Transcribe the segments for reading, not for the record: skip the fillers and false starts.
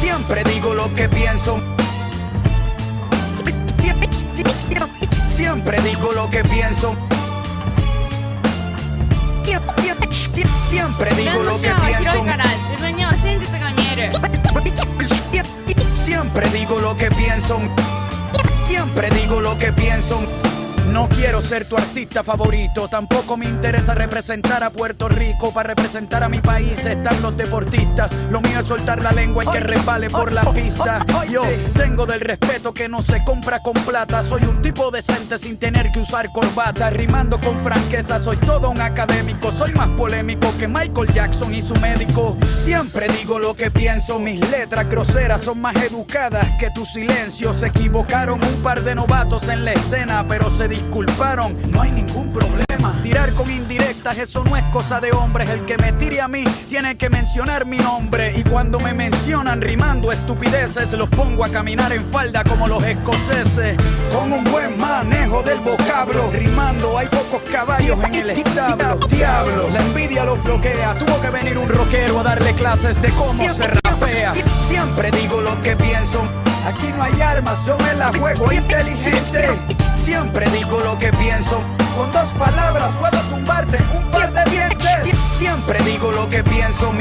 Siempre digo lo que pienso. Siempre digo lo que pienso. Siempre digo lo que 弁護士は広い pienso. から自分には真実が見える。 Siempre digo lo que pienso. Siempre digo lo que pienso. No quiero ser tu artista favorito, tampoco me interesa representar a Puerto Rico. Para representar a mi país están los deportistas. Lo mío es soltar la lengua y que resbale por la pista. Yo tengo del respeto que no se compra con plata. Soy un tipo decente sin tener que usar corbata. Rimando con franqueza, soy todo un académico. Soy más polémico que Michael Jackson y su médico. Siempre digo lo que pienso, mis letras groseras son más educadas que tu silencio. Se equivocaron un par de novatos en la escena, pero se disculparon, no hay ningún problema. Tirar con indirectas, eso no es cosa de hombres. El que me tire a mí tiene que mencionar mi nombre. Y cuando me mencionan rimando estupideces, los pongo a caminar en falda como los escoceses. Con un buen manejo del vocablo, rimando hay pocos caballos en el establo. Diablo, la envidia los bloquea. Tuvo que venir un rockero a darle clases de cómo se rapea. Siempre digo lo que pienso. Aquí no hay armas, yo me la juego inteligente. Siempre digo lo que pienso. Con dos palabras puedo tumbarte un par de dientes. Siempre digo lo que pienso.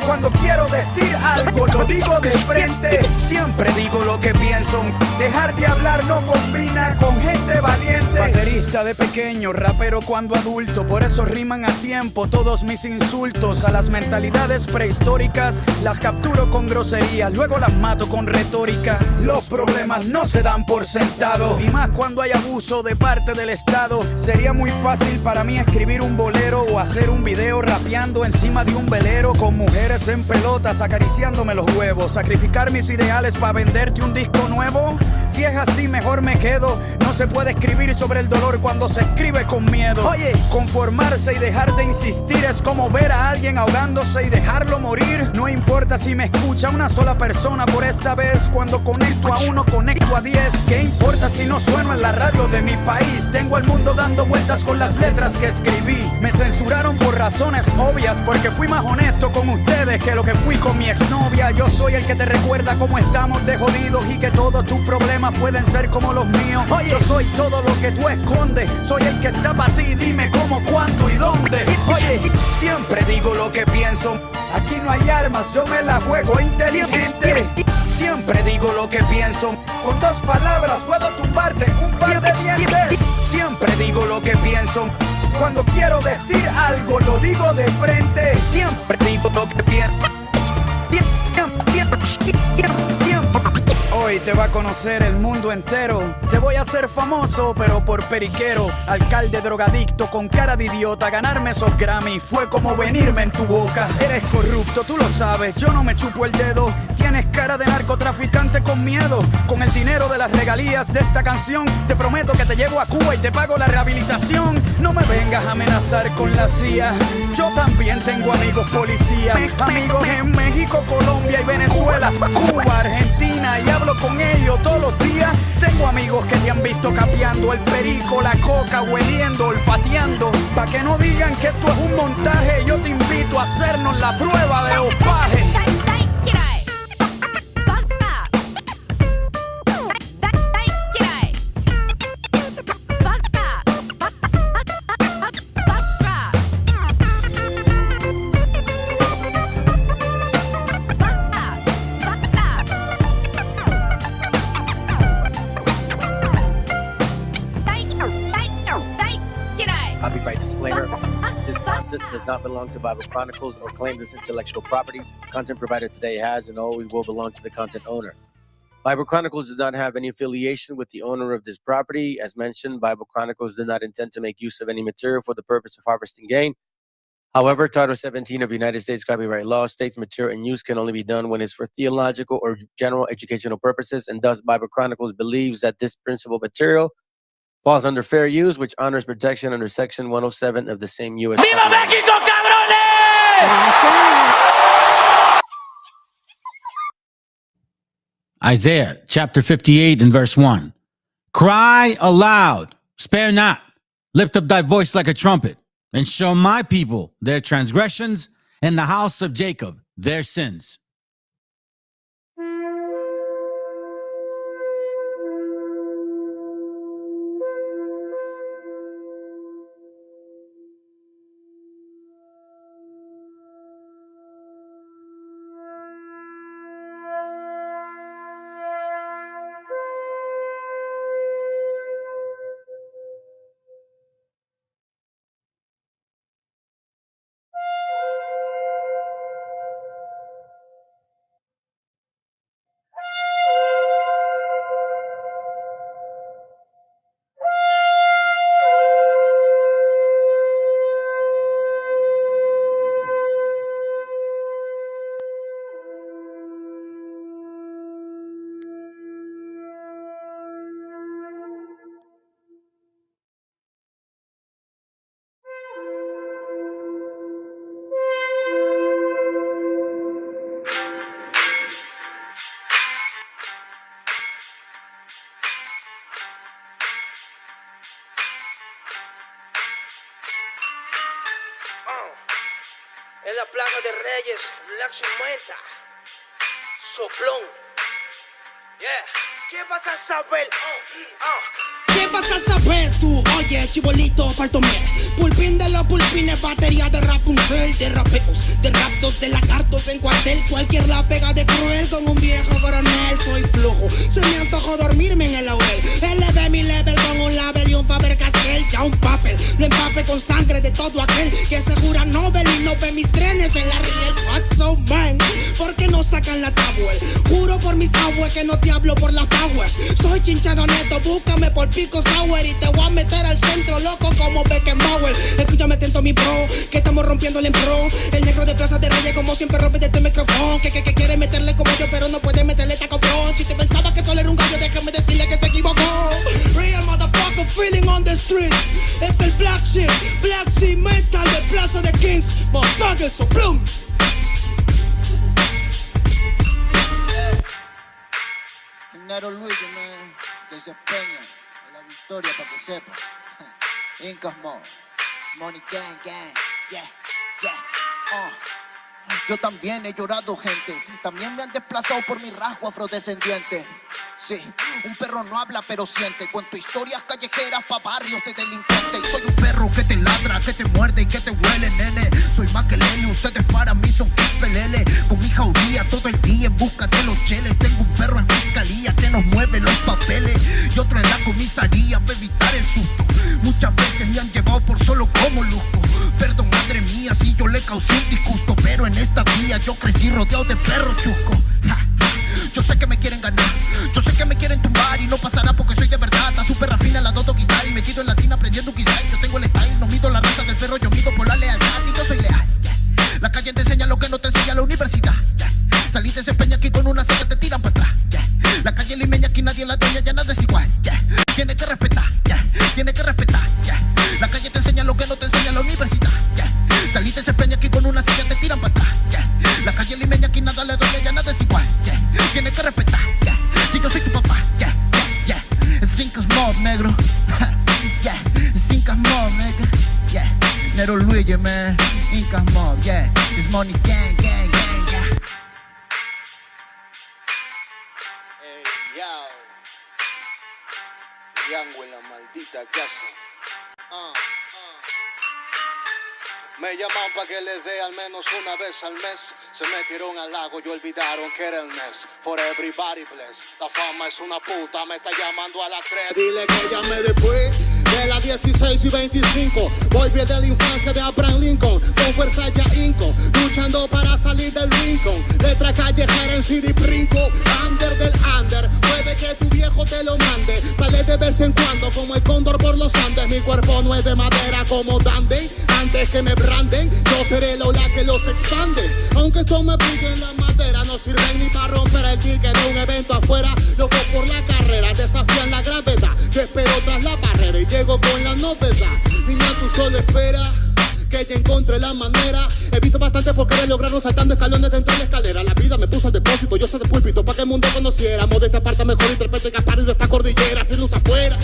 Cuando quiero decir algo lo digo de frente. Siempre digo lo que pienso. Dejar de hablar no combina con gente valiente. Baterista de pequeño, rapero cuando adulto. Por eso riman a tiempo todos mis insultos. A las mentalidades prehistóricas las capturo con groserías, luego las mato con retórica. Los problemas no se dan por sentado, y más cuando hay abuso de parte del Estado. Sería muy fácil para mí escribir un bolero o hacer un video rapeando encima de un velero con mujeres en pelotas acariciándome los huevos. Sacrificar mis ideales para venderte un disco nuevo. Si es así mejor me quedo. No se puede escribir sobre el dolor cuando se escribe con miedo. Oye, conformarse y dejar de insistir es como ver a alguien ahogándose y dejarlo morir. No importa si me escucha una sola persona por esta vez. Cuando conecto a uno conecto a 10. ¿Qué importa si no sueno en la radio de mi país? Tengo al mundo dando vueltas con las letras que escribí. Me censuraron por razones obvias, porque fui más honesto con ustedes que lo que fui con mi exnovia. Yo soy el que te recuerda cómo estamos de jodidos y que todos tus problemas pueden ser como los míos. Oye, yo soy todo lo que tú escondes. Soy el que está para ti, dime cómo, cuándo y dónde. Oye, siempre digo lo que pienso. Aquí no hay armas, yo me la juego inteligente. Siempre digo lo que pienso. Con dos palabras puedo tumbarte un par de dientes. Siempre digo lo que pienso. Cuando quiero decir algo lo digo de frente. Siempre digo lo que pienso. Hoy te va a conocer el mundo entero. Te voy a hacer famoso, pero por periquero. Alcalde drogadicto con cara de idiota. Ganarme esos Grammy fue como venirme en tu boca. Eres corrupto, tú lo sabes, yo no me chupo el dedo. Tienes cara de narcotraficante con miedo. Con el dinero de las regalías de esta canción te prometo que te llevo a Cuba y te pago la rehabilitación. No me vengas a amenazar con la CIA. Yo también tengo amigos policías. Amigos en México, Colombia y Venezuela, Cuba, Argentina, y hablo con ellos todos los días. Tengo amigos que te han visto capeando el perico, la coca, hueliendo, olfateando. Pa' que no digan que esto es un montaje, yo te invito a hacernos la prueba de opaje. Copyright disclaimer. This content does not belong to Bible Chronicles or claim this intellectual property. Content provided today has and always will belong to the content owner. Bible Chronicles does not have any affiliation with the owner of this property. As mentioned, Bible Chronicles did not intend to make use of any material for the purpose of harvesting gain. However, Title 17 of United States copyright law states material and use can only be done when it's for theological or general educational purposes, and thus Bible Chronicles believes that this principal material falls under fair use, which honors protection under Section 107 of the same U.S. ¡Viva México, cabrones! Isaiah chapter 58 and verse 1. Cry aloud, spare not, lift up thy voice like a trumpet, and show my people their transgressions, and the house of Jacob their sins. En la Plaza de Reyes, la Sumenta, Soplón. Yeah. ¿Qué vas a saber? ¿Qué vas a saber tú? Oye, chibolito, faltóme. Pulpín de los pulpines, batería de Rapunzel, de rapeos, de raptos, de lagartos en cuartel. Cualquier la pega de cruel con un viejo coronel. Soy flujo, se me antojó dormirme en el laurel. Eleve mi level con un label y un Faber Castell. Ya un papel, lo empape con sangre de todo aquel que se jura Nobel y no ve mis trenes en la riel. What's so man? ¿Por qué no sacan la tabua? Juro por mis aguas que no te hablo por las powers. Soy chinchano neto, búscame por pico sour y te voy a meter al centro loco como Beckenbauer. Escúchame atento mi bro, que estamos rompiéndole en pro. El negro de Plaza de Reyes como siempre rompe de este micrófono. Que quiere meterle como yo pero no puede meterle taco bro. Si te pensaba que solo era un gallo, déjame decirle que se equivocó. Real motherfucker feeling on the street. Es el Black Sheep Metal de Plaza de Kings. Motherfucker, so bloom. Nero Luis, man, desempeño en la victoria para que sepa. Incas Mo, Money Gang Gang, yeah, yeah, Yo también he llorado, gente. También me han desplazado por mi rasgo afrodescendiente. Sí, un perro no habla pero siente. Cuento historias callejeras pa' barrios de delincuentes. Soy un perro que te ladra, que te muerde y que te huele, nene. Soy más que Lele, ustedes para mí son pelele. Con mi jauría todo el día en busca de los cheles. Tengo un perro en fiscalía que nos mueve los papeles y otro en la comisaría para evitar el susto. Muchas veces me han llevado por solo como luzco. Perdón, madre mía, si yo le causé un disgusto, pero en esta vía yo crecí rodeado de perros chuscos. Yo sé que me quieren ganar, yo sé que me quieren tumbar y no pasará porque soy de verdad. Está súper rafina la Dodo Style, metido en latina aprendiendo un quizá. Yo tengo el style, no mido la raza del perro, yo mido por la lealtad y yo soy leal, yeah. La calle te enseña lo que no te enseña la universidad, yeah. Salí de ese peña aquí con una silla te tiran para atrás, yeah. La calle limeña aquí nadie la dueña, ya nada es igual, yeah. Tiene que respetar, yeah. Tiene que respetar, yeah. La calle te enseña lo que no te enseña la universidad, yeah. Salí de ese peña aquí con una silla te tiran para atrás, yeah. La calle limeña aquí nada le dueña, ya nada es igual, yeah. Tiene que respetar, yeah. Si yo soy tu papá, yeah, yeah, yeah. Cinco Mob, negro, yeah. Cinco Mob, nigga, yeah. Nero Luigi, man. Incas Mob, yeah. It's Money Gang, gang, gang, yeah. Hey, yo. Yango en la maldita casa. Me llaman pa' que les dé al menos una vez al mes. Se metieron al lago y olvidaron que era el mes. For everybody bless. La fama es una puta, me está llamando a las 3. Dile que llame después de las 16 y 25. Volví de la infancia de Abraham Lincoln. Con fuerza ya inco, luchando para salir del rincón. Letra callejera en CD brinco. Under del under, puede que tu viejo te lo mande. Sale de vez en cuando como el cóndor por los Andes. Mi cuerpo no es de madera como Dandy. Antes que me branden, yo seré la ola que los expande. Aunque esto me pique en la madera, no sirven ni para romper el ticket de un evento afuera. Loco por la carrera, desafían la gravedad. Yo espero tras la barrera y llego con la novedad. Niña, tú solo espera que ya encontré la manera. He visto bastante por querer lograrlo saltando escalones dentro de la escalera. La vida me puso al depósito, yo soy de púlpito para que el mundo conociéramos. De esta parte mejor interprete que paro de esta cordillera. Sin luz afuera,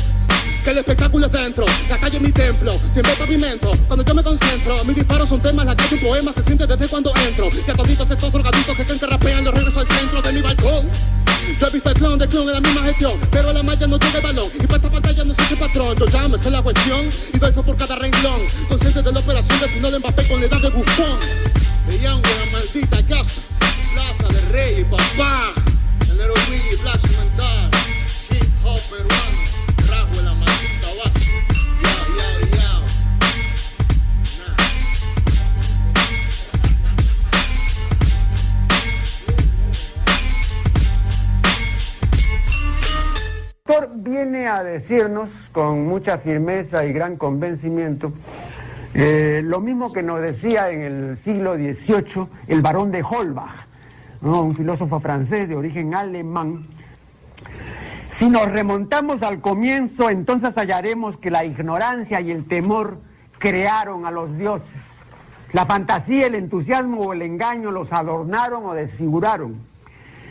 que el espectáculo es dentro. La calle es mi templo, tiembla el pavimento. Cuando yo me concentro, mis disparos son temas. La calle un poema, se siente desde cuando entro. Y a toditos estos drogaditos que creen que rapean, los regreso al centro de mi balcón. Yo he visto el clon de clon en la misma gestión, pero a la malla no llega el balón. Y para esta pantalla no existe patrón. Yo ya me sé la cuestión y doy fe por cada renglón. Consciente de la operación del final de Mbappé con la edad de bufón. De Yango en la maldita casa, Plaza de Rey y papá. El Nero Luigi, Black Mental, hip hop peruano, rasgo en la maldita base. Yao, yao, yao. Viene a decirnos con mucha firmeza y gran convencimiento lo mismo que nos decía en el siglo XVIII el barón de Holbach, ¿no? Un filósofo francés de origen alemán. Si nos remontamos al comienzo, entonces hallaremos que la ignorancia y el temor crearon a los dioses. La fantasía, el entusiasmo o el engaño los adornaron o desfiguraron.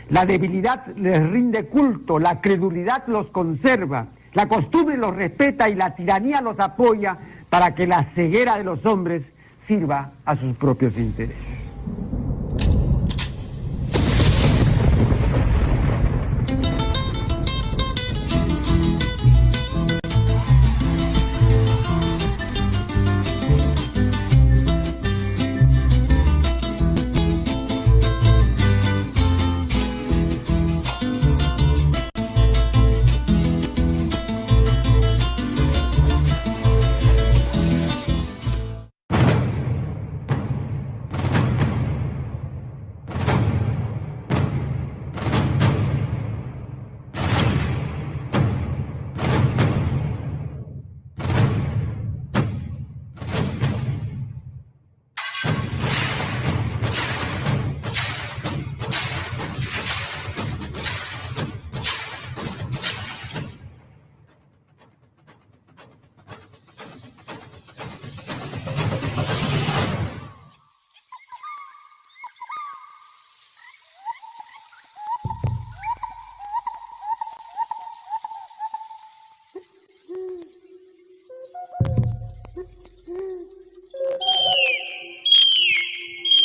La debilidad les rinde culto, la credulidad los conserva, la costumbre los respeta y la tiranía los apoya para que la ceguera de los hombres sirva a sus propios intereses.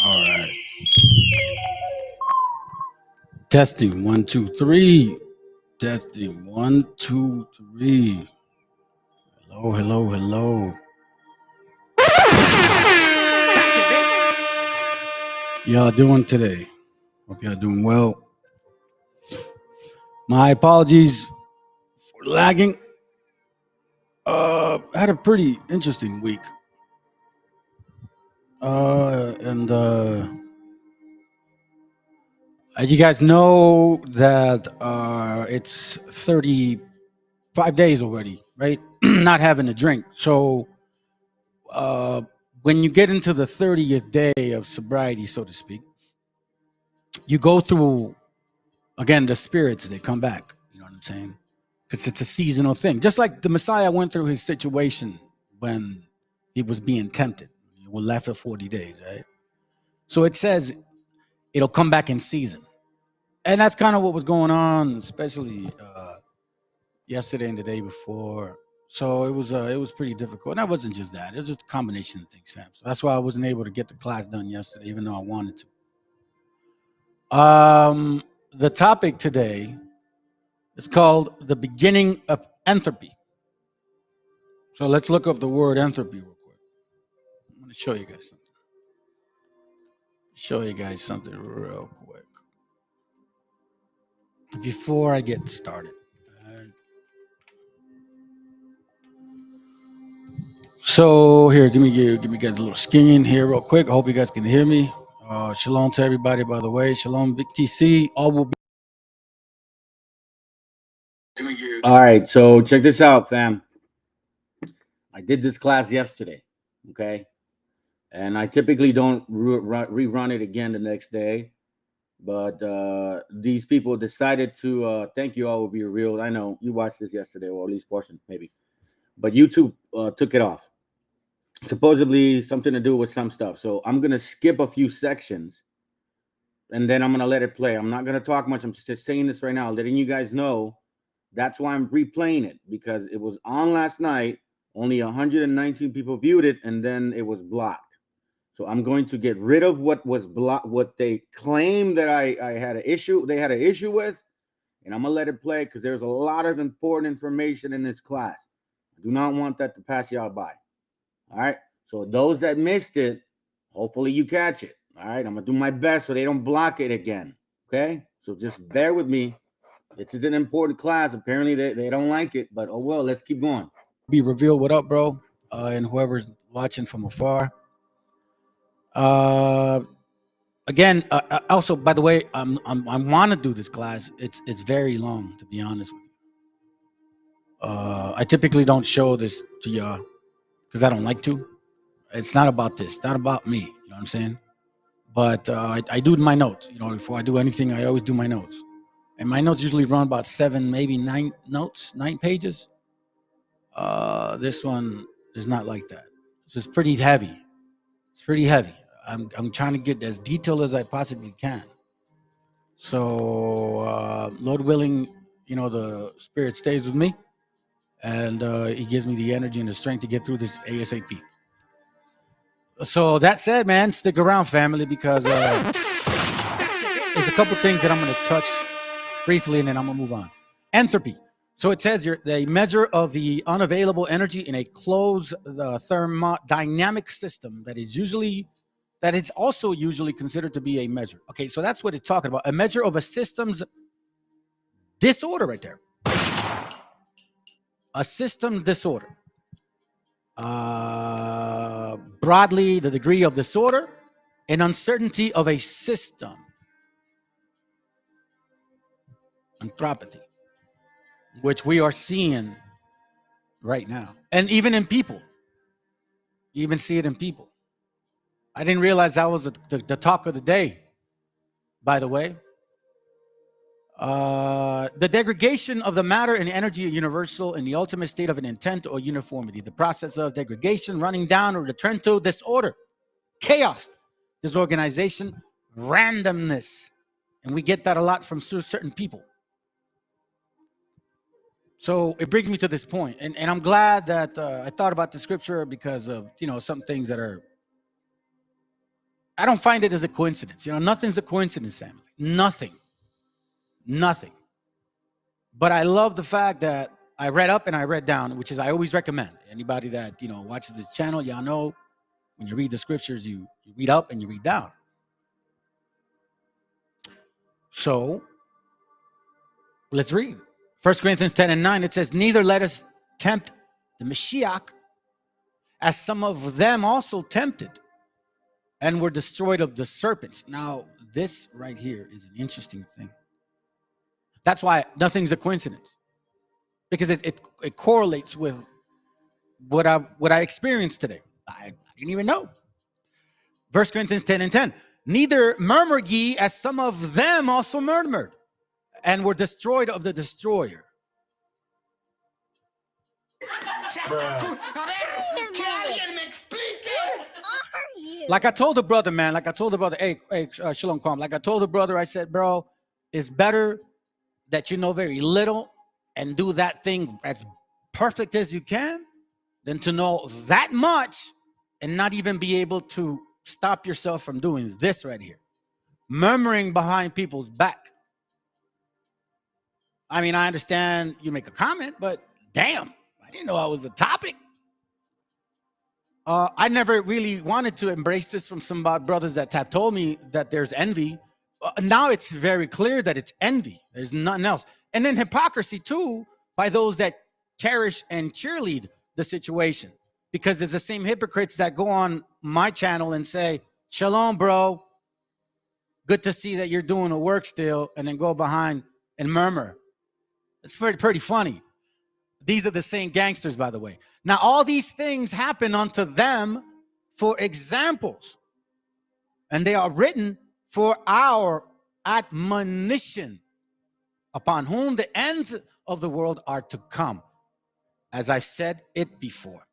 All right. Testing 1, 2, 3. Testing 1, 2, 3. Hello, hello, hello. Y'all doing today? Hope y'all doing well. My apologies for lagging. I had a pretty interesting week. And you guys know that it's 35 days already, right? Not having a drink. So when you get into the 30th day of sobriety, so to speak, you go through, again, the spirits, they come back. You know what I'm saying? Because it's a seasonal thing. Just like the Messiah went through his situation when he was being tempted. He was left for 40 days, right? So it says it'll come back in season. And that's kind of what was going on, especially yesterday and the day before. So it was pretty difficult. And that wasn't just that. It was just a combination of things, fam. So that's why I wasn't able to get the class done yesterday, even though I wanted to. The topic today is called the beginning of entropy. So let's look up the word entropy real quick. I'm going to show you guys something. Real quick. Before I get started. So here, give me guys a little skin here real quick. I hope you guys can hear me. Shalom to everybody, by the way. Shalom, Big TC. All will be. All right, so check this out, fam. I did this class yesterday, okay? And I typically don't rerun it again the next day. But these people decided to, thank you, all will be real. I know you watched this yesterday, or at least portion, maybe. But YouTube took it off. Supposedly something to do with some stuff. So I'm going to skip a few sections and then I'm going to let it play. I'm not going to talk much. I'm just saying this right now, letting you guys know. That's why I'm replaying it, because it was on last night. Only 119 people viewed it, and then it was blocked. So I'm going to get rid of what was blocked, what they claimed that I had an issue. They had an issue with, and I'm going to let it play because there's a lot of important information in this class. I do not want that to pass y'all by. All right. So those that missed it, hopefully you catch it. All right. I'm going to do my best so they don't block it again. Okay. So just bear with me. This is an important class. Apparently they don't like it, but oh well, let's keep going. Be revealed. What up, bro? And whoever's watching from afar. Again, also, by the way, I want to do this class. It's very long, to be honest with you. I typically don't show this to y'all because I don't like to. It's not about this. It's not about me. You know what I'm saying? But I do my notes. You know, before I do anything, I always do my notes. And my notes usually run about 7, maybe 9 notes, 9 pages. This one is not like that. It's just pretty heavy. It's pretty heavy. I'm trying to get as detailed as I possibly can. So, Lord willing, you know, the Spirit stays with me, and He gives me the energy and the strength to get through this ASAP. So that said, man, stick around, family, because there's a couple things that I'm going to touch briefly, and then I'm going to move on. Entropy. So it says here, the measure of the unavailable energy in a closed thermodynamic system that is also usually considered to be a measure. Okay, so that's what it's talking about. A measure of a system's disorder right there. A system disorder. Broadly, the degree of disorder and uncertainty of a system. Entropy, which we are seeing right now. And even in people. You even see it in people. I didn't realize that was the talk of the day, by the way. The degradation of the matter and energy are universal in the ultimate state of an intent or uniformity. The process of degradation, running down, or return to disorder, chaos, disorganization, randomness. And we get that a lot from certain people. So it brings me to this point. And I'm glad that I thought about the scripture because of, some things that are, I don't find it as a coincidence. Nothing's a coincidence, family. Nothing. But I love the fact that I read up and I read down, which is I always recommend. Anybody that, watches this channel, y'all know when you read the scriptures, you read up and you read down. So let's read. 1 Corinthians 10:9, it says, neither let us tempt the Meshiacha, as some of them also tempted and were destroyed of the serpents. Now, this right here is an interesting thing. That's why nothing's a coincidence, because it correlates with what I experienced today. I didn't even know. 1 Corinthians 10:10, neither murmur ye, as some of them also murmured and were destroyed of the destroyer. Like I told the brother, man, hey, Shalom Kwam. Like I told the brother, I said, bro, it's better that you know very little and do that thing as perfect as you can than to know that much and not even be able to stop yourself from doing this right here. Murmuring behind people's back. I mean, I understand you make a comment, but damn, I didn't know I was a topic. I never really wanted to embrace this from some brothers that have told me that there's envy. Now it's very clear that it's envy. There's nothing else. And then hypocrisy too, by those that cherish and cheerlead the situation. Because it's the same hypocrites that go on my channel and say, shalom, bro. Good to see that you're doing the work still, and then go behind and murmur. It's pretty funny. These are the same gangsters, by the way. Now, all these things happen unto them for examples, and they are written for our admonition, upon whom the ends of the world are to come. As I've said it before.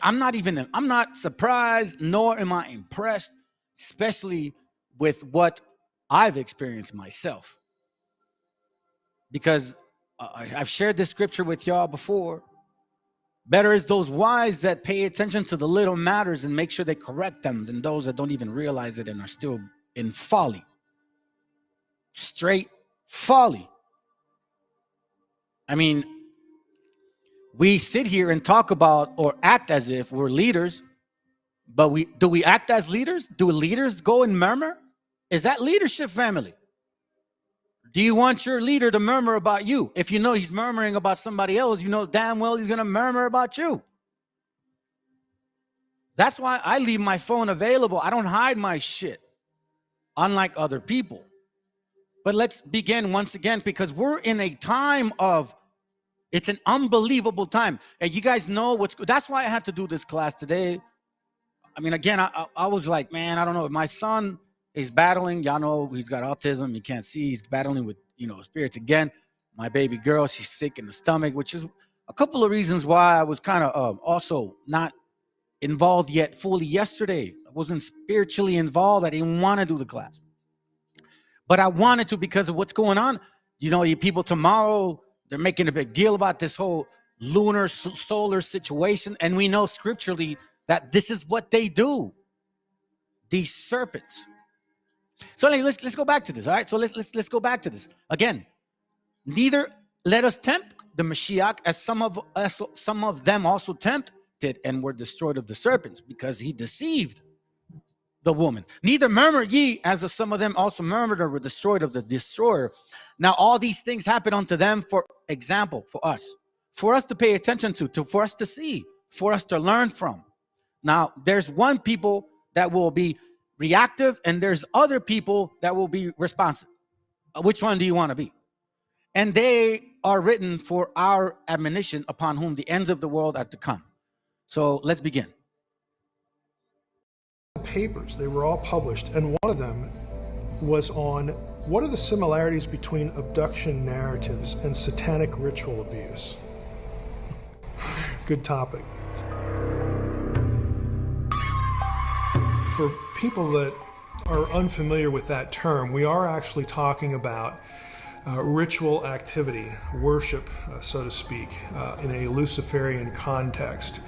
I'm not surprised, nor am I impressed, especially with what I've experienced myself. Because I've shared this scripture with y'all before. Better is those wise that pay attention to the little matters and make sure they correct them than those that don't even realize it and are still in folly. Straight folly. I mean, we sit here and talk about or act as if we're leaders, but do we act as leaders? Do leaders go and murmur? Is that leadership, family? Do you want your leader to murmur about you? If you know he's murmuring about somebody else, you know damn well he's going to murmur about you. That's why I leave my phone available. I don't hide my shit, unlike other people. But let's begin once again, because we're in a time of, it's an unbelievable time. And you guys know that's why I had to do this class today. I mean, again, I was like, man, I don't know. My son is battling. Y'all know he's got autism. He can't see. He's battling with, spirits again. My baby girl, she's sick in the stomach, which is a couple of reasons why I was kind of also not involved yet fully yesterday. I wasn't spiritually involved. I didn't want to do the class. But I wanted to because of what's going on. You people tomorrow, they're making a big deal about this whole lunar solar situation. And we know scripturally that this is what they do. These serpents. So anyway, let's go back to this. All right. So let's go back to this again. Neither let us tempt the Meshiach, as some of them also tempted and were destroyed of the serpents, because he deceived the woman. Neither murmur ye, as of some of them also murmured or were destroyed of the destroyer. Now all these things happen unto them for example, for us to pay attention to, for us to see, for us to learn from. Now there's one people that will be reactive, and there's other people that will be responsive. Which one do you want to be? And they are written for our admonition, upon whom the ends of the world are to come. So let's begin. Papers, they were all published, and one of them was on what are the similarities between abduction narratives and satanic ritual abuse. Good topic. For people that are unfamiliar with that term, we are actually talking about ritual activity, worship, so to speak, in a Luciferian context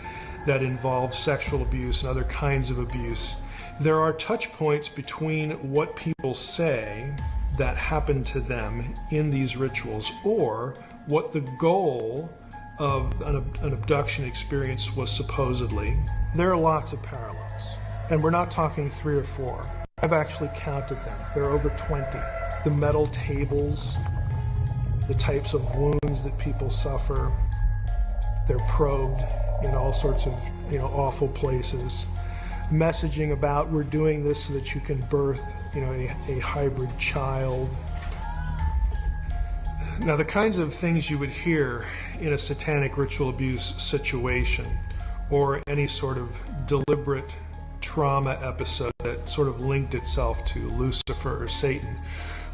that involves sexual abuse and other kinds of abuse. There are touch points between what people say that happened to them in these rituals, or what the goal of an abduction experience was supposedly. There are lots of parallels, and we're not talking 3 or 4. I've actually counted them. There are over 20. The metal tables, the types of wounds that people suffer, they're probed in all sorts of awful places. Messaging about we're doing this so that you can birth a hybrid child. Now the kinds of things you would hear in a satanic ritual abuse situation, or any sort of deliberate trauma episode that sort of linked itself to Lucifer or Satan,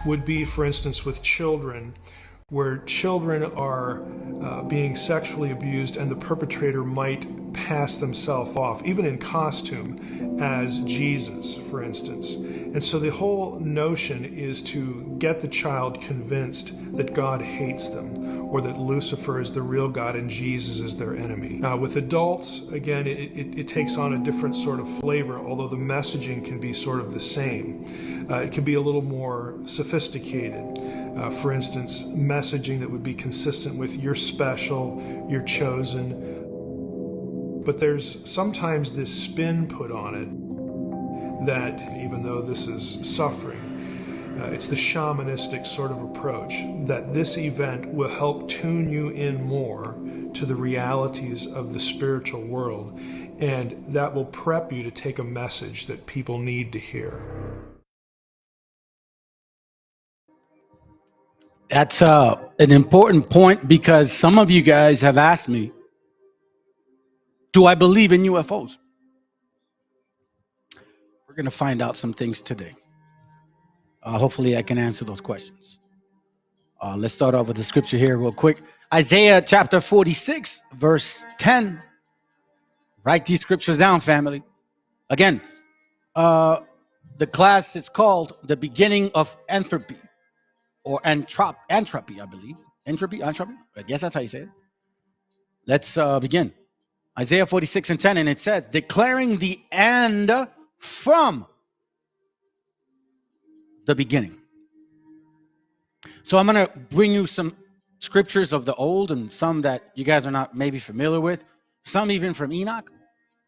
would be, for instance, with children, where children are being sexually abused, and the perpetrator might pass themselves off, even in costume, as Jesus, for instance. And so the whole notion is to get the child convinced that God hates them, or that Lucifer is the real God and Jesus is their enemy. With adults, again, it takes on a different sort of flavor, although the messaging can be sort of the same. It can be a little more sophisticated. For instance, messaging that would be consistent with you're special, you're chosen. But there's sometimes this spin put on it that even though this is suffering, it's the shamanistic sort of approach, that this event will help tune you in more to the realities of the spiritual world, and that will prep you to take a message that people need to hear. That's an important point, because some of you guys have asked me, do I believe in UFOs? We're going to find out some things today. Hopefully I can answer those questions. Let's start off with the scripture here real quick. Isaiah chapter 46, verse 10. Write these scriptures down, family. Again, the class is called The Beginning of Entropy, or entropy, I believe. Entropy. I guess that's how you say it. Let's begin. Isaiah 46 and 10, and it says, declaring the end from the beginning. So I'm going to bring you some scriptures of the old, and some that you guys are not maybe familiar with, some even from Enoch,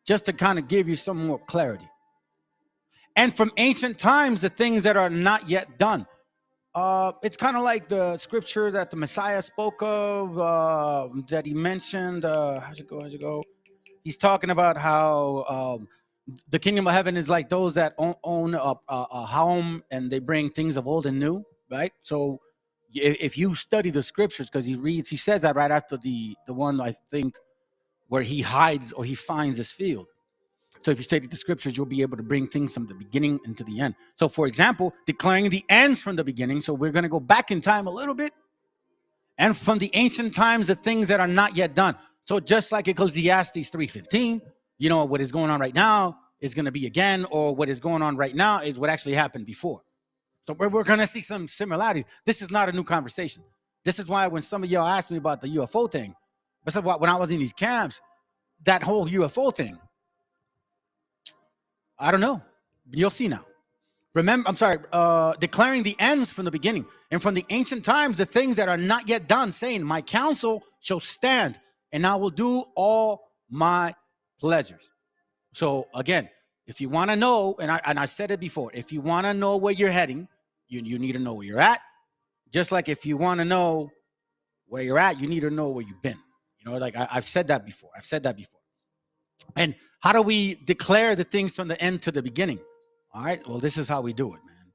just to kind of give you some more clarity. And from ancient times, the things that are not yet done. It's kind of like the scripture that the Messiah spoke of, that he mentioned. How's it go? He's talking about how the kingdom of heaven is like those that own a home, and they bring things of old and new, right? So if you study the scriptures, because he says that right after the one, I think, where he hides or he finds his field. So if you study the scriptures, you'll be able to bring things from the beginning into the end. So for example, declaring the ends from the beginning. So we're going to go back in time a little bit. And from the ancient times, the things that are not yet done. So just like Ecclesiastes 3:15, what is going on right now is going to be again, or what is going on right now is what actually happened before. So we're going to see some similarities. This is not a new conversation. This is why when some of y'all asked me about the UFO thing, when I was in these camps, that whole UFO thing, I don't know. You'll see now. Remember, I'm sorry, declaring the ends from the beginning and from the ancient times, the things that are not yet done, saying, my counsel shall stand and I will do all my pleasures. So again, if you want to know, and I said it before, if you want to know where you're heading, you need to know where you're at. Just like if you want to know where you're at, you need to know where you've been. You know, like I've said that before. And how do we declare the things from the end to the beginning? All right, well, this is how we do it, man.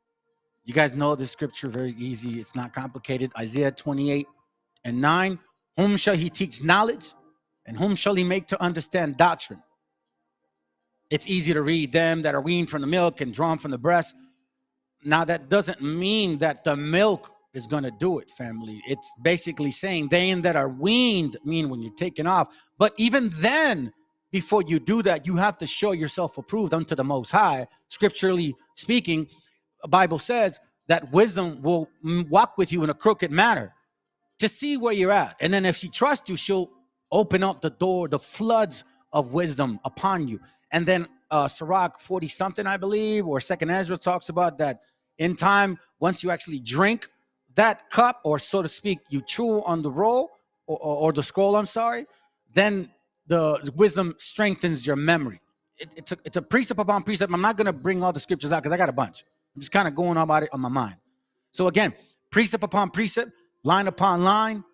You guys know the scripture very easy. It's not complicated. Isaiah 28:9. Whom shall he teach knowledge? And whom shall he make to understand doctrine? It's easy to read. Them that are weaned from the milk and drawn from the breast. Now, that doesn't mean that the milk is going to do it, family. It's basically saying they that are weaned, mean when you're taken off. But even then, before you do that, you have to show yourself approved unto the Most High. Scripturally speaking, the Bible says that wisdom will walk with you in a crooked manner to see where you're at. And then if she trusts you, she'll open up the door, the floods of wisdom upon you. And then Sirach 40 something, I believe, or Second Ezra talks about that in time, once you actually drink that cup, or so to speak, you chew on the roll or the scroll, I'm sorry, then the wisdom strengthens your memory. It's a precept upon precept. I'm not going to bring all the scriptures out because I got a bunch. I'm just kind of going about it on my mind. So again, precept upon precept, line upon line,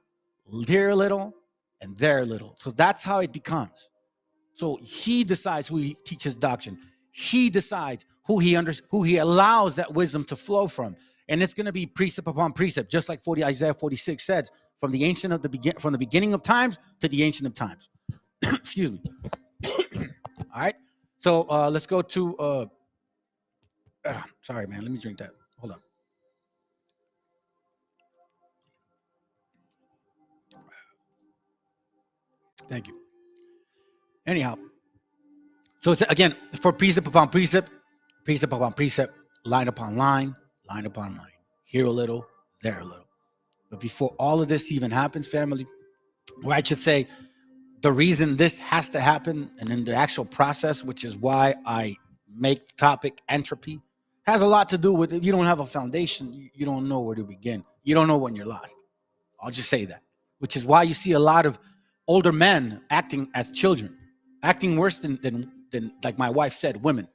here a little and there a little. So that's how it becomes. So he decides who he teaches doctrine. He decides who he allows that wisdom to flow from. And it's going to be precept upon precept, just like Isaiah 46 says, from the beginning of times to the ancient of times. Excuse me. All right. So let's go to sorry, man. Let me drink that. Hold on. Thank you. Anyhow, so it's again for precept upon precept, line upon line, here a little, there a little. But before all of this even happens, family, or I should say, the reason this has to happen, and then the actual process, which is why I make the topic entropy, has a lot to do with if you don't have a foundation, you don't know where to begin. You don't know when you're lost. I'll just say that, which is why you see a lot of older men acting as children, acting worse than like my wife said, women.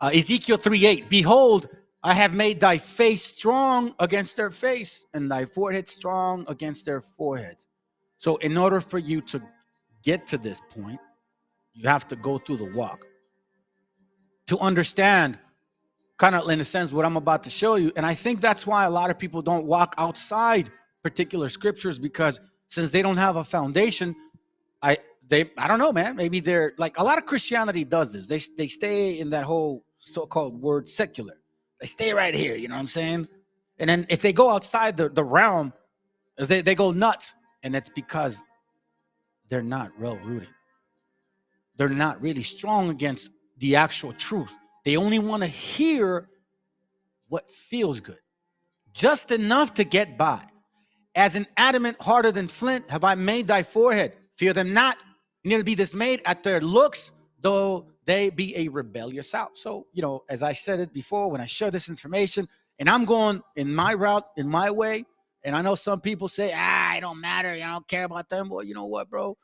Ezekiel 3:8, behold, I have made thy face strong against their face, and thy forehead strong against their foreheads. So in order for you to get to this point, you have to go through the walk to understand, kind of in a sense, what I'm about to show you. And I think that's why a lot of people don't walk outside particular scriptures, because since they don't have a foundation, I don't know, man. Maybe they're like, a lot of Christianity does this. They stay in that whole so-called word secular. They stay right here, you know what I'm saying? And then if they go outside the realm, they go nuts. And it's because they're not well rooted. They're not really strong against the actual truth. They only want to hear what feels good, just enough to get by. As an adamant harder than flint have I made thy forehead. Fear them not, neither be dismayed at their looks, though they be a rebellious house. So, you know, as I said it before, when I share this information, and I'm going in my route, in my way, and I know some people say, it don't matter, I don't care about them. Well, you know what, bro?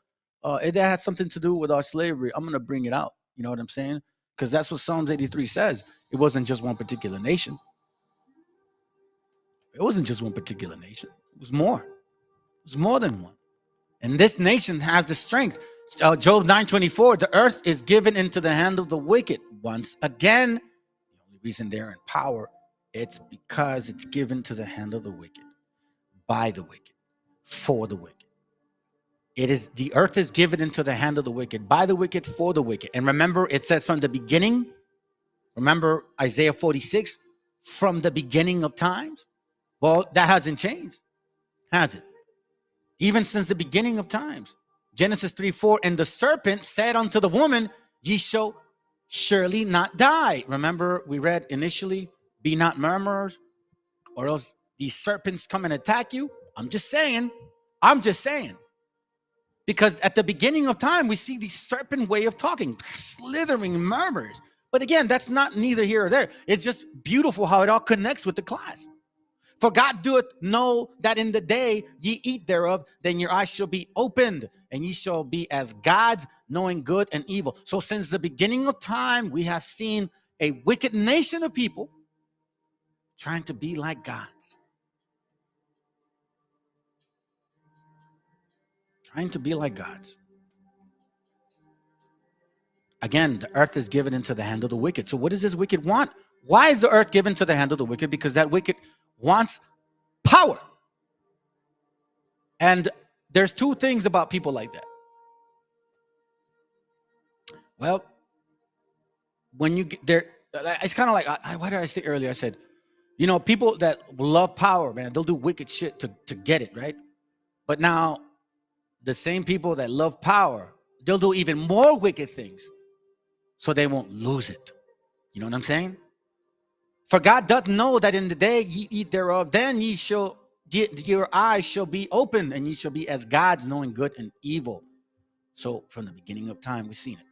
It has something to do with our slavery. I'm going to bring it out. You know what I'm saying? Because that's what Psalms 83 says. It wasn't just one particular nation. It wasn't just one particular nation. It was more. It was more than one. And this nation has the strength. Job 9:24, the earth is given into the hand of the wicked. Once again, the only reason they're in power, it's because it's given to the hand of the wicked, by the wicked, for the wicked. It is, the earth is given into the hand of the wicked, by the wicked, for the wicked. And remember, it says from the beginning. Remember Isaiah 46, from the beginning of times. Well, that hasn't changed, has it? Even since the beginning of times. Genesis 3:4, and the serpent said unto the woman, ye shall surely not die. Remember, we read initially, be not murmurers, or else these serpents come and attack you. I'm just saying. Because at the beginning of time, we see the serpent way of talking, slithering murmurs. But again, that's not neither here or there. It's just beautiful how it all connects with the class. For God doeth know that in the day ye eat thereof, then your eyes shall be opened, and ye shall be as gods, knowing good and evil. So since the beginning of time, we have seen a wicked nation of people trying to be like gods. Trying to be like gods. Again, the earth is given into the hand of the wicked. So what does this wicked want? Why is the earth given to the hand of the wicked? Because that wicked wants power. And there's two things about people like that. Well, when you get there, it's kind of like, what did I say earlier? I said, you know, people that love power, man, they'll do wicked shit to get it, right? But now, the same people that love power, they'll do even more wicked things so they won't lose it. You know what I'm saying? For God doth know that in the day ye eat thereof, then your eyes shall be open, and ye shall be as gods, knowing good and evil. So from the beginning of time, we've seen it.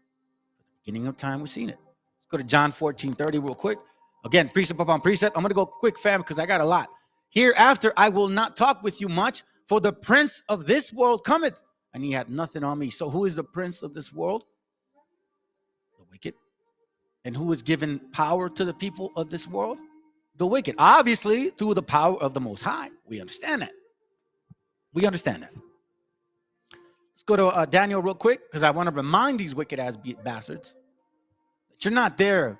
Beginning of time, we've seen it. Let's go to John 14:30 real quick. Again, precept upon precept. I'm going to go quick, fam, because I got a lot. Hereafter I will not talk with you much, for the prince of this world cometh, and he hath nothing on me. So who is the prince of this world? The wicked. And who is given power to the people of this world? The wicked. Obviously, through the power of the Most High. We understand that. We understand that. Let's go to Daniel real quick, because I want to remind these wicked-ass bastards that you're not there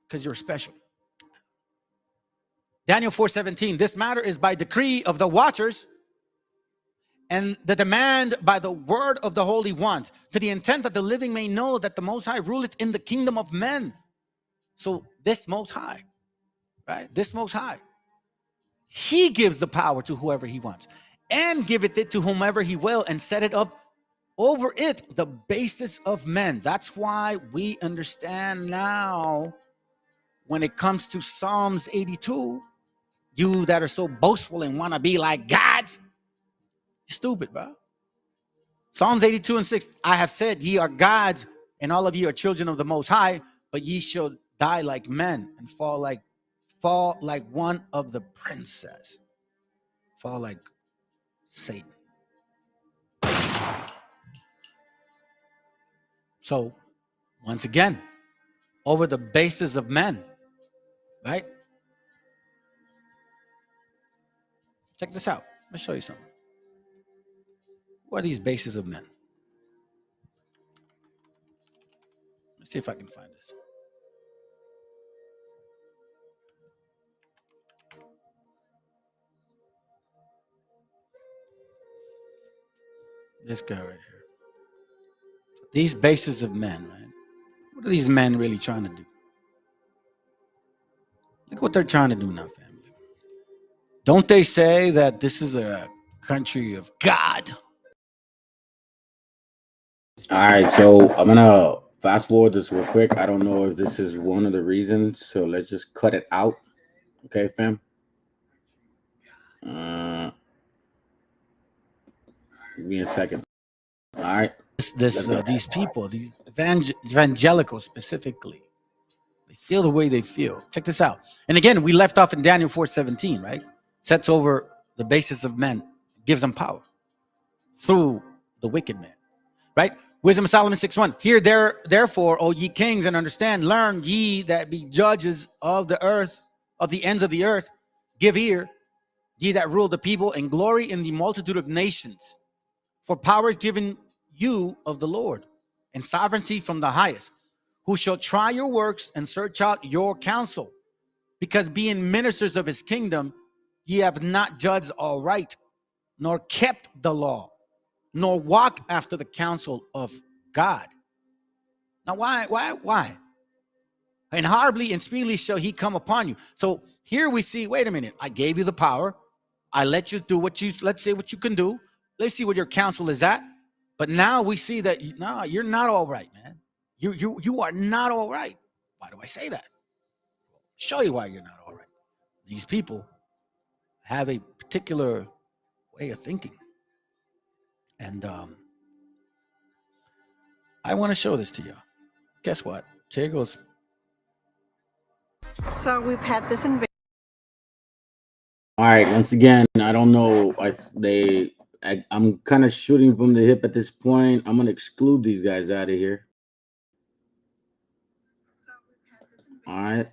because you're special. Daniel 4:17, this matter is by decree of the watchers and the demand by the word of the holy ones, to the intent that the living may know that the Most High ruleth in the kingdom of men. So this Most High, right? This Most High, he gives the power to whoever he wants and giveth it to whomever he will, and set it up over it the basis of men. That's why we understand now when it comes to Psalms 82, you that are so boastful and want to be like gods, you're stupid, bro. Psalms 82:6, I have said, ye are gods, and all of you are children of the Most High, but ye shall die like men and fall like one of the princes. Fall like Satan. So, once again, over the basis of men, right? Check this out. Let me show you something. What are these bases of men? Let's see if I can find this. This guy right here. These bases of men, right? What are these men really trying to do? Look what they're trying to do now, family. Don't they say that this is a country of God? All right, so I'm gonna fast forward this real quick. I don't know if this is one of the reasons, so let's just cut it out. Okay, fam. Give me a second. All right. These people, these evangelicals specifically, they feel the way they feel. Check this out. And again, we left off in Daniel 4:17, right? Sets over the basis of men, gives them power through the wicked man, right? Wisdom of Solomon 6:1. Hear therefore, O ye kings, and understand, learn ye that be judges of the earth, of the ends of the earth. Give ear, ye that rule the people, and glory in the multitude of nations. For power is given you of the Lord, and sovereignty from the highest, who shall try your works and search out your counsel. Because being ministers of his kingdom, ye have not judged aright, nor kept the law, nor walk after the counsel of God. Now, why? And horribly and speedily shall he come upon you. So here we see, wait a minute, I gave you the power. I let you do let's say what you can do. Let's see what your counsel is at. But now we see that, no, you're not all right, man. You are not all right. Why do I say that? Show you why you're not all right. These people have a particular way of thinking. And I want to show this to you. Guess what? Here goes. So we've had this invasion. All right, once again, I don't know. I'm kind of shooting from the hip at this point. I'm gonna exclude these guys out of here. All right,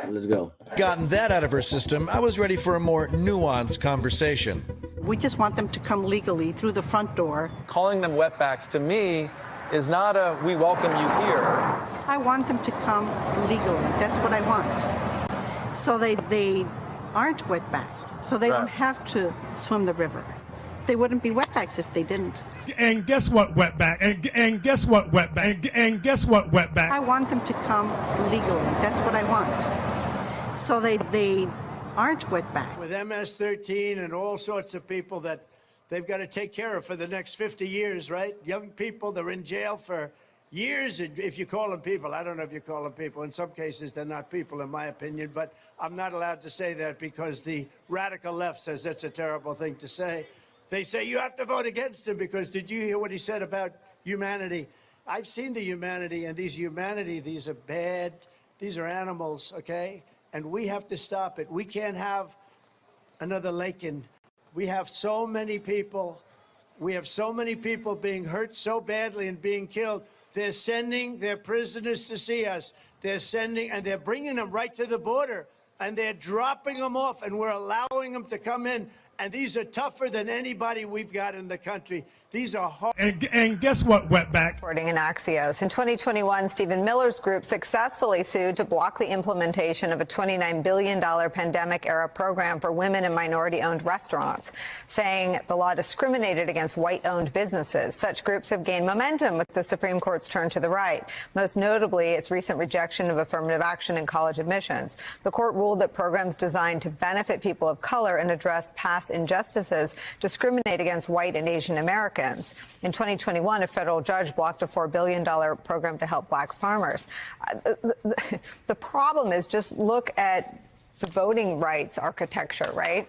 let's go. Gotten that out of her system, I was ready for a more nuanced conversation. We just want them to come legally through the front door. Calling them wetbacks to me is not a we welcome you here. I want them to come legally. That's what I want. So they aren't wetbacks. So they don't have to swim the river. They wouldn't be wetbacks if they didn't. And guess what, wetback? And guess what, wetback? And guess what, wetback? I want them to come legally. That's what I want. So they aren't wetbacks. With MS-13 and all sorts of people that they've got to take care of for the next 50 years, right? Young people, they're in jail for years, if you call them people. I don't know if you call them people. In some cases, they're not people, in my opinion, but I'm not allowed to say that because the radical left says that's a terrible thing to say. They say you have to vote against him because did you hear what he said about humanity? I've seen the humanity, and these are bad, these are animals, okay? And we have to stop it. We can't have another Lakin. We have so many people. We have so many people being hurt so badly and being killed. They're sending their prisoners to see us. They're sending, and they're bringing them right to the border, and they're dropping them off, and we're allowing them to come in. And these are tougher than anybody we've got in the country. These are hard. And guess what, wetback? Reporting in Axios. In 2021, Stephen Miller's group successfully sued to block the implementation of a $29 billion pandemic-era program for women and minority-owned restaurants, saying the law discriminated against white-owned businesses. Such groups have gained momentum with the Supreme Court's turn to the right, most notably its recent rejection of affirmative action in college admissions. The court ruled that programs designed to benefit people of color and address past injustices discriminate against white and Asian Americans. In 2021, a federal judge blocked a $4 billion program to help black farmers. The problem is just look at the voting rights architecture, right?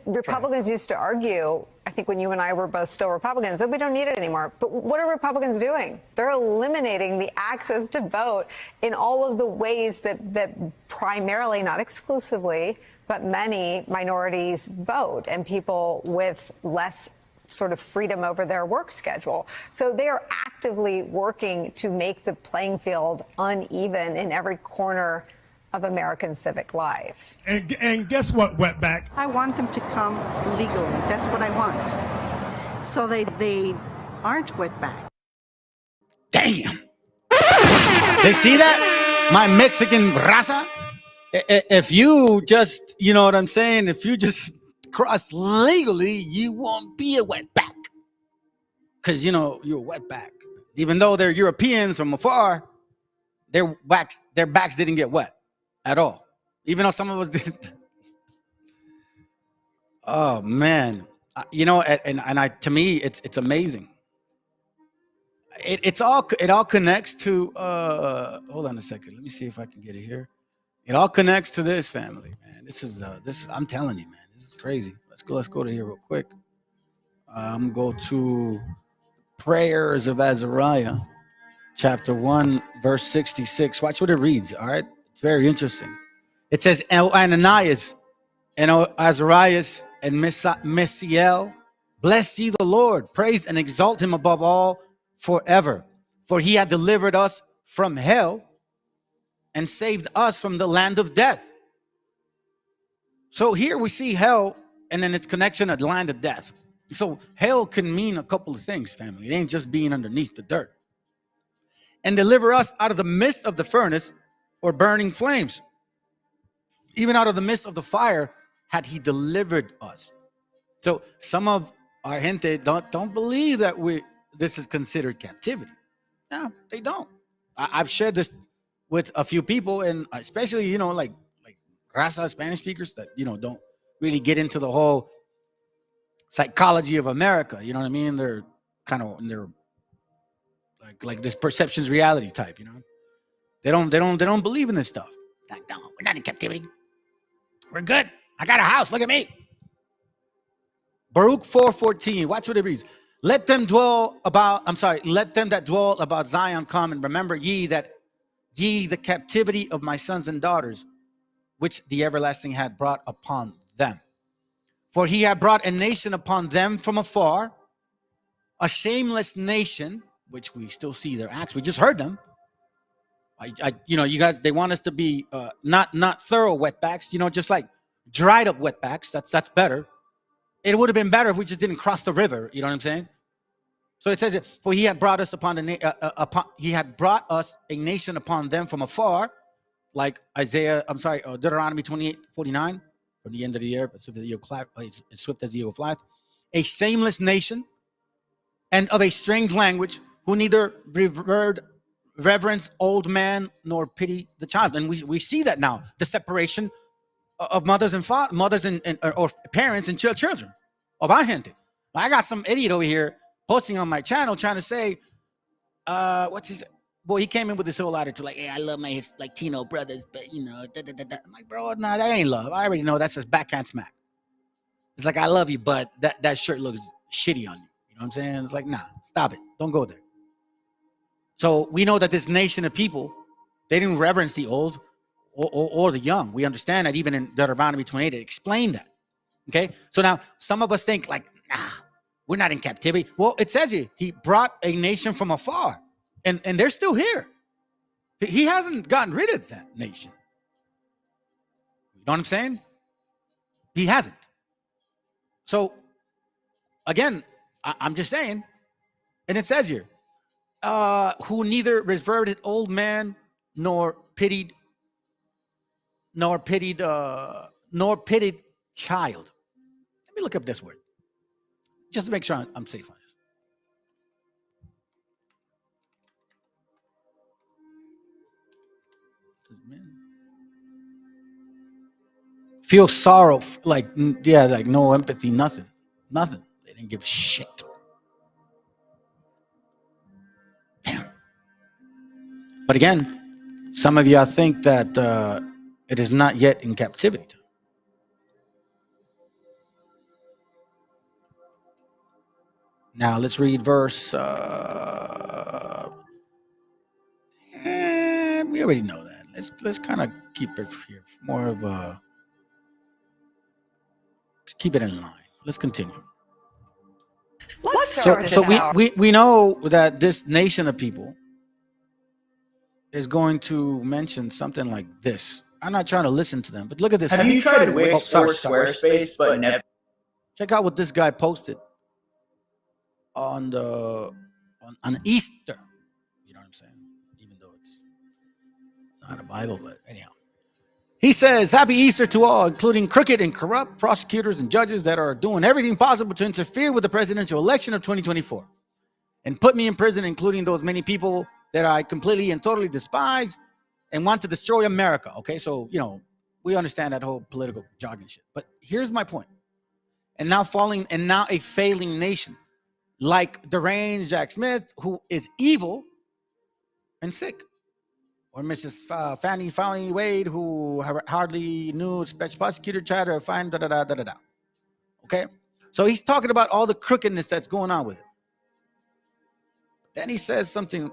Republicans used to argue, I think when you and I were both still Republicans, that we don't need it anymore. But what are Republicans doing? They're eliminating the access to vote in all of the ways that primarily, not exclusively, but many minorities vote and people with less sort of freedom over their work schedule. So they are actively working to make the playing field uneven in every corner of American civic life. And guess what, wetback? I want them to come legally. That's what I want. So they aren't wetbacks. Damn. They see that? My Mexican raza? If you just, you know what I'm saying? If you just cross legally, you won't be a wetback. Because, you know, you're a wetback. Even though they're Europeans from afar, their backs didn't get wet at all. Even though some of us did. Oh, man. You know, to me, it's amazing. It all connects to, hold on a second. Let me see if I can get it here. It all connects to this family, man. This is I'm telling you, man, this is crazy. Let's go to here real quick. I'm gonna go to Prayers of Azariah, chapter 1, verse 66. Watch what it reads, all right? It's very interesting. It says, Ananias and Azarias and Mesiel, bless ye the Lord, praise and exalt him above all forever. For he had delivered us from hell and saved us from the land of death. So here we see hell and then its connection to the land of death. So hell can mean a couple of things, family. It ain't just being underneath the dirt. And deliver us out of the midst of the furnace or burning flames. Even out of the midst of the fire had he delivered us. So some of our gente don't believe that this is considered captivity. No, they don't. I've shared this with a few people, and especially, you know, like Raza Spanish speakers that, you know, don't really get into the whole psychology of America. You know what I mean? They're kind of in their like this perception's reality type, you know. They don't believe in this stuff. Like, no, we're not in captivity. We're good. I got a house. Look at me. Baruch 4:14. Watch what it reads. Let them that dwell about Zion come, and remember ye that ye the captivity of my sons and daughters, which the everlasting had brought upon them. For he had brought a nation upon them from afar, a shameless nation, which we still see their acts. We just heard them. You guys, they want us to be not thorough wetbacks, just like dried up wetbacks. That's better. It would have been better if we just didn't cross the river. You know what I'm saying? So it says, for he had brought us he had brought us a nation upon them from afar, like Deuteronomy 28:49, from the end of the year, as swift as the eagle flies, a shameless nation, and of a strange language, who neither reverence old man nor pity the child. And we see that now, the separation of mothers and or parents and children of our gente. I got some idiot over here posting on my channel trying to say, he came in with this whole attitude like, hey, I love my Latino brothers, but I'm like, bro, nah, that ain't love. I already know that's just backhand smack. It's like, I love you, but that shirt looks shitty on you. You know what I'm saying? It's like, nah, stop it. Don't go there. So we know that this nation of people, they didn't reverence the old or the young. We understand that even in Deuteronomy 28, it explained that. Okay? So now some of us think like, nah, we're not in captivity. Well, it says here, he brought a nation from afar, and they're still here. He hasn't gotten rid of that nation. You know what I'm saying? He hasn't. So again, I'm just saying, and it says here, who neither reverted old man nor pitied child. Let me look up this word just to make sure I'm safe on this. Feel sorrow, like no empathy, nothing. They didn't give a shit. Damn. But again, some of y'all think that it is not yet in captivity. Now let's read verse. We already know that. Let's kind of keep it here, more of a. Keep it in line. Let's continue. We know that this nation of people is going to mention something like this. I'm not trying to listen to them, but look at this. Have you tried Wix or Squarespace, but never? Check out what this guy posted on Easter. You know what I'm saying? Even though it's not a Bible, but anyhow. He says, happy Easter to all, including crooked and corrupt prosecutors and judges that are doing everything possible to interfere with the presidential election of 2024 and put me in prison, including those many people that I completely and totally despise and want to destroy America. Okay, so, we understand that whole political jargon shit. But here's my point. And now a failing nation like deranged Jack Smith, who is evil and sick. Or Mrs. Fannie Wade, who hardly knew special prosecutor tried to find da-da-da-da-da-da. Okay? So he's talking about all the crookedness that's going on with it. Then he says something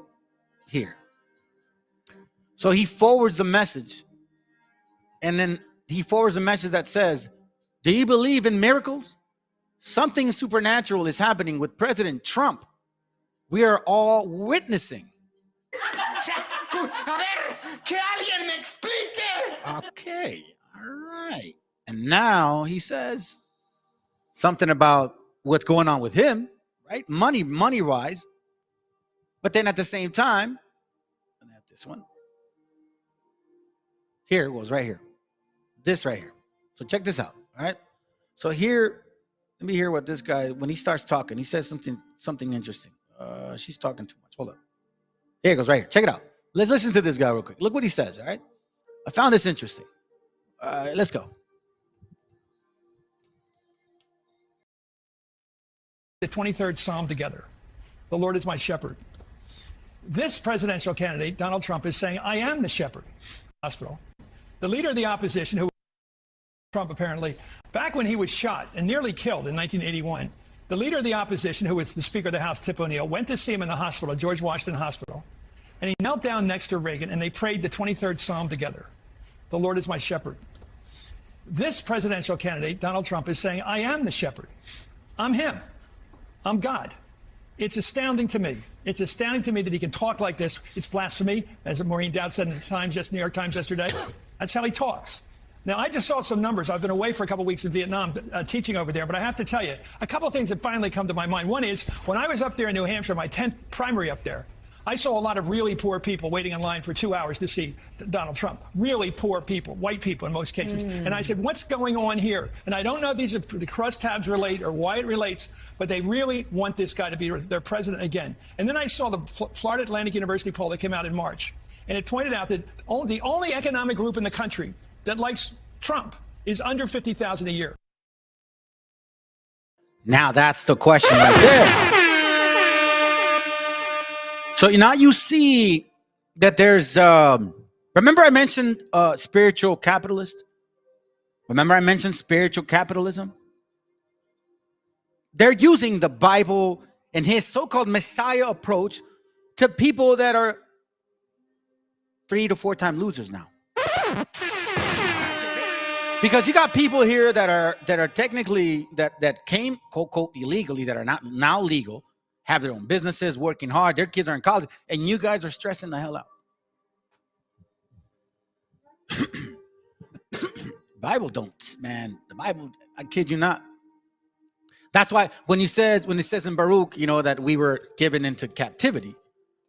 here. So he forwards a message. And then he forwards a message that says, do you believe in miracles? Something supernatural is happening with President Trump. We are all witnessing. Okay, all right. And now he says something about what's going on with him, right? Money-wise. But then at the same time, and at this one, here it was right here. This right here. So check this out, all right? So here, let me hear what this guy, when he starts talking, he says something interesting. She's talking too much. Hold up. Here it goes right here. Check it out. Let's listen to this guy real quick. Look what he says, all right? I found this interesting. Let's go. The 23rd Psalm together. The Lord is my shepherd. This presidential candidate, Donald Trump, is saying, I am the shepherd. Hospital. The leader of the opposition, who Trump apparently, back when he was shot and nearly killed in 1981, the leader of the opposition, who was the Speaker of the House, Tip O'Neill, went to see him in the hospital, George Washington Hospital. And he knelt down next to Reagan, and they prayed the 23rd Psalm together. The Lord is my shepherd. This presidential candidate, Donald Trump, is saying, I am the shepherd. I'm him. I'm God. It's astounding to me. It's astounding to me that he can talk like this. It's blasphemy, as Maureen Dowd said in the New York Times yesterday. That's how he talks. Now, I just saw some numbers. I've been away for a couple of weeks in Vietnam teaching over there, but I have to tell you, a couple of things that finally come to my mind. One is, when I was up there in New Hampshire, my 10th primary up there, I saw a lot of really poor people waiting in line for 2 hours to see Donald Trump. Really poor people, white people in most cases. And I said, what's going on here? And I don't know if the crosstabs relate or why it relates, but they really want this guy to be their president again. And then I saw the Florida Atlantic University poll that came out in March. And it pointed out that the only economic group in the country that likes Trump is under 50,000 a year. Now that's the question right there. So now you see that there's, remember I mentioned spiritual capitalist? Remember I mentioned spiritual capitalism? They're using the Bible and his so-called Messiah approach to people that are 3 to 4 time losers now. Because you got people here that are technically that came quote quote illegally, that are not now legal, have their own businesses, working hard, their kids are in college, and you guys are stressing the hell out. Bible don't, man. The Bible, I kid you not. That's why when it says in Baruch, that we were given into captivity,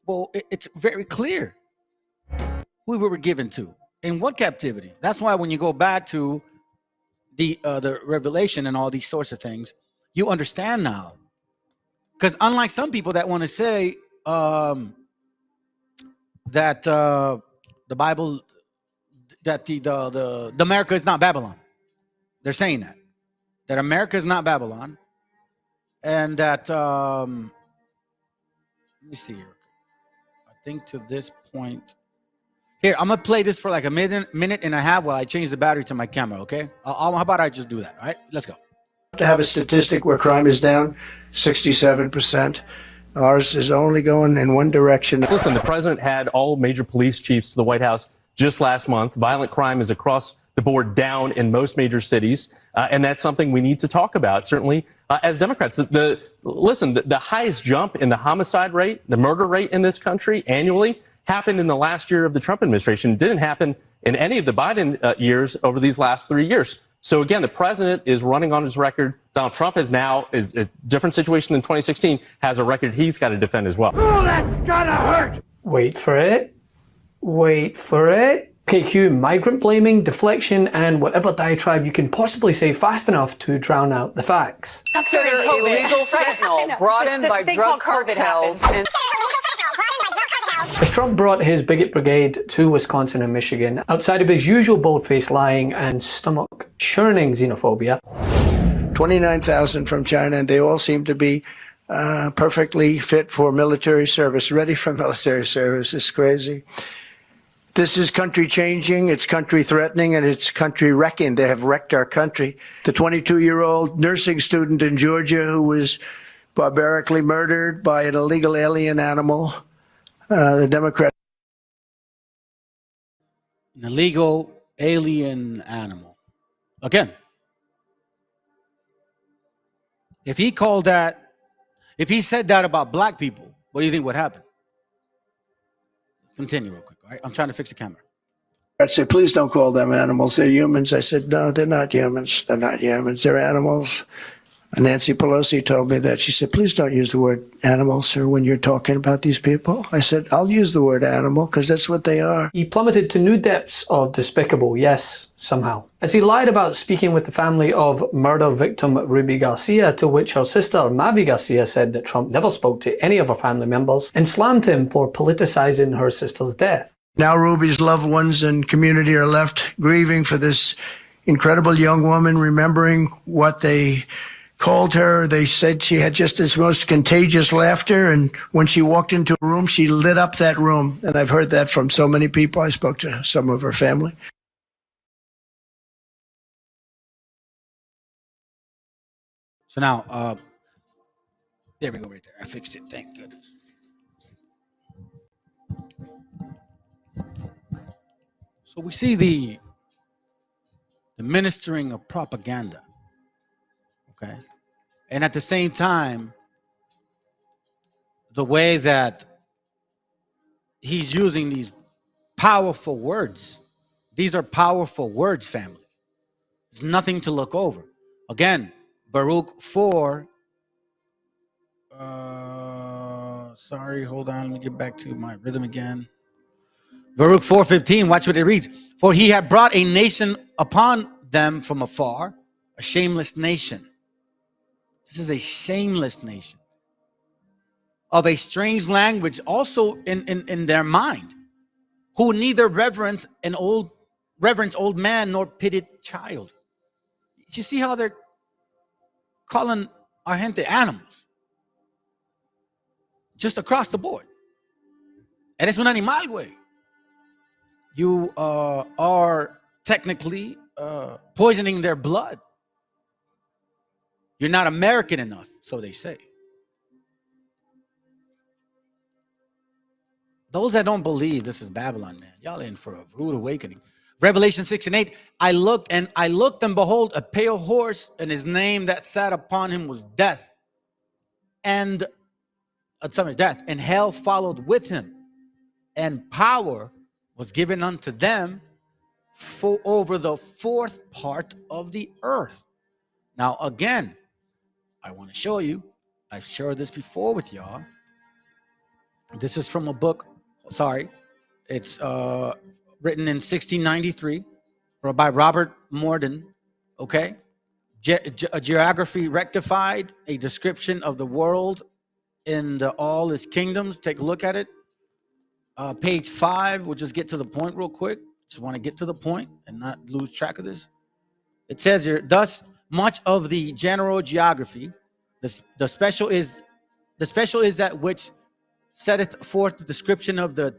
well, it's very clear who we were given to. In what captivity? That's why when you go back to the Revelation and all these sorts of things, you understand now. Because unlike some people that want to say that the Bible, that the America is not Babylon, they're saying that America is not Babylon, and that let me see here. I think to this point. Here, I'm gonna play this for like a minute and a half while I change the battery to my camera. Okay? How about I just do that? All right, let's go. To have a statistic where crime is down 67%. Ours is only going in one direction. Listen, the president had all major police chiefs to the White House just last month. Violent crime is across the board down in most major cities, and that's something we need to talk about. Certainly, as Democrats, the highest jump in the homicide rate, the murder rate in this country annually happened in the last year of the Trump administration. It didn't happen in any of the Biden years over these last 3 years. So again, the president is running on his record. Donald Trump is a different situation than 2016, has a record he's got to defend as well. Oh, that's gonna hurt. Wait for it. Okay, cue migrant blaming, deflection, and whatever diatribe you can possibly say fast enough to drown out the facts. Consider illegal fentanyl brought in by drug cartels. As Trump brought his bigot brigade to Wisconsin and Michigan, outside of his usual bold-faced lying and stomach-churning xenophobia, 29,000 from China, and they all seem to be perfectly fit for military service, ready for military service. It's crazy. This is country changing, it's country threatening, and it's country wrecking. They have wrecked our country. The 22-year-old nursing student in Georgia who was barbarically murdered by an illegal alien animal. The Democrat. An illegal alien animal. Again, if he said that about black people, what do you think would happen? Let's continue real quick. All right? I'm trying to fix the camera. I said, please don't call them animals. They're humans. I said, no, they're not humans. They're not humans. They're animals. And Nancy Pelosi told me that. She said, please don't use the word animal, sir, when you're talking about these people. I said, I'll use the word animal because that's what they are. he plummeted to new depths of despicable, yes, somehow. As he lied about speaking with the family of murder victim Ruby Garcia, to which her sister Mavi Garcia said that Trump never spoke to any of her family members, and slammed him for politicizing her sister's death. Now Ruby's loved ones and community are left grieving for this incredible young woman, remembering what they called her. They said she had just this most contagious laughter, and when she walked into a room, she lit up that room. And I've heard that from so many people. I spoke to some of her family. So now, there we go right there. I fixed it. Thank goodness. So we see the ministering of propaganda, okay? And at the same time, the way that he's using these powerful words. These are powerful words, family. It's nothing to look over. Again, Baruch 4. Sorry, hold on. Let me get back to my rhythm again. Baruch 4:15. Watch what it reads. For he had brought a nation upon them from afar, a shameless nation. This is a shameless nation of a strange language, also in their mind, who neither reverence old man nor pitied child. You see how they're calling our gente animals just across the board. Eres un animal, güey. You are technically poisoning their blood. You're not American enough, so they say. Those that don't believe this is Babylon, man, y'all in for a rude awakening. Revelation 6:8, I looked and behold, a pale horse, and his name that sat upon him was death. And death, and hell followed with him, and power was given unto them for over the fourth part of the earth. Now, again, I want to show you, I've shared this before with y'all. This is from a book, it's written in 1693 by Robert Morden, okay? Geography Rectified, a description of the world in all its kingdoms. Take a look at it. Page 5, we'll just get to the point real quick. Just want to get to the point and not lose track of this. It says here, thus much of the general geography, the special is that which setteth forth the description of the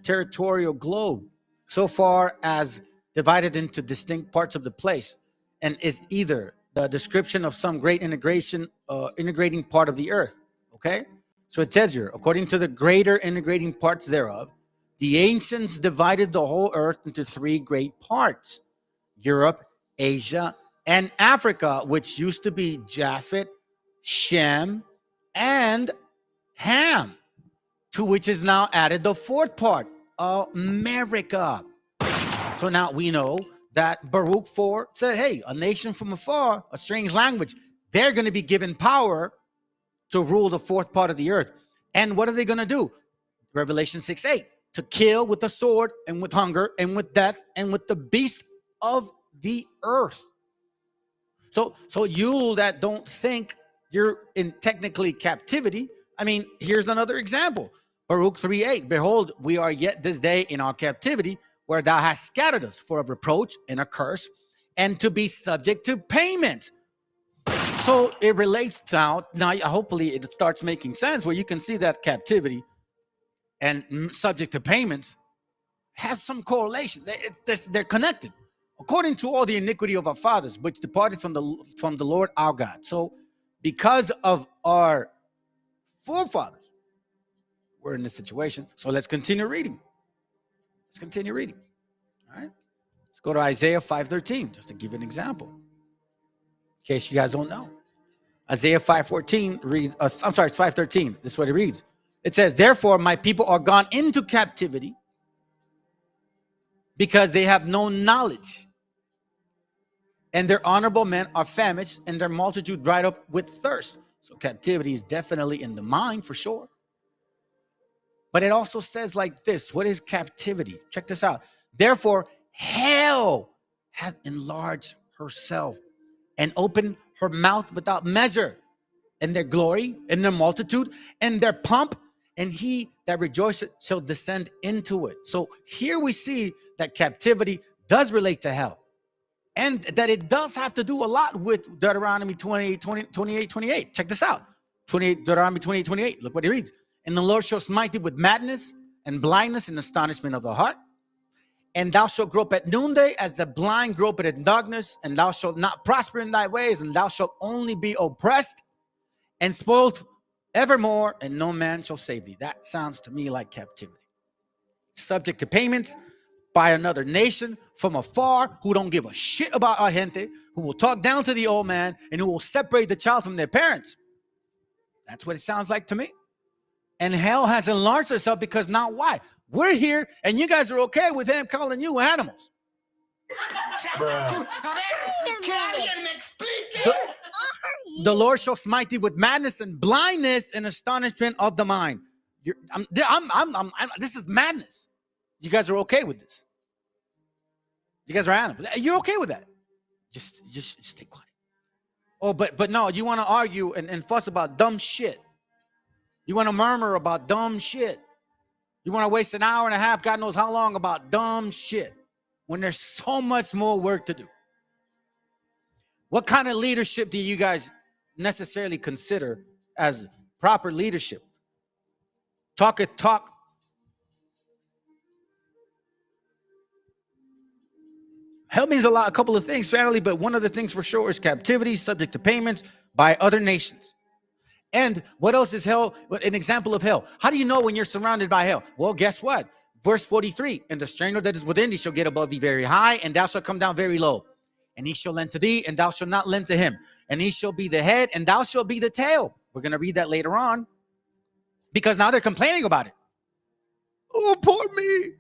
territorial globe, so far as divided into distinct parts of the place, and is either the description of some great integrating part of the earth. Okay? So it says here, according to the greater integrating parts thereof, the ancients divided the whole earth into three great parts: Europe, Asia, and Africa, which used to be Japhet, Shem, and Ham, to which is now added the fourth part, America. So now we know that Baruch 4 said, hey, a nation from afar, a strange language, they're going to be given power to rule the fourth part of the earth. And what are they going to do? Revelation 6:8, to kill with the sword and with hunger and with death and with the beast of the earth. So you that don't think you're in technically captivity, I mean, here's another example. Baruch 3:8, behold, we are yet this day in our captivity, where thou hast scattered us for a reproach and a curse, and to be subject to payment. So it relates now, hopefully it starts making sense, where you can see that captivity and subject to payments has some correlation. They're connected. According to all the iniquity of our fathers, which departed from the Lord our God. So because of our forefathers, we're in this situation. So let's continue reading. All right. Let's go to Isaiah 5:13, just to give an example, in case you guys don't know. Isaiah 5:14 reads, it's 5:13. This is what it reads. It says, therefore, my people are gone into captivity because they have no knowledge, and their honorable men are famished, and their multitude dried up with thirst. So captivity is definitely in the mind for sure. But it also says like this. What is captivity? Check this out. Therefore, hell hath enlarged herself and opened her mouth without measure, and their glory and their multitude and their pomp, and he that rejoiceth shall descend into it. So here we see that captivity does relate to hell, and that it does have to do a lot with Deuteronomy 28. Check this out. Deuteronomy 28. Look what it reads. And the Lord shall smite thee with madness and blindness and astonishment of the heart. And thou shalt grope at noonday as the blind gropeth in darkness, and thou shalt not prosper in thy ways, and thou shalt only be oppressed and spoiled evermore, and no man shall save thee. That sounds to me like captivity. subject to payments by another nation from afar who don't give a shit about our gente, who will talk down to the old man, and who will separate the child from their parents. That's what it sounds like to me. And hell has enlarged itself because now why? We're here, and you guys are okay with him calling you animals. The Lord shall smite thee with madness and blindness and astonishment of the mind. This is madness. You guys are okay with this. You guys are animals. You're okay with that. Just stay quiet. Oh, but no, you want to argue and fuss about dumb shit. You want to murmur about dumb shit. You want to waste an hour and a half, God knows how long, about dumb shit when there's so much more work to do. What kind of leadership do you guys necessarily consider as proper leadership? Talketh talk. Hell means a couple of things, family, but one of the things for sure is captivity, subject to payments by other nations. And what else is hell? An example of hell. How do you know when you're surrounded by hell? Well, guess what? Verse 43, and the stranger that is within thee shall get above thee very high, and thou shalt come down very low. And he shall lend to thee, and thou shalt not lend to him. And he shall be the head, and thou shalt be the tail. We're going to read that later on. Because now they're complaining about it. Oh, poor me.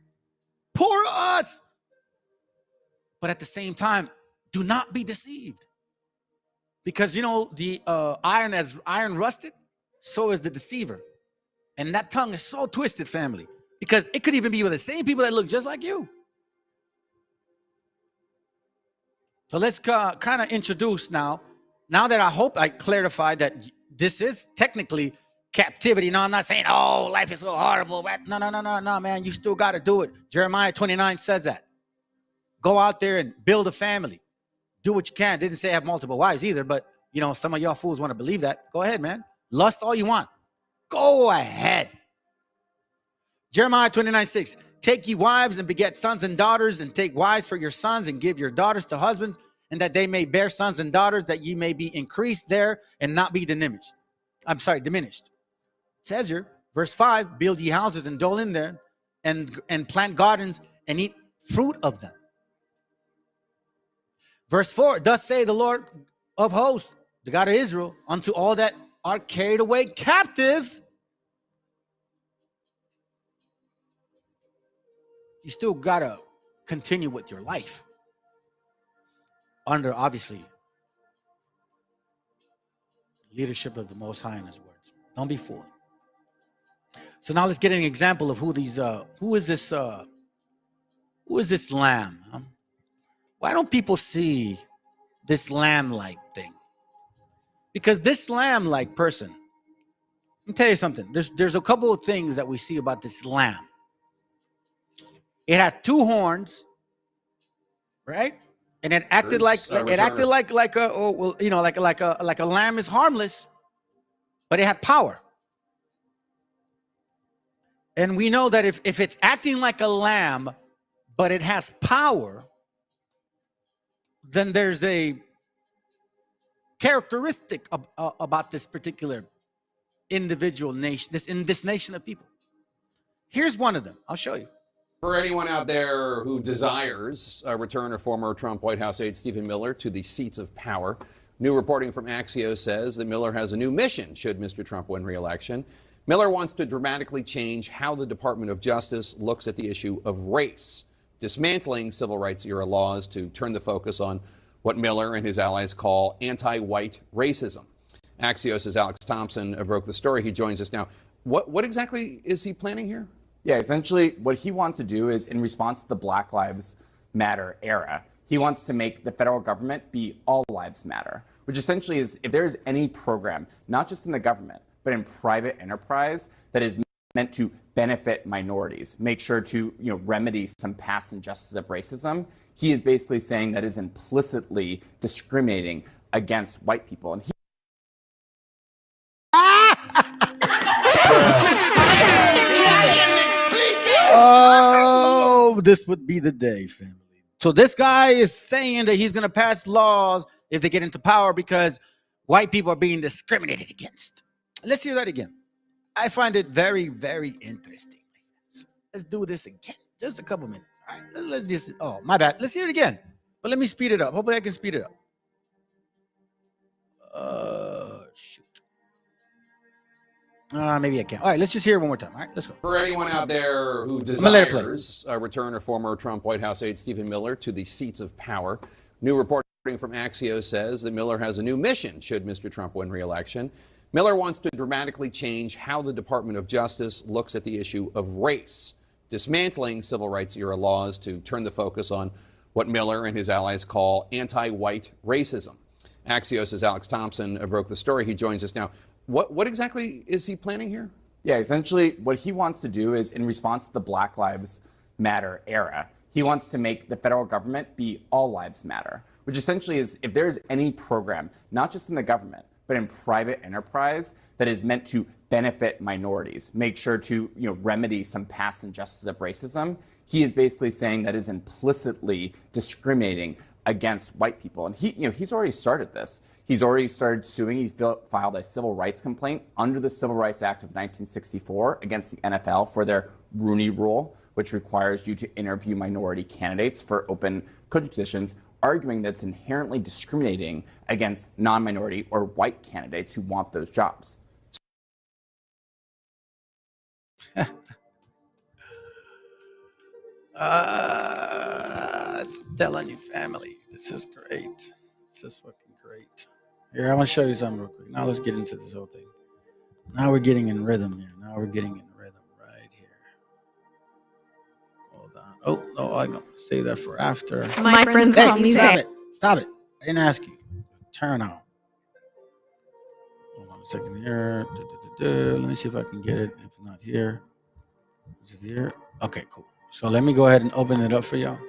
Poor us. But at the same time, do not be deceived. Because, you know, the iron, as iron rusted, so is the deceiver. And that tongue is so twisted, family. Because it could even be with the same people that look just like you. So let's kind of introduce now that I hope I clarified that this is technically captivity. No, I'm not saying, oh, life is so horrible. No, man. You still got to do it. Jeremiah 29 says that. Go out there and build a family. Do what you can. Didn't say have multiple wives either, but, you know, some of y'all fools want to believe that. Go ahead, man. Lust all you want. Go ahead. Jeremiah 29:6. Take ye wives and beget sons and daughters, and take wives for your sons, and give your daughters to husbands, and that they may bear sons and daughters, that ye may be increased there and not be diminished. It says here, verse 5, build ye houses and dwell in there, and plant gardens and eat fruit of them. Verse 4, thus say the Lord of hosts, the God of Israel, unto all that are carried away captive. You still got to continue with your life. Under, obviously, leadership of the Most High in his words. Don't be fooled. So now let's get an example of who is this lamb? Huh? Why don't people see this lamb-like thing? Because this lamb-like person, let me tell you something. There's a couple of things that we see about this lamb. It had two horns, right? And it acted like a lamb is harmless, but it had power. And we know that if it's acting like a lamb, but it has power, then there's a characteristic about this particular individual nation, this nation of people. Here's one of them. I'll show you. For anyone out there who desires a return of former Trump White House aide Stephen Miller to the seats of power, new reporting from Axios says that Miller has a new mission should Mr. Trump win re-election. Miller wants to dramatically change how the Department of Justice looks at the issue of race, dismantling civil rights era laws to turn the focus on what Miller and his allies call anti-white racism. Axios' Alex Thompson broke the story. He joins us now. What exactly is he planning here? Yeah, essentially what he wants to do is, in response to the Black Lives Matter era, he wants to make the federal government be all lives matter, which essentially is if there's any program, not just in the government, but in private enterprise that is meant to benefit minorities, make sure to remedy some past injustices of racism, he is basically saying that is implicitly discriminating against white people. And Oh, this would be the day, family. So this guy is saying that he's going to pass laws if they get into power because white people are being discriminated against. Let's hear that again. I find it very, very interesting. Let's do this again. Just a couple minutes. All right. Let's just. Oh, my bad. Let's hear it again. But let me speed it up. Hopefully, I can speed it up. Shoot. Maybe I can't. All right. Let's just hear it one more time. All right. Let's go. For anyone out there who desires a return of former Trump White House aide Stephen Miller to the seats of power, new reporting from Axios says that Miller has a new mission should Mr. Trump win re-election. Miller wants to dramatically change how the Department of Justice looks at the issue of race, dismantling civil rights era laws to turn the focus on what Miller and his allies call anti-white racism. Axios' Alex Thompson broke the story. He joins us now. What exactly is he planning here? Yeah, essentially what he wants to do is, in response to the Black Lives Matter era, he wants to make the federal government be all lives matter, which essentially is if there's any program, not just in the government, but in private enterprise that is meant to benefit minorities, make sure to remedy some past injustices of racism, he is basically saying that is implicitly discriminating against white people. And he's already started this. He's already started suing. He filed a civil rights complaint under the Civil Rights Act of 1964 against the NFL for their Rooney Rule, which requires you to interview minority candidates for open coaching positions, arguing that it's inherently discriminating against non-minority or white candidates who want those jobs. Telling you, family, this is great. This is fucking great. Here, I want to show you something real quick. Now let's get into this whole thing. Now we're getting in rhythm here. Now we're getting in rhythm right here. Hold on. Oh, no, I'm going to save that for after. My friends call me Stop it. Stop it. I didn't ask you. Turn on. Hold on a second here. Let me see if I can get it. If not here. Is it here? Okay, cool. So let me go ahead and open it up for y'all.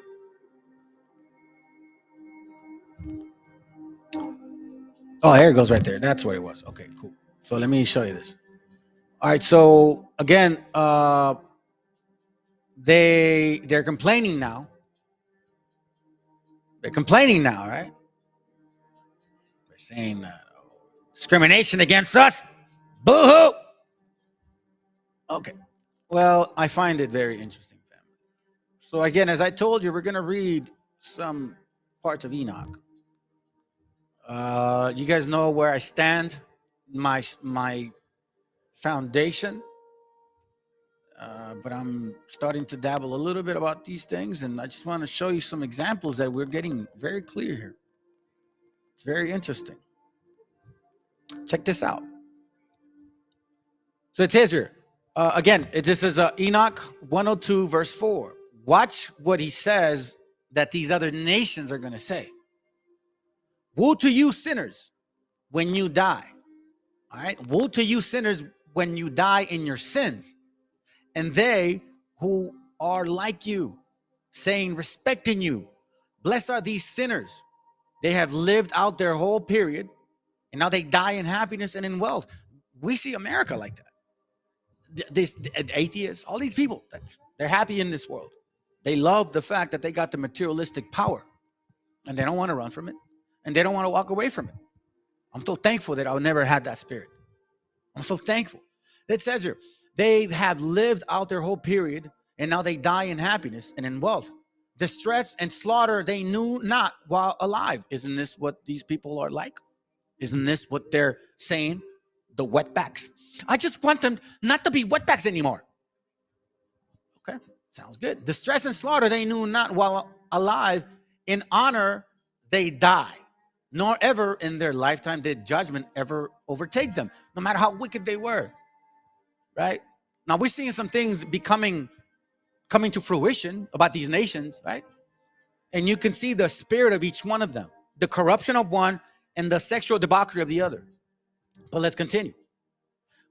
Oh, here it goes right there. That's what it was. Okay, cool. So let me show you this. All right. So again, they're complaining now. They're complaining now, right? They're saying discrimination against us. Boo-hoo. Okay. Well, I find it very interesting, family. So again, as I told you, we're going to read some parts of Enoch. You guys know where I stand, my foundation, but I'm starting to dabble a little bit about these things, and I just want to show you some examples that we're getting very clear here. It's very interesting. Check this out. So it says here, again, this is Enoch 102, verse 4. Watch what he says that these other nations are going to say. Woe to you sinners when you die. All right. Woe to you sinners when you die in your sins. And they who are like you, saying, respecting you. Blessed are these sinners. They have lived out their whole period, and now they die in happiness and in wealth. We see America like that. This atheists, all these people, they're happy in this world. They love the fact that they got the materialistic power, and they don't want to run from it. And they don't want to walk away from it. I'm so thankful that I never had that spirit. I'm so thankful. It says here, they have lived out their whole period, and now they die in happiness and in wealth. Distress and slaughter they knew not while alive. Isn't this what these people are like? Isn't this what they're saying? The wetbacks. I just want them not to be wetbacks anymore. Okay, sounds good. Distress and slaughter they knew not while alive. In honor they die. Nor ever in their lifetime did judgment ever overtake them, no matter how wicked they were, right? Now we're seeing some things coming to fruition about these nations, right? And you can see the spirit of each one of them, the corruption of one and the sexual debauchery of the other. But let's continue.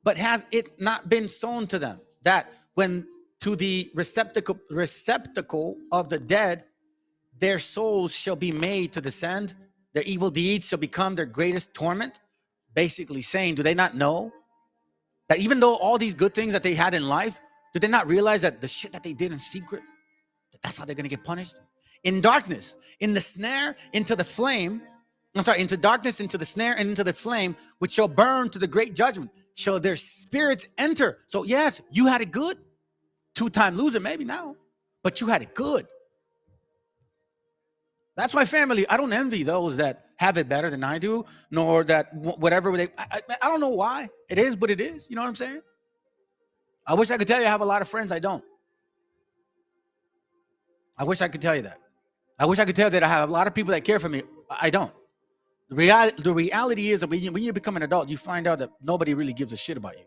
But has it not been sown to them that when to the receptacle of the dead, their souls shall be made to descend? Their evil deeds shall become their greatest torment. Basically saying, do they not know that even though all these good things that they had in life, do they not realize that the shit that they did in secret, that's how they're going to get punished? In darkness, in the snare, into the flame, into darkness, into the snare, and into the flame, which shall burn to the great judgment, shall their spirits enter. So yes, you had it good. two-time loser maybe now, but you had it good. That's why, family, I don't envy those that have it better than I do, nor that whatever they, I don't know why. It is what it is. You know what I'm saying? I wish I could tell you I have a lot of friends. I don't. I wish I could tell you that. I wish I could tell you that I have a lot of people that care for me. I don't. The reality is that when you become an adult, you find out that nobody really gives a shit about you.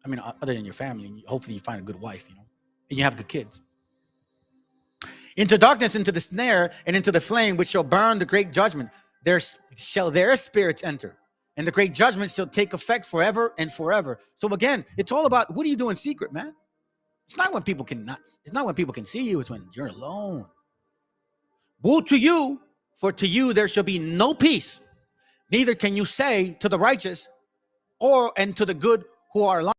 I mean, other than your family. And hopefully you find a good wife, you know, and you have good kids. Into darkness, into the snare, and into the flame, which shall burn the great judgment. There shall their spirits enter, and the great judgment shall take effect forever and forever. So again, it's all about what do you do in secret, man? It's not when people can it's not when people can see you, it's when you're alone. Woe to you, for to you there shall be no peace. Neither can you say to the righteous and to the good who are alive.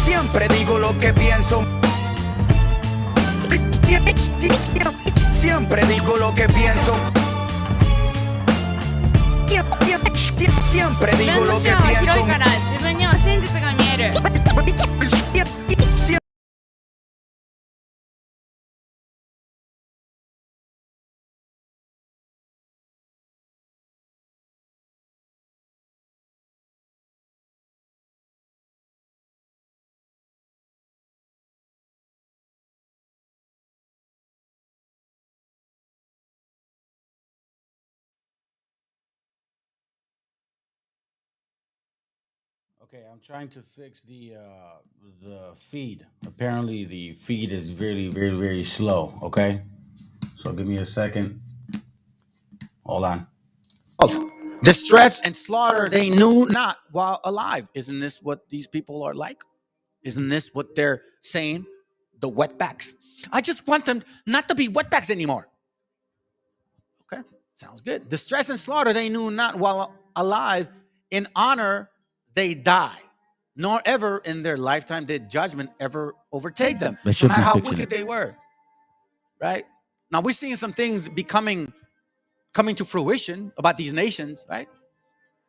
Siempre digo lo que pienso. Siempre digo lo que pienso. Siempre digo lo que pienso. Okay, I'm trying to fix the feed. Apparently, the feed is very, very, very slow. Okay, so give me a second. Hold on. Distress and slaughter they knew not while alive. Isn't this what these people are like? Isn't this what they're saying? The wetbacks. I just want them not to be wetbacks anymore. Okay, sounds good. Distress and slaughter they knew not while alive. In honor they die. Nor ever in their lifetime did judgment ever overtake them. They should No matter be how fixing wicked it. they were. Right? Now we're seeing some things coming to fruition about these nations, right?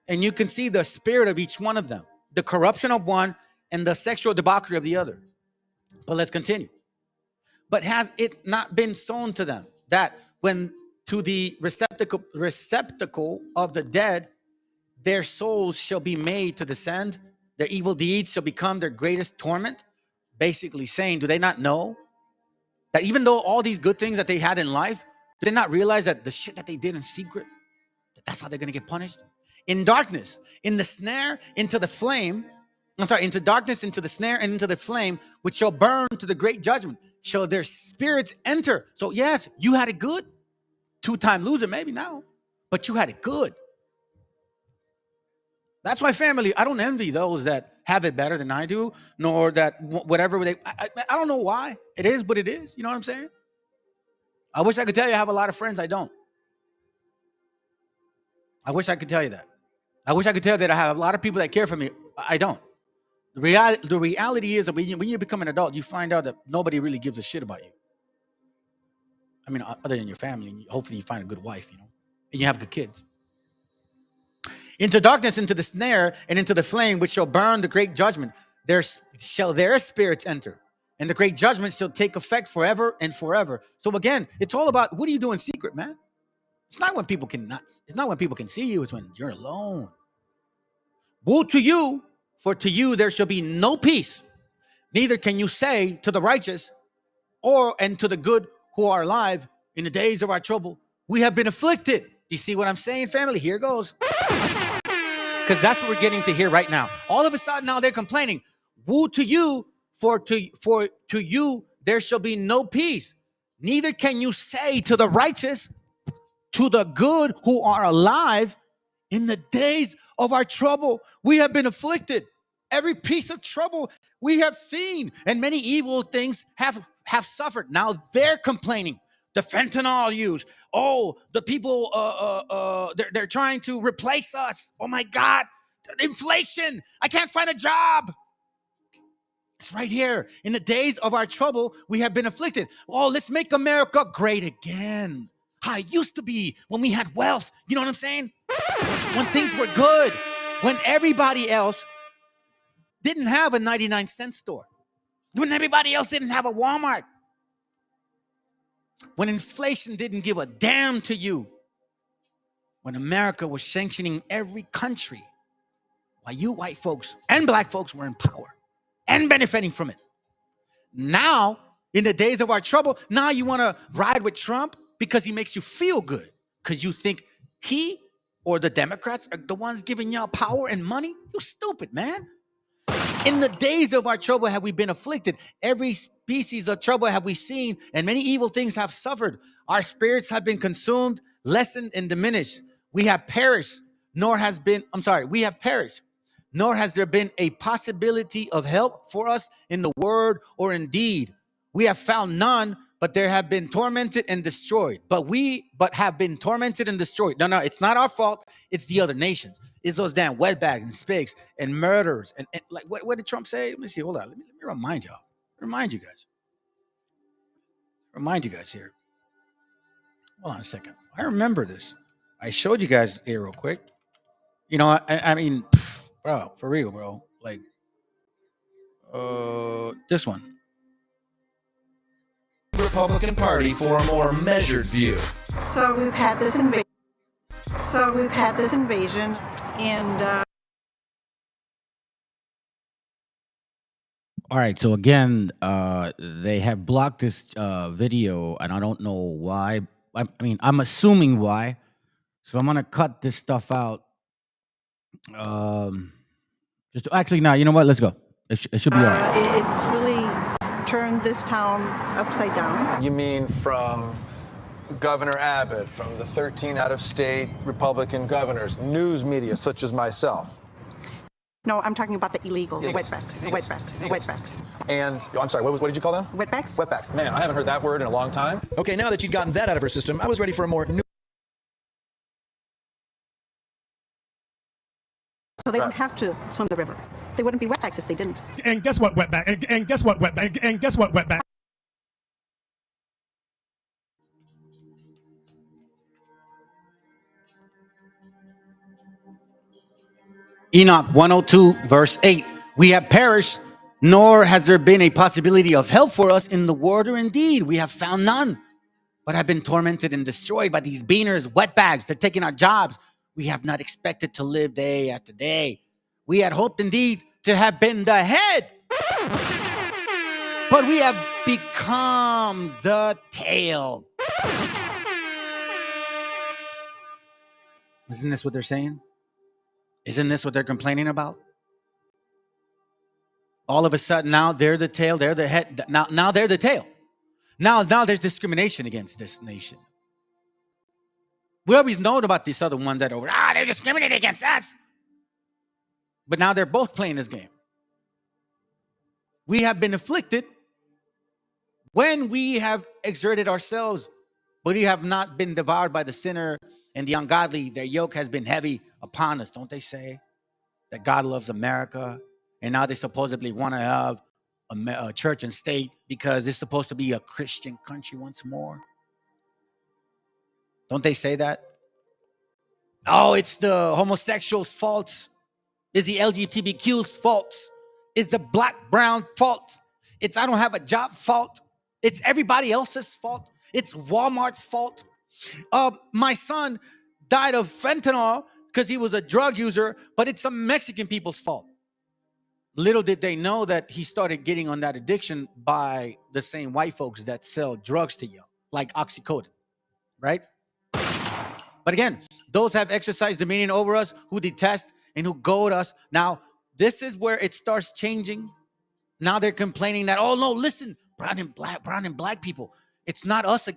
And you can see the spirit of each one of them, the corruption of one and the sexual debauchery of the other. But let's continue. But has it not been sown to them that when to the receptacle of the dead, their souls shall be made to descend, their evil deeds shall become their greatest torment? Basically saying, do they not know that even though all these good things that they had in life, do they not realize that the shit that they did in secret, that's how they're going to get punished? In darkness, in the snare, into the flame, into darkness, into the snare, and into the flame, which shall burn to the great judgment, shall their spirits enter. So yes, you had it good. Two-time loser maybe now, but you had it good. That's why, family, I don't envy those that have it better than I do, nor that whatever they, I don't know why. It is what it is. You know what I'm saying? I wish I could tell you I have a lot of friends. I don't. I wish I could tell you that. I wish I could tell you that I have a lot of people that care for me. I don't. The reality is that when you become an adult, you find out that nobody really gives a shit about you. I mean, other than your family. And hopefully you find a good wife, you know, and you have good kids. Into darkness, into the snare, and into the flame, which shall burn the great judgment. There shall their spirits enter, and the great judgment shall take effect forever and forever. So again, it's all about what do you do in secret, man? It's not when people can see you, it's when you're alone. Woe to you, for to you there shall be no peace. Neither can you say to the righteous and to the good who are alive, in the days of our trouble, we have been afflicted. You see what I'm saying, family? Here goes. Because that's what we're getting to hear right now. All of a sudden now they're complaining. Woe to you, for to you there shall be no peace. Neither can you say to the righteous, to the good who are alive, in the days of our trouble, we have been afflicted. Every piece of trouble we have seen, and many evil things have suffered. Now they're complaining. the fentanyl use. Oh, the people, they're trying to replace us. Oh my God, inflation. I can't find a job. It's right here. In the days of our trouble, we have been afflicted. Oh, let's make America great again. How it used to be when we had wealth. You know what I'm saying? When things were good. When everybody else didn't have a 99-cent store. When everybody else didn't have a Walmart. When inflation didn't give a damn to you. When America was sanctioning every country. While you white folks and black folks were in power. And benefiting from it. Now, in the days of our trouble, now you want to ride with Trump because he makes you feel good. Because you think he or the Democrats are the ones giving y'all power and money? You stupid, man. In the days of our trouble have we been afflicted. Every species of trouble have we seen, and many evil things have suffered. Our spirits have been consumed, lessened, and diminished. We have perished, nor has there been a possibility of help for us in the word or in deed. We have found none, but there have been tormented and destroyed. But have been tormented and destroyed. No, it's not our fault. It's the other nations. It's those damn wetbags and spigs and murderers. And like, what did Trump say? Let me see. Hold on. Let me remind y'all. Remind you guys here. Hold on a second. I remember this. I showed you guys here real quick. You know, I mean, bro, for real, bro. Like, this one. Republican Party for a more measured view. So we've had this invasion, and All right. So again, they have blocked this video, and I don't know why. I mean, I'm assuming why. So I'm gonna cut this stuff out. Actually, now you know what? Let's go. It should be all right. it's really turned this town upside down. You mean from Governor Abbott, from the 13 out-of-state Republican governors, news media such as myself? No, I'm talking about the illegal, the wetbacks. And, I'm sorry, what did you call them? Wetbacks? Wetbacks. Man, I haven't heard that word in a long time. Okay, now that you've gotten that out of her system, I was ready for a more new. So they don't have to swim the river. They wouldn't be wetbacks if they didn't. And guess what, wetback? And guess what, wetback? And guess what, wetback? Enoch 102, verse 8. We have perished, nor has there been a possibility of help for us in the word or in deed. We have found none, but have been tormented and destroyed by these beaners, wetbags. They're taking our jobs. We have not expected to live day after day. We had hoped indeed to have been the head, but we have become the tail. Isn't this what they're saying? Isn't this what they're complaining about? All of a sudden, now they're the tail, they're the head. Now they're the tail. Now there's discrimination against this nation. We always known about this other one that they're discriminating against us. But now they're both playing this game. We have been afflicted when we have exerted ourselves, but we have not been devoured by the sinner and the ungodly. Their yoke has been heavy upon us. Don't they say that God loves America? And now they supposedly want to have a church and state because it's supposed to be a Christian country once more. Don't they say that? Oh, it's the homosexuals' fault. It's the LGBTQ's fault. It's the black, brown fault. It's I don't have a job fault. It's everybody else's fault. It's Walmart's fault. My son died of fentanyl because he was a drug user, but it's some Mexican people's fault. Little did they know that he started getting on that addiction by the same white folks that sell drugs to you, like oxycodone, right? But again, those have exercised dominion over us, who detest and who goad us. Now, this is where it starts changing. Now they're complaining that, oh no, listen, brown and black people. It's not us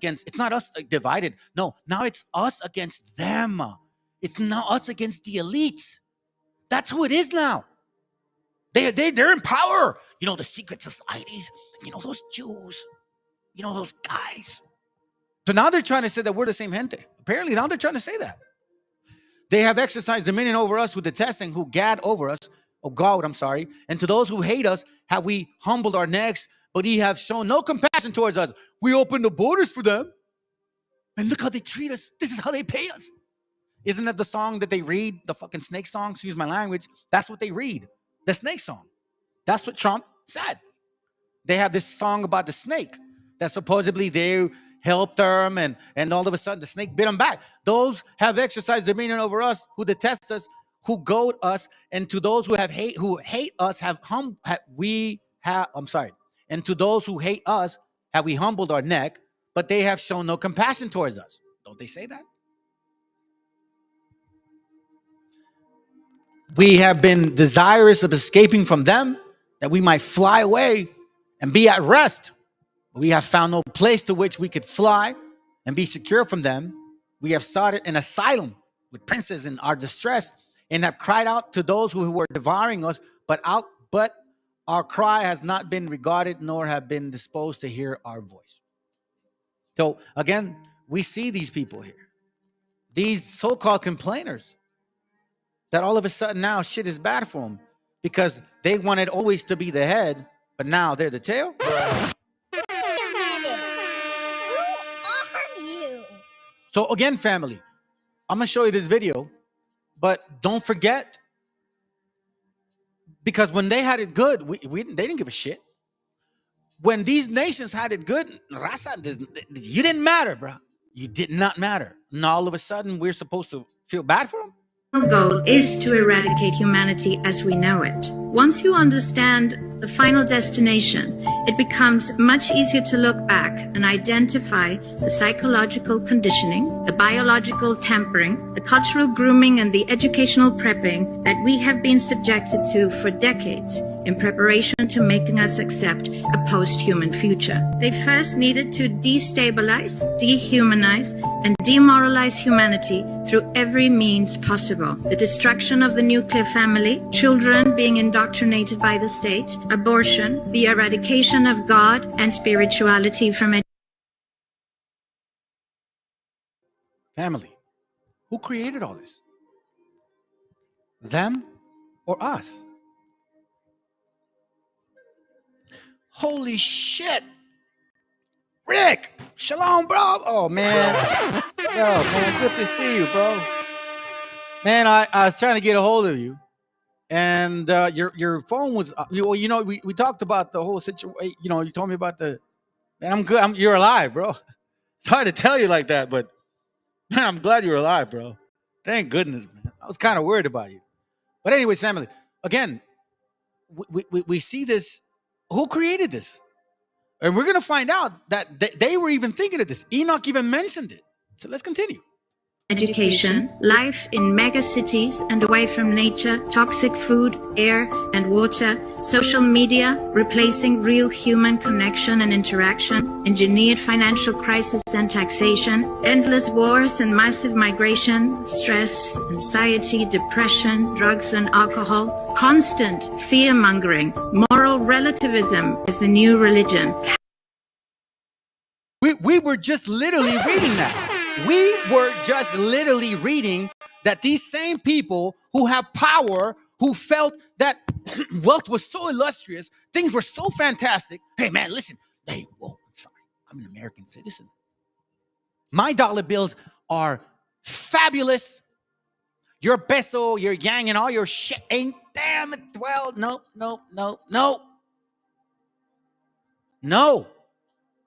divided. No, now it's us against them. It's now us against the elites. That's who it is now. They're in power. You know, the secret societies, you know, those Jews, you know, those guys. So now they're trying to say that we're the same gente. Apparently now they're trying to say that. They have exercised dominion over us who detest and who gad over us. Oh God, I'm sorry. And to those who hate us, have we humbled our necks, but ye have shown no compassion towards us. We opened the borders for them. And look how they treat us. This is how they pay us. Isn't that the song that they read? The fucking snake song, excuse my language. That's what they read. The snake song. That's what Trump said. They have this song about the snake that supposedly they helped them, and all of a sudden the snake bit them back. Those have exercised dominion over us who detest us, who goad us, and to those who hate us and to those who hate us have we humbled our neck, but they have shown no compassion towards us. Don't they say that? We have been desirous of escaping from them, that we might fly away and be at rest. We have found no place to which we could fly and be secure from them. We have sought an asylum with princes in our distress and have cried out to those who were devouring us, but our cry has not been regarded, nor have been disposed to hear our voice. So again, we see these people here, these so-called complainers, that all of a sudden now shit is bad for them because they wanted always to be the head, but now they're the tail. So again, family, I'm going to show you this video, but don't forget, because when they had it good, they didn't give a shit. When these nations had it good, Raza, you didn't matter, bro. You did not matter. And all of a sudden, we're supposed to feel bad for them? The goal is to eradicate humanity as we know it. Once you understand the final destination, it becomes much easier to look back and identify the psychological conditioning, the biological tampering, the cultural grooming, and the educational prepping that we have been subjected to for decades in preparation to making us accept a post-human future. They first needed to destabilize, dehumanize, and demoralize humanity through every means possible. The destruction of the nuclear family, children being indoctrinated by the state, abortion, the eradication of God and spirituality from education. Family, who created all this? Them or us? Holy shit. Rick, shalom, bro. Oh, man. Yo, man, good to see you, bro. Man, I was trying to get a hold of you. And your phone was, we talked about the whole situation. You told me about man, I'm good. You're alive, bro. It's hard to tell you like that, but man, I'm glad you're alive, bro. Thank goodness, man. I was kind of worried about you. But anyways, family, again, we see this. Who created this? And we're going to find out that they were even thinking of this. Enoch even mentioned it. So let's continue. Education, life in mega cities and away from nature, toxic food, air, and water, social media, replacing real human connection and interaction, engineered financial crisis and taxation, endless wars and massive migration, stress, anxiety, depression, drugs and alcohol, constant fear-mongering, moral relativism is the new religion. We were just literally reading that. We were just literally reading that these same people who have power, who felt that wealth was so illustrious, things were so fantastic. Hey, man, listen. Hey, whoa, I'm sorry. I'm an American citizen. My dollar bills are fabulous. Your peso, your yang, and all your shit ain't damn it. Well, no.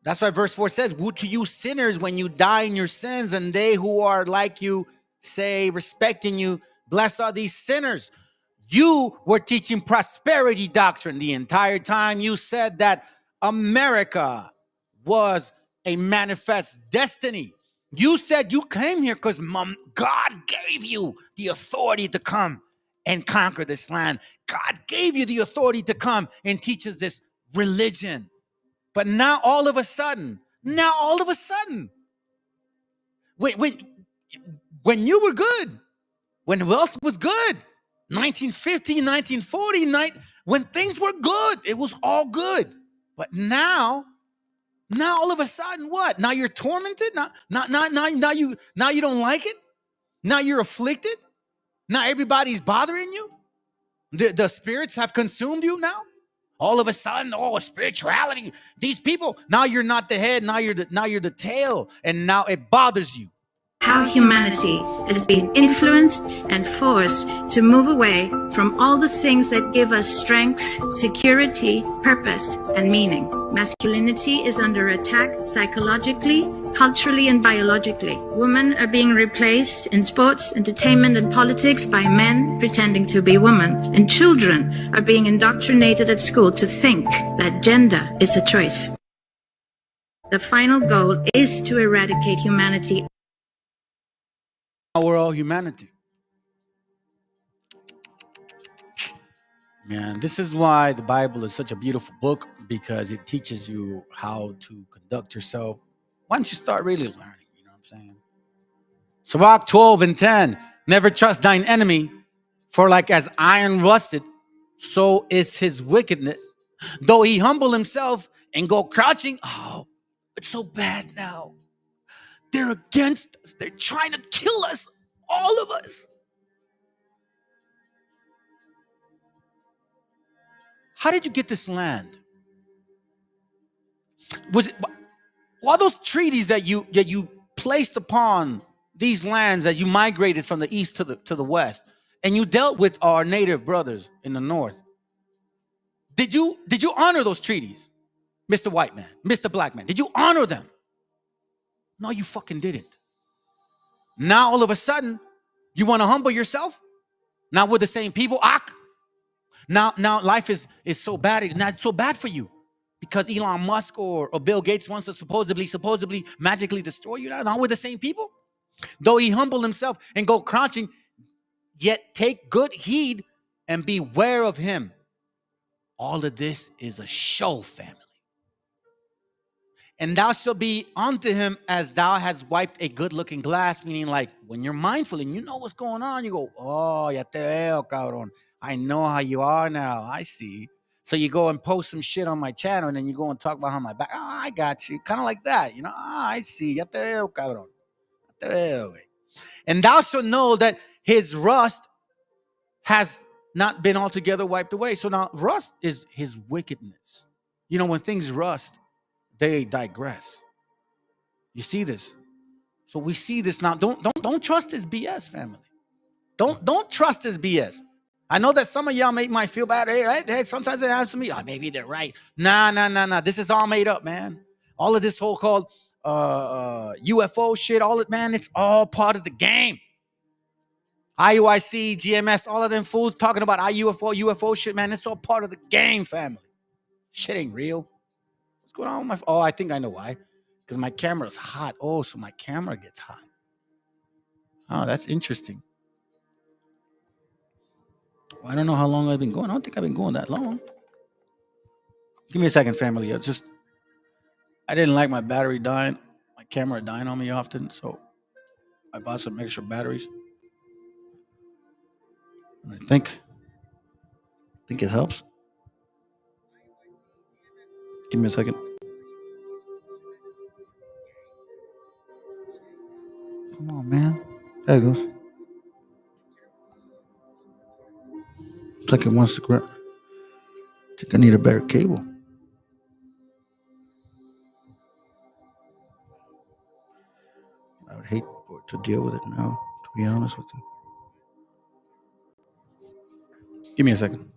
That's why verse 4 says, woe to you sinners when you die in your sins, and they who are like you say, respecting you, blessed are these sinners. You were teaching prosperity doctrine the entire time. You said that America was a manifest destiny. You said you came here because God gave you the authority to come and conquer this land. God gave you the authority to come and teach us this religion. But now all of a sudden, when you were good, when wealth was good, 1950, 1940, when things were good, it was all good. But now Now all of a sudden, what? Now you're tormented? Now you don't like it? Now you're afflicted? Now everybody's bothering you? The spirits have consumed you now? All of a sudden, spirituality. These people, now you're not the head, now you're the tail, and now it bothers you. How humanity is being influenced and forced to move away from all the things that give us strength, security, purpose, and meaning. Masculinity is under attack psychologically, culturally, and biologically. Women are being replaced in sports, entertainment, and politics by men pretending to be women. And children are being indoctrinated at school to think that gender is a choice. The final goal is to eradicate humanity. We're all humanity. Man, this is why the Bible is such a beautiful book, because it teaches you how to conduct yourself once you start really learning, you know what I'm saying? Sirach 12:10, never trust thine enemy, for like as iron rusted, so is his wickedness. Though he humble himself and go crouching, it's so bad now. They're against us. They're trying to kill us, all of us. How did you get this land? Was it all those treaties that you placed upon these lands as you migrated from the east to the west, and you dealt with our native brothers in the north? Did you honor those treaties, Mr. White Man, Mr. Black Man? Did you honor them? No, you fucking didn't. Now all of a sudden, you want to humble yourself? Now we're the same people. Now life is so bad. Now it's so bad for you because Elon Musk or Bill Gates wants to supposedly magically destroy you. Now we're the same people. Though he humble himself and go crouching, yet take good heed and beware of him. All of this is a show, family. And thou shalt be unto him as thou hast wiped a good-looking glass, meaning like when you're mindful and you know what's going on, you go, oh, ya te veo, cabrón. I know how you are now. I see. So you go and post some shit on my channel, and then you go and talk behind my back. Oh, I got you. Kind of like that, you know. I see. Ya te veo, cabrón. Ya te veo. And thou shalt know that his rust has not been altogether wiped away. So now rust is his wickedness. You know, when things rust, they digress. You see this. So we see this now. Don't trust his BS, family. Don't trust his BS. I know that some of y'all might feel bad. Hey, sometimes they answer me. Maybe they're right. Nah. This is all made up, man. All of this whole called UFO shit, man, it's all part of the game. IUIC, GMS, all of them fools talking about UFO shit, man. It's all part of the game, family. Shit ain't real. What's going on with my... I think I know why. Because my camera's hot. So my camera gets hot. Oh, that's interesting. Well, I don't know how long I've been going. I don't think I've been going that long. Give me a second, family. I didn't like my battery dying. My camera dying on me often, so I bought some extra batteries. And I think it helps. Give me a second. Come on, man. There it goes. It's like it wants to grab. I think I need a better cable. I would hate to deal with it now, to be honest with you. Give me a second.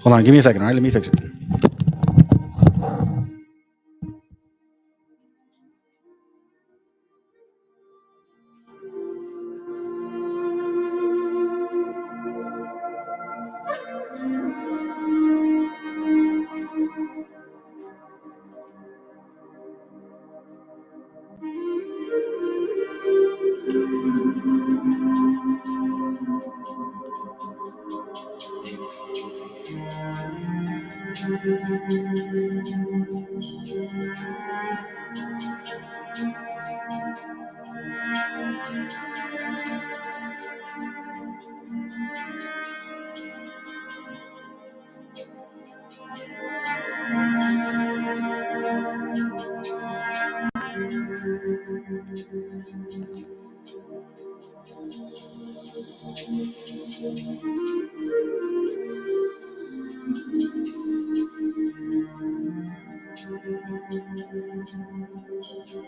Hold on, give me a second, all right? Let me fix it.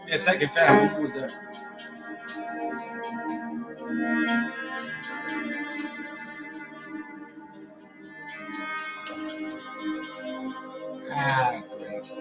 me a second, fam. Who was that? Ah, great.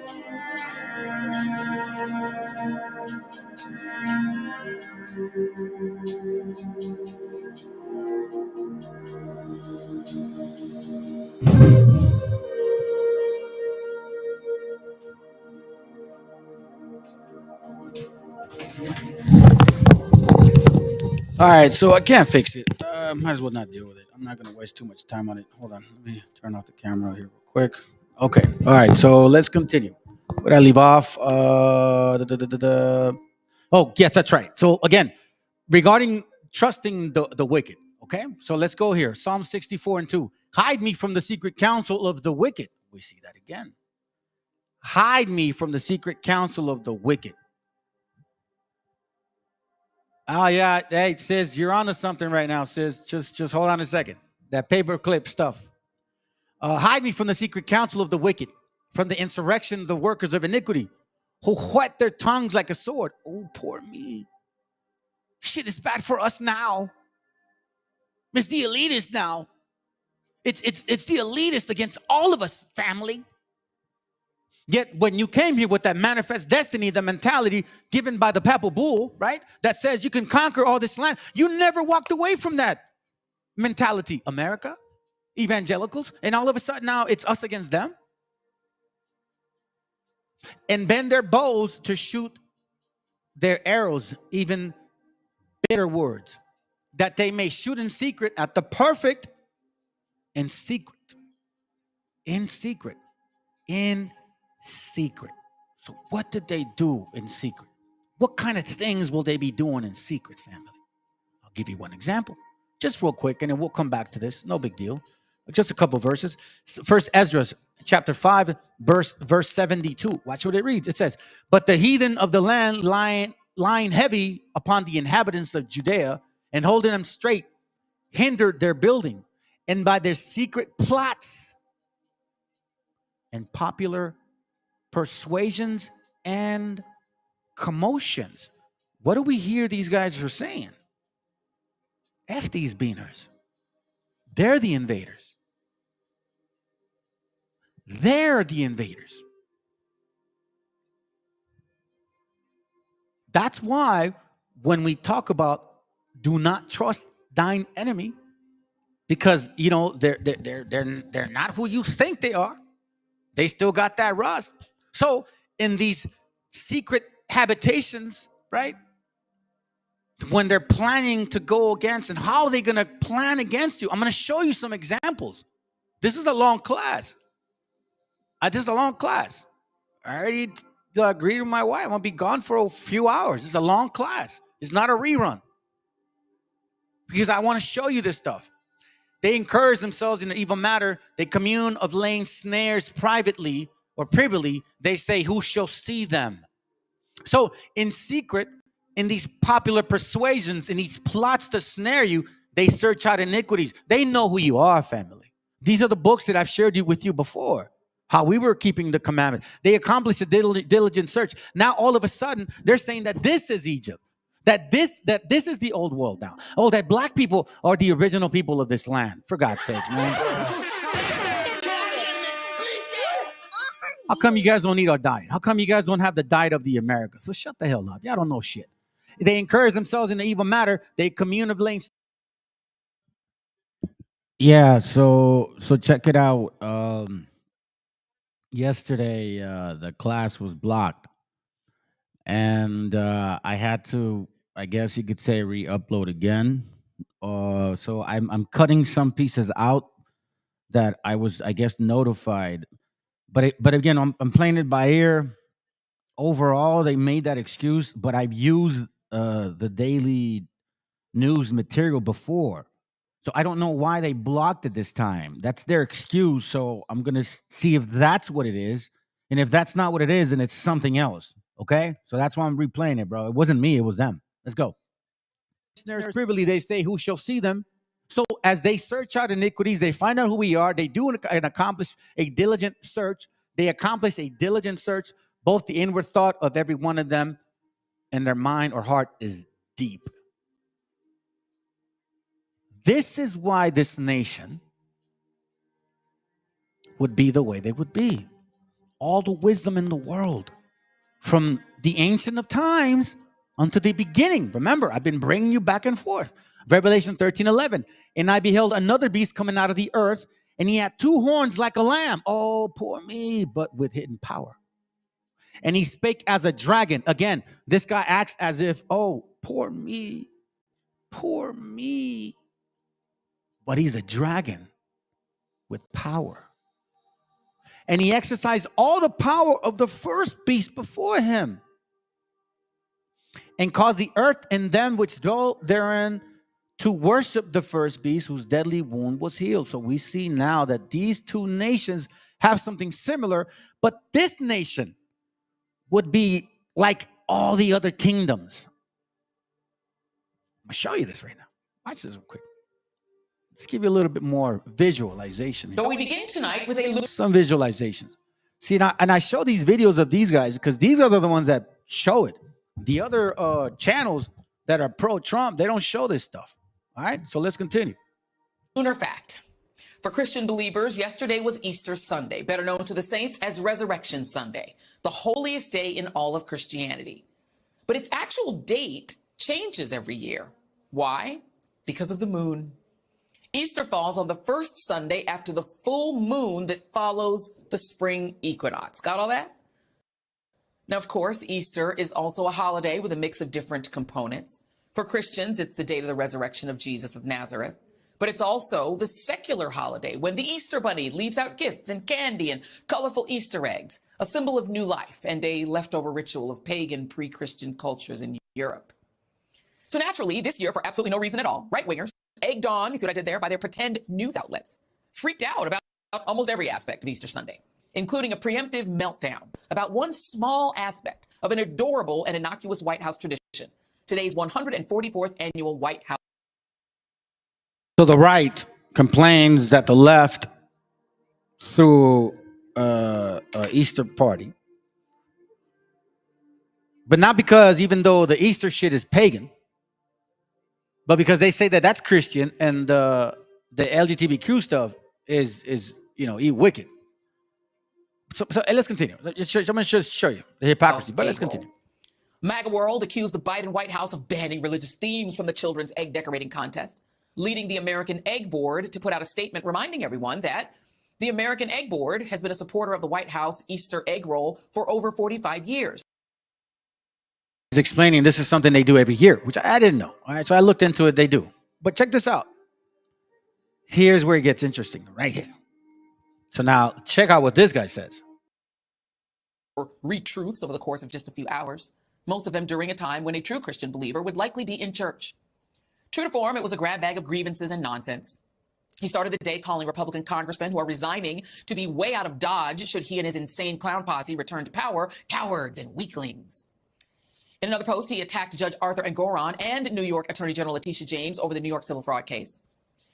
All right, so I can't fix it. Might as well not deal with it. I'm not gonna waste too much time on it. Hold on, let me turn off the camera here real quick. Okay, all right, so let's continue. Where did I leave off? Oh, yes, that's right. So again, regarding trusting the wicked. Okay, so let's go here. Psalm 64:2. Hide me from the secret counsel of the wicked. We see that again. Hide me from the secret counsel of the wicked. Oh yeah, hey sis, you're onto something right now, sis. Just hold on a second. That paperclip stuff. Hide me from the secret counsel of the wicked, from the insurrection of the workers of iniquity, who whet their tongues like a sword. Oh, poor me. Shit is bad for us now. It's the elitist now. It's the elitist against all of us, family. Yet when you came here with that manifest destiny, the mentality given by the papal bull, right, that says you can conquer all this land, you never walked away from that mentality. America, evangelicals, and all of a sudden now it's us against them. And bend their bows to shoot their arrows, even bitter words, that they may shoot in secret at the perfect in secret. In secret. In secret. So what did they do in secret? What kind of things will they be doing in secret, family? I'll give you one example, just real quick, and then we'll come back to this. No big deal. Just a couple verses. First Ezra chapter 5, verse 72. Watch what it reads. It says, but the heathen of the land lying heavy upon the inhabitants of Judea and holding them straight hindered their building, and by their secret plots and popular persuasions and commotions. What do we hear these guys are saying? F these beaners. They're the invaders. They're the invaders. That's why when we talk about do not trust thine enemy, because you know they're not who you think they are. They still got that rust. So in these secret habitations, right? When they're planning to go against, and how are they going to plan against you? I'm going to show you some examples. This is a long class. This is a long class. I already agreed with my wife. I'm going to be gone for a few hours. It's a long class. It's not a rerun. Because I want to show you this stuff. They encourage themselves in an evil matter. They commune of laying snares privately or privily. They say, who shall see them? So in secret, in these popular persuasions, in these plots to snare you, they search out iniquities. They know who you are, family. These are the books that I've shared with you before. How we were keeping the commandment. They accomplished a diligent search. Now all of a sudden, they're saying that this is Egypt. That this is the old world now. Oh, that black people are the original people of this land. For God's sake, man. How come you guys don't eat our diet? How come you guys don't have the diet of the Americas? So shut the hell up. Y'all don't know shit. They encourage themselves in the evil matter. They commune of laying. Yeah, so check it out. Yesterday, the class was blocked. And I had to, I guess you could say, re-upload again. So I'm cutting some pieces out that I was, I guess, notified. But again, I'm playing it by ear. Overall, they made that excuse, but I've used the daily news material before. So I don't know why they blocked it this time. That's their excuse. So I'm going to see if that's what it is. And if that's not what it is, then it's something else. Okay? So that's why I'm replaying it, bro. It wasn't me. It was them. Let's go. Snares privily, they say, who shall see them? So as they search out iniquities, they find out who we are. They do and accomplish a diligent search. They accomplish a diligent search, both the inward thought of every one of them, and their mind or heart is deep. This is why this nation would be the way they would be. All the wisdom in the world, from the ancient of times unto the beginning. Remember, I've been bringing you back and forth. Revelation 13:11. And I beheld another beast coming out of the earth, and he had 2 horns like a lamb. Oh, poor me, but with hidden power. And he spake as a dragon. Again, this guy acts as if, oh, poor me, poor me. But he's a dragon with power. And he exercised all the power of the first beast before him, and caused the earth and them which dwell therein to worship the first beast, whose deadly wound was healed. So we see now that these 2 nations have something similar, but this nation would be like all the other kingdoms. I'll show you this right now. Watch this real quick. Let's give you a little bit more visualization. So we begin tonight with some visualization. See, and I show these videos of these guys because these are the ones that show it. The other channels that are pro-Trump, they don't show this stuff. All right, so let's continue. lunar fact. For Christian believers, yesterday was Easter Sunday, better known to the saints as Resurrection Sunday, the holiest day in all of Christianity. But its actual date changes every year. Why? Because of the moon. Easter falls on the first Sunday after the full moon that follows the spring equinox. Got all that? Now, of course, Easter is also a holiday with a mix of different components. For Christians, it's the date of the resurrection of Jesus of Nazareth. But it's also the secular holiday when the Easter bunny leaves out gifts and candy and colorful Easter eggs, a symbol of new life and a leftover ritual of pagan pre-Christian cultures in Europe. So naturally, this year, for absolutely no reason at all, right-wingers, egged on, you see what I did there, by their pretend news outlets, freaked out about almost every aspect of Easter Sunday, including a preemptive meltdown about one small aspect of an adorable and innocuous White House tradition, today's 144th annual White House. So the right complains that the left threw Easter party, but not because even though the Easter shit is pagan, but because they say that that's Christian and the LGBTQ stuff is wicked. So let's continue. I'm going to show you the hypocrisy, but let's continue. MAGA World accused the Biden White House of banning religious themes from the children's egg decorating contest, leading the American Egg Board to put out a statement reminding everyone that the American Egg Board has been a supporter of the White House Easter egg roll for over 45 years. He's explaining this is something they do every year, which I didn't know. All right, so I looked into it. They do. But check this out. Here's where it gets interesting, right here. So now check out what this guy says. Retruths over the course of just a few hours, most of them during a time when a true Christian believer would likely be in church. True to form, it was a grab bag of grievances and nonsense. He started the day calling Republican congressmen who are resigning to be way out of Dodge should he and his insane clown posse return to power cowards and weaklings. In another post, he attacked Judge Arthur Engoron and New York Attorney General Letitia James over the New York civil fraud case.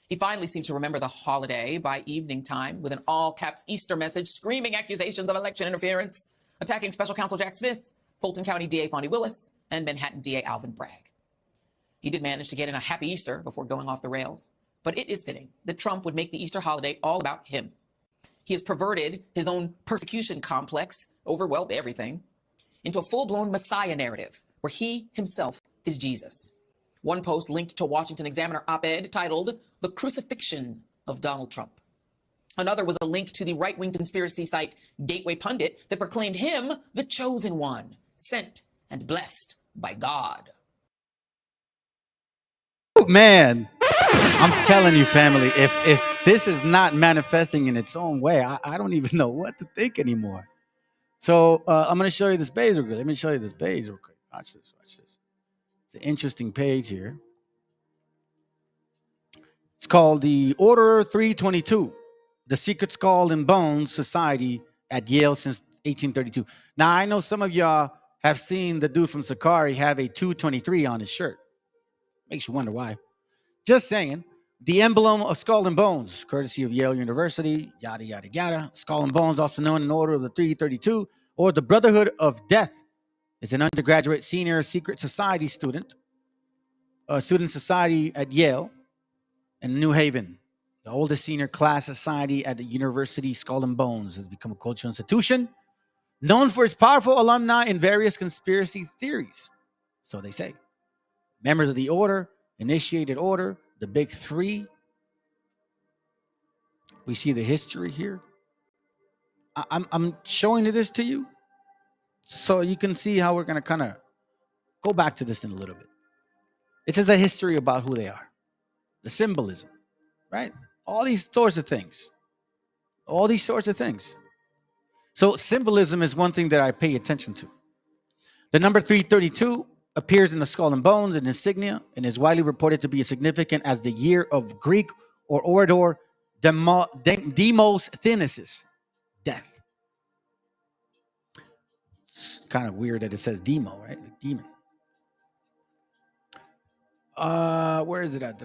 He finally seemed to remember the holiday by evening time with an all-caps Easter message screaming accusations of election interference, attacking Special Counsel Jack Smith, Fulton County DA Fonnie Willis, and Manhattan DA Alvin Bragg. He did manage to get in a happy Easter before going off the rails, but it is fitting that Trump would make the Easter holiday all about him. He has perverted his own persecution complex over, well, everything, into a full-blown Messiah narrative where he himself is Jesus. One post linked to a Washington Examiner op-ed titled "The Crucifixion of Donald Trump." Another was a link to the right-wing conspiracy site Gateway Pundit that proclaimed him the chosen one, sent and blessed by God. Oh, man, I'm telling you, family, if this is not manifesting in its own way, I don't even know what to think anymore. So I'm going to show you this page real quick. Let me show you this page real quick. Watch this. Watch this. It's an interesting page here. It's called the Order 322, the Secret Skull and Bones Society at Yale since 1832. Now, I know some of y'all have seen the dude from Sakari have a 223 on his shirt. Makes you wonder why. Just saying. The emblem of Skull and Bones, courtesy of Yale University, yada, yada, yada. Skull and Bones, also known in order of the 332, or the Brotherhood of Death, is an undergraduate senior secret society student, a student society at Yale and New Haven. The oldest senior class society at the University Skull and Bones has become a cultural institution known for its powerful alumni and various conspiracy theories. So they say. Members of the order, initiated order, the big three. We see the history here. I'm showing this to you so you can see how we're going to kind of go back to this in a little bit. It is a history about who they are, the symbolism, right? All these sorts of things. All these sorts of things. So symbolism is one thing that I pay attention to. The number 332 appears in the Skull and Bones and insignia and is widely reported to be as significant as the year of Greek or orator Demosthenes' death. It's kind of weird that it says demo, right? Like demon. Where is it at?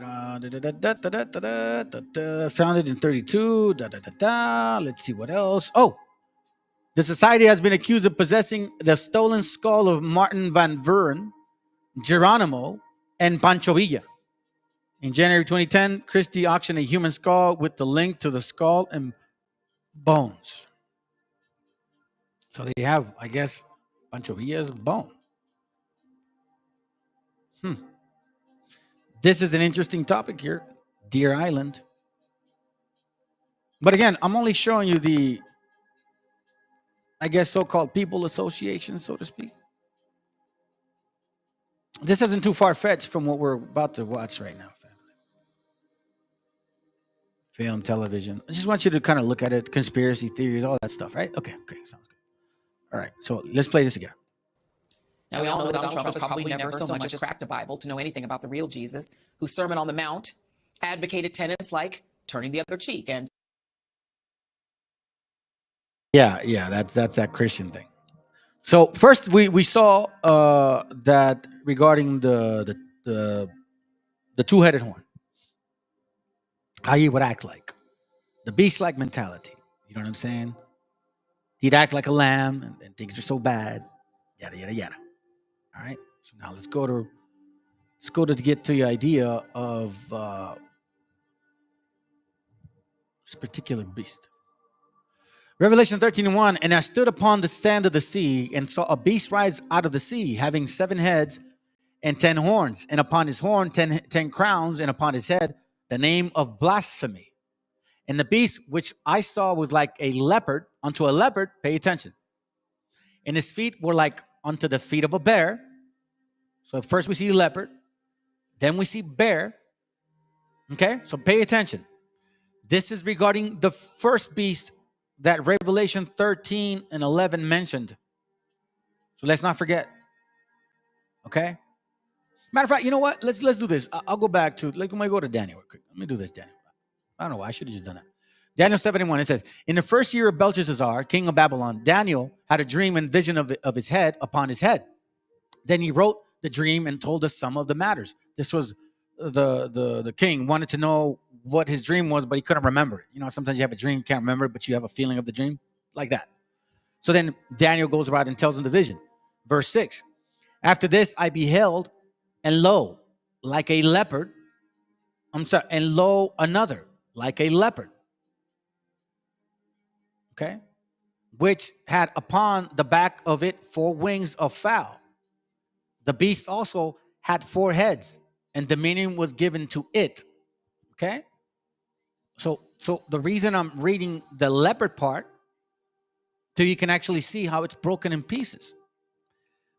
Founded in 32. Let's see what else. Oh, the society has been accused of possessing the stolen skull of Martin van Buren, Geronimo, and Pancho Villa. In January 2010, Christie auctioned a human skull with the link to the skull and bones. So they have, I guess, Pancho Villa's bone. This is an interesting topic here, Deer Island. But again, I'm only showing you the, I guess, so-called people association, so to speak. This isn't too far-fetched from what we're about to watch right now. Film, television. I just want you to kind of look at it, conspiracy theories, all that stuff, right? Okay, sounds good. All right, so let's play this again. Now, we all know that Donald Trump has probably never so much as cracked a Bible to know anything about the real Jesus, whose Sermon on the Mount advocated tenets like turning the other cheek and... Yeah, that's that Christian thing. So first, we saw that regarding the two-headed horn, how he would act like the beast-like mentality. You know what I'm saying? He'd act like a lamb, and things are so bad. Yada yada yada. All right. So now let's go to get to the idea of this particular beast. Revelation 13:1, and I stood upon the sand of the sea and saw a beast rise out of the sea, having 7 heads and 10 horns, and upon his horn 10 crowns, and upon his head the name of blasphemy. And the beast which I saw was like a leopard, unto a leopard, pay attention. And his feet were like unto the feet of a bear. So first we see leopard, then we see bear. Okay, so pay attention. This is regarding the first beast that Revelation 13:11 mentioned. So let's not forget. Okay? Matter of fact, you know what? Let's do this. I'll go back to, like, when I go to Daniel real quick. Let me do this, Daniel. I don't know why. I should have just done that. Daniel 7:1, it says, in the first year of Belshazzar, king of Babylon, Daniel had a dream and vision of his head upon his head. Then he wrote the dream and told us some of the matters. This was the king wanted to know what his dream was, but he couldn't remember it. You know, sometimes you have a dream, you can't remember it, but you have a feeling of the dream, like that. So then Daniel goes around and tells him the vision. Verse 6, after this I beheld, and lo, like a leopard, and lo, another, like a leopard. Okay? Which had upon the back of it 4 wings of fowl. The beast also had 4 heads, and dominion was given to it. Okay? So the reason I'm reading the leopard part, so you can actually see how it's broken in pieces.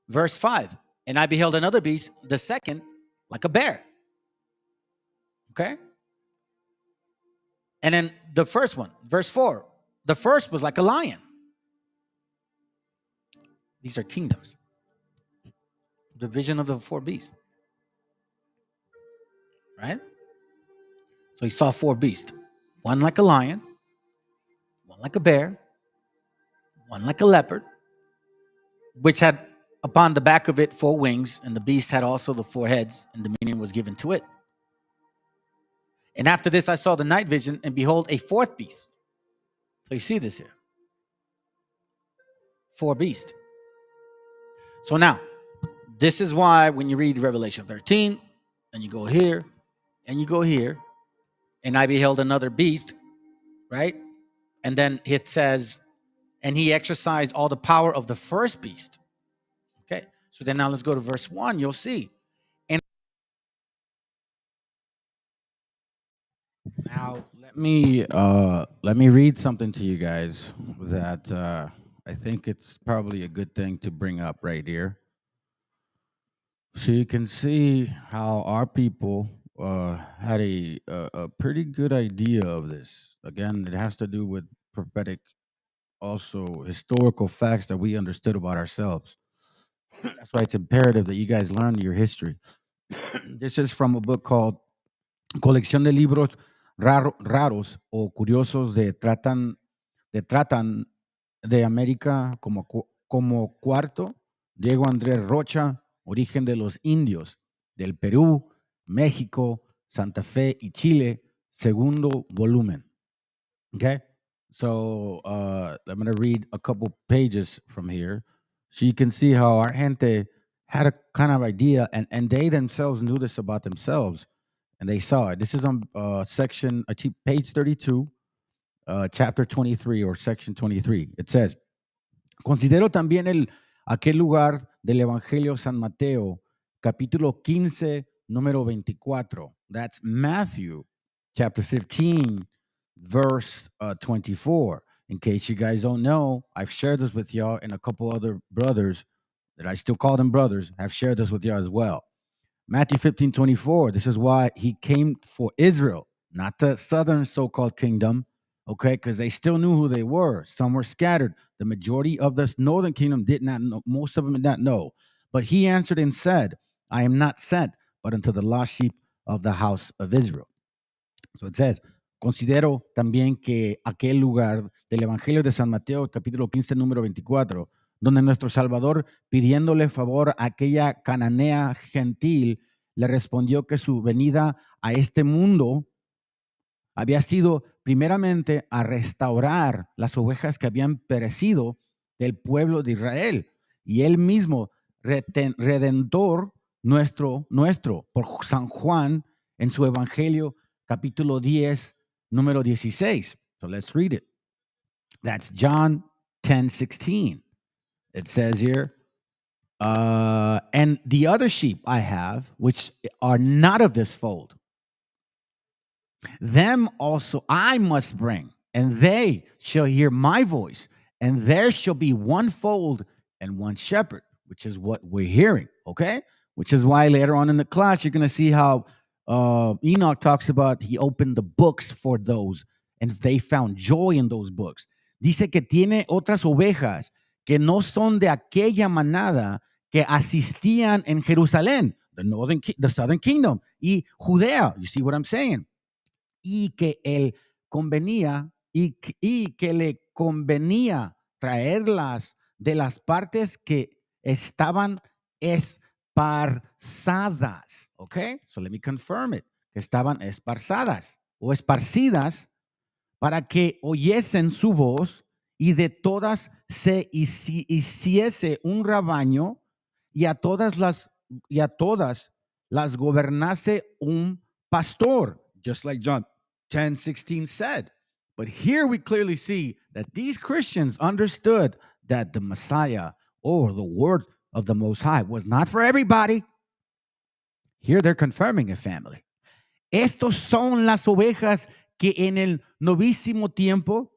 Verse 5, and I beheld another beast, the second, like a bear. Okay? And then the first one, verse 4, the first was like a lion. These are kingdoms. The vision of the 4 beasts. Right? So he saw 4 beasts. One like a lion, one like a bear, one like a leopard, which had upon the back of it 4 wings, and the beast had also the 4 heads, and dominion was given to it. And after this I saw the night vision, and behold, a 4th beast. So you see this here. 4 beasts. So now, this is why when you read Revelation 13, and you go here, and you go here, and I beheld another beast, right? And then it says, and he exercised all the power of the first beast. Okay, so then now let's go to verse 1. You'll see. And now let me read something to you guys that I think it's probably a good thing to bring up right here. So you can see how our people had a pretty good idea of this. Again, it has to do with prophetic, also historical facts that we understood about ourselves. That's why it's imperative that you guys learn your history. This is from a book called Colección de Libros Raros o Curiosos tratan de América como cuarto, Diego Andrés Rocha, Origen de los Indios, del Perú, México, Santa Fe y Chile, segundo volumen. Okay? So I'm going to read a couple pages from here so you can see how our gente had a kind of idea, and they themselves knew this about themselves, and they saw it. This is on page 32, chapter 23 or section 23. It says, considero también aquel lugar del Evangelio San Mateo, capítulo 15, número 24. That's Matthew, chapter 15, verse 24. In case you guys don't know, I've shared this with y'all, and a couple other brothers that I still call them brothers have shared this with y'all as well. Matthew 15, 24. This is why he came for Israel, not the southern so-called kingdom, okay? Because they still knew who they were. Some were scattered. The majority of this northern kingdom did not know. Most of them did not know. But he answered and said, I am not sent, but unto the lost sheep of the house of Israel. So it says, considero también que aquel lugar del Evangelio de San Mateo, capítulo 15, número 24, donde nuestro Salvador, pidiéndole favor a aquella cananea gentil, le respondió que su venida a este mundo había sido primeramente a restaurar las ovejas que habían perecido del pueblo de Israel. Y él mismo, redentor nuestro, por San Juan, en su Evangelio, capítulo 10, número 16. So let's read it. That's John 10:16. It says here, and the other sheep I have, which are not of this fold, them also I must bring, and they shall hear my voice, and there shall be one fold and one shepherd, which is what we're hearing, okay? Which is why later on in the class, you're going to see how Enoch talks about he opened the books for those, and they found joy in those books. Dice que tiene otras ovejas que no son de aquella manada que asistían en Jerusalén, the southern kingdom, y Judea. You see what I'm saying? Y que él convenía y que le convenía traerlas de las partes que estaban esparzadas. Okay? So let me confirm it. Que estaban esparzadas o esparcidas para que oyesen su voz y de todas se hiciese un rebaño y a todas las gobernase un pastor, just like John 10:16 said. But here we clearly see that these Christians understood that the Messiah or the word of the Most High was not for everybody. Here they're confirming a family. Estos son las ovejas que en el novísimo tiempo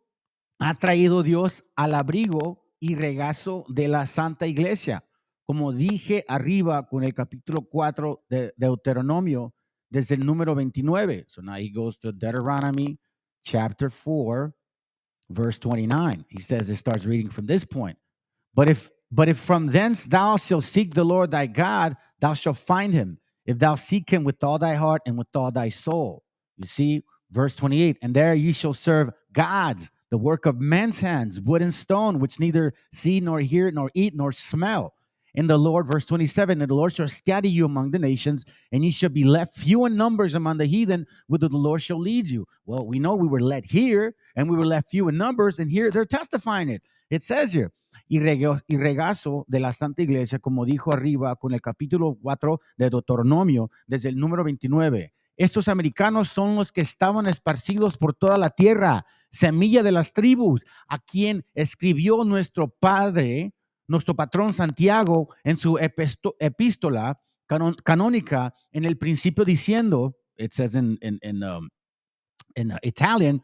ha traído Dios al abrigo y regazo de la Santa Iglesia. Como dije arriba con el capítulo 4 de Deuteronomio, desde el número 29. So now he goes to Deuteronomy chapter 4, verse 29. He says, it starts reading from this point. But if from thence thou shalt seek the Lord thy God, thou shalt find him, if thou seek him with all thy heart and with all thy soul. You see, verse 28, and there ye shall serve gods, the work of men's hands, wood and stone, which neither see nor hear nor eat nor smell. in the Lord, verse 27, and the Lord shall scatter you among the nations, and ye shall be left few in numbers among the heathen, whither the Lord shall lead you. Well, we know we were led here, and we were left few in numbers, and here they're testifying it. It says here, y regazo de la Santa Iglesia, como dijo arriba con el capítulo 4 de Deuteronomio, desde el número 29. Estos americanos son los que estaban esparcidos por toda la tierra, semilla de las tribus, a quien escribió nuestro padre, nuestro patrón Santiago, en su epístola canónica, en el principio diciendo, it says in Italian,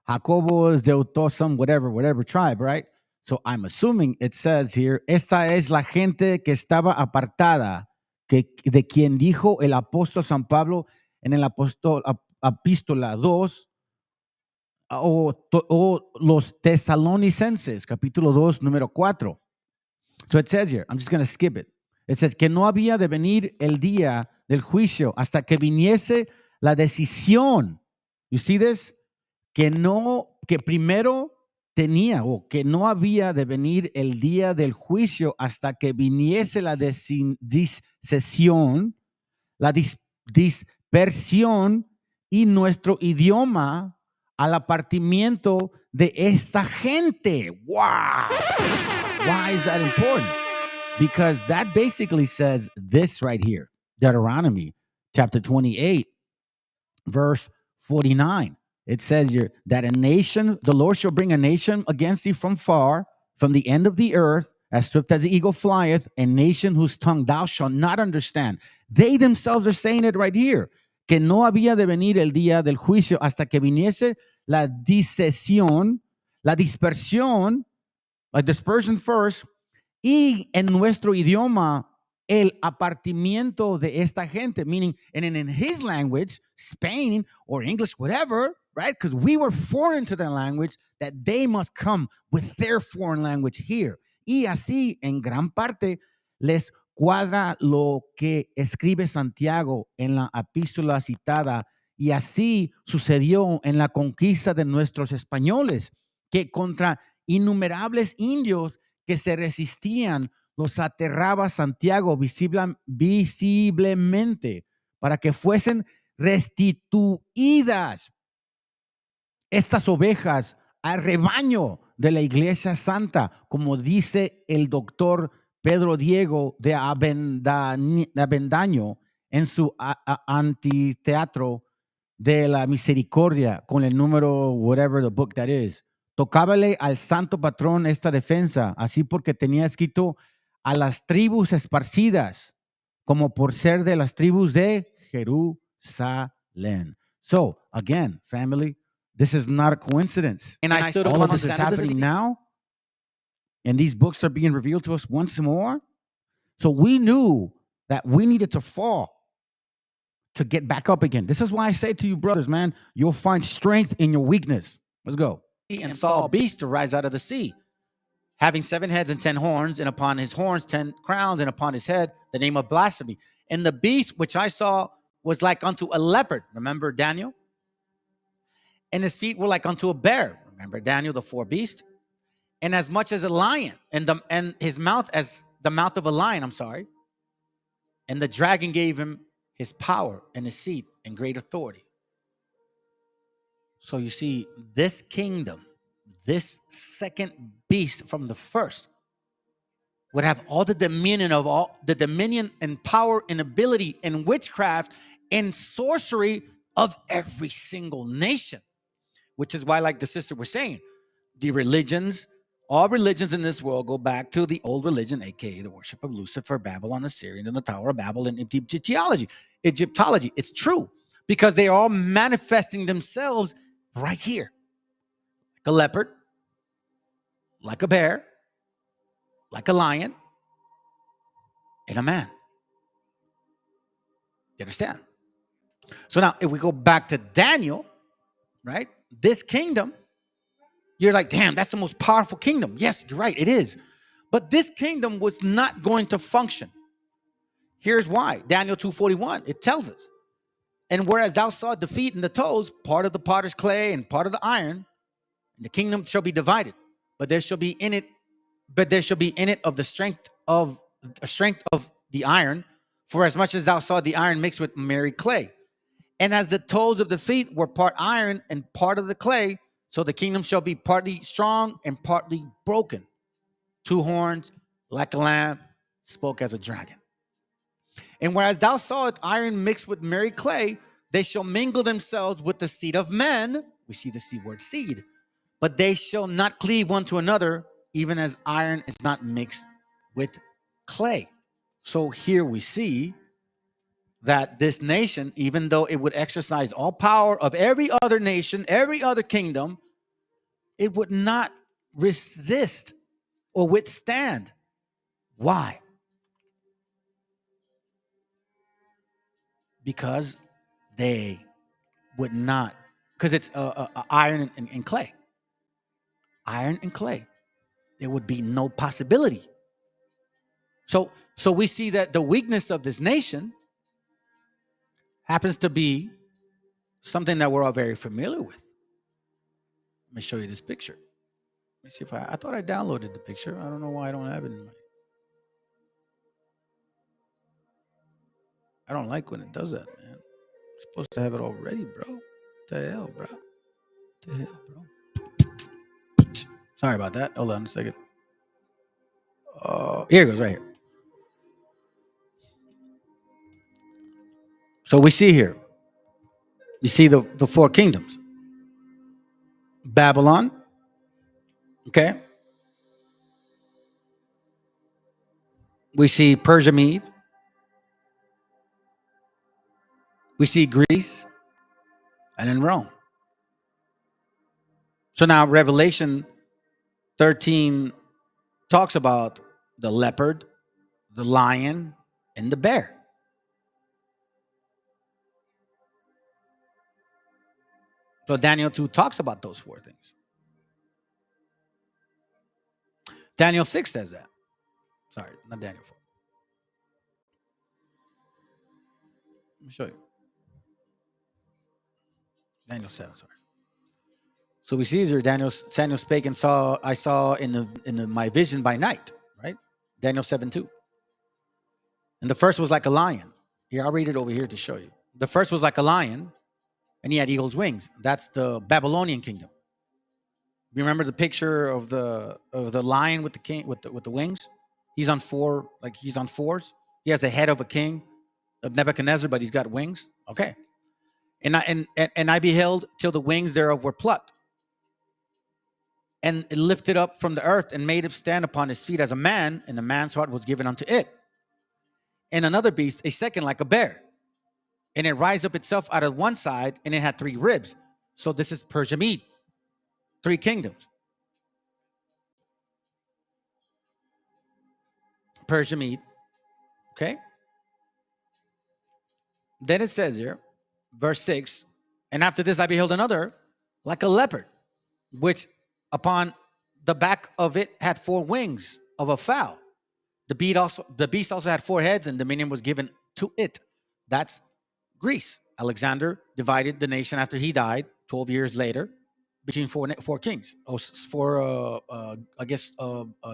Jacobo is Deutosum, whatever tribe, right? So I'm assuming it says here, esta es la gente que estaba apartada, de quien dijo el apóstol San Pablo en el epístola 2, o los tesalonicenses, capítulo 2, número 4. So it says here, I'm just going to skip it. It says que no había de venir el día del juicio hasta que viniese la decisión. You see this? Que primero tenía, o que no había de venir el día del juicio hasta que viniese la discesión, la dispersión y nuestro idioma al apartamiento de esta gente. Wow! Why is that important? Because that basically says this right here, Deuteronomy chapter 28, verse 49. It says here that a nation, the Lord shall bring a nation against thee from far, from the end of the earth, as swift as the eagle flieth, a nation whose tongue thou shalt not understand. They themselves are saying it right here, que no había de venir el día del juicio hasta que viniese la discesión, la dispersión, a dispersion first, y en nuestro idioma, el apartamiento de esta gente, meaning, and in his language, Spain or English, whatever, right? Because we were foreign to their language, that they must come with their foreign language here. Y así, en gran parte, les cuadra lo que escribe Santiago en la epístola citada, y así sucedió en la conquista de nuestros españoles, que contra innumerables indios que se resistían, los aterraba Santiago visiblemente para que fuesen restituidas estas ovejas al rebaño de la Iglesia Santa, como dice el doctor Pedro Diego de Avendaño en su antiteatro de la misericordia, con el número, whatever the book that is. Tocábale al santo patrón esta defensa, así porque tenía escrito a las tribus esparcidas, como por ser de las tribus de Jerusalén. So, again, family, this is not a coincidence. And I stood all upon of this the is sand of the happening sea. now, and these books are being revealed to us once more. So we knew that we needed to fall to get back up again. This is why I say to you, brothers, man, you'll find strength in your weakness. Let's go. And saw a beast to rise out of the sea, having 7 heads and 10 horns, and upon his horns 10 crowns, and upon his head the name of blasphemy. And the beast which I saw was like unto a leopard. Remember Daniel? And his feet were like unto a bear. Remember Daniel, the 4 beasts? And as much as a lion, and his mouth as the mouth of a lion, And the dragon gave him his power and his seat and great authority. So you see, this kingdom, this second beast from the first, would have all the dominion and power and ability and witchcraft and sorcery of every single nation. Which is why, like the sister was saying, the religions, all religions in this world go back to the old religion, aka the worship of Lucifer, Babylon, Assyrian, and the Tower of Babel, and Egyptology. It's true, because they are all manifesting themselves right here. Like a leopard, like a bear, like a lion, and a man. You understand? So now, if we go back to Daniel, right? This kingdom, you're like, damn, that's the most powerful kingdom. Yes, you're right, it is. But this kingdom was not going to function. Here's why. Daniel 2:41, it tells us. And whereas thou sawest the feet and the toes, part of the potter's clay and part of the iron, and the kingdom shall be divided, but there shall be in it of the strength of the iron, for as much as thou saw the iron mixed with merry clay. And as the toes of the feet were part iron and part of the clay, so the kingdom shall be partly strong and partly broken. 2 horns, like a lamb, spoke as a dragon. And whereas thou sawest iron mixed with merry clay, they shall mingle themselves with the seed of men. We see the word seed. But they shall not cleave one to another, even as iron is not mixed with clay. So here we see that this nation, even though it would exercise all power of every other nation, every other kingdom, it would not resist or withstand. Why? Because they would not, because it's iron and clay. Iron and clay. There would be no possibility. So we see that the weakness of this nation happens to be something that we're all very familiar with. Let me show you this picture. Let me see if I thought I downloaded the picture. I don't know why I don't have it in my. I don't like when it does that, man. I'm supposed to have it already, bro. What the hell, bro? What the hell, bro? Sorry about that. Hold on a second. Here it goes, right here. So we see here. You see the 4 kingdoms. Babylon. Okay. We see Persia Mede. We see Greece. And then Rome. So now Revelation 13 talks about the leopard, the lion, and the bear. So Daniel 2 talks about those 4 things. Daniel 6 says that. Sorry, not Daniel 4. Let me show you. Daniel 7, sorry. So we see here Daniel spake and I saw in my vision by night, right? Daniel 7:2. And the first was like a lion. Here, I'll read it over here to show you. The first was like a lion, and he had eagle's wings. That's the Babylonian kingdom. You remember the picture of the lion with the king with the wings? He's on 4, like he's on 4s. He has the head of a king, of Nebuchadnezzar, but he's got wings. Okay. And I beheld till the wings thereof were plucked, and it lifted up from the earth and made him stand upon his feet as a man, and the man's heart was given unto it. And another beast, a second like a bear, and it rise up itself out of one side, and it had 3 ribs. So this is Persia Mede, 3 kingdoms. Persia Mede, okay? Then it says here, verse 6, and after this I beheld another like a leopard, which upon the back of it had 4 wings of a fowl. The beast also had 4 heads, and dominion was given to it. That's Greece. Alexander divided the nation after he died 12 years later between 4 kings, or 4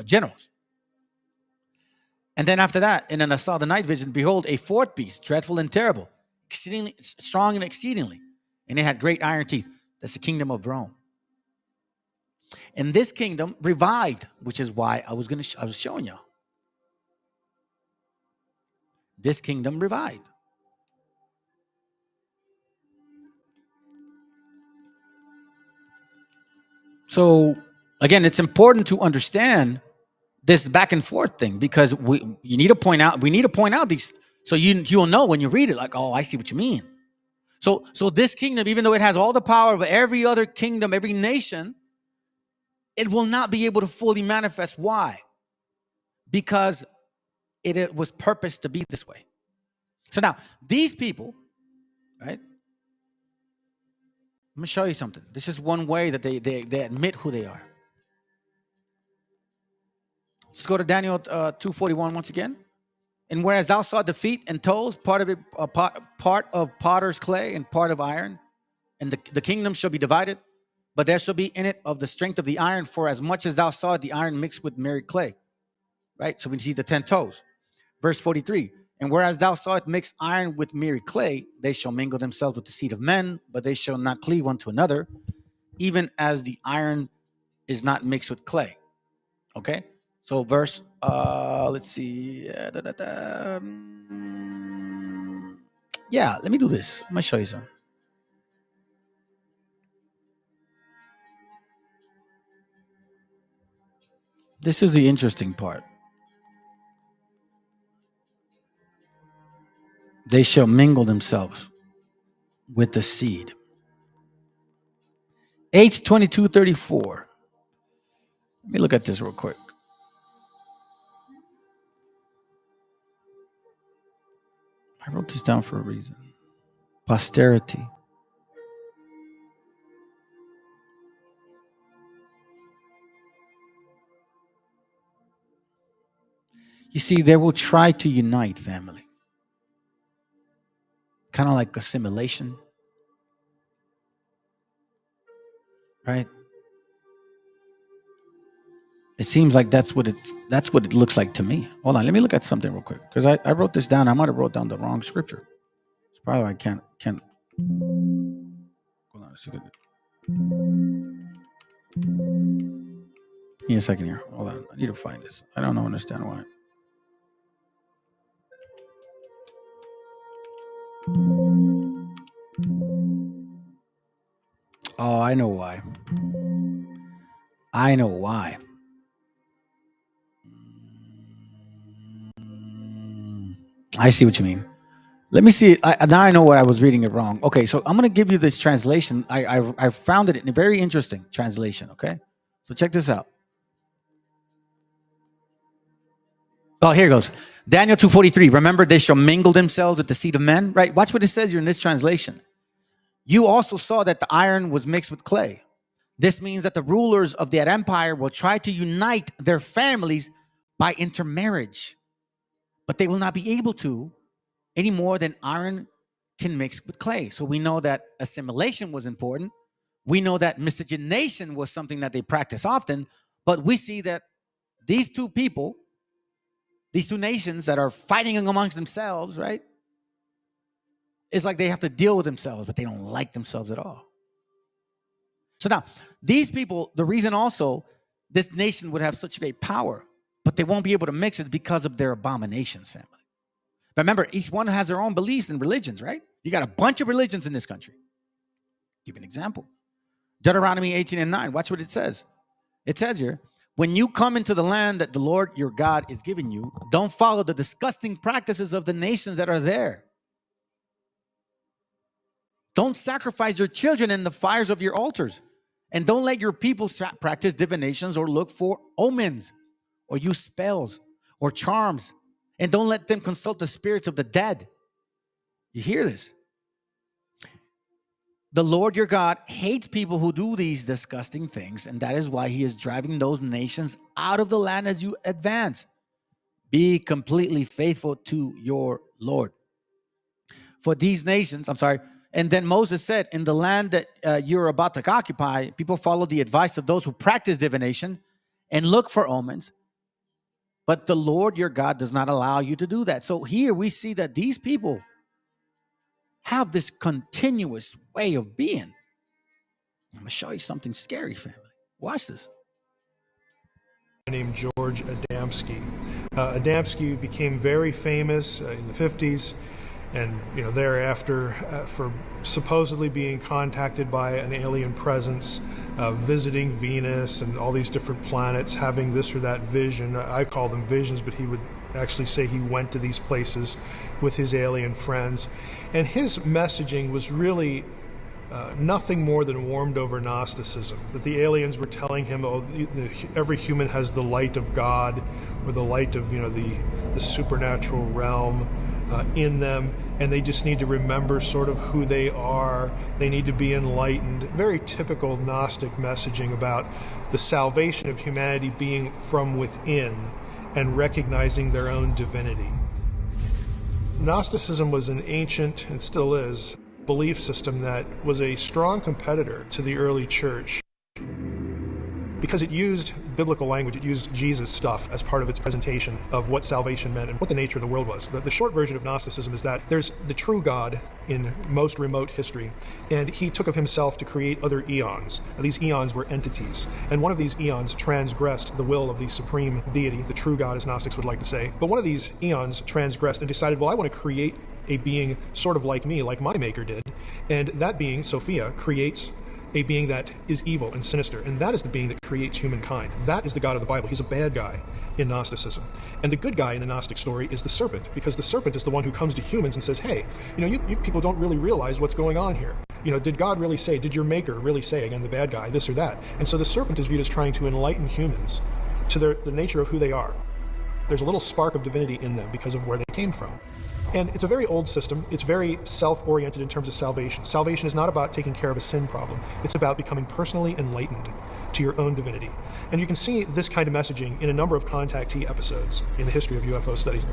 generals. And then after that, and then I saw the night vision, behold, a 4th beast, dreadful and terrible, exceedingly strong and exceedingly, and it had great iron teeth. That's the kingdom of Rome. And this kingdom revived, which is why I was showing y'all. This kingdom revived. So again, it's important to understand this back and forth thing, because we need to point out these, so you'll know when you read it, like, oh, I see what you mean. So this kingdom, even though it has all the power of every other kingdom, every nation, it will not be able to fully manifest. Why? Because it was purposed to be this way. So now these people, right? Let me show you something. This is one way that they admit who they are. Let's go to Daniel 2:41 once again. And whereas thou saw the feet and toes, part of it, part of potter's clay and part of iron, and the kingdom shall be divided, but there shall be in it of the strength of the iron, for as much as thou saw the iron mixed with merry clay. Right? So we see the 10 toes. Verse 43. And whereas thou sawest mixed iron with merry clay, they shall mingle themselves with the seed of men, but they shall not cleave one to another, even as the iron is not mixed with clay. Okay? So verse, let's see. Yeah, let me do this. I'm going to show you something. This is the interesting part. They shall mingle themselves with the seed. H2234. Let me look at this real quick. I wrote this down for a reason. Posterity. You see, they will try to unite family. Kind of like assimilation. Right? It seems like that's what it looks like to me. Hold on, let me look at something real quick. Because I wrote this down. I might have wrote down the wrong scripture. It's probably why I can't. Hold on a second. Give me a second here. Hold on. I need to find this. I don't understand why. Oh, I know why. I know why. I see what you mean. Let me see. Now I know what I was reading it wrong. Okay, so I'm going to give you this translation. I found it in a very interesting translation. Okay, so check this out. Oh, here it goes. Daniel 2:43. Remember, they shall mingle themselves with the seed of men. Right. Watch what it says here in this translation. You also saw that the iron was mixed with clay. This means that the rulers of that empire will try to unite their families by intermarriage, but they will not be able to any more than iron can mix with clay. So we know that assimilation was important. We know that miscegenation was something that they practice often, but we see that these two people, these two nations that are fighting amongst themselves, right? It's like they have to deal with themselves, but they don't like themselves at all. So now, these people, the reason also this nation would have such great power, but they won't be able to mix it because of their abominations, family. Remember, each one has their own beliefs and religions, right? You got a bunch of religions in this country. Give an example. Deuteronomy 18:9. Watch what it says. It says here, when you come into the land that the Lord your God is giving you, don't follow the disgusting practices of the nations that are there. Don't sacrifice your children in the fires of your altars. And don't let your people practice divinations or look for omens or use spells or charms. And don't let them consult the spirits of the dead. You hear this? The Lord your God hates people who do these disgusting things, and that is why he is driving those nations out of the land as you advance. Be completely faithful to your Lord. For these nations, and then Moses said, in the land that you're about to occupy, people follow the advice of those who practice divination and look for omens. But the Lord your God does not allow you to do that. So here we see that these people have this continuous way of being. I'm going to show you something scary, family. Watch this. Named George Adamski. Adamski became very famous in the 50s. And thereafter, for supposedly being contacted by an alien presence, visiting Venus and all these different planets, having this or that vision. I call them visions, but he would actually say he went to these places with his alien friends. And his messaging was really nothing more than warmed over Gnosticism, that the aliens were telling him, every human has the light of God, or the light of the supernatural realm in them, and they just need to remember sort of who they are. They need to be enlightened. Very typical Gnostic messaging about the salvation of humanity being from within and recognizing their own divinity. Gnosticism was an ancient, and still is, belief system that was a strong competitor to the early church. because it used biblical language, it used Jesus stuff as part of its presentation of what salvation meant and what the nature of the world was. The short version of Gnosticism is that there's the true God in most remote history, and he took of himself to create other eons. These eons were entities, and one of these eons transgressed the will of the supreme deity, the true God, as Gnostics would like to say. But one of these eons transgressed and decided, well, I want to create a being sort of like me, like my maker did. And that being, Sophia, creates a being that is evil and sinister, and that is the being that creates humankind. That is the God of the Bible. He's a bad guy in Gnosticism. And the good guy in the Gnostic story is the serpent, because the serpent is the one who comes to humans and says, hey, you people don't really realize what's going on here. Did God really say, did your maker really say, again, the bad guy, this or that? And so the serpent is viewed as trying to enlighten humans to the nature of who they are. There's a little spark of divinity in them because of where they came from. And it's a very old system. It's very self-oriented in terms of salvation. Salvation is not about taking care of a sin problem. It's about becoming personally enlightened to your own divinity. And you can see this kind of messaging in a number of contactee episodes in the history of UFO studies.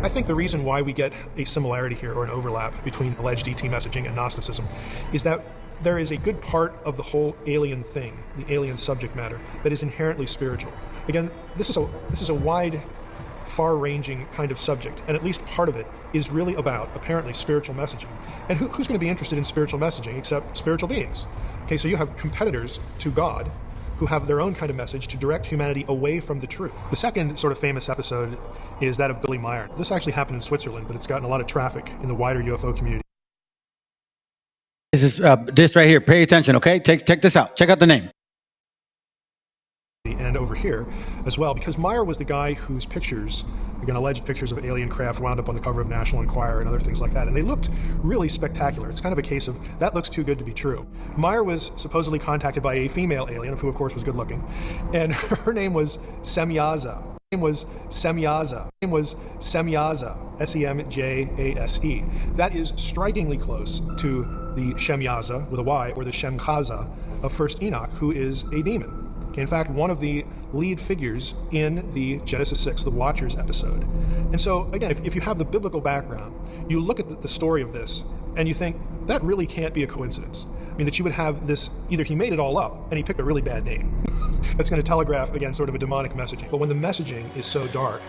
I think the reason why we get a similarity here, or an overlap between alleged ET messaging and Gnosticism, is that there is a good part of the whole alien thing, the alien subject matter, that is inherently spiritual. Again, this is a wide, far-ranging kind of subject, and at least part of it is really about, apparently, spiritual messaging. And who's going to be interested in spiritual messaging except spiritual beings? Okay, so you have competitors to God who have their own kind of message to direct humanity away from the truth. The second sort of famous episode is that of Billy Meyer. This actually happened in Switzerland, but it's gotten a lot of traffic in the wider UFO community. This is this right here. Pay attention, okay? Check this out. Check out the name. And over here as well, because Meyer was the guy whose pictures, again, alleged pictures of alien craft, wound up on the cover of National Enquirer and other things like that. And they looked really spectacular. It's kind of a case of, that looks too good to be true. Meyer was supposedly contacted by a female alien, who of course was good looking, and her name was Semyaza. Semyaza, S-E-M-J-A-S-E. That is strikingly close to the Shemyaza, with a Y, or the Shemkaza of First Enoch, who is a demon. Okay, in fact, one of the lead figures in the Genesis 6, the Watchers episode. And so, again, if you have the biblical background, you look at the story of this, and you think, that really can't be a coincidence. I mean, that you would have this, either he made it all up, and he picked a really bad name. That's going to telegraph, again, sort of a demonic messaging. But when the messaging is so dark,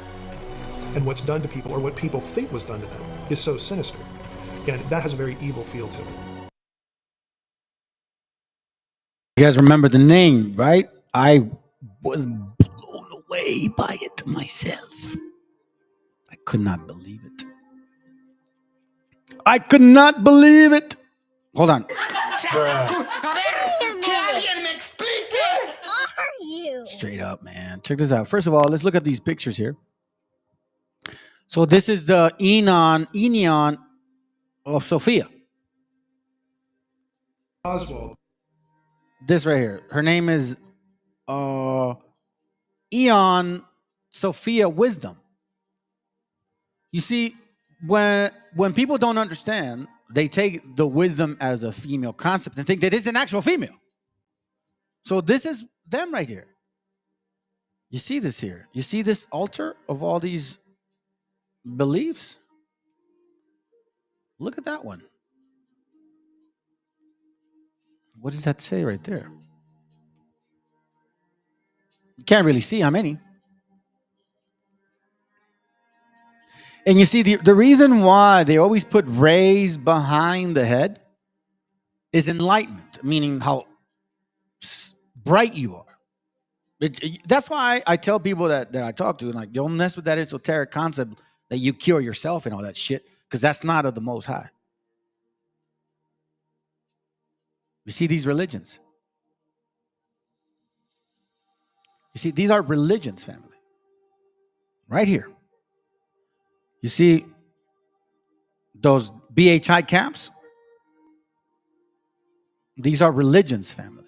and what's done to people, or what people think was done to them, is so sinister, again, that has a very evil feel to it. You guys remember the name, right? I was blown away by it myself. I could not believe it. I could not believe it. Hold on. Straight up, man. Check this out. First of all, let's look at these pictures here. So this is the Eon of Sophia. Oswald. This right here. Her name is Eon Sophia Wisdom. You see, when people don't understand, they take the wisdom as a female concept and think that it's an actual female. So this is them right here. You see this here? You see this altar of all these beliefs? Look at that one. What does that say right there? You can't really see how many. And you see, the reason why they always put rays behind the head is enlightenment, meaning how bright you are. That's why I tell people that I talk to, like, don't mess with that esoteric concept that you cure yourself and all that shit, because that's not of the Most High. You see these religions? You see, these are religions, family. Right here. You see those BHI camps? These are religions, family.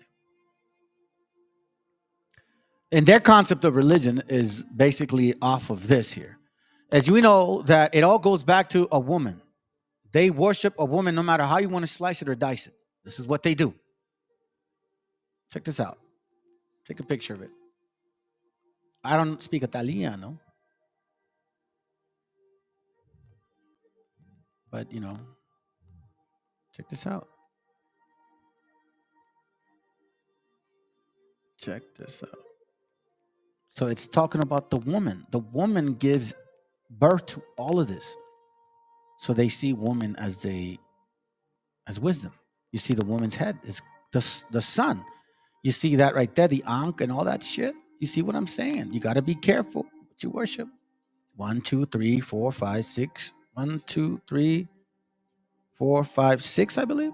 And their concept of religion is basically off of this here. As we know, that it all goes back to a woman. They worship a woman no matter how you want to slice it or dice it. This is what they do. Check this out. Take a picture of it. I don't speak Italiano. But, check this out. Check this out. So it's talking about the woman. The woman gives birth to all of this. So they see woman as wisdom. You see the woman's head is the sun. You see that right there, the Ankh and all that shit. You see what I'm saying? You got to be careful what you worship. 1, 2, 3, 4, 5, 6. 1, 2, 3, 4, 5, 6, I believe.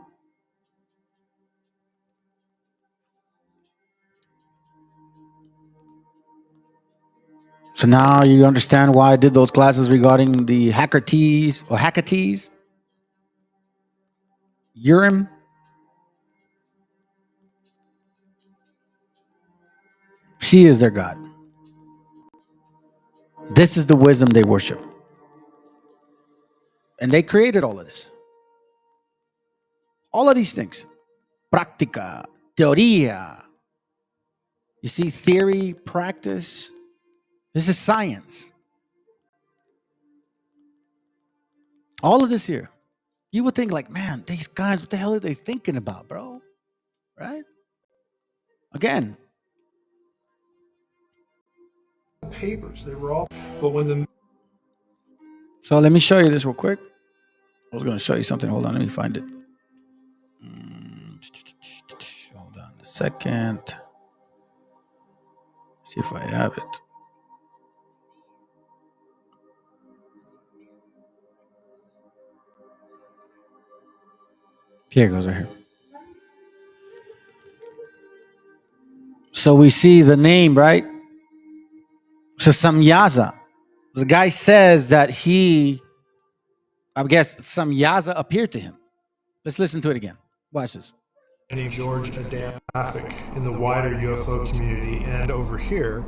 So now you understand why I did those classes regarding the Hecate or Hecates. Urim. She is their God. This is the wisdom they worship. And they created all of this. All of these things. Práctica, teoría. You see, theory, practice. This is science. All of this here. You would think like, man, these guys, what the hell are they thinking about, bro? Right? Again. Papers, they were all, but when the So let me show you this real quick. I was going to show you something. Hold on, let me find it. Hold on a second. See if I have it. Here it goes right here. So we see the name, right? So Samyaza. The guy says that I guess Samyaza appeared to him. Let's listen to it again. Watch this. named George Adamafik in the wider UFO community and over here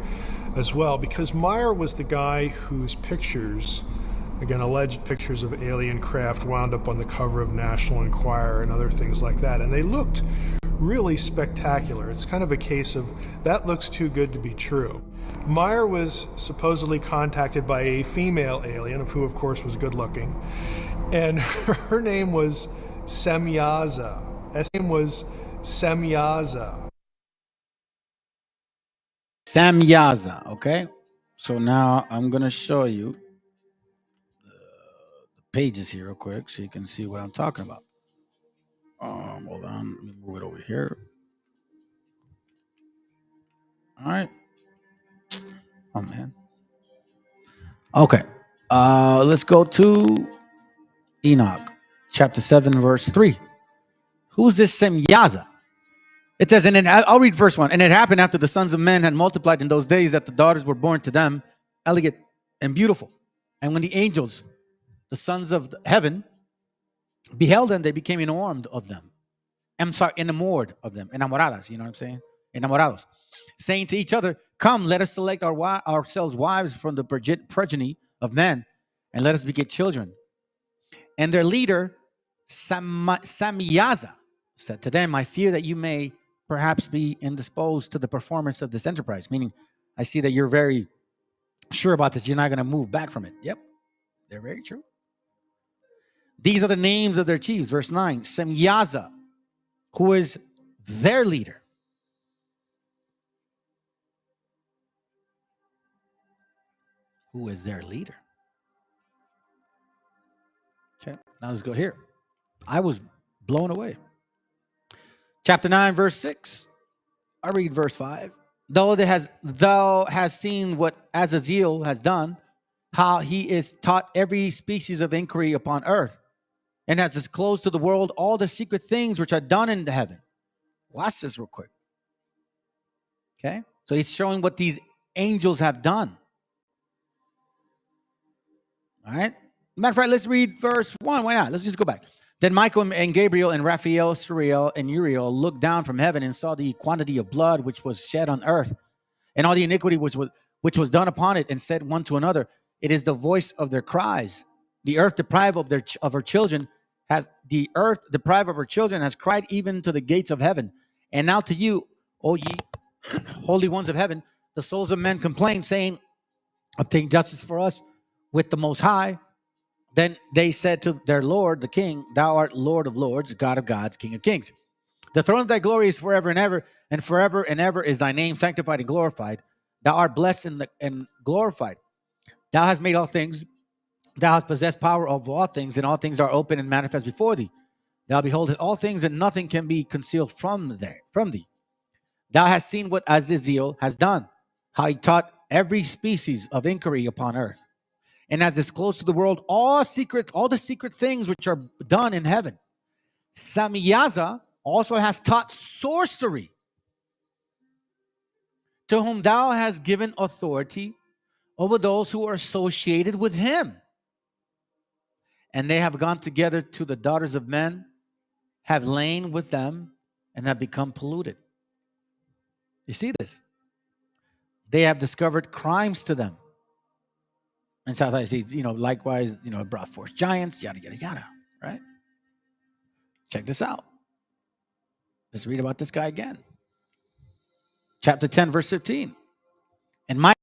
as well, because Meyer was the guy whose pictures, again, alleged pictures of alien craft, wound up on the cover of National Enquirer and other things like that. And they looked really spectacular. It's kind of a case of that looks too good to be true. Meyer was supposedly contacted by a female alien, of who, of course, was good looking. And her name was Semyaza. His name was Semyaza. Samyaza, okay? So now I'm going to show you the pages here real quick so you can see what I'm talking about. Hold on. Let me move it over here. All right. Oh, man. Okay. Let's go to Enoch, chapter 7, verse 3. Who's this Semyaza? It says, and then I'll read verse 1. And it happened after the sons of men had multiplied in those days that the daughters were born to them, elegant and beautiful. And when the angels, the sons of heaven, beheld them, they became enamored of them. I'm sorry, enamored of them. Enamoradas, you know what I'm saying? Enamorados. Saying to each other, come, let us select ourselves wives from the progeny of men, and let us beget children. And their leader, Samyaza, said to them, I fear that you may perhaps be indisposed to the performance of this enterprise. Meaning, I see that you're very sure about this. You're not going to move back from it. Yep, they're very true. These are the names of their chiefs. Verse 9, Semyaza, who is their leader. Who is their leader? Okay, now let's go here. I was blown away. Chapter 9, verse 6. I read verse 5. Thou hast seen what Azazel has done, how he is taught every species of inquiry upon earth, and has disclosed to the world all the secret things which are done in the heaven. Watch this real quick. Okay? So he's showing what these angels have done. All right? Matter of fact, let's read verse 1. Why not? Let's just go back. Then Michael and Gabriel and Raphael, Suriel, and Uriel looked down from heaven and saw the quantity of blood which was shed on earth, and all the iniquity which was done upon it, and said one to another, it is the voice of their cries. The earth deprived of her children has cried even to the gates of heaven. And now to you, O ye holy ones of heaven, the souls of men complain, saying, obtain justice for us with the Most High. Then they said to their Lord, the King, thou art Lord of lords, God of gods, King of kings. The throne of thy glory is forever and ever is thy name sanctified and glorified. Thou art blessed and glorified. Thou hast made all things. Thou hast possessed power over all things, and all things are open and manifest before thee. Thou beholdest all things, and nothing can be concealed from thee. Thou hast seen what Ezekiel has done, how he taught every species of inquiry upon earth, and has disclosed to the world all the secret things which are done in heaven. Samiyaza also has taught sorcery, to whom thou hast given authority over those who are associated with him. And they have gone together to the daughters of men, have lain with them, and have become polluted. You see this? They have discovered crimes to them. And so I see, likewise, brought forth giants, yada, yada, yada, right? Check this out. Let's read about this guy again. Chapter 10, verse 15. And my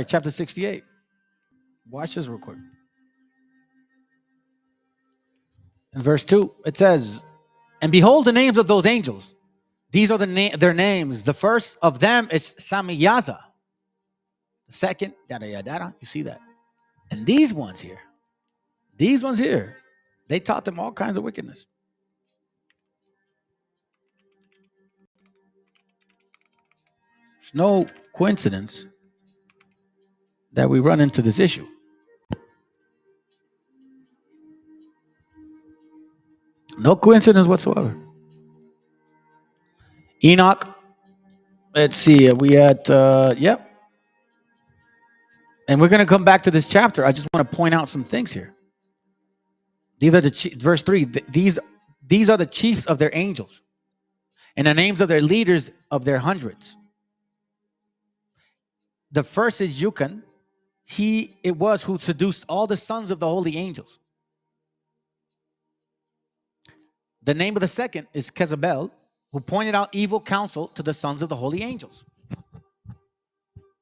chapter 68. Watch this real quick. In verse 2, it says, and behold the names of those angels. These are their names. The first of them is Samiyaza. The second, yada, yada, yada. You see that? And these ones here, they taught them all kinds of wickedness. It's no coincidence that we run into this issue. No coincidence whatsoever. Enoch, let's see, we had, yep. And we're going to come back to this chapter. I just want to point out some things here. These are verse 3, these are the chiefs of their angels, and the names of their leaders of their hundreds. The first is Yukan. It was who seduced all the sons of the holy angels. The name of the second is Jezebel, who pointed out evil counsel to the sons of the holy angels.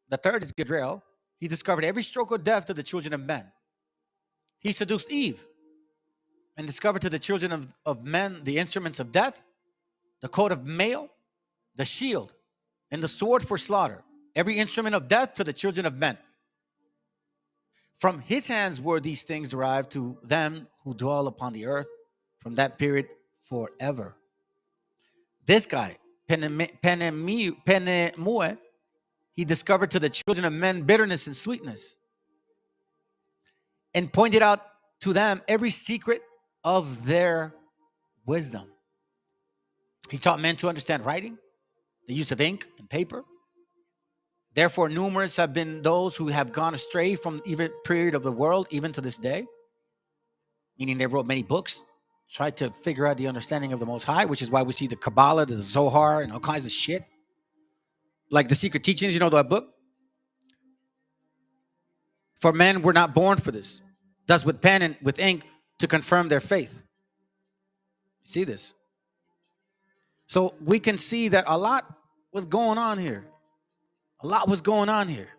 The third is Gadriel. He discovered every stroke of death to the children of men. He seduced Eve and discovered to the children of men the instruments of death, the coat of mail, the shield, and the sword for slaughter. Every instrument of death to the children of men. From his hands were these things derived to them who dwell upon the earth from that period forever. This guy, Penemue, he discovered to the children of men bitterness and sweetness, and pointed out to them every secret of their wisdom. He taught men to understand writing, the use of ink and paper. Therefore, numerous have been those who have gone astray from even period of the world, even to this day. Meaning they wrote many books, tried to figure out the understanding of the Most High, which is why we see the Kabbalah, the Zohar, and all kinds of shit. Like the Secret Teachings, that book? For men were not born for this. Thus with pen and with ink to confirm their faith. See this? So we can see that a lot was going on here. A lot was going on here.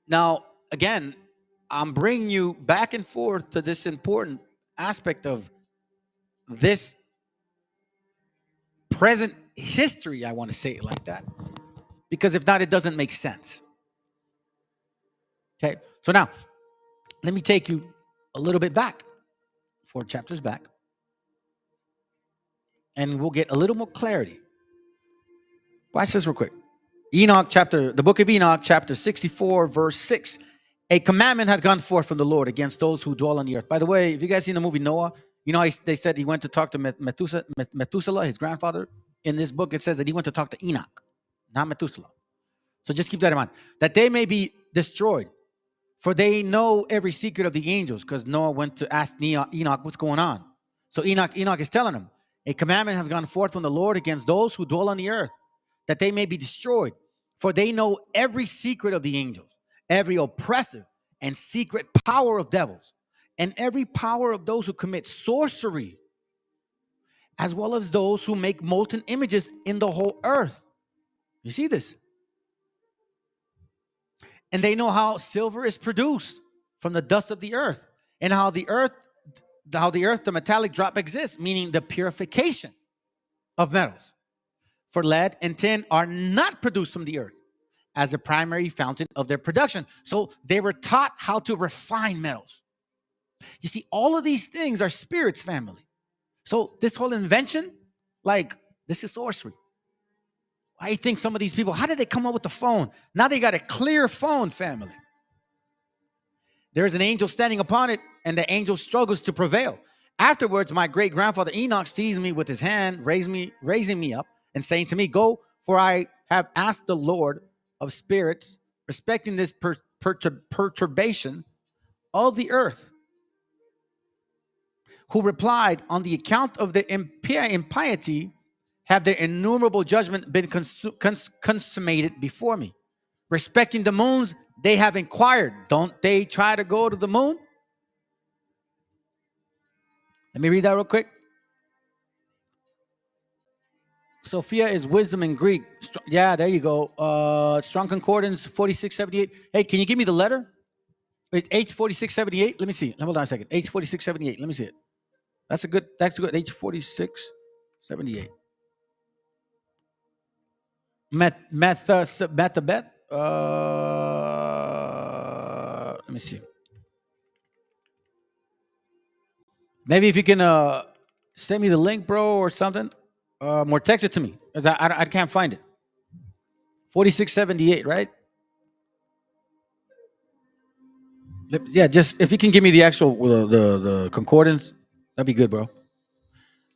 Now, again, I'm bringing you back and forth to this important aspect of this present history. I want to say it like that, because if not, it doesn't make sense. Okay, so now let me take you a little bit back, 4 chapters back, and we'll get a little more clarity. Watch this real quick. The book of Enoch, chapter 64, verse 6. A commandment had gone forth from the Lord against those who dwell on the earth. By the way, if you guys seen the movie Noah, they said he went to talk to Methuselah, his grandfather. In this book, it says that he went to talk to Enoch, not Methuselah. So just keep that in mind. That they may be destroyed, for they know every secret of the angels, because Noah went to ask Enoch what's going on. So Enoch is telling him, a commandment has gone forth from the Lord against those who dwell on the earth, that they may be destroyed. For they know every secret of the angels, every oppressive and secret power of devils, and every power of those who commit sorcery, as well as those who make molten images in the whole earth. You see this? And they know how silver is produced from the dust of the earth, and how the earth, the metallic drop exists, meaning the purification of metals. For lead and tin are not produced from the earth as a primary fountain of their production. So they were taught how to refine metals. You see, all of these things are spirits, family. So this whole invention, like, this is sorcery. I think some of these people, how did they come up with the phone? Now they got a clear phone, family. There's an angel standing upon it, and the angel struggles to prevail. Afterwards, my great-grandfather Enoch sees me with his hand, raising me up, and saying to me, go, for I have asked the Lord of spirits respecting this perturbation of the earth, who replied, on the account of the impiety, have their innumerable judgment been consummated before me. Respecting the moons, they have inquired. Don't they try to go to the moon? Let me read that real quick. Sophia is wisdom in Greek. Yeah, there you go. Strong Concordance 4678. Hey, can you give me the letter? It's H4678. Let me see. Hold on a second. H4678. Let me see it. That's a good. H4678. Methabet. Let me see. Maybe if you can send me the link, bro, or something. Or text it to me, because I can't find it. 4678, right? Yeah, just if you can give me the actual the concordance, that'd be good, bro.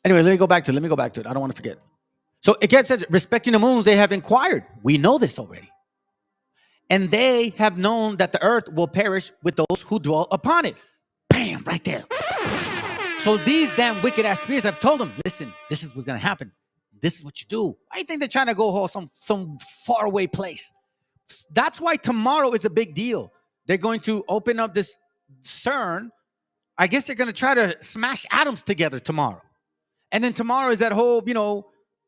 Anyway, let me go back to it. I don't want to forget. So it says, respecting the moons, they have inquired. We know this already. And they have known that the earth will perish with those who dwell upon it. Bam, right there. So these damn wicked ass spirits have told them, listen, this is what's going to happen. This is what you do. Why do you think they're trying to go some far away place? That's why tomorrow is a big deal. They're going to open up this CERN. I guess they're going to try to smash atoms together tomorrow. And then tomorrow is that whole,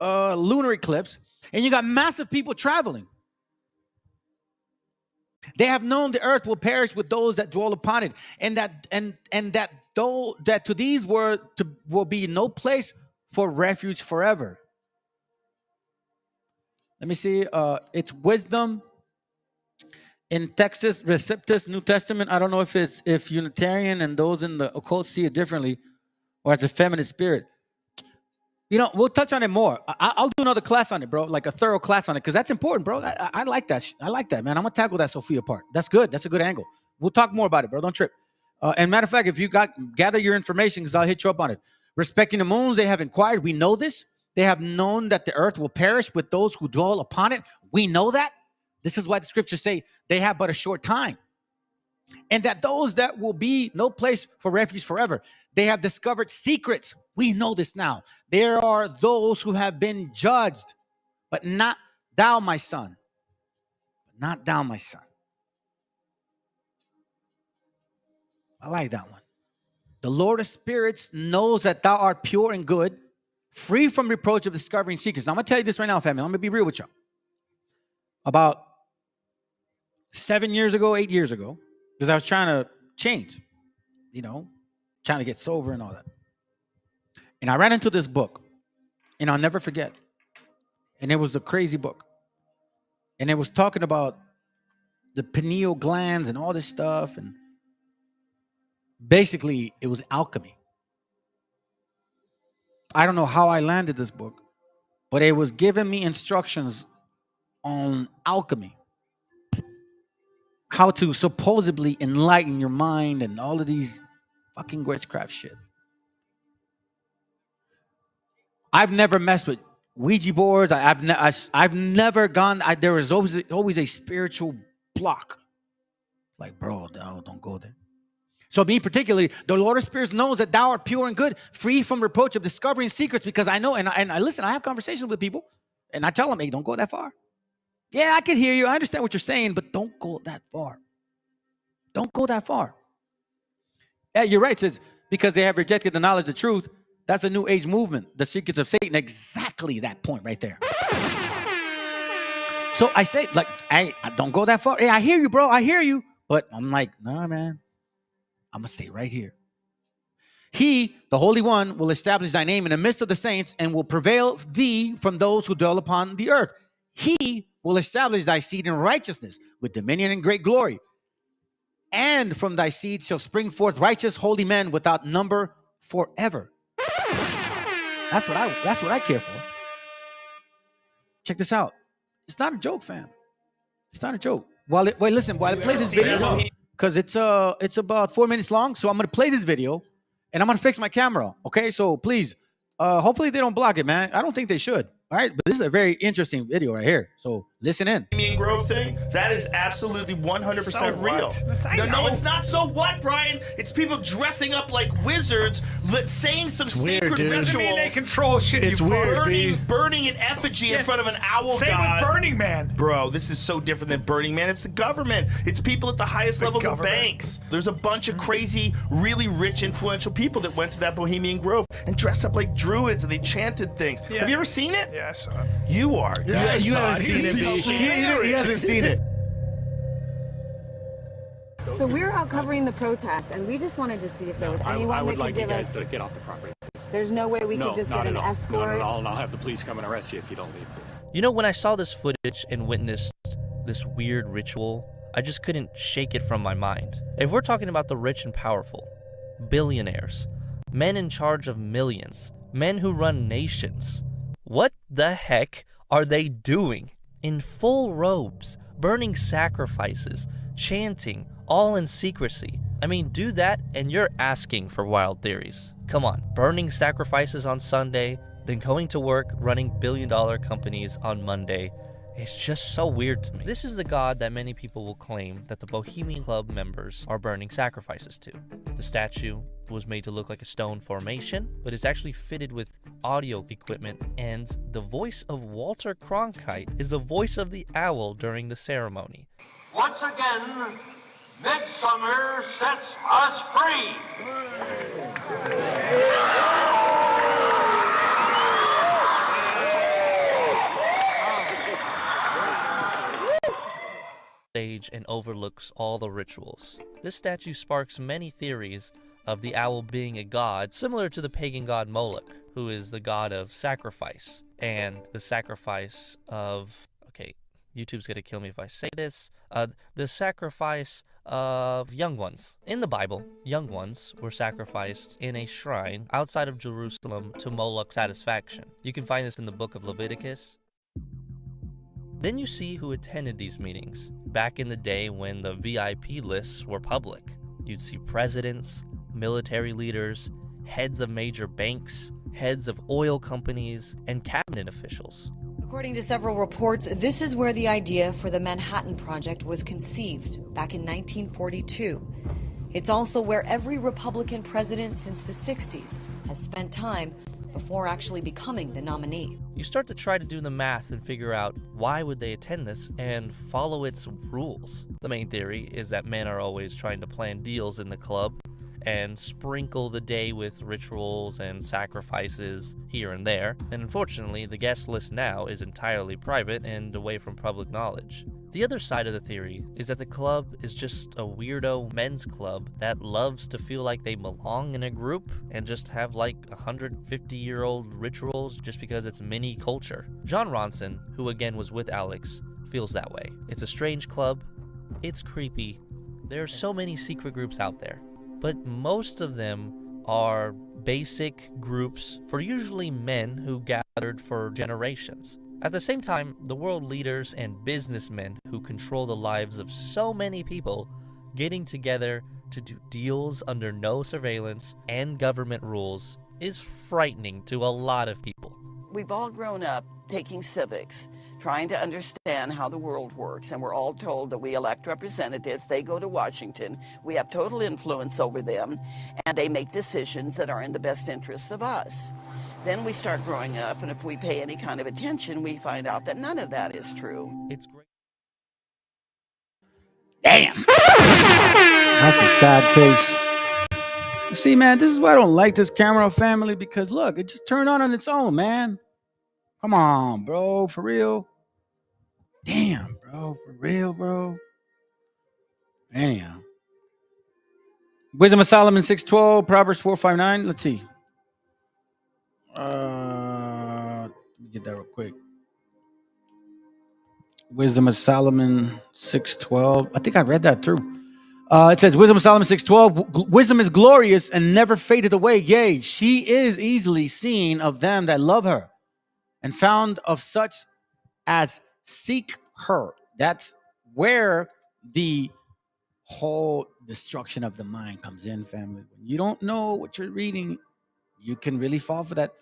lunar eclipse. And you got massive people traveling. They have known the earth will perish with those that dwell upon it, and that to these will be no place for refuge forever. Let me see. It's wisdom in Texas Receptus New Testament. I don't know if Unitarian and those in the occult see it differently, or as a feminine spirit. We'll touch on it more. I'll do another class on it, bro, like a thorough class on it, because that's important, bro. I like that. I like that, man. I'm going to tackle that Sophia part. That's good. That's a good angle. We'll talk more about it, bro. Don't trip. And matter of fact, if you gather your information, because I'll hit you up on it. Respecting the moons, they have inquired. We know this. They have known that the earth will perish with those who dwell upon it. We know that. This is why the scriptures say they have but a short time. And that those that will be no place for refuge forever. They have discovered secrets. We know this now. There are those who have been judged, but not thou, my son. Not thou, my son. I like that one. The Lord of spirits knows that thou art pure and good, free from reproach of discovering secrets. Now, I'm going to tell you this right now, family. I'm going to be real with y'all. About 8 years ago, because I was trying to change, trying to get sober and all that. And I ran into this book, and I'll never forget. And it was a crazy book. And it was talking about the pineal glands and all this stuff. And basically, it was alchemy. I don't know how I landed this book, but it was giving me instructions on alchemy. How to supposedly enlighten your mind and all of these fucking witchcraft shit. I've never messed with Ouija boards. I've never gone. There was always a spiritual block. Like, bro, no, don't go there. So me particularly, the Lord of Spirits knows that thou art pure and good, free from reproach of discovering secrets, because I know, and I listen, I have conversations with people, and I tell them, hey, don't go that far. Yeah, I can hear you. I understand what you're saying, but don't go that far. Don't go that far. Yeah, you're right. It says, because they have rejected the knowledge of the truth, that's a new age movement, the secrets of Satan, exactly that point right there. So I say, like, I don't go that far. Hey, I hear you, bro. I hear you. But I'm like, nah, man. I'm going to stay right here. He, the Holy One, will establish thy name in the midst of the saints and will prevail thee from those who dwell upon the earth. He will establish thy seed in righteousness with dominion and great glory. And from thy seed shall spring forth righteous, holy men without number forever. That's what I care for. Check this out. It's not a joke, fam. It's not a joke. While I play this video, because it's about 4 minutes long, so I'm gonna play this video and I'm gonna fix my camera. Okay, so please, hopefully they don't block it, man. I don't think they should. All right, but this is a very interesting video right here. So listen in. Bohemian Grove thing, that is absolutely 100% real. No, it's not. So what, Brian? It's people dressing up like wizards, saying some sacred ritual. Doesn't mean they control shit. It's weird, burning an effigy in front of an owl god. Same with Burning Man. Bro, this is so different than Burning Man. It's the government. It's people at the highest levels of banks. There's a bunch of crazy, really rich, influential people that went to that Bohemian Grove and dressed up like druids and they chanted things. Yeah. Have you ever seen it? Yeah, I saw it. You are. Yeah, you haven't seen it. He hasn't seen it. So we were out covering the protest, and we just wanted to see if there was anyone that could give us. to get off the property. There's no way we could just get an escort. Not at all, and I'll have the police come and arrest you if you don't leave. You know, when I saw this footage and witnessed this weird ritual, I just couldn't shake it from my mind. If we're talking about the rich and powerful, billionaires, men in charge of millions, men who run nations, what the heck are they doing? In full robes, burning sacrifices, chanting, all in secrecy. I mean, do that and you're asking for wild theories. Come on, burning sacrifices on Sunday, then going to work running billion-dollar companies on Monday. It's just so weird to me. This is the God that many people will claim that the Bohemian Club members are burning sacrifices to. The statue was made to look like a stone formation, but it's actually fitted with audio equipment, and the voice of Walter Cronkite is the voice of the owl during the ceremony. Once again, midsummer sets us free. Stage and overlooks all the rituals. This statue sparks many theories of the owl being a god, similar to the pagan god Moloch, who is the god of sacrifice, and the sacrifice of, okay, YouTube's gonna kill me if I say this, the sacrifice of young ones. In the Bible, young ones were sacrificed in a shrine outside of Jerusalem to Moloch's satisfaction. You can find this in the book of Leviticus. Then you see who attended these meetings. Back in the day when the VIP lists were public, you'd see presidents, military leaders, heads of major banks, heads of oil companies, and cabinet officials. According to several reports, this is where the idea for the Manhattan Project was conceived back in 1942. It's also where every Republican president since the 60s has spent time before actually becoming the nominee. You start to try to do the math and figure out why would they attend this and follow its rules. The main theory is that men are always trying to plan deals in the club and sprinkle the day with rituals and sacrifices here and there. And unfortunately, the guest list now is entirely private and away from public knowledge. The other side of the theory is that the club is just a weirdo men's club that loves to feel like they belong in a group and just have like 150-year-old rituals just because it's mini culture. John Ronson, who again was with Alex, feels that way. It's a strange club, it's creepy, there are so many secret groups out there, but most of them are basic groups for usually men who gathered for generations. At the same time, the world leaders and businessmen who control the lives of so many people getting together to do deals under no surveillance and government rules is frightening to a lot of people. we've all grown up taking civics, trying to understand how the world works, and we're all told that we elect representatives, they go to Washington, we have total influence over them, and they make decisions that are in the best interests of us. Then we start growing up, and if we pay any kind of attention, we find out that none of that is true. It's great. Damn. That's a sad case. See, man, this is why I don't like this camera family, because look, it just turned on its own, man. Come on, bro, for real. Damn, bro, for real, bro. Anyhow. Wisdom of Solomon 6:12, Proverbs 4:5-9. Let's see. Let me get that real quick. Wisdom of Solomon 6:12. I think I read that through. It says, Wisdom of Solomon 6:12. Wisdom is glorious and never fadeth away. Yea, she is easily seen of them that love her, and found of such as seek her. That's where the whole destruction of the mind comes in, family. When you don't know what you're reading, you can really fall for that.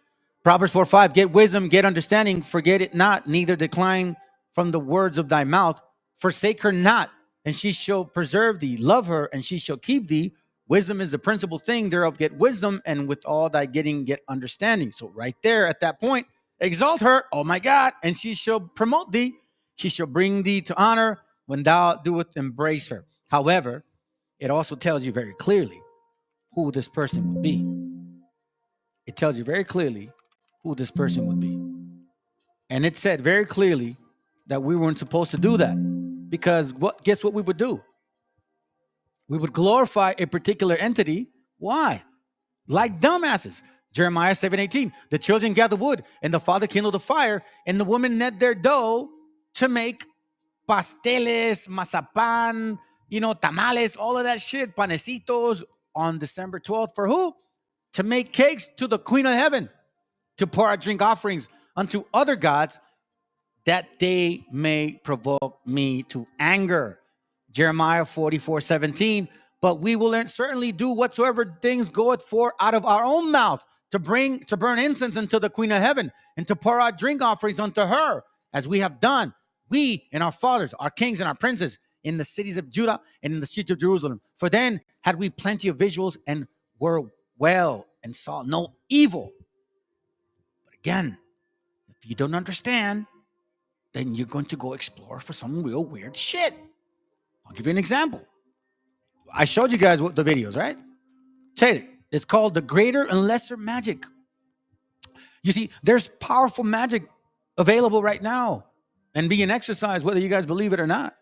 Proverbs 4:5, get wisdom, get understanding, forget it not, neither decline from the words of thy mouth. Forsake her not, and she shall preserve thee. Love her, and she shall keep thee. Wisdom is the principal thing thereof. Get wisdom, and with all thy getting, get understanding. So right there at that point, exalt her, oh my God, and she shall promote thee. She shall bring thee to honor when thou doest embrace her. However, it also tells you very clearly who this person would be. It tells you very clearly who this person would be. And it said very clearly that we weren't supposed to do that, because guess what we would do? We would glorify a particular entity. Why? Like dumbasses. Jeremiah 7:18, the children gather wood, and the father kindled a fire, and the women knit their dough to make pasteles, mazapan, tamales, all of that shit, panecitos on December 12th. For who? To make cakes to the Queen of Heaven, to pour out drink offerings unto other gods, that they may provoke me to anger. Jeremiah 44:17, but we will certainly do whatsoever things goeth forth out of our own mouth, to burn incense unto the Queen of Heaven, and to pour out drink offerings unto her, as we have done, we and our fathers, our kings and our princes, in the cities of Judah and in the streets of Jerusalem. For then had we plenty of visuals, and were well, and saw no evil. But again, if you don't understand, then you're going to go explore for some real weird shit. I'll give you an example. I showed you guys what the videos, right? Check it. It's called the greater and lesser magic. You see, there's powerful magic available right now and being exercised, whether you guys believe it or not.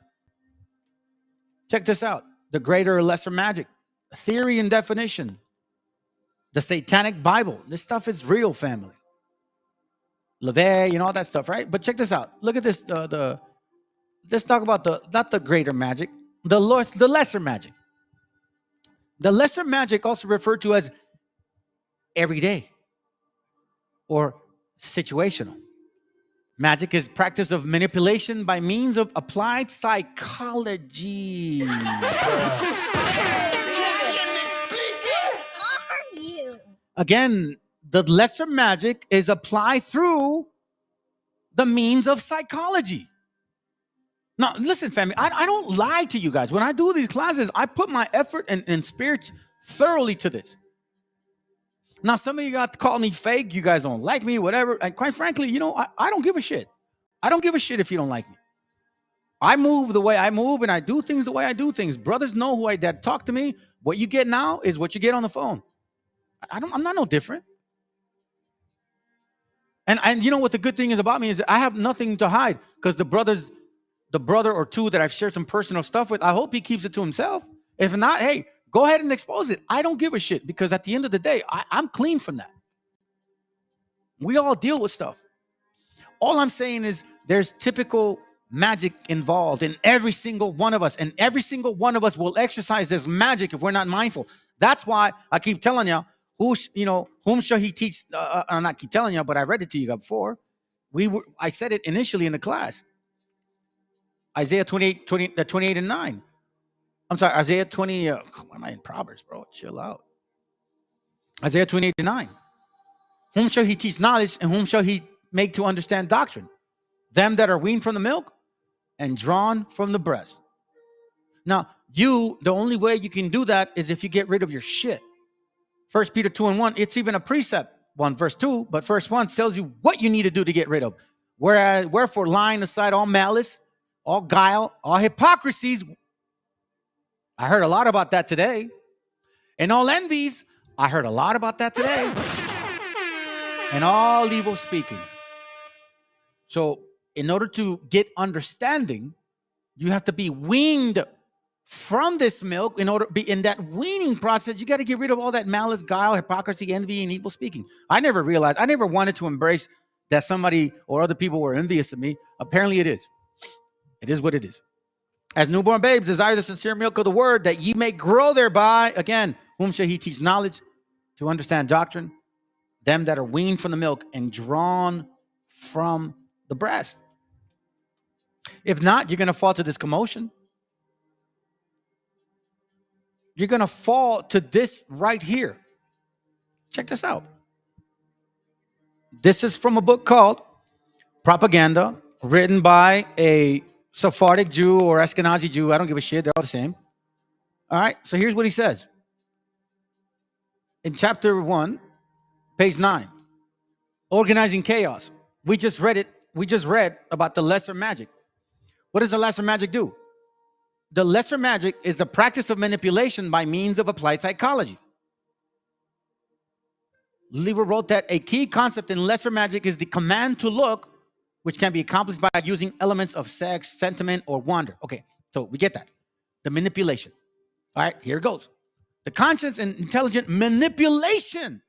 Check this out. The greater or lesser magic. Theory and definition. The Satanic Bible. This stuff is real, family. LeVay, all that stuff, right? But check this out. Look at this. Let's talk about not the greater magic, the lesser magic. The lesser magic, also referred to as everyday or situational. Magic is practice of manipulation by means of applied psychology. Again, the lesser magic is applied through the means of psychology. Now, listen, family, I don't lie to you guys. When I do these classes, I put my effort and spirit thoroughly to this. Now, some of you got to call me fake. You guys don't like me, whatever. And quite frankly, I don't give a shit. I don't give a shit if you don't like me. I move the way I move, and I do things the way I do things. Brothers know who I did. Talk to me. What you get now is what you get on the phone. I'm not no different. And you know what the good thing is about me is I have nothing to hide, because the brother or two that I've shared some personal stuff with, I hope he keeps it to himself. If not, hey, go ahead and expose it. I don't give a shit, because at the end of the day, I'm clean from that. We all deal with stuff. All I'm saying is there's typical magic involved in every single one of us, and every single one of us will exercise this magic if we're not mindful. That's why I keep telling you, whom shall he teach? I'm not keep telling you, but I read it to you before. I said it initially in the class. Isaiah 28 and 9. I'm sorry, Isaiah 20. Why am I in Proverbs, bro? Chill out. Isaiah 28 and 9. Whom shall he teach knowledge, and whom shall he make to understand doctrine. Them that are weaned from the milk and drawn from the breast. Now, the only way you can do that is if you get rid of your shit. 1 Peter 2:1, it's even a precept, 1 verse 2, but verse 1 tells you what you need to do to get rid of. Wherefore, laying aside all malice, all guile, all hypocrisies. I heard a lot about that today. And all envies. I heard a lot about that today. And all evil speaking. So, in order to get understanding, you have to be weaned from this milk. In order to be in that weaning process, you got to get rid of all that malice, guile, hypocrisy, envy, and evil speaking. I never wanted to embrace that somebody or other people were envious of me. Apparently it is. It is what it is. As newborn babes, desire the sincere milk of the word, that ye may grow thereby. Again, whom shall he teach knowledge to understand doctrine? Them that are weaned from the milk and drawn from the breast. If not, you're going to fall to this commotion. You're going to fall to this right here. Check this out. This is from a book called Propaganda, written by a Sephardic Jew or Ashkenazi Jew. I don't give a shit. They're all the same. All right. So here's what he says. In chapter 1, page 9, organizing chaos. We just read about the lesser magic. What does the lesser magic do? The lesser magic is the practice of manipulation by means of applied psychology. Lever wrote that a key concept in lesser magic is the command to look, which can be accomplished by using elements of sex, sentiment, or wonder. Okay, so we get that. The manipulation. All right, here it goes. The conscious and intelligent manipulation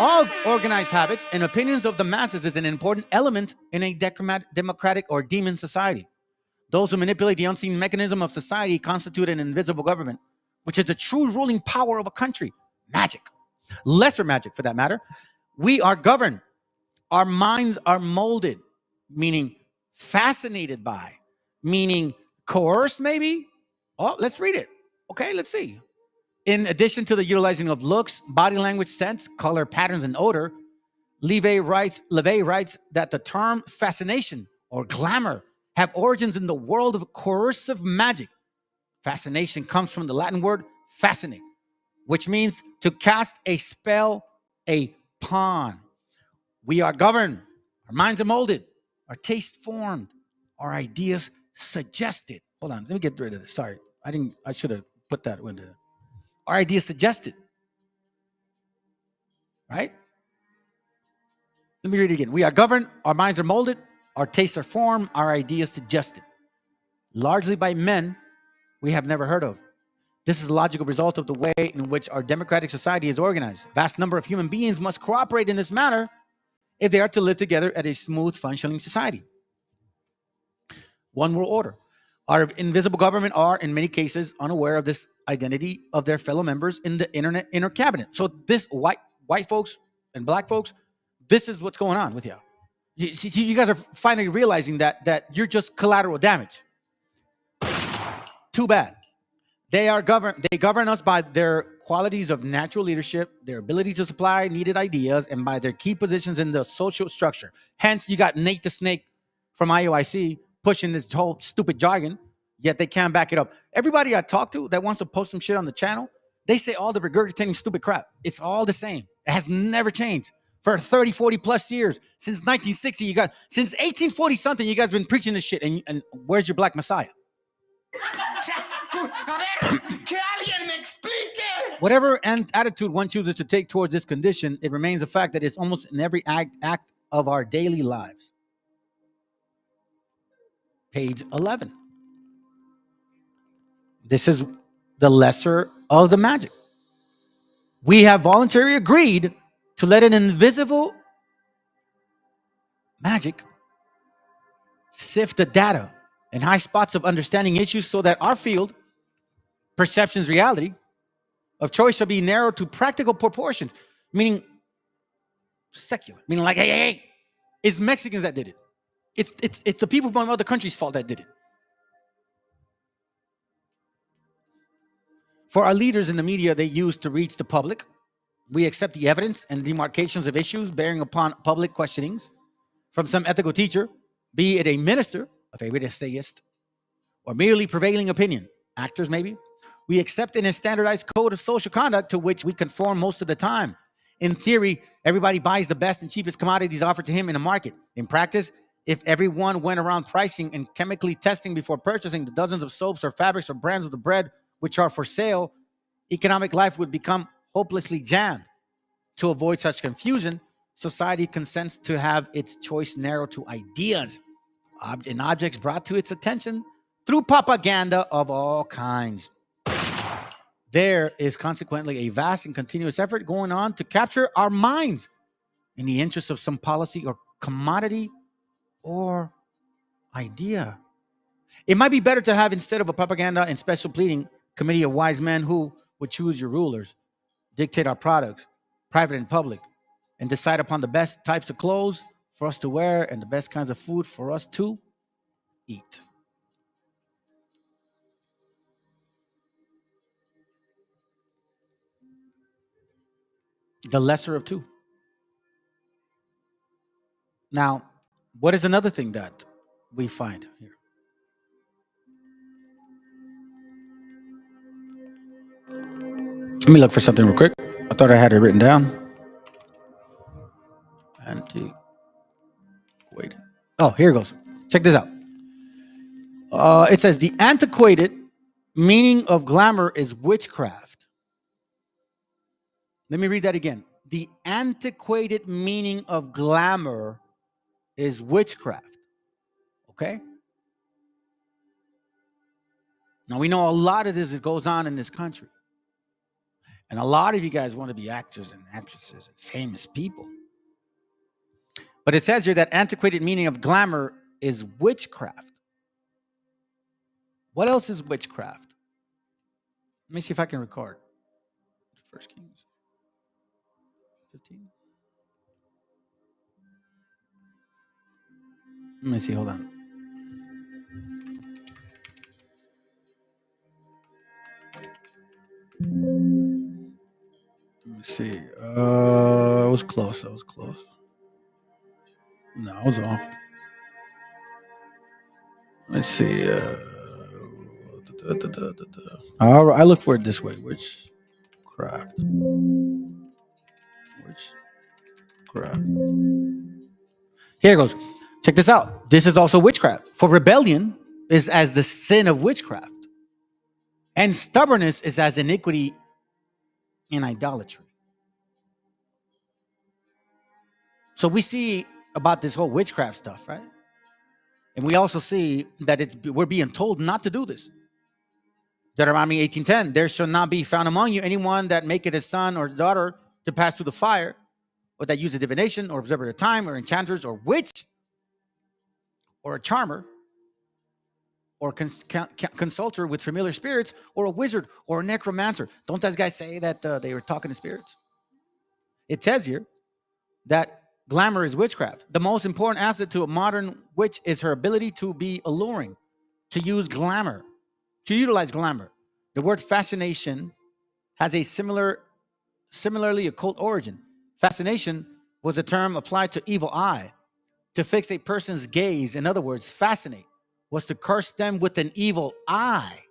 of organized habits and opinions of the masses is an important element in a democratic or demon society. Those who manipulate the unseen mechanism of society constitute an invisible government, which is the true ruling power of a country. Magic. Lesser magic, for that matter. We are governed. Our minds are molded, meaning fascinated by, meaning coerced maybe. Oh, let's read it. Okay, let's see. In addition to the utilizing of looks, body language, sense, color, patterns, and odor, LeVay writes that the term fascination or glamour have origins in the world of coercive magic. Fascination comes from the Latin word fascinate, which means to cast a spell, a pawn. We are governed, our minds are molded, our taste formed, our ideas suggested. Hold on, let me get rid of this. Sorry, I should have put that window. Our ideas suggested. Right? Let me read it again. We are governed, our minds are molded, our tastes are formed, our ideas suggested. Largely by men we have never heard of. This is the logical result of the way in which our democratic society is organized. A vast number of human beings must cooperate in this manner if they are to live together at a smooth functioning society. One world order. Our invisible government are, in many cases, unaware of this identity of their fellow members in the inner cabinet. So this white folks and black folks, this is what's going on with you. You guys are finally realizing that you're just collateral damage. Too bad. They govern us by their qualities of natural leadership, their ability to supply needed ideas, and by their key positions in the social structure. Hence, you got Nate the Snake from IOIC pushing this whole stupid jargon, yet they can't back it up. Everybody I talk to that wants to post some shit on the channel, they say all the regurgitating stupid crap. It's all the same. It has never changed. For 30, 40 plus years, since 1960, since 1840 something, you guys been preaching this shit. And where's your black Messiah? Whatever attitude one chooses to take towards this condition, it remains a fact that it's almost in every act of our daily lives. Page 11. This is the lesser of the magic. We have voluntarily agreed to let an invisible magic sift the data and high spots of understanding issues so that our field, perception's reality, of choice shall be narrowed to practical proportions, meaning secular, meaning like, hey, it's Mexicans that did it. It's the people from other countries' fault that did it. For our leaders in the media, they use to reach the public, We accept the evidence and demarcations of issues bearing upon public questionings from some ethical teacher, be it a minister, a favorite essayist, or merely prevailing opinion, actors maybe. We accept in a standardized code of social conduct to which we conform most of the time. In theory, everybody buys the best and cheapest commodities offered to him in a market. In practice, if everyone went around pricing and chemically testing before purchasing the dozens of soaps or fabrics or brands of the bread which are for sale, economic life would become hopelessly jammed. To avoid such confusion, society consents to have its choice narrowed to ideas and objects brought to its attention through propaganda of all kinds. There is consequently a vast and continuous effort going on to capture our minds in the interest of some policy or commodity or idea. It might be better to have, instead of a propaganda and special pleading committee of wise men who would choose your rulers, dictate our products, private and public, and decide upon the best types of clothes for us to wear and the best kinds of food for us to eat. The lesser of two. Now, what is another thing that we find here? Let me look for something real quick. I thought I had it written down. Antiquated. Oh, here it goes. Check this out. It says the antiquated meaning of glamour is witchcraft. Let me read that again. The antiquated meaning of glamour is witchcraft. Okay? Now, we know a lot of this goes on in this country. And a lot of you guys want to be actors and actresses and famous people. But it says here that antiquated meaning of glamour is witchcraft. What else is witchcraft? Let me see if I can record. 1 Kings 15. Let me see, hold on. Let me see. I was close. No, I was off. Let's see. I look for it this way. Witchcraft. Here it goes. Check this out. This is also witchcraft. For rebellion is as the sin of witchcraft, and stubbornness is as iniquity in idolatry. So we see about this whole witchcraft stuff, right? And we also see that we're being told not to do this. Deuteronomy 18:10, there shall not be found among you anyone that maketh his son or daughter to pass through the fire, or that use a divination, or observer of time, or enchanters, or witch, or a charmer, or consulter with familiar spirits, or a wizard, or a necromancer. Don't those guys say that they were talking to spirits? It says here that glamour is witchcraft. The most important asset to a modern witch is her ability to be alluring, to use glamour, to utilize glamour. The word fascination has a similarly occult origin. Fascination was a term applied to evil eye, to fix a person's gaze. In other words, fascinate was to curse them with an evil eye.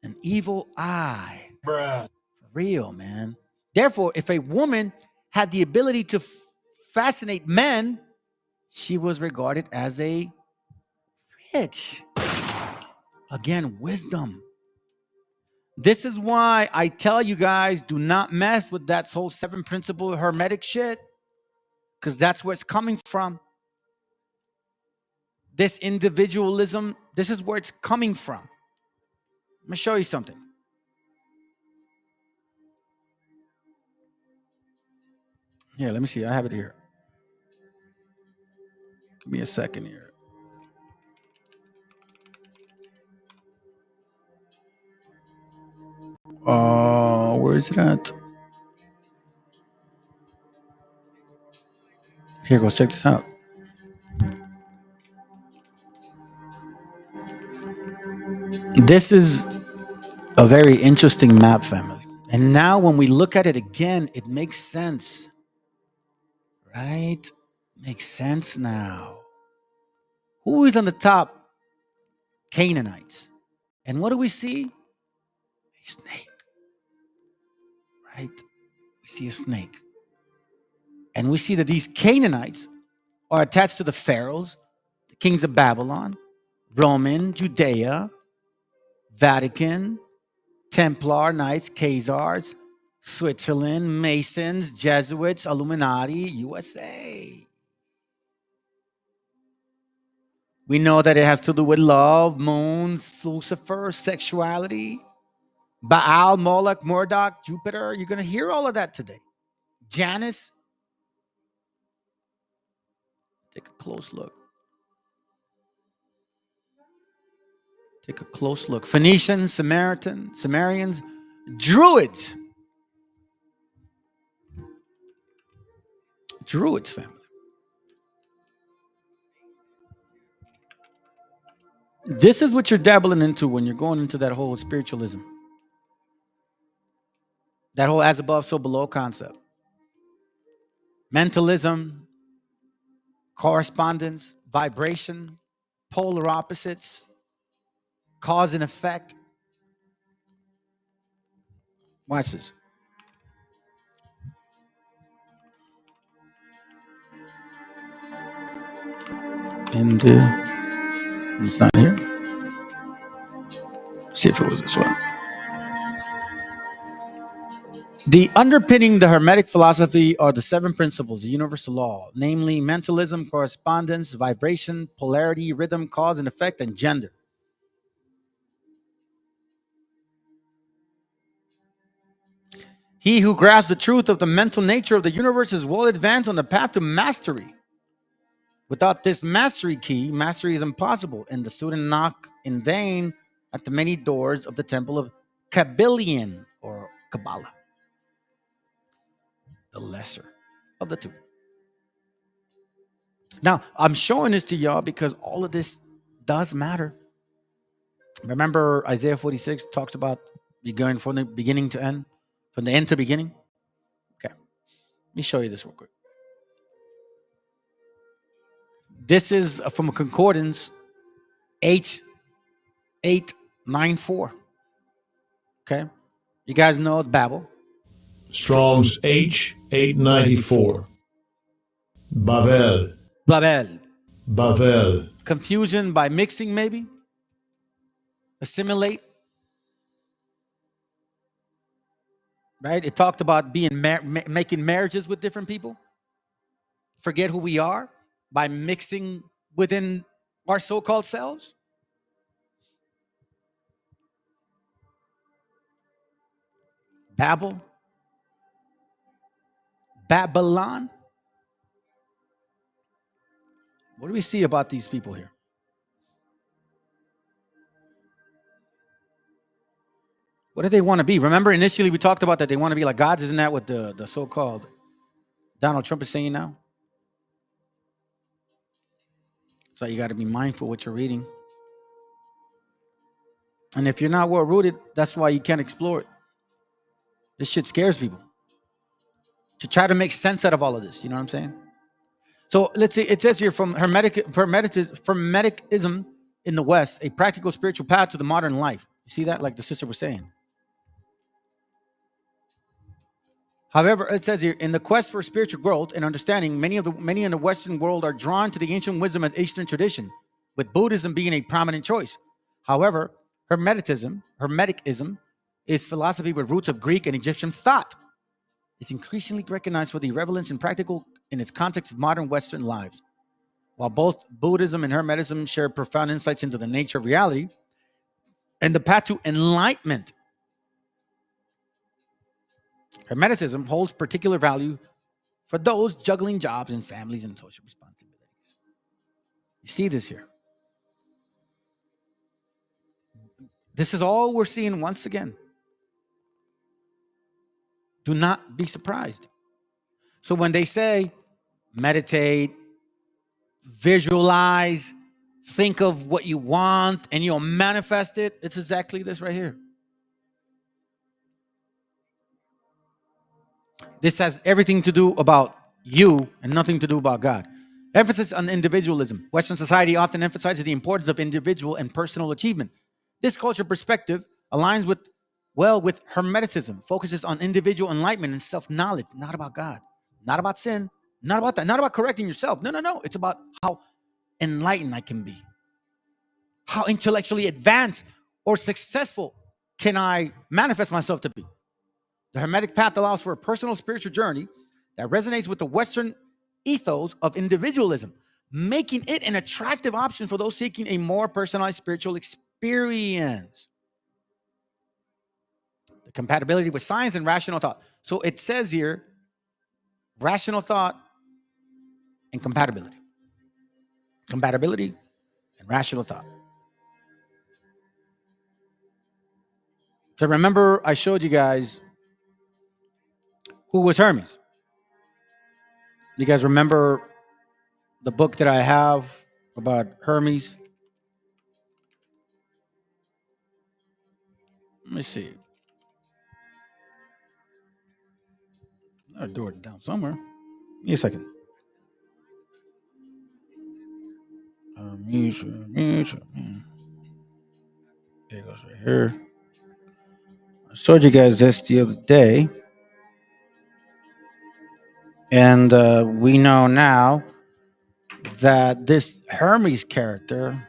An evil eye. Bruh. For real, man. Therefore, if a woman had the ability to fascinate men, she was regarded as a witch. Again, wisdom. This is why I tell you guys, do not mess with that whole 7 principle hermetic shit, because that's where it's coming from. This individualism, this is where it's coming from. Let me show you something. Here, let me see. I have it here. Give me a second here. Where is it at? Here goes. Check this out. This is a very interesting map, family. And now when we look at it again, it makes sense. Right? Makes sense now. Who is on the top? Canaanites. And what do we see? A snake. Right? We see a snake. And we see that these Canaanites are attached to the pharaohs, the kings of Babylon, Roman, Judea, Vatican, Templar Knights, Khazars, Switzerland, Masons, Jesuits, Illuminati, USA. We know that it has to do with love, moons, Lucifer, sexuality, Baal, Moloch, Marduk, Jupiter. You're going to hear all of that today. Janus. Take a close look. Take a close look. Phoenicians, Sumerians, Druids. Druids family. This is what you're dabbling into when you're going into that whole spiritualism. That whole as above, so below concept. Mentalism, correspondence, vibration, polar opposites, cause and effect. Watch this. And it's not here. See if it was this one. The underpinning the Hermetic philosophy are the 7 principles of universal law, namely mentalism, correspondence, vibration, polarity, rhythm, cause and effect, and gender. He who grasps the truth of the mental nature of the universe is well advanced on the path to mastery. Without this mastery key, mastery is impossible, and the student knock in vain at the many doors of the temple of Kabbalion or Kabbalah, the lesser of the two. Now, I'm showing this to y'all because all of this does matter. Remember, Isaiah 46 talks about you going from the beginning to end, from the end to beginning. Okay, let me show you this real quick. This is from a concordance, H894. Okay, you guys know Babel. Strong's H894. Babel. Babel. Babel. Confusion by mixing, maybe. Assimilate. Right? It talked about being making marriages with different people. Forget who we are by mixing within our so-called selves. Babel. Babylon. What do we see about these people here? What do they want to be? Remember, initially we talked about that they want to be like gods. Isn't that what the so-called Donald Trump is saying now? So you got to be mindful what you're reading. And if you're not well-rooted, that's why you can't explore it. This shit scares people. To try to make sense out of all of this, you know what I'm saying? So let's see, it says here from Hermeticism in the West, a practical spiritual path to the modern life. You see that? Like the sister was saying. However, it says here, in the quest for spiritual growth and understanding, many in the Western world are drawn to the ancient wisdom of Eastern tradition, with Buddhism being a prominent choice. However, Hermeticism is philosophy with roots of Greek and Egyptian thought. It's increasingly recognized for the relevance and practical in its context of modern Western lives. While both Buddhism and Hermeticism share profound insights into the nature of reality and the path to enlightenment, Hermeticism holds particular value for those juggling jobs and families and social responsibilities. You see this here. This is all we're seeing once again. Do not be surprised. So when they say meditate, visualize, think of what you want, and you'll manifest it, it's exactly this right here. This has everything to do about you and nothing to do about God. Emphasis on individualism. Western society often emphasizes the importance of individual and personal achievement. This culture perspective aligns with Hermeticism, focuses on individual enlightenment and self-knowledge, not about God, not about sin, not about that, not about correcting yourself. No, no, no. It's about how enlightened I can be, how intellectually advanced or successful can I manifest myself to be. The Hermetic path allows for a personal spiritual journey that resonates with the Western ethos of individualism, making it an attractive option for those seeking a more personalized spiritual experience. The compatibility with science and rational thought. So it says here, rational thought and compatibility. Compatibility and rational thought. So remember, I showed you guys who was Hermes. You guys remember the book that I have about Hermes? Let me see. I'll do it down somewhere. Give me a second. Hermes. There it goes right here. I showed you guys this the other day. And we know now that this Hermes character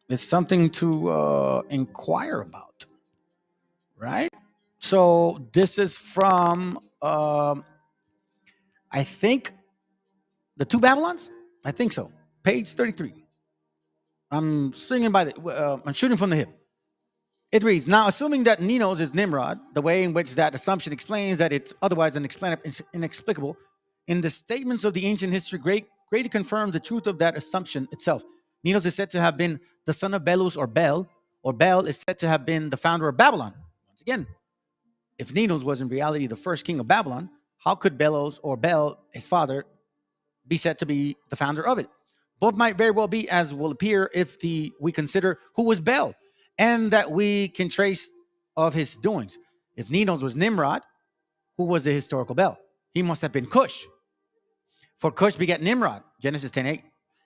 is something to inquire about, right? So this is from, I think, the Two Babylons. I think so. Page 33. I'm swinging by I'm shooting from the hip. It reads, now assuming that Ninos is Nimrod, the way in which that assumption explains that it's otherwise inexplicable, in the statements of the ancient history, greatly confirms the truth of that assumption itself. Ninos is said to have been the son of Belus or Bel is said to have been the founder of Babylon. Once again, if Ninos was in reality the first king of Babylon, how could Belos or Bel, his father, be said to be the founder of it? Both might very well be, as will appear if we consider who was Bel, and that we can trace of his doings. If Ninos was Nimrod, who was the historical Bel? He must have been Cush. For Cush begat Nimrod, Genesis 10:8.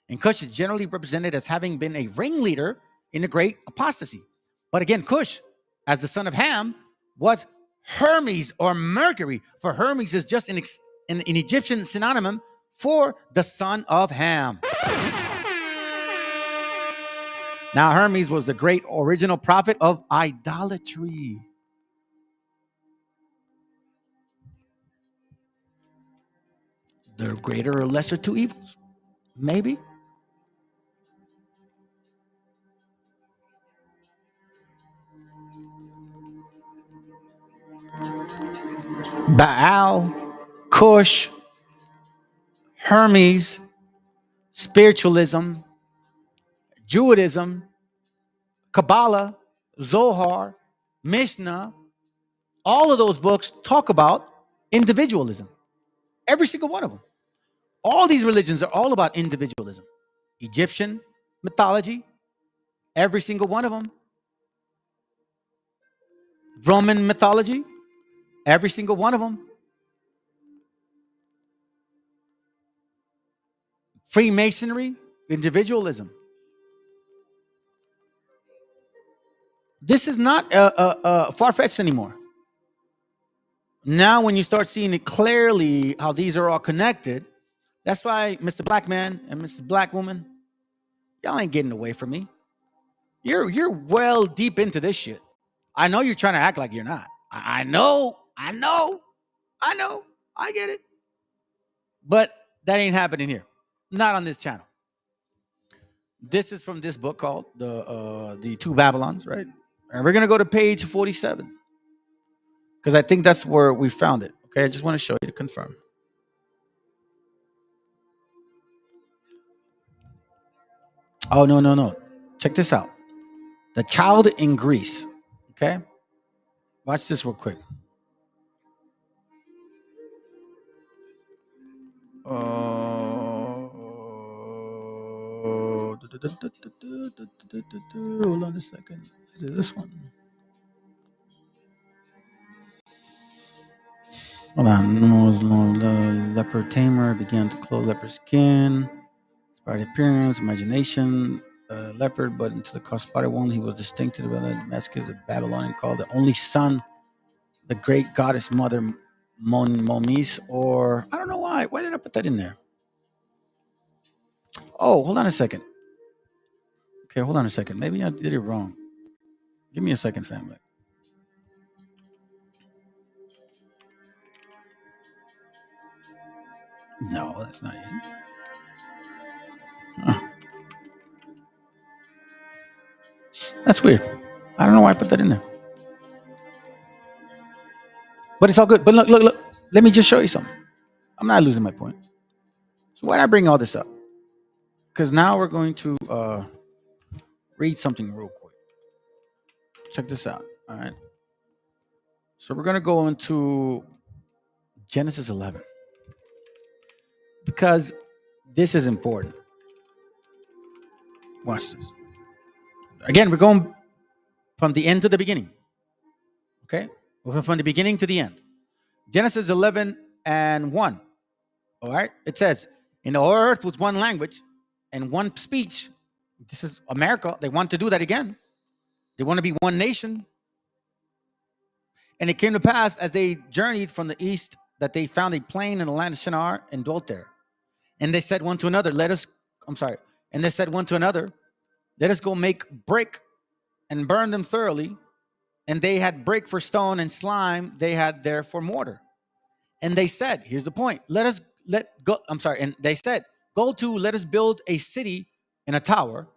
And Cush is generally represented as having been a ringleader in the great apostasy. But again, Cush, as the son of Ham, was Hermes or Mercury. For Hermes is just an Egyptian synonym for the son of Ham. Now, Hermes was the great original prophet of idolatry. The greater or lesser two evils, maybe. Baal, Cush, Hermes, spiritualism, Judaism, Kabbalah, Zohar, Mishnah, all of those books talk about individualism. Every single one of them. All these religions are all about individualism. Egyptian mythology, every single one of them. Roman mythology, every single one of them. Freemasonry, individualism. This is not far-fetched anymore. Now, when you start seeing it clearly how these are all connected, that's why Mr. Black Man and Mr. Black Woman, y'all ain't getting away from me. You're well deep into this shit. I know you're trying to act like you're not. I know, I get it. But that ain't happening here. Not on this channel. This is from this book called The Two Babylons, right? And we're gonna go to page 47. Because I think that's where we found it. Okay, I just want to show you to confirm. Oh, no. Check this out. The Child in Greece. Okay? Watch this real quick. Hold on a second. Is it this one? Hold on. The leopard tamer began to clothe leopard skin. By appearance, imagination, leopard, but into the cross-spotted one, he was distinctive by the Damascus, the Babylonian called the only son, the great goddess mother Momis, or I don't know why. Why did I put that in there? Oh, hold on a second. Okay, hold on a second. Maybe I did it wrong. Give me a second, family. No, that's not it. Huh. That's weird. I don't know why I put that in there. But it's all good. But look. Let me just show you something. I'm not losing my point. So why did I bring all this up? Because now we're going to read something real quick. Check this out. All right. So we're going to go into Genesis 11. Because this is important. Watch this. Again, we're going from the end to the beginning. Okay? We're from the beginning to the end. Genesis 11 and 1. All right? It says, in the earth was one language and one speech. This is America. They want to do that again. They want to be one nation. And it came to pass as they journeyed from the east that they found a plain in the land of Shinar and dwelt there. And they said one to another, And they said one to another, let us go make brick and burn them thoroughly. And they had brick for stone and slime they had there for mortar. And they said, here's the point. And they said, let us build a city and a tower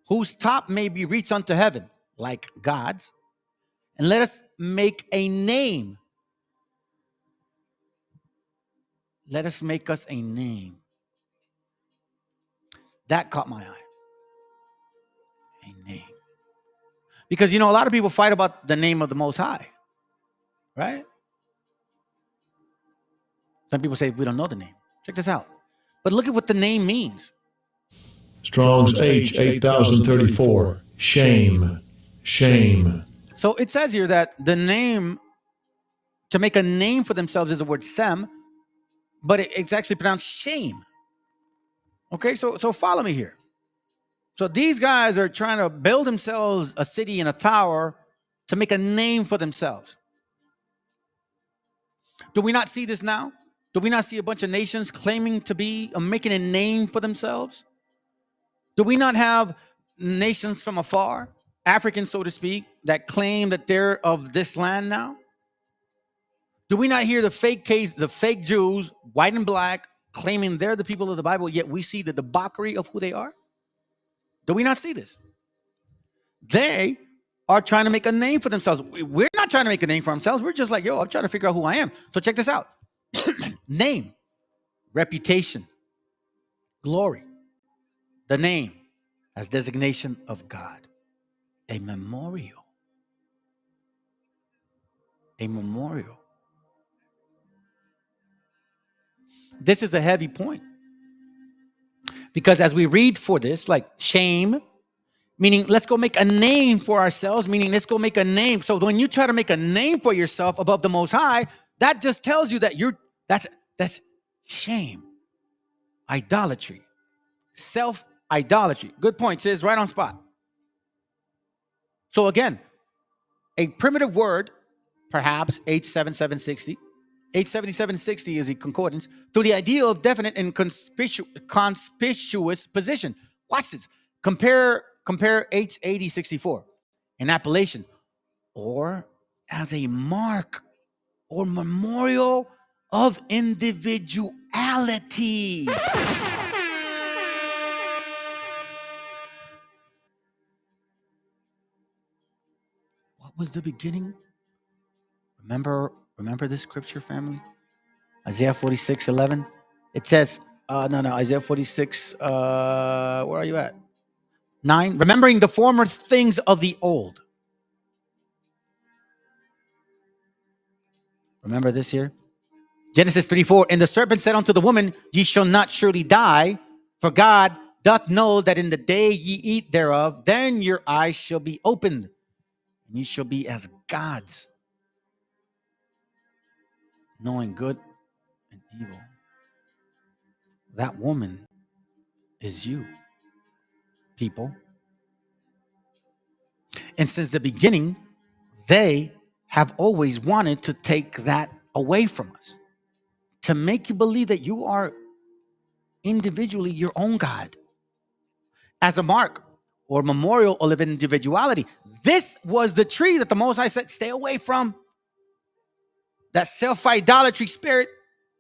whose top may be reached unto heaven, like God's. And let us make a name. Let us make us a name. That caught my eye. A name. Because, a lot of people fight about the name of the Most High. Right? Some people say we don't know the name. Check this out. But look at what the name means. Strong's H 8034. Shame. Shame. So it says here that the name, to make a name for themselves, is the word Sem, but it's actually pronounced shame. Okay, so follow me here. So these guys are trying to build themselves a city and a tower to make a name for themselves. Do we not see this now? Do we not see a bunch of nations claiming to be making a name for themselves? Do we not have nations from afar, Africans, so to speak, that claim that they're of this land now? Do we not hear the fake Jews, white and black, claiming they're the people of the Bible, yet we see the debauchery of who they are? Do we not see this? They are trying to make a name for themselves. We're not trying to make a name for ourselves. We're just like, I'm trying to figure out who I am. So check this out. Name, reputation, glory. The name as designation of God. A memorial. A memorial. This is a heavy point. Because as we read for this, like shame, meaning let's go make a name for ourselves, meaning let's go make a name. So when you try to make a name for yourself above the Most High, that just tells you that that's shame, idolatry, self-idolatry. Good point, sis, right on spot. So a primitive word, perhaps H7760. H7760 is a concordance to the idea of definite and conspicuous position. Watch this. Compare H8064, an appellation, or as a mark or memorial of individuality. What was the beginning? Remember this scripture, family? Isaiah 46:11. It says, Isaiah 46, where are you at? 9. Remembering the former things of the old. Remember this here? Genesis 3:4. And the serpent said unto the woman, ye shall not surely die, for God doth know that in the day ye eat thereof, then your eyes shall be opened, and ye shall be as gods. knowing good and evil. That woman is you, people. And since the beginning, they have always wanted to take that away from us, to make you believe that you are individually your own God, as a mark or memorial of individuality. This was the tree that the Most High said, stay away from. That self-idolatry spirit.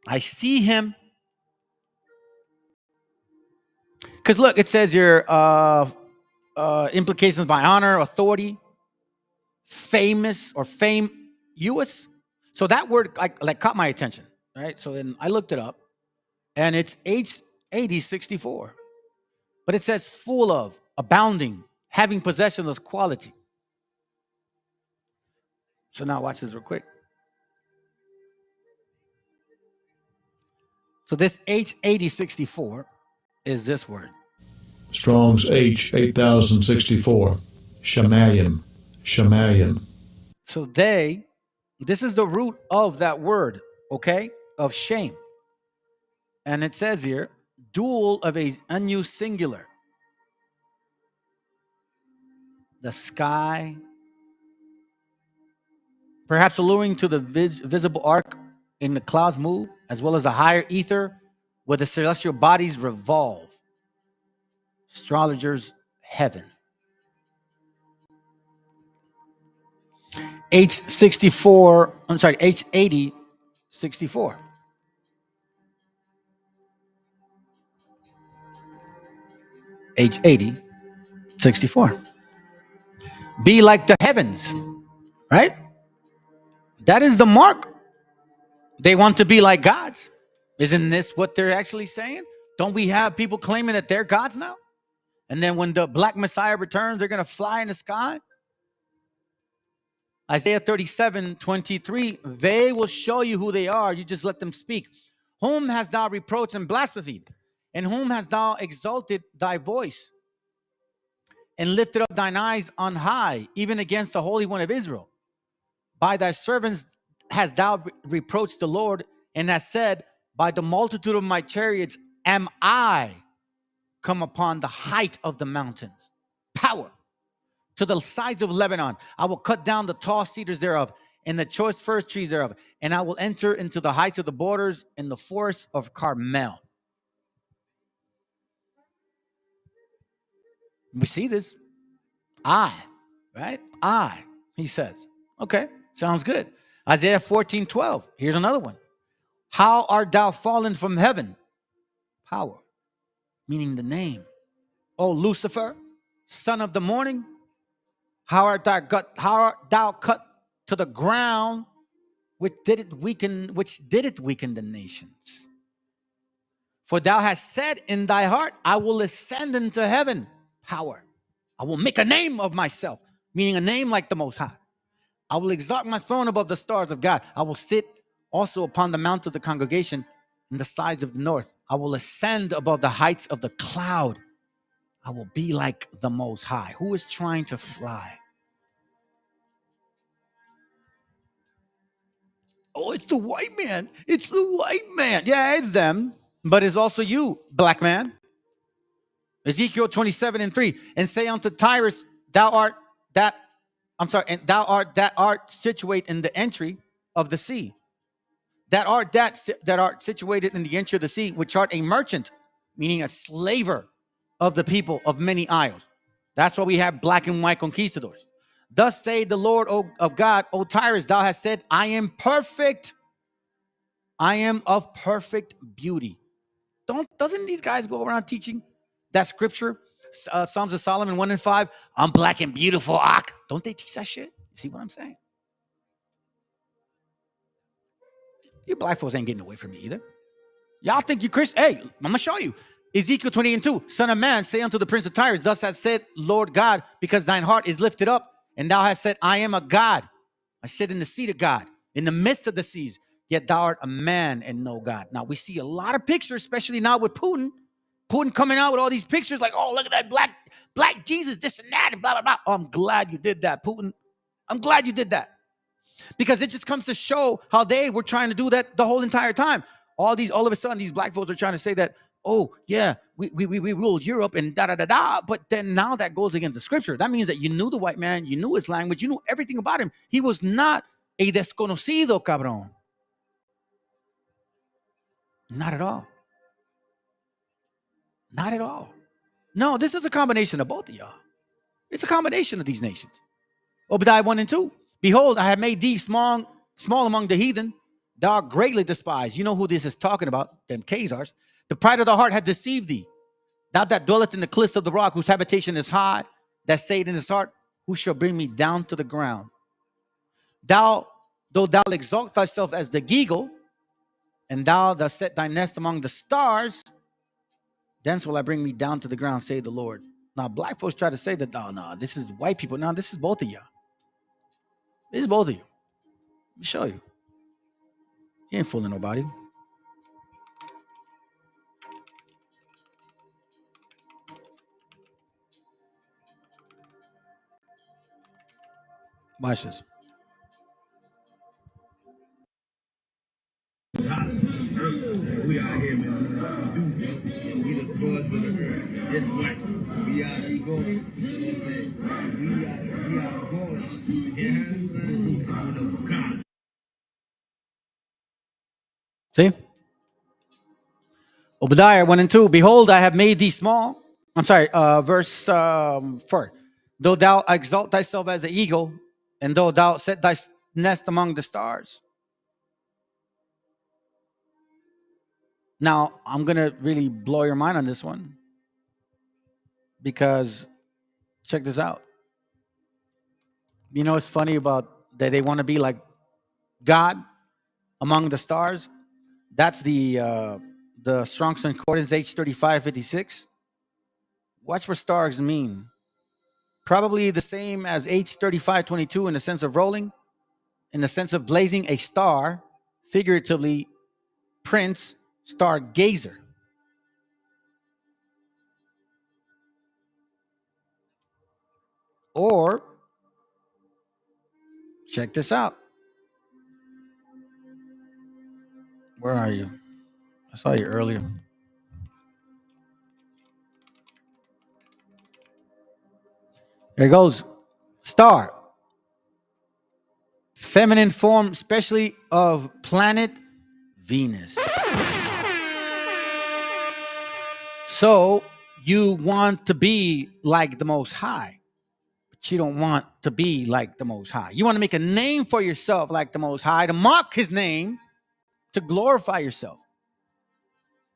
I see him. Because look, it says here, implications by honor, authority, famous or famous. So that word like caught my attention, right? So then I looked it up, and it's H8064. But it says full of, abounding, having possession of quality. So now watch this real quick. So this H8064 is this word. Strong's H8064. Shamayim. Shamayim. So this is the root of that word, okay? Of shame. And it says here, dual of a unused singular. The sky, perhaps alluring to the visible arc in the clouds move, as well as the higher ether where the celestial bodies revolve. Astrologers, heaven. H8064. H8064. Be like the heavens, right? That is the mark. They want to be like gods. Isn't this what they're actually saying? Don't we have people claiming that they're gods now? And then when the black Messiah returns, they're going to fly in the sky? Isaiah 37:23, they will show you who they are. You just let them speak. Whom hast thou reproached and blasphemed? And whom hast thou exalted thy voice? And lifted up thine eyes on high, even against the Holy One of Israel. By thy servants hast thou reproached the Lord, and hast said, by the multitude of my chariots am I come upon the height of the mountains. Power. To the sides of Lebanon, I will cut down the tall cedars thereof, and the choice first trees thereof, and I will enter into the heights of the borders in the forest of Carmel. We see this. Right? He says. Okay, sounds good. Isaiah 14:12. Here's another one. How art thou fallen from heaven? Power, meaning the name. O Lucifer, son of the morning. How art thou cut to the ground, which did it weaken the nations? For thou hast said in thy heart, I will ascend into heaven. Power. I will make a name of myself, meaning a name like the Most High. I will exalt my throne above the stars of God. I will sit also upon the mount of the congregation in the sides of the north. I will ascend above the heights of the cloud. I will be like the Most High. Who is trying to fly? Oh, it's the white man. It's the white man. Yeah, it's them. But it's also you, black man. Ezekiel 27:3. And say unto Tyrus, thou art that art situate in the entry of the sea. That art situated in the entry of the sea, which art a merchant, meaning a slaver of the people of many isles. That's why we have black and white conquistadors. Thus say the Lord of God, O Tyrus, thou hast said, I am perfect. I am of perfect beauty. Doesn't these guys go around teaching that scripture? Psalms of Solomon 1:5. I'm black and beautiful. Don't they teach that shit? You see what I'm saying? You black folks ain't getting away from me either. Y'all think you Christian? Hey, I'm going to show you. Ezekiel 28:2. Son of man, say unto the prince of Tyrus, thus has said Lord God, because thine heart is lifted up, and thou hast said, I am a God. I sit in the seat of God, in the midst of the seas, yet thou art a man and no God. Now, we see a lot of pictures, especially now with Putin. Putin coming out with all these pictures like, oh, look at that black Jesus, this and that, and blah, blah, blah. Oh, I'm glad you did that, Putin. I'm glad you did that. Because it just comes to show how they were trying to do that the whole entire time. All of a sudden, these black folks are trying to say that, oh, yeah, we ruled Europe and da-da-da-da. But then now that goes against the scripture. That means that you knew the white man, you knew his language, you knew everything about him. He was not a desconocido, cabrón. Not at all. Not at all. No, this is a combination of both of y'all. It's a combination of these nations. Obadiah 1 and 2. Behold, I have made thee small among the heathen. Thou art greatly despised. You know who this is talking about, them Khazars. The pride of the heart hath deceived thee. Thou that dwelleth in the cliffs of the rock, whose habitation is high, that saith in his heart, who shall bring me down to the ground? Though thou exalt thyself as the eagle, and thou that set thy nest among the stars, thence will I bring me down to the ground, say the Lord. Now, black folks try to say that, oh, no, this is white people. No, this is both of y'all. This is both of you. Let me show you. You ain't fooling nobody. Watch this. We out here, man. We the gods of the earth. That's right. We are the gods. We are gods. Yeah. God. See? Obadiah 1 and 2. Behold, I have made thee small. I'm sorry, verse 4. Though thou exalt thyself as an eagle, and though thou set thy nest among the stars. Now, I'm going to really blow your mind on this one. Because, check this out. You know what's funny about that they want to be like God among the stars? That's the Strong's Concordance H3556. Watch what stars mean. Probably the same as H3522 in the sense of rolling, in the sense of blazing a star, figuratively, Prince, stargazer. Or, check this out. Where are you? I saw you earlier. There goes. Star. Feminine form, especially of planet Venus. So you want to be like the Most High, but you don't want to be like the Most High. You want to make a name for yourself like the Most High, to mock his name, to glorify yourself,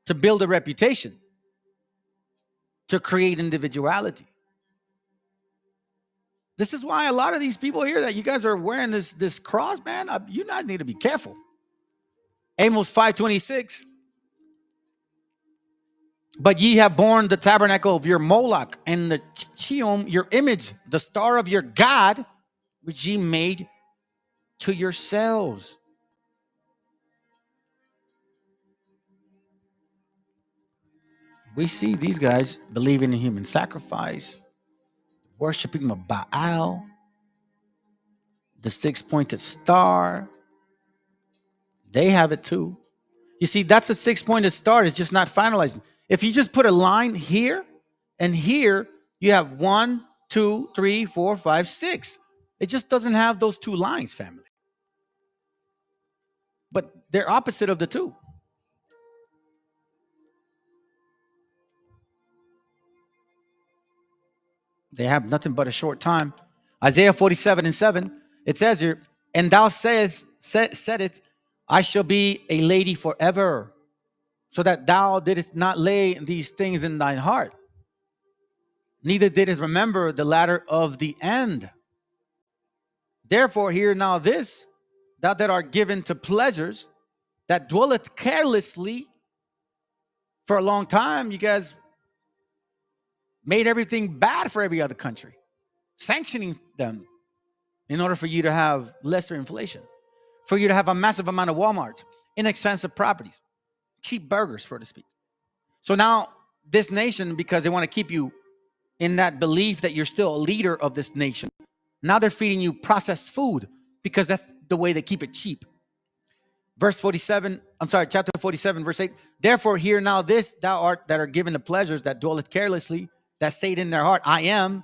to build a reputation, to create individuality. This is why a lot of these people here that you guys are wearing this cross, man, you guys need to be careful. Amos 5:26. But ye have borne the tabernacle of your Moloch, and the Chiom, your image, the star of your God, which ye made to yourselves. We see these guys believing in human sacrifice, worshiping of Baal, the six-pointed star. They have it too. You see, that's a six-pointed star. It's just not finalizing. If you just put a line here and here, you have 1, 2, 3, 4, 5, 6. It just doesn't have those two lines, family. But they're opposite of the two. They have nothing but a short time. Isaiah 47:7, it says here, and thou saidst, I shall be a lady forever, so that thou didst not lay these things in thine heart, neither didst remember the latter of the end. Therefore hear now this, thou that art given to pleasures, that dwelleth carelessly. For a long time, you guys made everything bad for every other country, sanctioning them in order for you to have lesser inflation, for you to have a massive amount of Walmarts, inexpensive properties, cheap burgers, so to speak. So now this nation, because they want to keep you in that belief that you're still a leader of this nation, now they're feeding you processed food because that's the way they keep it cheap. Chapter 47, verse 8. Therefore, hear now this, thou art that are given the pleasures that dwelleth carelessly, that say in their heart, I am,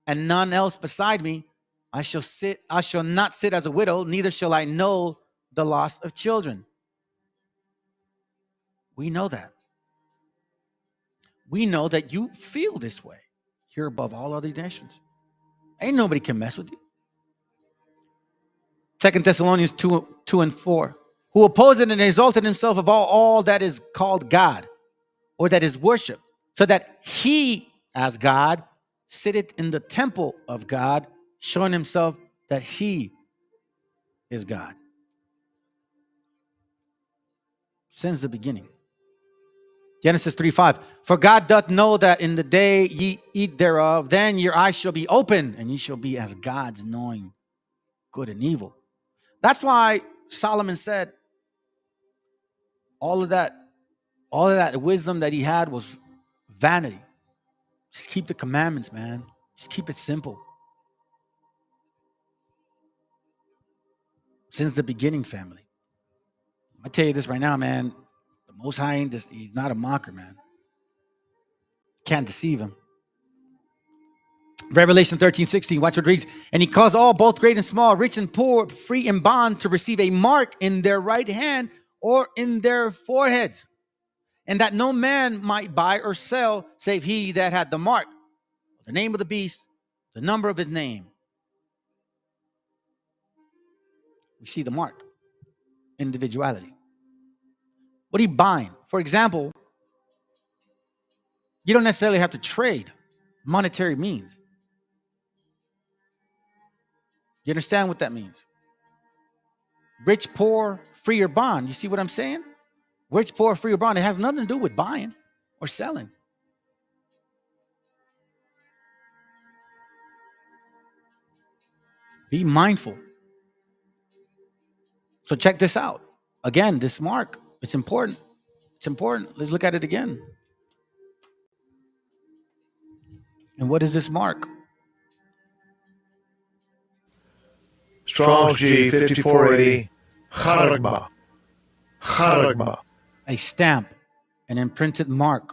and none else beside me. I shall not sit as a widow, neither shall I know the loss of children. We know that. We know that you feel this way. You're above all other nations. Ain't nobody can mess with you. 2 Thessalonians 2 and 4. Who opposed and exalted himself above all that is called God, or that is worship, so that he, as God, sitteth in the temple of God, showing himself that he is God. Since the beginning. Genesis 3:5. For God doth know that in the day ye eat thereof, then your eyes shall be open, and ye shall be as gods, knowing good and evil. That's why Solomon said all of that wisdom that he had was vanity. Just keep the commandments, man. Just keep it simple. Since the beginning, family. I tell you this right now, man. The Most High, he's not a mocker, man. Can't deceive him. Revelation 13:16, watch what it reads. And he caused all, both great and small, rich and poor, free and bond, to receive a mark in their right hand or in their foreheads, and that no man might buy or sell save he that had the mark, the name of the beast, the number of his name. We see the mark, individuality. What are you buying? For example, you don't necessarily have to trade monetary means. You understand what that means? Rich, poor, free or bond. You see what I'm saying? Rich, poor, free or bond. It has nothing to do with buying or selling. Be mindful. So check this out. Again, this mark, it's important. It's important. Let's look at it again. And what is this mark? Strong's G 5480. Charagba. Charagba. A stamp, an imprinted mark.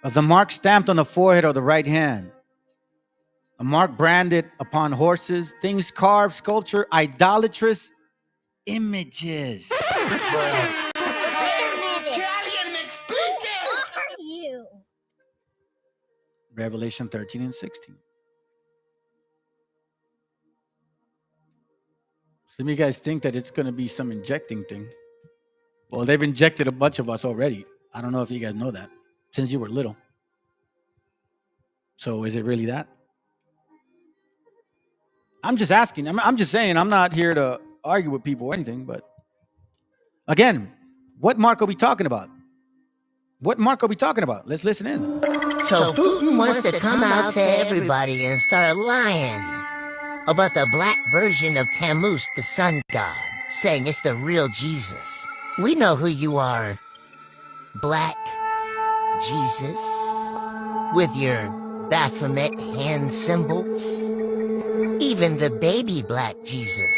Of the mark stamped on the forehead or the right hand. A mark branded upon horses, things carved, sculpture, idolatrous images. Revelation 13 and 16. Some of you guys think that it's going to be some injecting thing. Well, they've injected a bunch of us already. I don't know if you guys know that, since you were little. So is it really that? I'm just asking. I'm just saying. I'm not here to argue with people or anything. But again, what mark are we talking about? What mark are we talking about? Let's listen in. So Putin wants to come out to everybody and start lying about the black version of Tammuz, the sun god, saying it's the real Jesus. We know who you are, Black Jesus, with your Baphomet hand symbols. Even the baby Black Jesus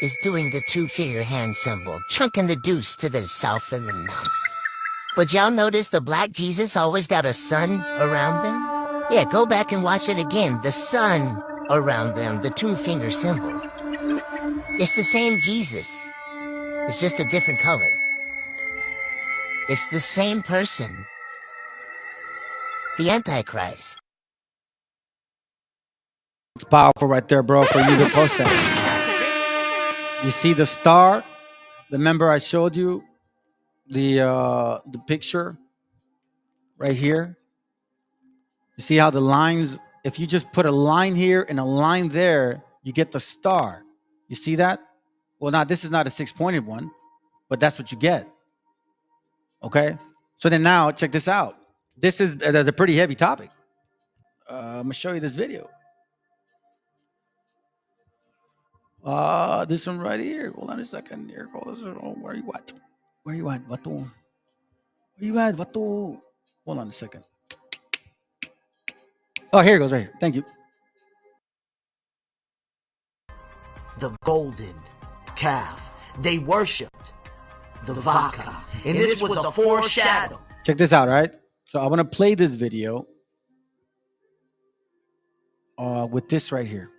is doing the two-finger hand symbol, chunking the deuce to the south of the mouth. But y'all notice the Black Jesus always got a sun around them? Yeah, go back and watch it again. The sun around them, the two-finger symbol. It's the same Jesus. It's just a different color. It's the same person. The Antichrist. It's powerful right there, bro, for you to post that. You see the star? Remember I showed you the picture right here? You see how the lines, if you just put a line here and a line there, you get the star. You see that? Well, now this is not a 6-pointed one, but that's what you get. Okay? So then now, check this out. This is a pretty heavy topic. I'm going to show you this video. This one right here. Hold on a second. Here goes. Where you at? Where you at? Where you at? Hold on a second. Oh, here it goes right here. Thank you. the golden calf. They worshipped the Vaka. And this was a foreshadow. Check this out, right? So I'm going to play this video with this right here.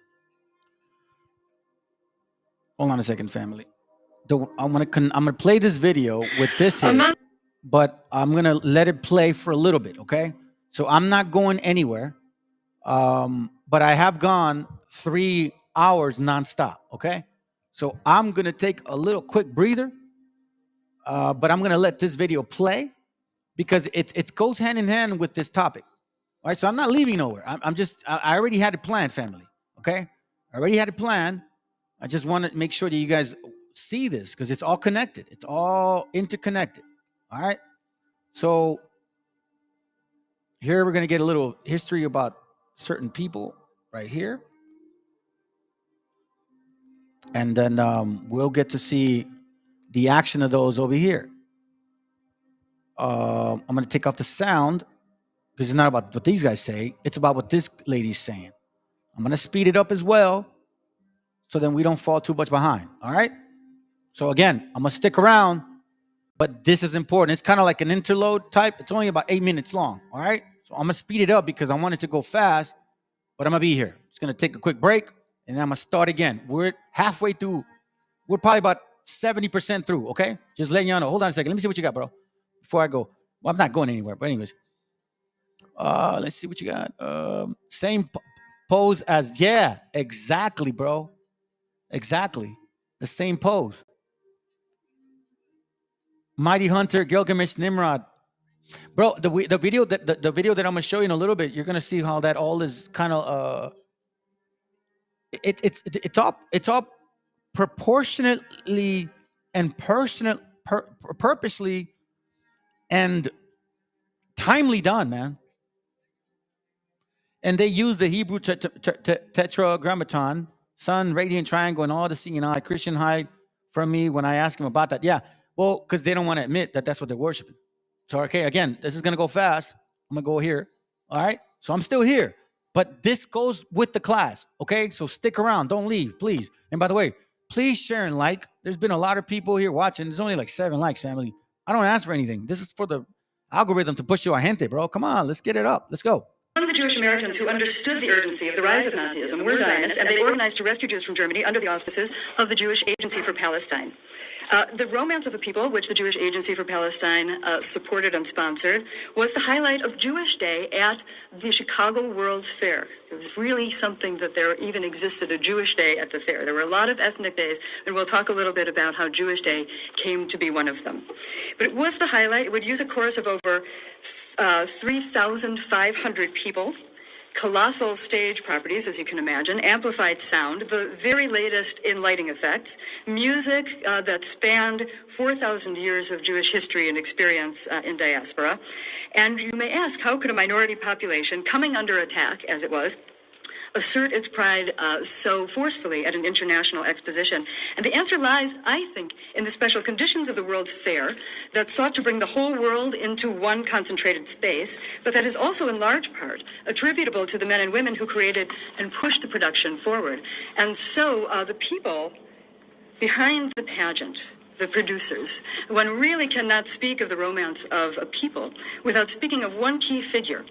Hold on a second, family. I'm gonna play this video with this here, but I'm gonna let it play for a little bit, okay? So I'm not going anywhere, but I have gone 3 hours nonstop, okay? So I'm gonna take a little quick breather, but I'm gonna let this video play because it goes hand in hand with this topic. All right, so I'm not leaving nowhere. I already had it planned, family, okay? I already had it planned. I just want to make sure that you guys see this because it's all connected. It's all interconnected. All right. So here we're going to get a little history about certain people right here. And then we'll get to see the action of those over here. I'm going to take off the sound because it's not about what these guys say. It's about what this lady's saying. I'm going to speed it up as well so then we don't fall too much behind. All right. So again, I'm going to stick around, but this is important. It's kind of like an interlude type. It's only about 8 minutes long. All right. So I'm going to speed it up because I want it to go fast, but I'm going to be here. It's going to take a quick break and then I'm going to start again. We're halfway through. We're probably about 70% through. Okay. Just letting y'all know. Hold on a second. Let me see what you got, bro. Before I go. Well, I'm not going anywhere, but anyways. Let's see what you got. Same pose as, yeah, exactly, bro. Exactly. The same pose. Mighty Hunter, Gilgamesh, Nimrod. Bro, the video that the video that I'm gonna show you in a little bit, you're gonna see how that all is kind of it's all proportionately and purposely and timely done, man. And they use the Hebrew tetragrammaton, sun, radiant triangle, and all the seeing eye. Christian hide from me when I ask him about that. Yeah, well, because they don't want to admit that that's what they're worshiping. So, okay, again, this is going to go fast. I'm going to go here. All right? So I'm still here. But this goes with the class, okay? So stick around. Don't leave, please. And by the way, please share and like. There's been a lot of people here watching. There's only like 7 likes, family. I don't ask for anything. This is for the algorithm to push you a gente, bro. Come on, let's get it up. Let's go. One of the Jewish Americans who understood the urgency of the rise of Nazism were Zionists, and they organized to rescue Jews from Germany under the auspices of the Jewish Agency for Palestine. The Romance of a People, which the Jewish Agency for Palestine supported and sponsored, was the highlight of Jewish Day at the Chicago World's Fair. It was really something that there even existed a Jewish Day at the fair. There were a lot of ethnic days, and we'll talk a little bit about how Jewish Day came to be one of them. But it was the highlight. It would use a chorus of over 3,500 people, colossal stage properties, as you can imagine, amplified sound, the very latest in lighting effects, music that spanned 4,000 years of Jewish history and experience in diaspora. And you may ask, how could a minority population coming under attack, as it was, assert its pride so forcefully at an international exposition? And the answer lies, I think, in the special conditions of the World's Fair that sought to bring the whole world into one concentrated space, but that is also in large part attributable to the men and women who created and pushed the production forward. And so the people behind the pageant, the producers, one really cannot speak of the romance of a people without speaking of one key figure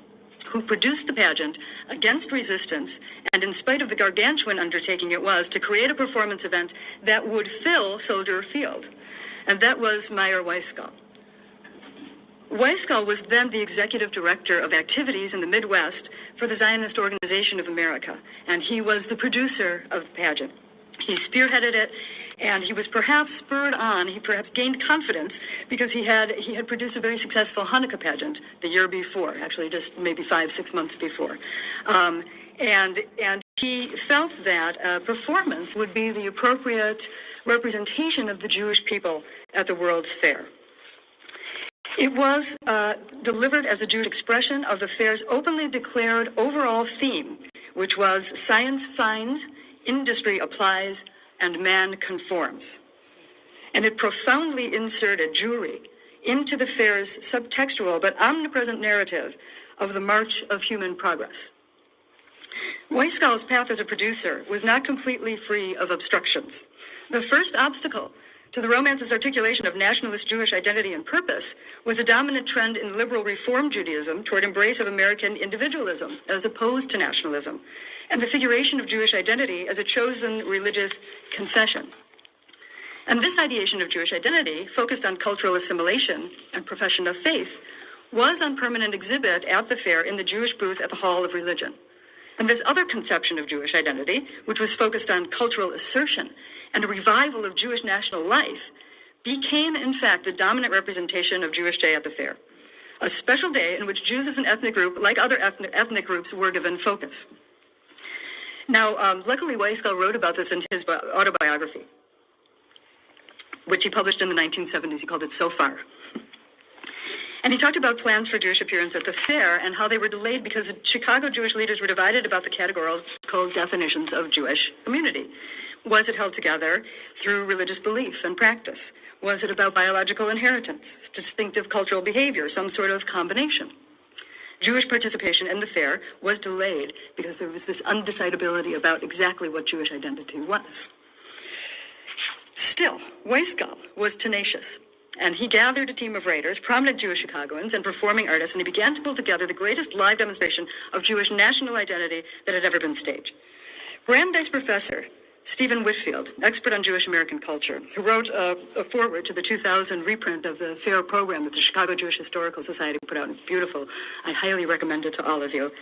who produced the pageant against resistance, and in spite of the gargantuan undertaking it was to create a performance event that would fill Soldier Field. And that was Meyer Weiskell. Weiskell was then the executive director of activities in the Midwest for the Zionist Organization of America, and he was the producer of the pageant. He spearheaded it, and he was perhaps spurred on, he perhaps gained confidence because he had produced a very successful Hanukkah pageant the year before, actually just maybe 5-6 months before. And he felt that performance would be the appropriate representation of the Jewish people at the World's Fair. It was delivered as a Jewish expression of the fair's openly declared overall theme, which was science finds, industry applies, and man conforms. And it profoundly inserted Jewry into the fair's subtextual but omnipresent narrative of the march of human progress. Weisskall's path as a producer was not completely free of obstructions. The first obstacle to the romance's articulation of nationalist Jewish identity and purpose was a dominant trend in liberal Reform Judaism toward embrace of American individualism as opposed to nationalism, and the figuration of Jewish identity as a chosen religious confession. And this ideation of Jewish identity, focused on cultural assimilation and profession of faith, was on permanent exhibit at the fair in the Jewish booth at the Hall of Religion. And this other conception of Jewish identity, which was focused on cultural assertion and a revival of Jewish national life, became, in fact, the dominant representation of Jewish Day at the fair, a special day in which Jews as an ethnic group, like other ethnic groups, were given focus. Now, luckily, Weisskall wrote about this in his autobiography, which he published in the 1970s. He called it So Far. And he talked about plans for Jewish appearance at the fair and how they were delayed because Chicago Jewish leaders were divided about the categorical definitions of Jewish community. Was it held together through religious belief and practice? Was it about biological inheritance, distinctive cultural behavior, some sort of combination? Jewish participation in the fair was delayed because there was this undecidability about exactly what Jewish identity was. Still, Weisskall was tenacious. And he gathered a team of writers, prominent Jewish Chicagoans, and performing artists, and he began to pull together the greatest live demonstration of Jewish national identity that had ever been staged. Brandeis professor Stephen Whitfield, expert on Jewish American culture, who wrote a foreword to the 2000 reprint of the fair program that the Chicago Jewish Historical Society put out. It's beautiful. I highly recommend it to all of you.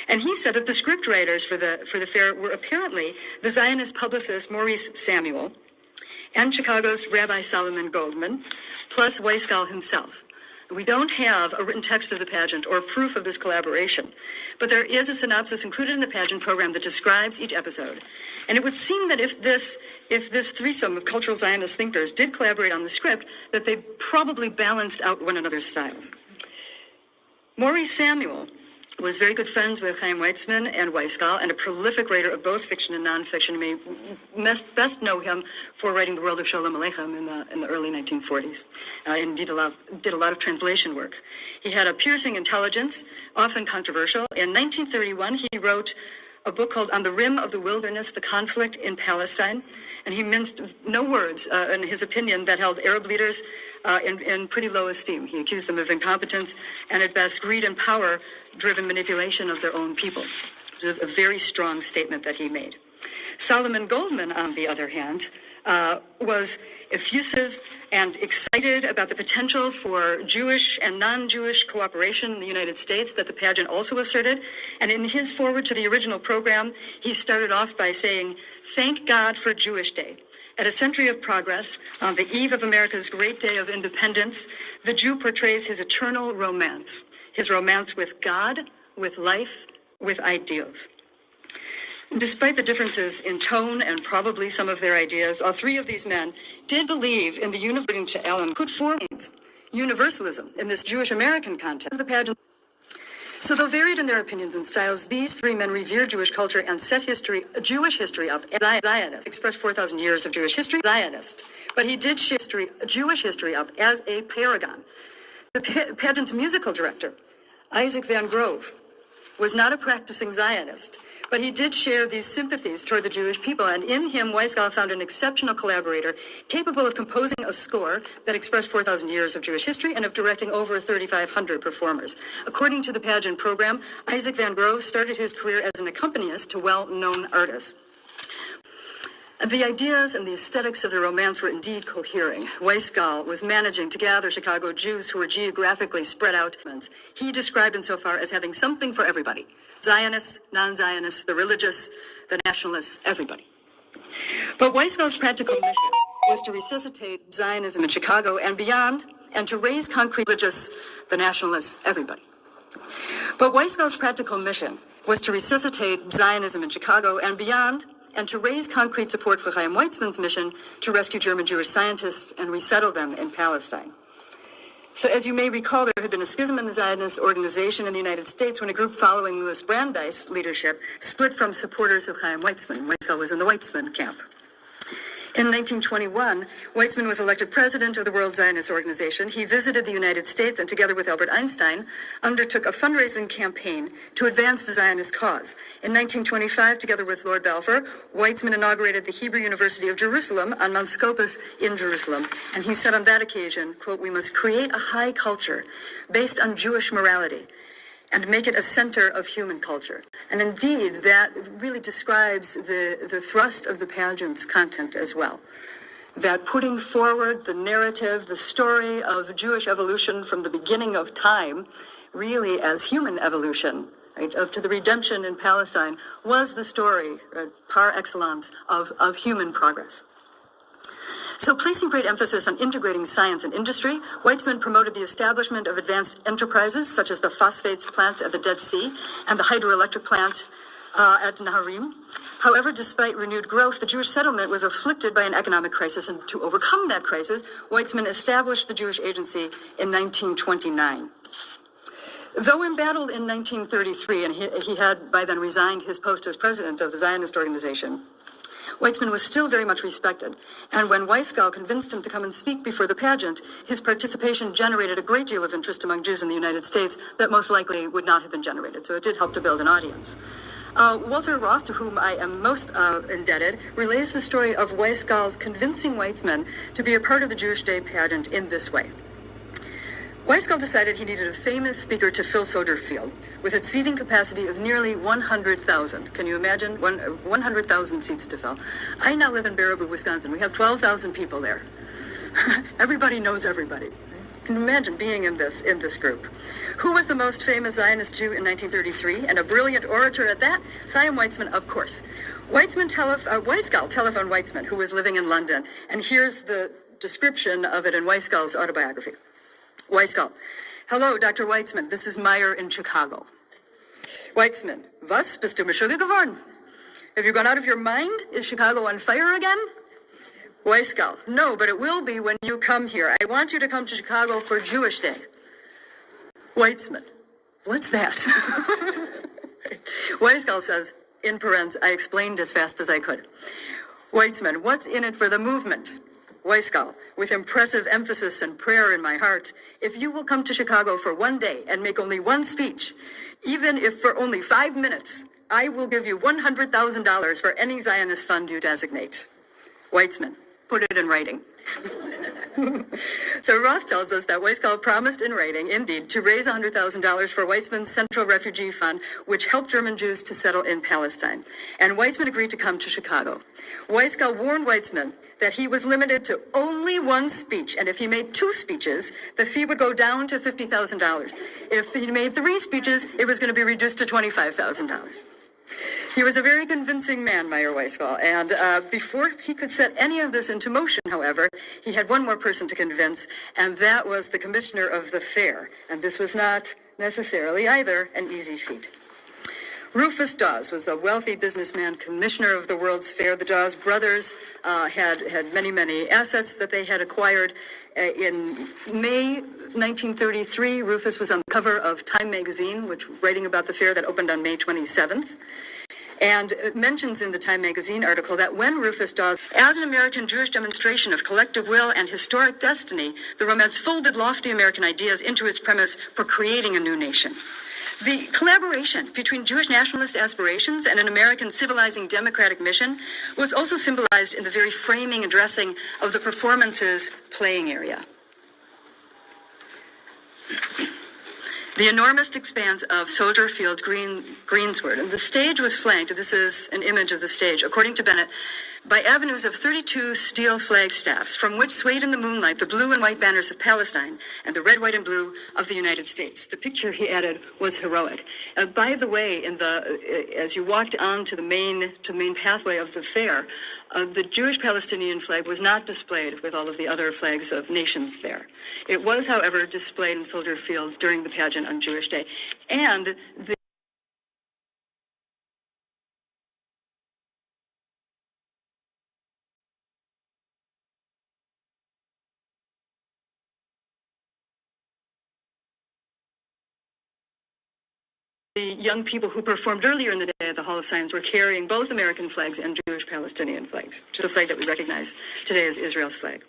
And he said that the script writers for the fair were apparently the Zionist publicist Maurice Samuel, and Chicago's Rabbi Solomon Goldman, plus Weisskall himself. We don't have a written text of the pageant or proof of this collaboration, but there is a synopsis included in the pageant program that describes each episode. And it would seem that if this threesome of cultural Zionist thinkers did collaborate on the script, that they probably balanced out one another's styles. Maurice Samuel was very good friends with Chaim Weizmann and Weisskall, and a prolific writer of both fiction and nonfiction. You may best know him for writing The World of Sholem Aleichem in the early 1940s. And did a lot of translation work. He had a piercing intelligence, often controversial. In 1931, he wrote a book called On the Rim of the Wilderness, The Conflict in Palestine. And he minced no words in his opinion that held Arab leaders in pretty low esteem. He accused them of incompetence and at best greed and power-driven manipulation of their own people. It was a very strong statement that he made. Solomon Goldman, on the other hand, was effusive and excited about the potential for Jewish and non-Jewish cooperation in the United States that the pageant also asserted. And in his foreword to the original program, he started off by saying, "Thank God for Jewish Day. At a century of progress, on the eve of America's great day of independence, the Jew portrays his eternal romance, his romance with God, with life, with ideals." Despite the differences in tone and probably some of their ideas, all three of these men did believe in the universe to Ellen could form universalism in this Jewish American context of the pageant. So though varied in their opinions and styles, these three men revered Jewish culture and set Jewish history up as Zionist, expressed 4,000 years of Jewish history, Zionist. But he did Jewish history up as a paragon. The pageant's musical director, Isaac Van Grove, was not a practicing Zionist, but he did share these sympathies toward the Jewish people, and in him, Weisskall found an exceptional collaborator capable of composing a score that expressed 4,000 years of Jewish history and of directing over 3,500 performers. According to the pageant program, Isaac Van Grove started his career as an accompanist to well-known artists. The ideas and the aesthetics of the romance were indeed cohering. Weisskall was managing to gather Chicago Jews who were geographically spread out. He described insofar as having something for everybody. Zionists, non-Zionists, the religious, the nationalists, everybody. But Weisskall's practical mission was to resuscitate Zionism in Chicago and beyond, and to raise concrete religious, the nationalists, everybody. But Weisskall's practical mission was to resuscitate Zionism in Chicago and beyond, and to raise concrete support for Chaim Weizmann's mission to rescue German Jewish scientists and resettle them in Palestine. So as you may recall, there had been a schism in the Zionist organization in the United States when a group following Louis Brandeis' leadership split from supporters of Chaim Weizmann. Weisskall was in the Weizmann camp. In 1921, Weizmann was elected president of the World Zionist Organization. He visited the United States and, together with Albert Einstein, undertook a fundraising campaign to advance the Zionist cause. In 1925, together with Lord Balfour, Weizmann inaugurated the Hebrew University of Jerusalem on Mount Scopus in Jerusalem. And he said on that occasion, quote, "We must create a high culture based on Jewish morality and make it a center of human culture." And indeed, that really describes the thrust of the pageant's content as well. That putting forward the narrative, the story of Jewish evolution from the beginning of time, really as human evolution, right, up to the redemption in Palestine, was the story, par excellence, of human progress. So, placing great emphasis on integrating science and industry, Weizmann promoted the establishment of advanced enterprises such as the phosphates plants at the Dead Sea and the hydroelectric plant at Naharim. However, despite renewed growth, the Jewish settlement was afflicted by an economic crisis, and to overcome that crisis, Weizmann established the Jewish Agency in 1929. Though embattled in 1933, and he had by then resigned his post as president of the Zionist organization, Weizmann was still very much respected, and when Weizsäll convinced him to come and speak before the pageant, his participation generated a great deal of interest among Jews in the United States that most likely would not have been generated, so it did help to build an audience. Walter Roth, to whom I am most indebted, relays the story of Weizsäll's convincing Weizmann to be a part of the Jewish Day pageant in this way. Weizsäll decided he needed a famous speaker to fill Soldier Field, with its seating capacity of nearly 100,000. Can you imagine? 100,000 seats to fill. I now live in Baraboo, Wisconsin. We have 12,000 people there. Everybody knows everybody. Can you imagine being in this group? Who was the most famous Zionist Jew in 1933, and a brilliant orator at that? Chaim Weizmann, of course. Weizsäll telephoned Weizmann, who was living in London, and here's the description of it in Weizsäll's autobiography. Weizsäll: "Hello, Dr. Weizmann, this is Meyer in Chicago." Weizmann: "Was, bist du Meshuggah geworden? Have you gone out of your mind? Is Chicago on fire again?" Weizsäll: "No, but it will be when you come here. I want you to come to Chicago for Jewish Day." Weizmann: "What's that?" Weizsäll says, in parentheses, "I explained as fast as I could." Weizmann: "What's in it for the movement?" Weizsäll, with impressive emphasis and prayer in my heart, "If you will come to Chicago for one day and make only one speech, even if for only 5 minutes, I will give you $100,000 for any Zionist fund you designate." Weizmann: "Put it in writing." So Roth tells us that Weizsäll promised in writing, indeed, to raise $100,000 for Weizmann's Central Refugee Fund, which helped German Jews to settle in Palestine. And Weizmann agreed to come to Chicago. Weizsäll warned Weizmann that he was limited to only one speech, and if he made 2 speeches, the fee would go down to $50,000. If he made 3 speeches, it was going to be reduced to $25,000. He was a very convincing man, Meyer Weizsäll, and before he could set any of this into motion, however, he had one more person to convince, and that was the commissioner of the fair, and this was not necessarily either an easy feat. Rufus Dawes was a wealthy businessman, commissioner of the World's Fair. The Dawes brothers had many assets that they had acquired. In May 1933, Rufus was on the cover of Time magazine, which writing about the fair that opened on May 27th. And it mentions in the Time magazine article that when Rufus Dawes, as an American Jewish demonstration of collective will and historic destiny, the romance folded lofty American ideas into its premise for creating a new nation. The collaboration between Jewish nationalist aspirations and an American civilizing democratic mission was also symbolized in the very framing and dressing of the performance's playing area. The enormous expanse of Soldier Field's greensward, and the stage was flanked, this is an image of the stage, according to Bennett, by avenues of 32 steel flag staffs, from which swayed in the moonlight the blue and white banners of Palestine and the red, white, and blue of the United States. The picture, he added, was heroic. By the way, as you walked on to the main pathway of the fair, the Jewish-Palestinian flag was not displayed with all of the other flags of nations there. It was, however, displayed in Soldier Field during the pageant on Jewish Day. And the the young people who performed earlier in the day at the Hall of Science were carrying both American flags and Jewish Palestinian flags, which is the flag that we recognize today as Israel's flag.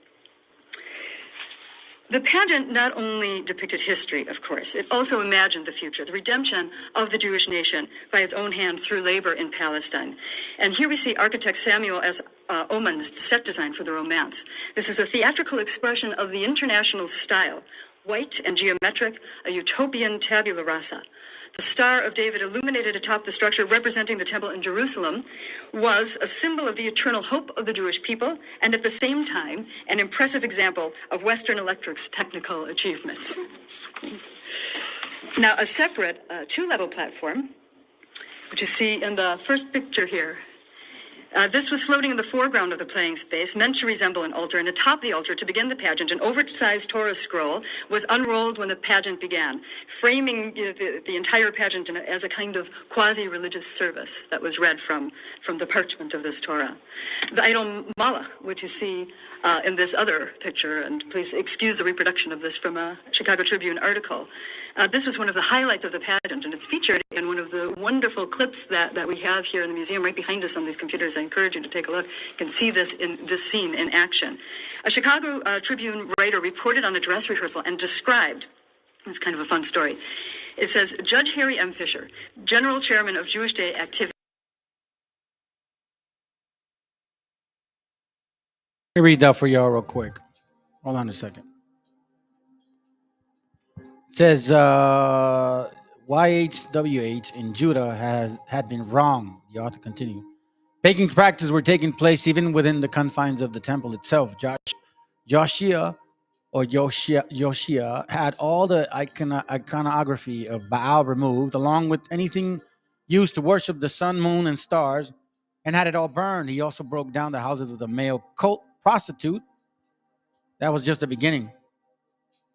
The pageant not only depicted history, of course, it also imagined the future, the redemption of the Jewish nation by its own hand through labor in Palestine. And here we see architect Samuel S. Oman's set design for the romance. This is a theatrical expression of the international style, white and geometric, a utopian tabula rasa. The Star of David illuminated atop the structure representing the temple in Jerusalem was a symbol of the eternal hope of the Jewish people and at the same time an impressive example of Western Electric's technical achievements. Now a separate two-level platform, which you see in the first picture here, this was floating in the foreground of the playing space, meant to resemble an altar, and atop the altar, to begin the pageant, an oversized Torah scroll was unrolled when the pageant began, framing the entire pageant as a kind of quasi-religious service that was read from the parchment of this Torah. The idol Malach, which you see in this other picture, and please excuse the reproduction of this from a Chicago Tribune article, this was one of the highlights of the pageant, and it's featured in one of the wonderful clips that we have here in the museum right behind us on these computers. I encourage you to take a look. You can see this scene in action. A Chicago Tribune writer reported on a dress rehearsal and described, it's kind of a fun story. It says, Judge Harry M. Fisher, General Chairman of Jewish Day Activity. Let me read that for y'all real quick. Hold on a second. It says YHWH in Judah had been wrong. The author continued. Baking practices were taking place even within the confines of the temple itself. Joshua had all the iconography of Baal removed, along with anything used to worship the sun, moon, and stars, and had it all burned. He also broke down the houses of the male cult prostitute. That was just the beginning.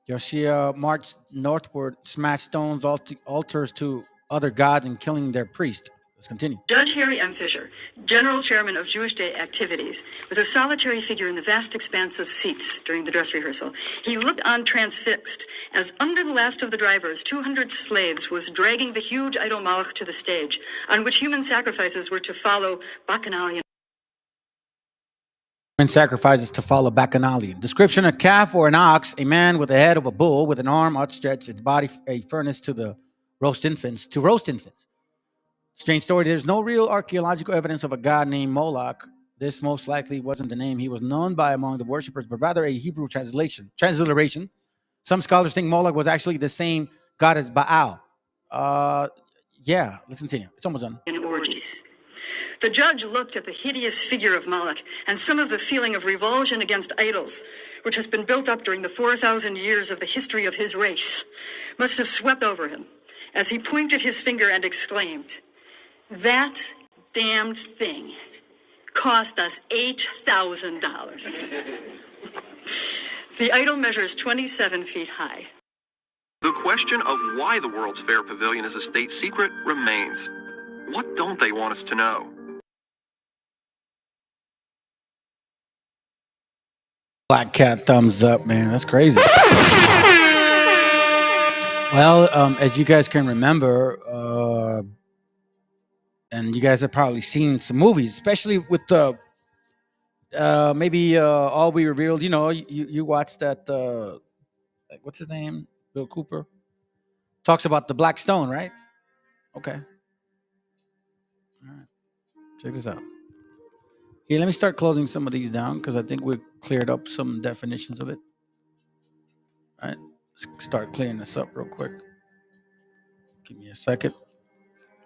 Joshua marched northward, smashed stones, altars to other gods, and killing their priests. Let's continue. Judge Harry M. Fisher, General Chairman of Jewish Day Activities, was a solitary figure in the vast expanse of seats during the dress rehearsal. He looked on transfixed as under the last of the drivers, 200 slaves was dragging the huge idol Malach to the stage, on which human sacrifices were to follow Bacchanalian. Sacrifices to follow Bacchanalian. Description: a calf or an ox, a man with the head of a bull with an arm outstretched, its body a furnace to roast infants. Strange story. There's no real archaeological evidence of a god named Moloch. This most likely wasn't the name he was known by among the worshippers, but rather a Hebrew transliteration. Some scholars think Moloch was actually the same god as Baal. Let's continue. It's almost done. In orgies. The judge looked at the hideous figure of Moloch, and some of the feeling of revulsion against idols, which has been built up during the 4,000 years of the history of his race, must have swept over him as he pointed his finger and exclaimed, "That damned thing cost us $8,000. The idol measures 27 feet high. The question of why the World's Fair Pavilion is a state secret remains. What don't they want us to know? Black cat thumbs up, man. That's crazy. Well, as you guys can remember, and you guys have probably seen some movies, especially with the All We Revealed. You know, you watched that. What's his name? Bill Cooper talks about the Black Stone, right? Okay. All right. Check this out. Here, let me start closing some of these down because I think we've cleared up some definitions of it. All right. Let's start clearing this up real quick. Give me a second.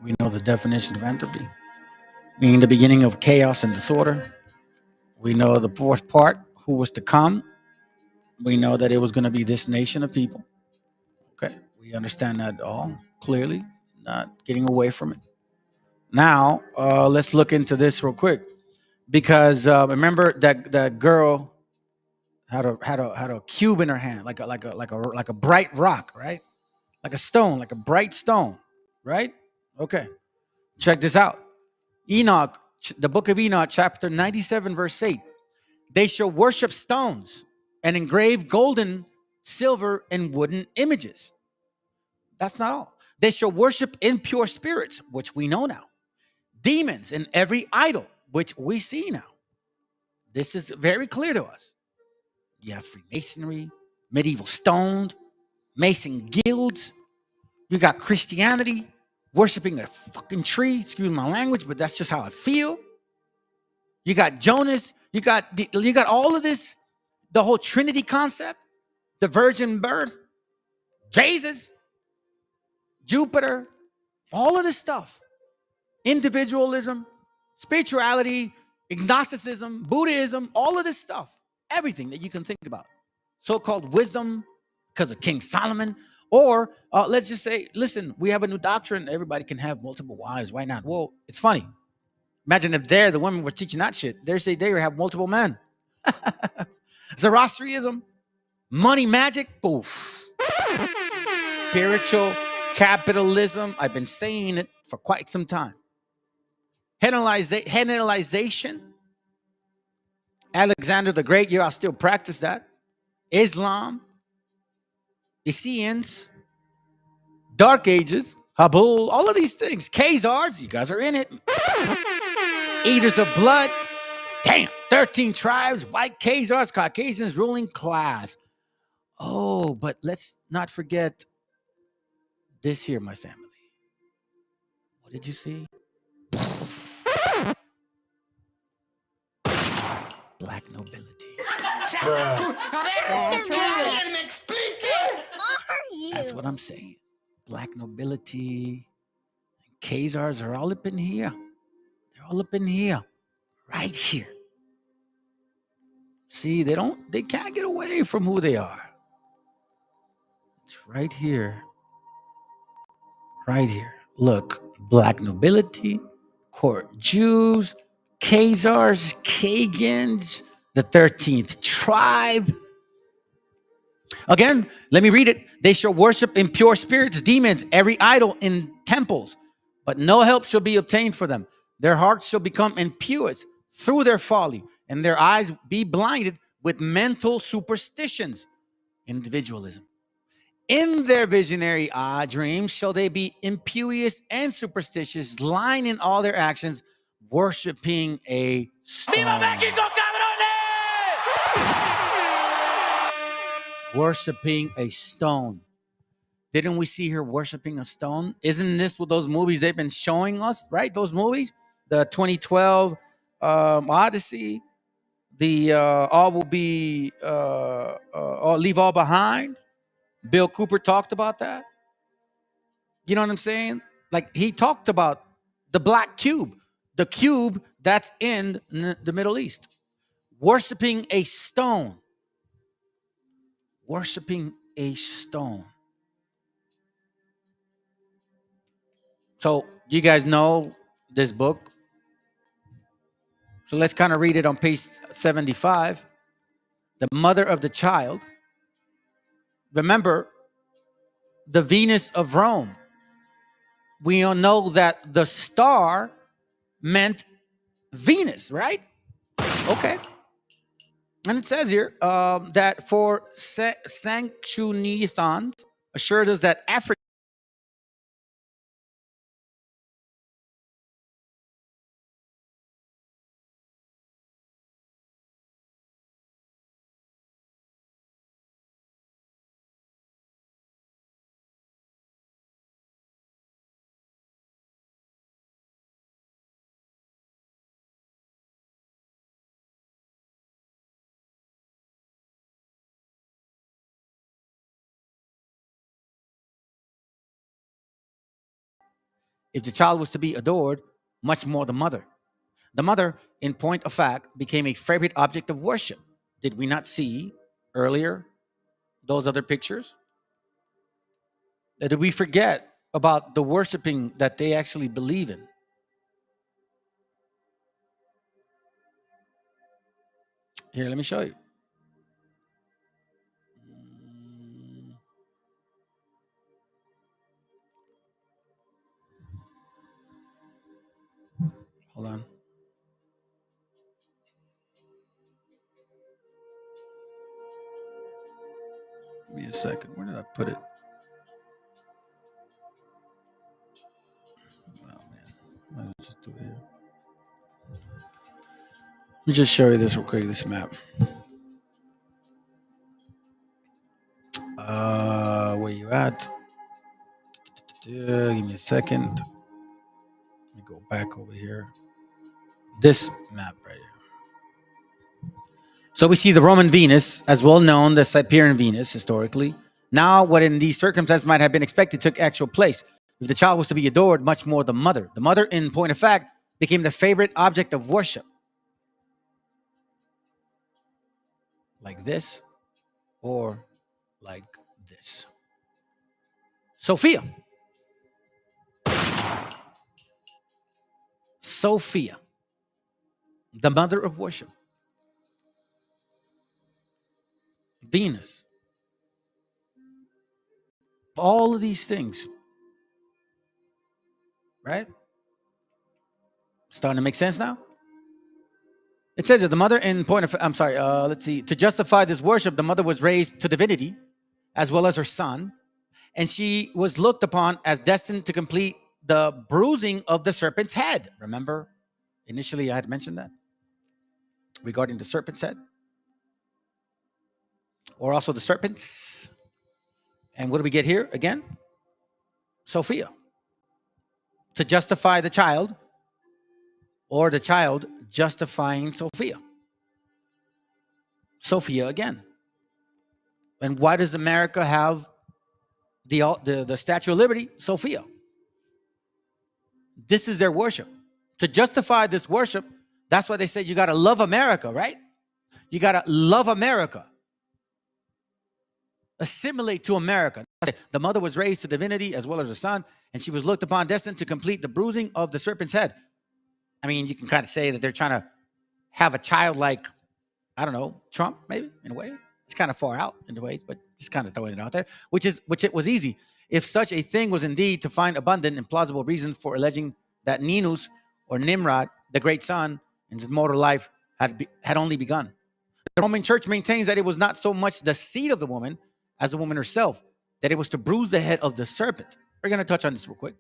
We know the definition of entropy, meaning the beginning of chaos and disorder. We know the fourth part, who was to come. We know that it was going to be this nation of people. Okay. We understand that all clearly, not getting away from it. Now, let's look into this real quick. Because remember that girl had a cube in her hand, like a bright rock, right? Like a stone, like a bright stone, right? Okay, check this out. Enoch, the book of Enoch, chapter 97, verse 8. They shall worship stones and engrave golden, silver, and wooden images. That's not all. They shall worship impure spirits, which we know now. Demons and every idol, which we see now. This is very clear to us. You have Freemasonry, medieval stoned, Mason guilds. You got Christianity worshiping a fucking tree. Excuse my language, but that's just how I feel. You got Jonas. You got all of this, the whole Trinity concept, the virgin birth, Jesus, Jupiter, all of this stuff. Individualism, spirituality, agnosticism, Buddhism, all of this stuff. Everything that you can think about. So-called wisdom because of King Solomon. Or let's just say, listen, we have a new doctrine. Everybody can have multiple wives. Why not? Well, it's funny. Imagine if the women were teaching that shit. They say they have multiple men. Zoroastrianism, money magic, poof. Spiritual capitalism. I've been saying it for quite some time. Hellenization. Alexander the Great, I'll still practice that. Islam. Essenes. Dark Ages. Habul. All of these things. Khazars, you guys are in it. Eaters of blood. Damn. 13 tribes. White Khazars. Caucasians. Ruling class. Oh, but let's not forget this here, my family. What did you see? Black nobility. That's what I'm saying. Black nobility. Khazars are all up in here. They're all up in here. Right here. See, they can't get away from who they are. It's right here. Right here. Look, black nobility, court Jews, Khazars, Khagans, the 13th tribe. Again, let me read it. They shall worship impure spirits, demons, every idol in temples, but no help shall be obtained for them. Their hearts shall become impure through their folly, and their eyes be blinded with mental superstitions, individualism. In their visionary dreams shall they be impious and superstitious, lying in all their actions, worshiping a stone. Worshiping a stone. Didn't we see her worshiping a stone? Isn't this what those movies they've been showing us, right? Those movies, the 2012 Odyssey, the All Will Be, Leave All Behind. Bill Cooper talked about that. You know what I'm saying? Like he talked about the black cube, the cube that's in the Middle East. Worshiping a stone. Worshiping a stone. So you guys know this book. So let's kind of read it on page 75. The mother of the child. Remember, the Venus of Rome. We all know that the star meant Venus, right? Okay. And it says here that for Sanchuniathon assured us that Africa if the child was to be adored, much more the mother. The mother, in point of fact, became a favorite object of worship. Did we not see earlier those other pictures? Did we forget about the worshiping that they actually believe in? Here, let me show you. Hold on. Give me a second. Where did I put it? Let me just show you this real quick, this map. Where you at? Give me a second. Let me go back over here. This map right here. So we see the Roman Venus, as well known as Cyprian Venus historically. Now, what in these circumstances might have been expected took actual place. If the child was to be adored, much more the mother. The mother, in point of fact, became the favorite object of worship. Like this, or like this. Sophia. Sophia, the mother of worship. Venus. All of these things. Right? Starting to make sense now? It says that the mother in point of, let's see. To justify this worship, the mother was raised to divinity, as well as her son. And she was looked upon as destined to complete the bruising of the serpent's head. Remember, initially I had mentioned that regarding the serpent's head. Or also the serpents. And what do we get here again? Sophia. To justify the child, or the child justifying Sophia. Sophia again. And why does America have the Statue of Liberty? Sophia. This is their worship. To justify this worship, that's why they said you got to love America, right? You got to love America. Assimilate to America. The mother was raised to divinity as well as her son, and she was looked upon destined to complete the bruising of the serpent's head. I mean, you can kind of say that they're trying to have a child like, I don't know, Trump, maybe, in a way. It's kind of far out in the ways, but just kind of throwing it out there, which it was easy. If such a thing was indeed to find abundant and plausible reasons for alleging that Ninus or Nimrod, the great son, in his mortal life had only begun. The Roman Church maintains that it was not so much the seed of the woman as the woman herself, that it was to bruise the head of the serpent. We're going to touch on this real quick.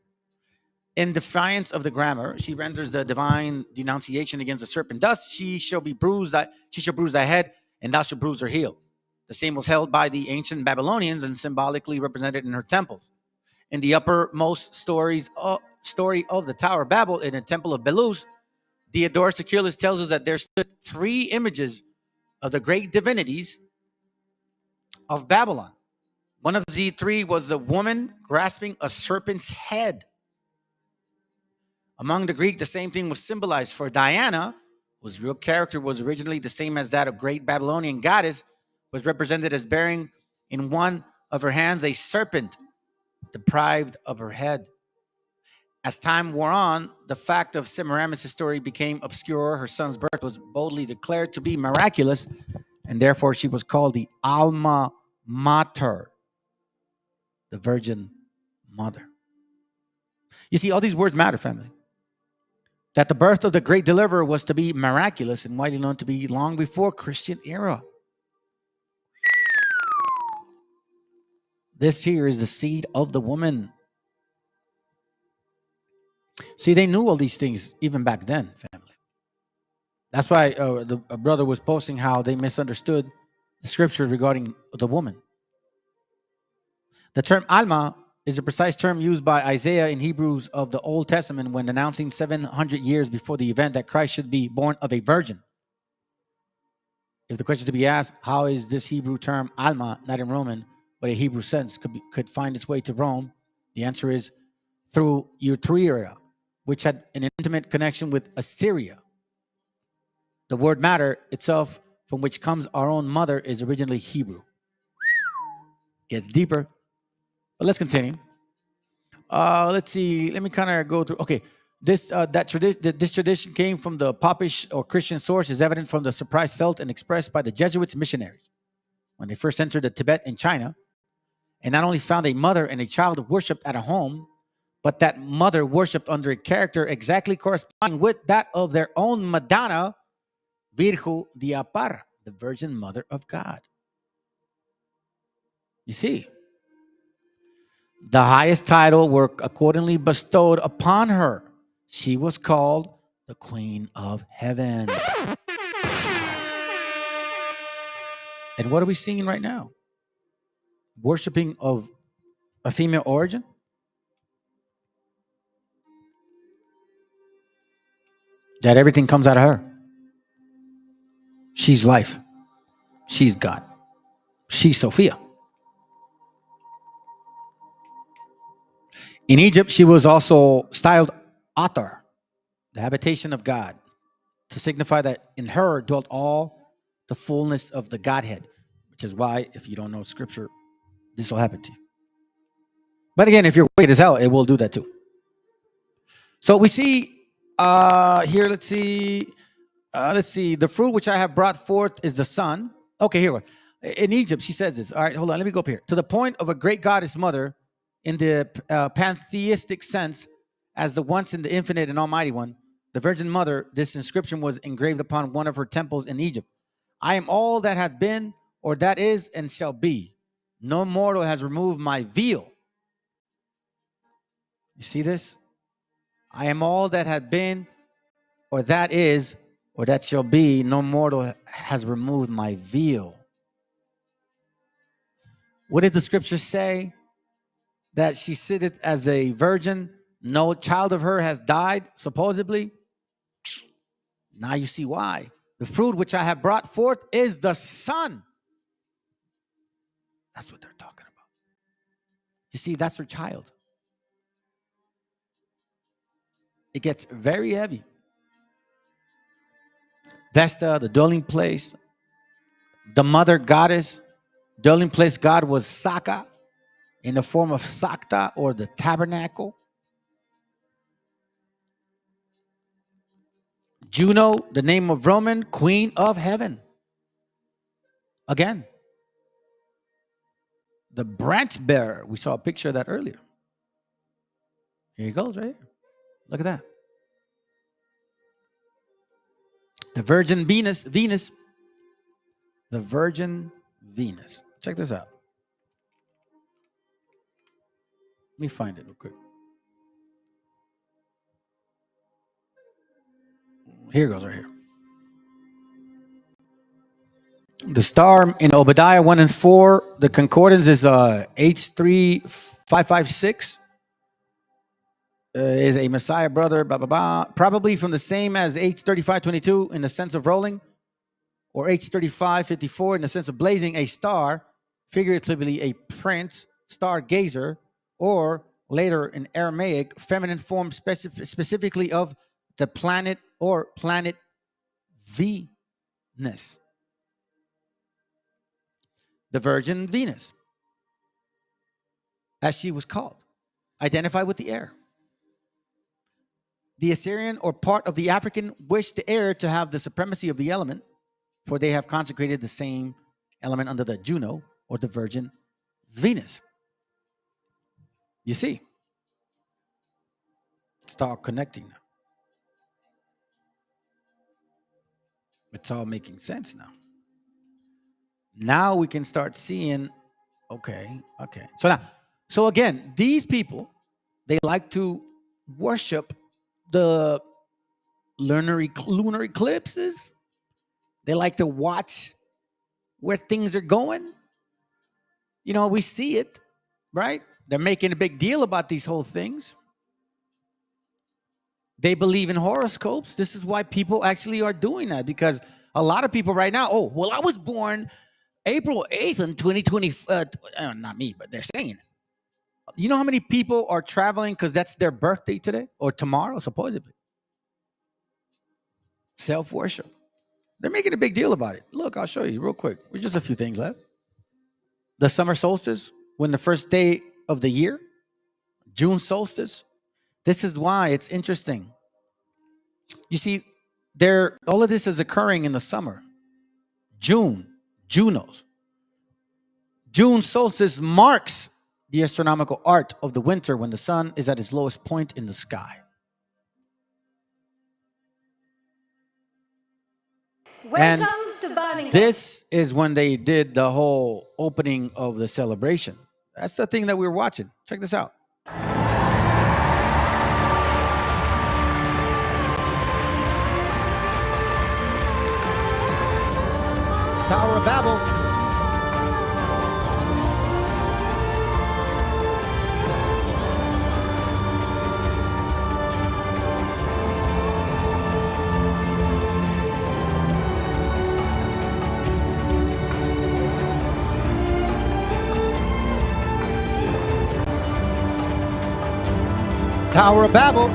In defiance of the grammar, she renders the divine denunciation against the serpent. Thus, she shall bruise thy head, and thou shalt bruise her heel. The same was held by the ancient Babylonians and symbolically represented in her temples. In the uppermost story of the Tower of Babel, in the Temple of Belus, Diodorus Siculus tells us that there stood 3 images of the great divinities of Babylon. One of the 3 was the woman grasping a serpent's head. Among the Greek, the same thing was symbolized. For Diana, whose real character was originally the same as that of great Babylonian goddess, was represented as bearing in one of her hands a serpent deprived of her head. As time wore on, the fact of Semiramis' story became obscure. Her son's birth was boldly declared to be miraculous, and therefore she was called the Alma Mater, the Virgin Mother. You see, all these words matter, family. That the birth of the great deliverer was to be miraculous and widely known to be long before Christian era. This here is the seed of the woman. See, they knew all these things even back then, family. That's why a brother was posting how they misunderstood the scriptures regarding the woman. The term Alma is a precise term used by Isaiah in Hebrews of the Old Testament when announcing 700 years before the event that Christ should be born of a virgin. If the question to be asked, how is this Hebrew term Alma, not in Roman, but a Hebrew sense, could find its way to Rome, the answer is through Etruria, which had an intimate connection with Assyria. The word matter itself, from which comes our own mother, is originally Hebrew. Gets deeper, but let's continue. Let's see. Let me kind of go through. Okay, this tradition came from the Popish or Christian source is evident from the surprise felt and expressed by the Jesuits missionaries when they first entered the Tibet in China, and not only found a mother and a child worshipped at a home, but that mother worshipped under a character exactly corresponding with that of their own Madonna, Virgo de Apar, the Virgin Mother of God. You see, the highest title were accordingly bestowed upon her. She was called the Queen of Heaven. And what are we seeing right now? Worshipping of a female origin? That everything comes out of her. She's life. She's God. She's Sophia. In Egypt, she was also styled Atar, the habitation of God, to signify that in her dwelt all the fullness of the Godhead, which is why, if you don't know scripture, this will happen to you. But again, if you're wicked as hell, it will do that too. So we see here, let's see, the fruit which I have brought forth is the son. Okay, here we go. In Egypt, she says this. All right, hold on, let me go up here. To the point of a great goddess mother in the pantheistic sense, as the once and the infinite and almighty one, the Virgin Mother, this inscription was engraved upon one of her temples in Egypt. I am all that hath been, or that is, and shall be. No mortal has removed my veil. You see this? I am all that hath been, or that is, or that shall be. No mortal has removed my veil. What did the scripture say? That she sitteth as a virgin. No child of her has died, supposedly. Now you see why. The fruit which I have brought forth is the son. That's what they're talking about. You see, that's her child. It gets very heavy. Vesta, the dwelling place, the mother goddess, dwelling place god was Saka, in the form of Sakta, or the tabernacle. Juno, the name of Roman, queen of heaven. Again, the branch bearer. We saw a picture of that earlier. Here he goes right here. Look at that. The Virgin Venus. The Virgin Venus. Check this out. Let me find it real quick. Here it goes right here. The star in Obadiah 1 and 4, the concordance is H3556. Is a Messiah brother, blah, blah, blah. Probably from the same as H3522 in the sense of rolling, or H3554 in the sense of blazing, a star, figuratively a prince, stargazer, or later in Aramaic, feminine form specifically of the planet or planet Venus. The Virgin Venus, as she was called, identified with the air. The Assyrian or part of the African wished the air to have the supremacy of the element, for they have consecrated the same element under the Juno or the Virgin Venus. You see, it's all connecting now. It's all making sense now. Now we can start seeing, okay. So again, these people, they like to worship the lunar eclipses. They like to watch where things are going. You know, we see it, right? They're making a big deal about these whole things. They believe in horoscopes. This is why people actually are doing that, because a lot of people right now, oh, well, I was born April 8th in 2020. Not me, but they're saying it. You know how many people are traveling because that's their birthday today or tomorrow, supposedly? Self-worship. They're making a big deal about it. Look, I'll show you real quick. There's just a few things left. The summer solstice, when the first day of the year, June solstice. This is why it's interesting. You see, all of this is occurring in the summer. Junos. June solstice marks the astronomical art of the winter when the sun is at its lowest point in the sky. Welcome to Birmingham. This is when they did the whole opening of the celebration. That's the thing that we were watching. Check this out. Tower of Babel. Tower of Babel.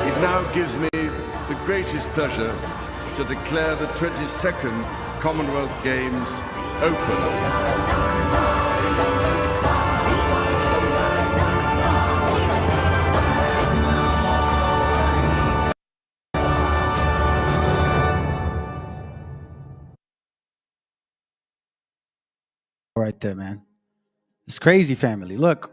It now gives me the greatest pleasure to declare the 22nd Commonwealth Games open. Right there, man. It's crazy, family. Look.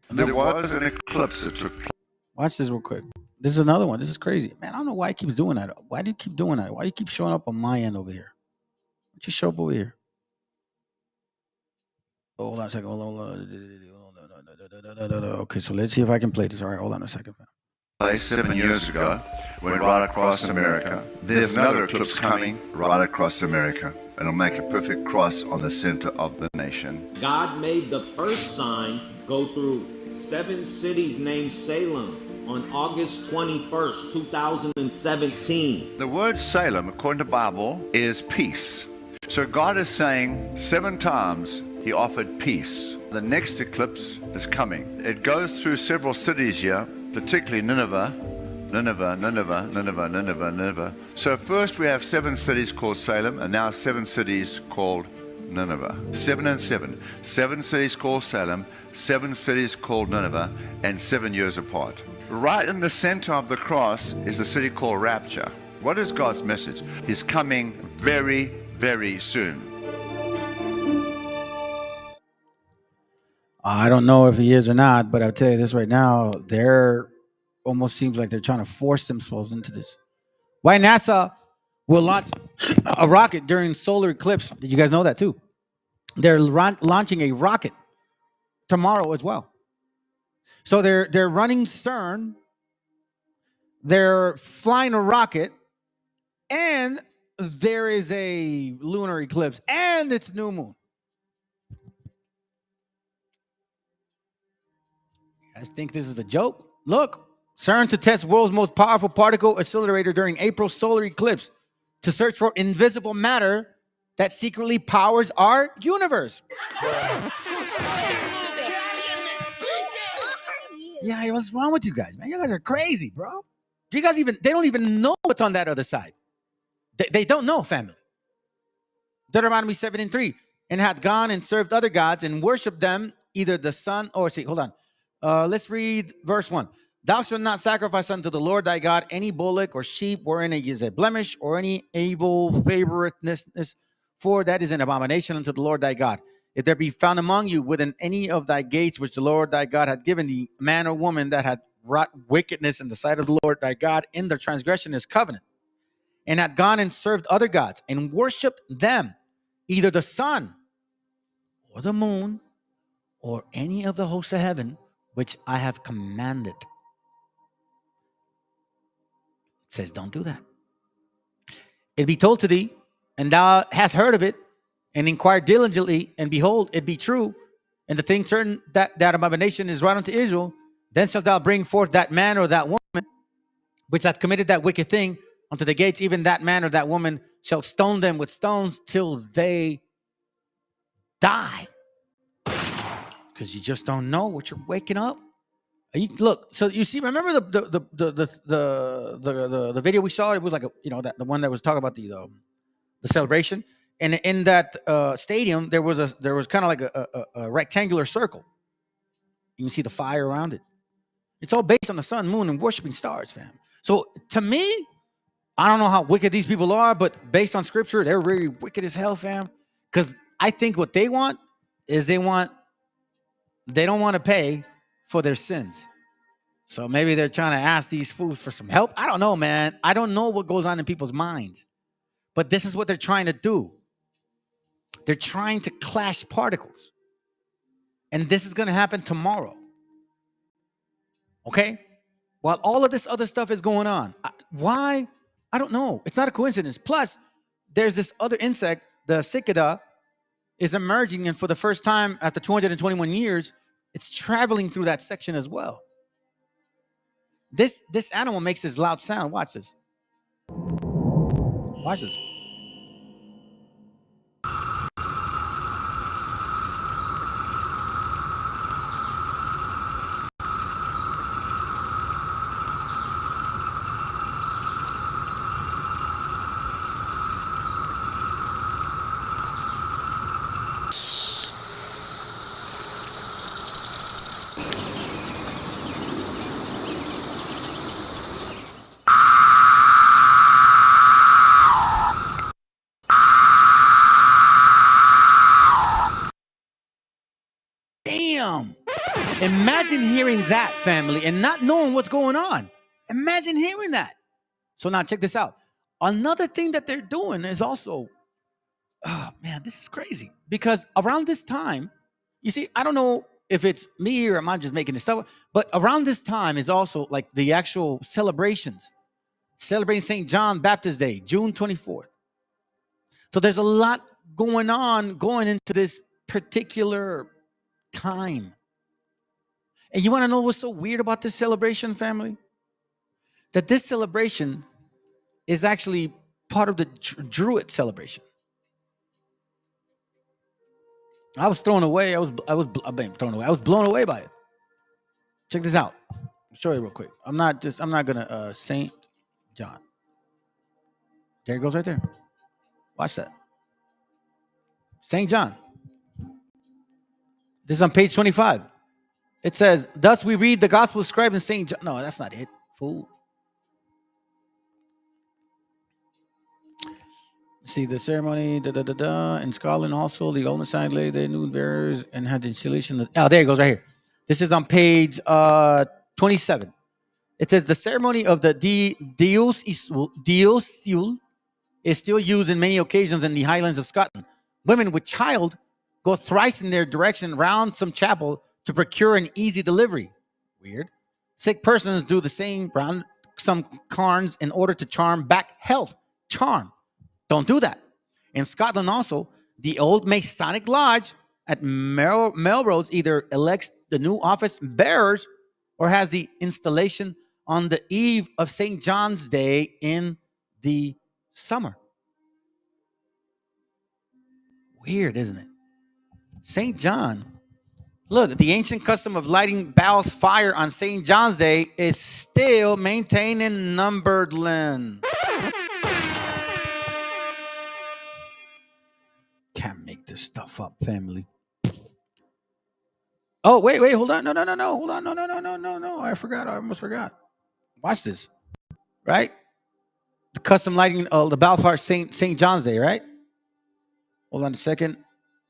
There was an eclipse that took place. Watch this real quick. This is another one. This is crazy. Man, I don't know why he keeps doing that. Why do you keep doing that? Why do you keep showing up on my end over here? Why don't you show up over here? Oh, hold on a second. Hold on. Okay, so let's see if I can play this. All right, hold on a second. 7 years ago, went right across America. There's another eclipse coming right across America. It'll make a perfect cross on the center of the nation. God made the first sign go through 7 cities named Salem on August 21st, 2017. The word Salem, according to the Bible, is peace. So God is saying 7 times he offered peace. The next eclipse is coming. It goes through several cities here, particularly Nineveh. So first we have 7 cities called Salem, and now 7 cities called Nineveh. 7 and 7. 7 cities called Salem, 7 cities called Nineveh, and 7 years apart. Right in the center of the cross is a city called Rapture. What is God's message? He's coming very, very soon. I don't know if he is or not, but I'll tell you this right now. They're almost seems like they're trying to force themselves into this. Why NASA will launch a rocket during solar eclipse? Did you guys know that too? They're launching a rocket tomorrow as well. So they're running CERN. They're flying a rocket, and there is a lunar eclipse, and it's new moon. You guys think this is a joke? Look. CERN to test world's most powerful particle accelerator during April solar eclipse to search for invisible matter that secretly powers our universe. Yeah, what's wrong with you guys, man? You guys are crazy, bro. Do you guys they don't even know what's on that other side. They don't know, family. Deuteronomy 7:3, and had gone and served other gods and worshipped them, either the sun or, hold on. Let's read verse 1. Thou shalt not sacrifice unto the Lord thy God any bullock or sheep wherein is a blemish or any evil favoriteness, for that is an abomination unto the Lord thy God. If there be found among you within any of thy gates which the Lord thy God had given thee, man or woman that had wrought wickedness in the sight of the Lord thy God in the transgression of his covenant, and had gone and served other gods and worshipped them, either the sun or the moon or any of the hosts of heaven, which I have commanded. It says, don't do that. It be told to thee, and thou hast heard of it, and inquired diligently, and behold, it be true, and the thing certain that abomination is right unto Israel, then shalt thou bring forth that man or that woman, which hath committed that wicked thing unto the gates, even that man or that woman shall stone them with stones till they die. Because you just don't know what you're waking up. Look, so you see, remember the video we saw? It was like the one that was talking about the celebration, and in that stadium there was kind of like a rectangular circle. You can see the fire around it. It's all based on the sun, moon, and worshiping stars, fam. So to me, I don't know how wicked these people are, but based on scripture, they're really wicked as hell, fam. Because I think what they want is they don't want to pay for their sins. So maybe they're trying to ask these fools for some help. I don't know, man. I don't know what goes on in people's minds. But this is what they're trying to do. They're trying to clash particles. And this is going to happen tomorrow. Okay? While all of this other stuff is going on. Why? I don't know. It's not a coincidence. Plus, there's this other insect, the cicada, is emerging, and for the first time after 221 years, it's traveling through that section as well. This animal makes this loud sound. Watch this. Watch this. Damn. Imagine hearing that, family, and not knowing what's going on. Imagine hearing that. So now check this out. Another thing that they're doing is also, oh man, this is crazy. Because around this time, you see, I don't know if it's me or am I just making this stuff up, but around this time is also like the actual celebrations. Celebrating St. John Baptist Day, June 24th. So there's a lot going on going into this particular time. And you want to know what's so weird about this celebration, family? That this celebration is actually part of the Druid celebration. I was thrown away. I was thrown away. I was blown away by it. Check this out. I'll show you real quick. I'm not gonna Saint John. There it goes right there. Watch that. Saint John. This is on page 25. It says, thus we read the gospel scribed in Saint John. No, that's not it, fool. See the ceremony, in Scotland also, the old Messiah laid their nude bearers and had the installation. Oh, there it goes right here. This is on page 27. It says the ceremony of the Dios is still used in many occasions in the Highlands of Scotland. Women with child go thrice in their direction round some chapel to procure an easy delivery. Weird. Sick persons do the same round some cairns in order to charm back health. Charm. Don't do that. In Scotland also, the old Masonic Lodge at Melrose either elects the new office bearers or has the installation on the eve of St. John's Day in the summer. Weird, isn't it? St. John. Look, the ancient custom of lighting Baal's fire on St. John's Day is still maintained in Northumberland. Can't make this stuff up, family. Oh, wait, hold on. No. Hold on. No. I forgot. I almost forgot. Watch this. Right? The custom lighting the Balfour St. John's Day, right? Hold on a second.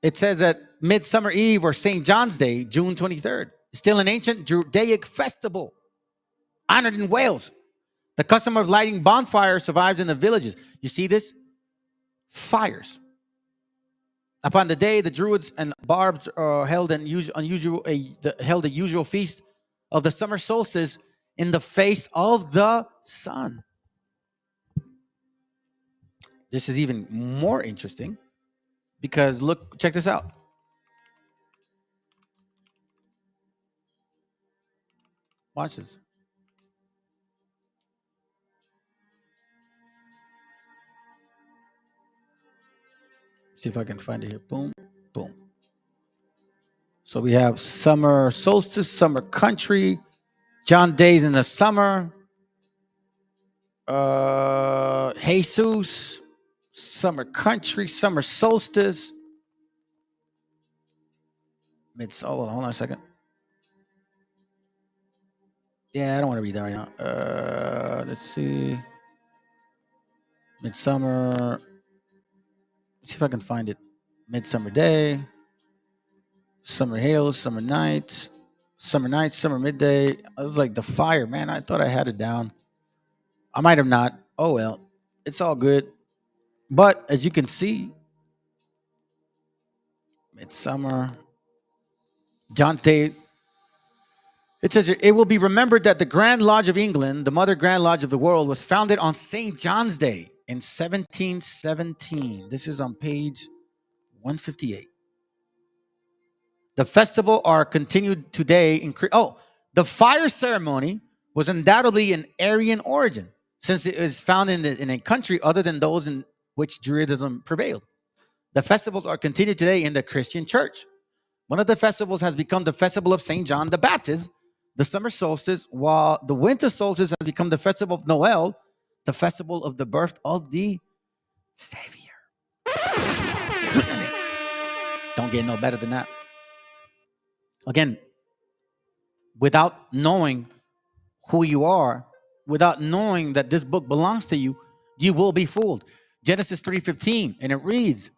It says that Midsummer Eve or St. John's Day, June 23rd. Still an ancient Judaic festival honored in Wales. The custom of lighting bonfires survives in the villages. You see this? Fires. Upon the day, the Druids and Barbs held the usual feast of the summer solstice in the face of the sun. This is even more interesting because look, check this out. Watch this. See if I can find it here. Boom, boom. So we have summer solstice, summer country, John days in the summer, Jesus, summer country, summer solstice. Hold on a second. Yeah, I don't want to read that right now. Let's see. Midsummer. Let's see if I can find it. Midsummer day. Summer hails, summer nights, summer midday. It was like the fire, man. I thought I had it down. I might have not. Oh, well. It's all good. But as you can see, midsummer. John Day. It says here, it will be remembered that the Grand Lodge of England, the mother Grand Lodge of the world, was founded on St. John's Day in 1717. This is on page 158. The festival are continued today in the fire ceremony was undoubtedly an Aryan origin, since it is found in a country other than those in which Judaism prevailed. The festivals are continued today in the Christian church. One of the festivals has become the festival of St. John the Baptist, the summer solstice, while the winter solstice has become the festival of Noel, the festival of the birth of the Savior. Don't get no better than that. Again, without knowing who you are, without knowing that this book belongs to you, you will be fooled. Genesis 3:15, and it reads,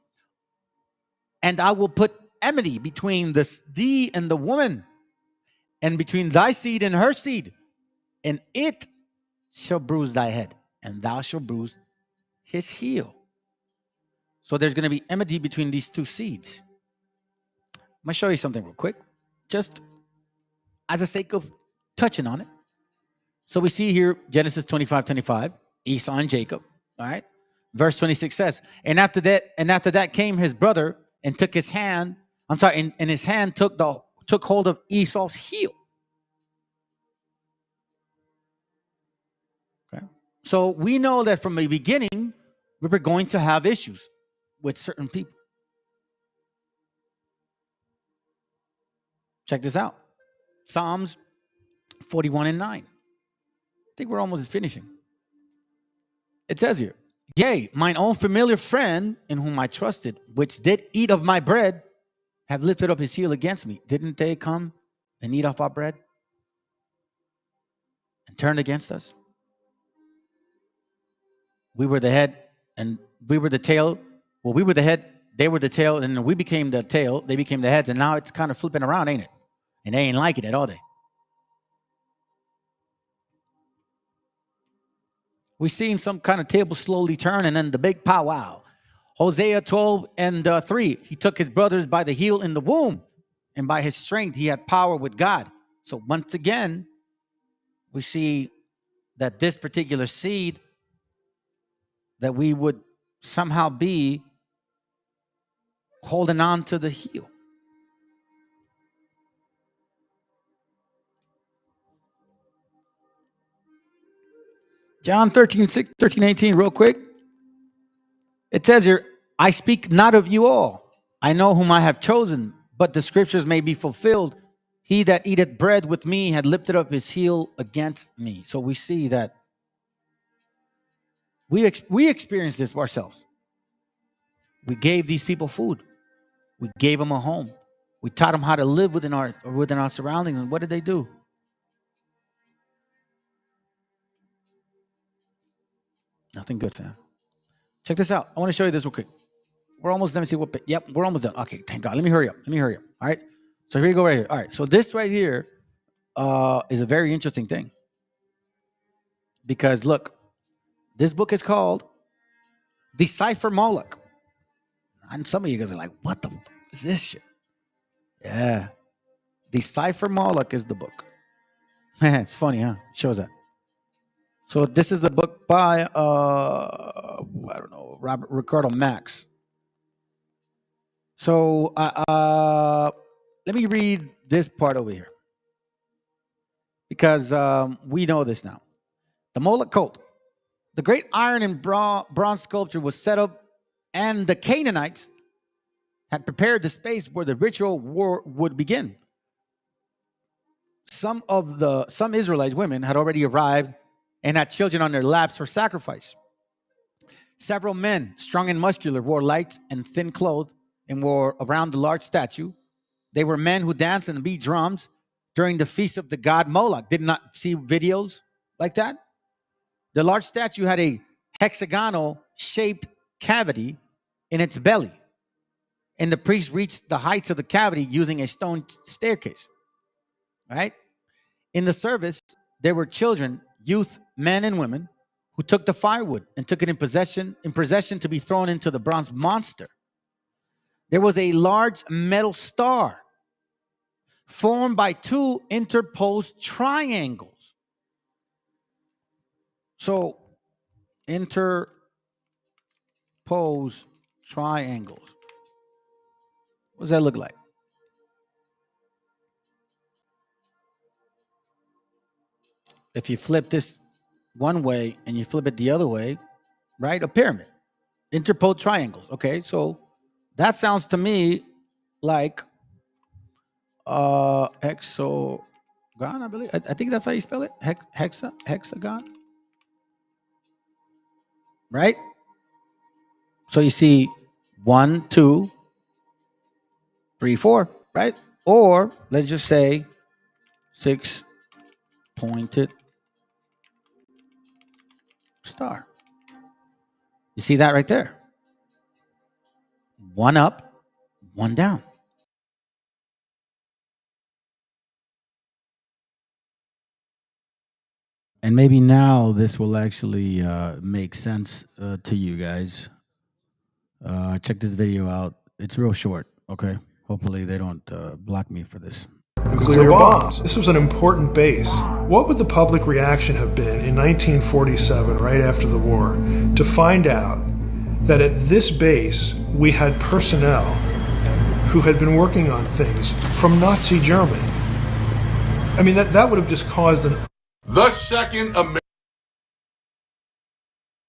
and I will put enmity between thee and the woman, and between thy seed and her seed, and it shall bruise thy head, and thou shalt bruise his heel. So there's going to be enmity between these two seeds. I'm going to show you something real quick, just as a sake of touching on it. So we see here Genesis 25:25, Esau and Jacob. All right. Verse 26 says, and after that came his brother and took his hand. And his hand took hold of Esau's heel. Okay. So we know that from the beginning, we were going to have issues with certain people. Check this out. Psalms 41:9. I think we're almost finishing. It says here, yea, mine own familiar friend in whom I trusted, which did eat of my bread, have lifted up his heel against me. Didn't they come and eat off our bread and turned against us? We were the head and we were the tail. Well, we were the head, they were the tail, and then we became the tail, they became the heads, and now it's kind of flipping around, ain't it? And they ain't like it at all. We're seeing some kind of table slowly turn, and then the big powwow. Hosea 12:3. He took his brothers by the heel in the womb, and by his strength he had power with God. So once again, we see that this particular seed, that we would somehow be holding on to the heel. John 13:18, real quick. It says here, I speak not of you all. I know whom I have chosen, but the scriptures may be fulfilled. He that eateth bread with me had lifted up his heel against me. So we see that we experienced this ourselves. We gave these people food. We gave them a home. We taught them how to live within our surroundings. And what did they do? Nothing good, fam. Check this out. I want to show you this real quick. We're almost done. See what? Yep, we're almost done. Okay, thank God. Let me hurry up. All right. So here we go right here. All right. So this right here is a very interesting thing. Because look, this book is called Decipher Moloch. And some of you guys are like, what the fuck is this shit? Yeah. Decipher Moloch is the book. It's funny, huh? It shows that. So this is a book by, I don't know, Ricardo Max. So let me read this part over here. Because we know this now. The Moloch cult. The great iron and bronze sculpture was set up, and the Canaanites had prepared the space where the ritual war would begin. Some Israelite women had already arrived and had children on their laps for sacrifice. Several men, strong and muscular, wore light and thin clothes and were around the large statue. They were men who danced and beat drums during the feast of the god Moloch. Did not see videos like that? The large statue had a hexagonal-shaped cavity in its belly, and the priest reached the heights of the cavity using a stone staircase. Right? In the service, there were children, youth, men, and women who took the firewood and took it in possession to be thrown into the bronze monster. There was a large metal star formed by two interposed triangles. So, interposed triangles. What does that look like? If you flip this one way and you flip it the other way, right? A pyramid. Interposed triangles. Okay, so that sounds to me like hexagon, I believe. I think that's how you spell it. Hexagon. Right? So you see 1, 2, 3, 4, right? Or let's just say 6-pointed star. You see that right there? One up, one down. And maybe now this will actually make sense to you guys. Check this video out. It's real short, okay? Hopefully they don't block me for this. Nuclear bombs. This was an important base. What would the public reaction have been in 1947, right after the war, to find out that at this base we had personnel who had been working on things from Nazi Germany? I mean, that would have just caused an... The Second Amendment.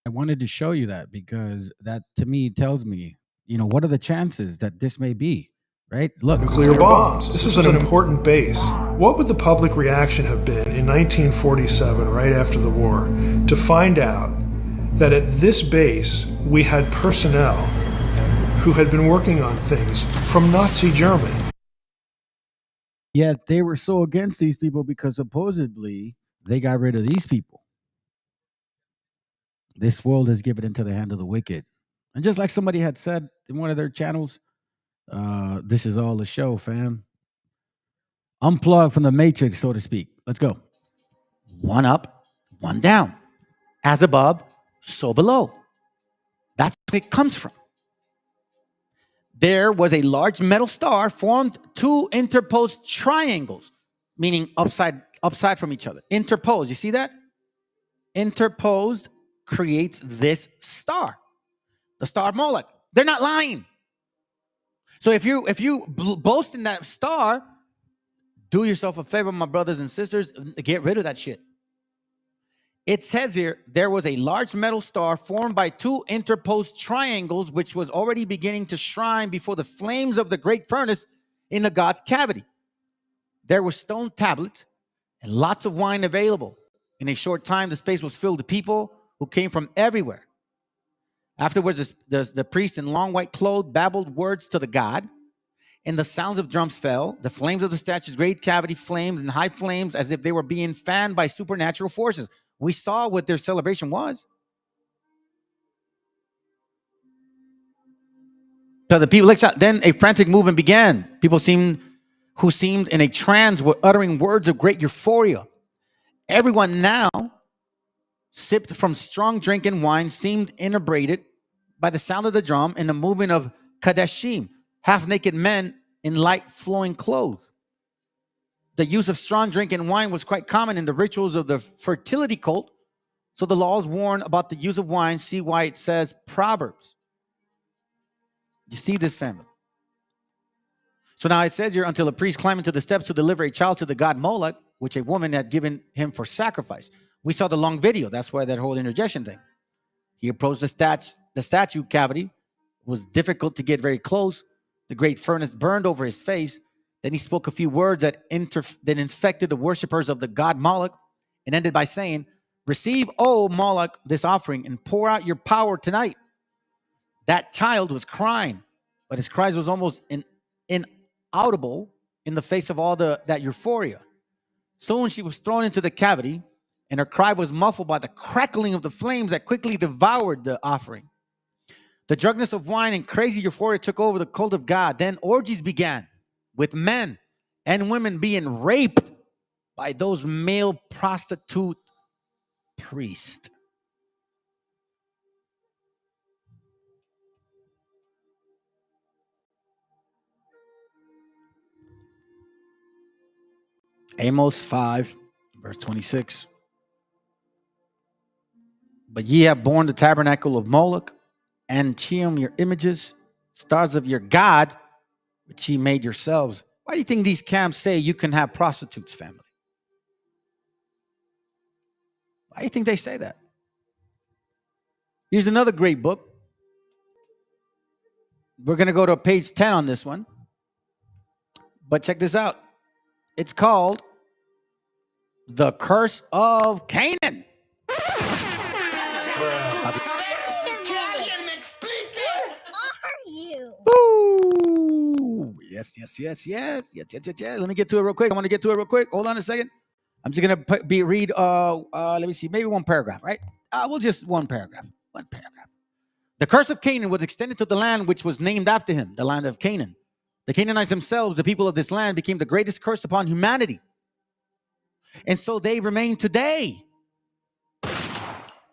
I wanted to show you that because that to me tells me, what are the chances that this may be, right? Look. Nuclear bombs. This is an important base. What would the public reaction have been in 1947, right after the war, to find out that at this base we had personnel who had been working on things from Nazi Germany? Yet they were so against these people because supposedly they got rid of these people. This world is given into the hand of the wicked. And just like somebody had said in one of their channels, this is all a show, fam. Unplug from the matrix, so to speak. Let's go. One up, one down. As above, so below. That's where it comes from. There was a large metal star formed two interposed triangles, meaning upside from each other. Interposed, you see that? Interposed creates this star, the star Moloch. They're not lying. So if you boast in that star, do yourself a favor, my brothers and sisters, get rid of that shit. It says here, there was a large metal star formed by two interposed triangles, which was already beginning to shine before the flames of the great furnace in the God's cavity. There were stone tablets and lots of wine available. In a short time, the space was filled with people who came from everywhere. Afterwards, the priest in long white clothes babbled words to the god, and the sounds of drums fell. The flames of the statue's great cavity flamed in high flames as if they were being fanned by supernatural forces. We saw what their celebration was. So the people looked out. Then a frantic movement began. People who seemed in a trance were uttering words of great euphoria. Everyone now sipped from strong drink and wine, seemed inebriated by the sound of the drum and the movement of Kadeshim, half-naked men in light flowing clothes. The use of strong drink and wine was quite common in the rituals of the fertility cult. So the laws warn about the use of wine. See why it says Proverbs. You see this, family? So now it says here, until a priest climbed into the steps to deliver a child to the god Moloch, which a woman had given him for sacrifice. We saw the long video. That's why that whole intergestion thing. He approached the statue cavity. It was difficult to get very close. The great furnace burned over his face. Then he spoke a few words that infected the worshipers of the god Moloch and ended by saying, "Receive, O Moloch, this offering and pour out your power tonight." That child was crying, but his cries was almost inaudible in the face of all that euphoria. Soon she was thrown into the cavity, and her cry was muffled by the crackling of the flames that quickly devoured the offering. The drunkenness of wine and crazy euphoria took over the cult of God. Then orgies began, with men and women being raped by those male prostitute priests. Amos 5, verse 26. But ye have borne the tabernacle of Moloch, and Cheam your images, stars of your God, which ye made yourselves. Why do you think these camps say you can have prostitutes, family? Why do you think they say that? Here's another great book. We're going to go to page 10 on this one. But check this out. It's called The Curse of Canaan. Ooh, yes. Let me get to it real quick. I want to get to it real quick. Hold on a second. I'm just gonna read. Let me see, maybe one paragraph, right? We'll just one paragraph. One paragraph. The curse of Canaan was extended to the land which was named after him, the land of Canaan. The Canaanites themselves, the people of this land, became the greatest curse upon humanity, and so they remain today.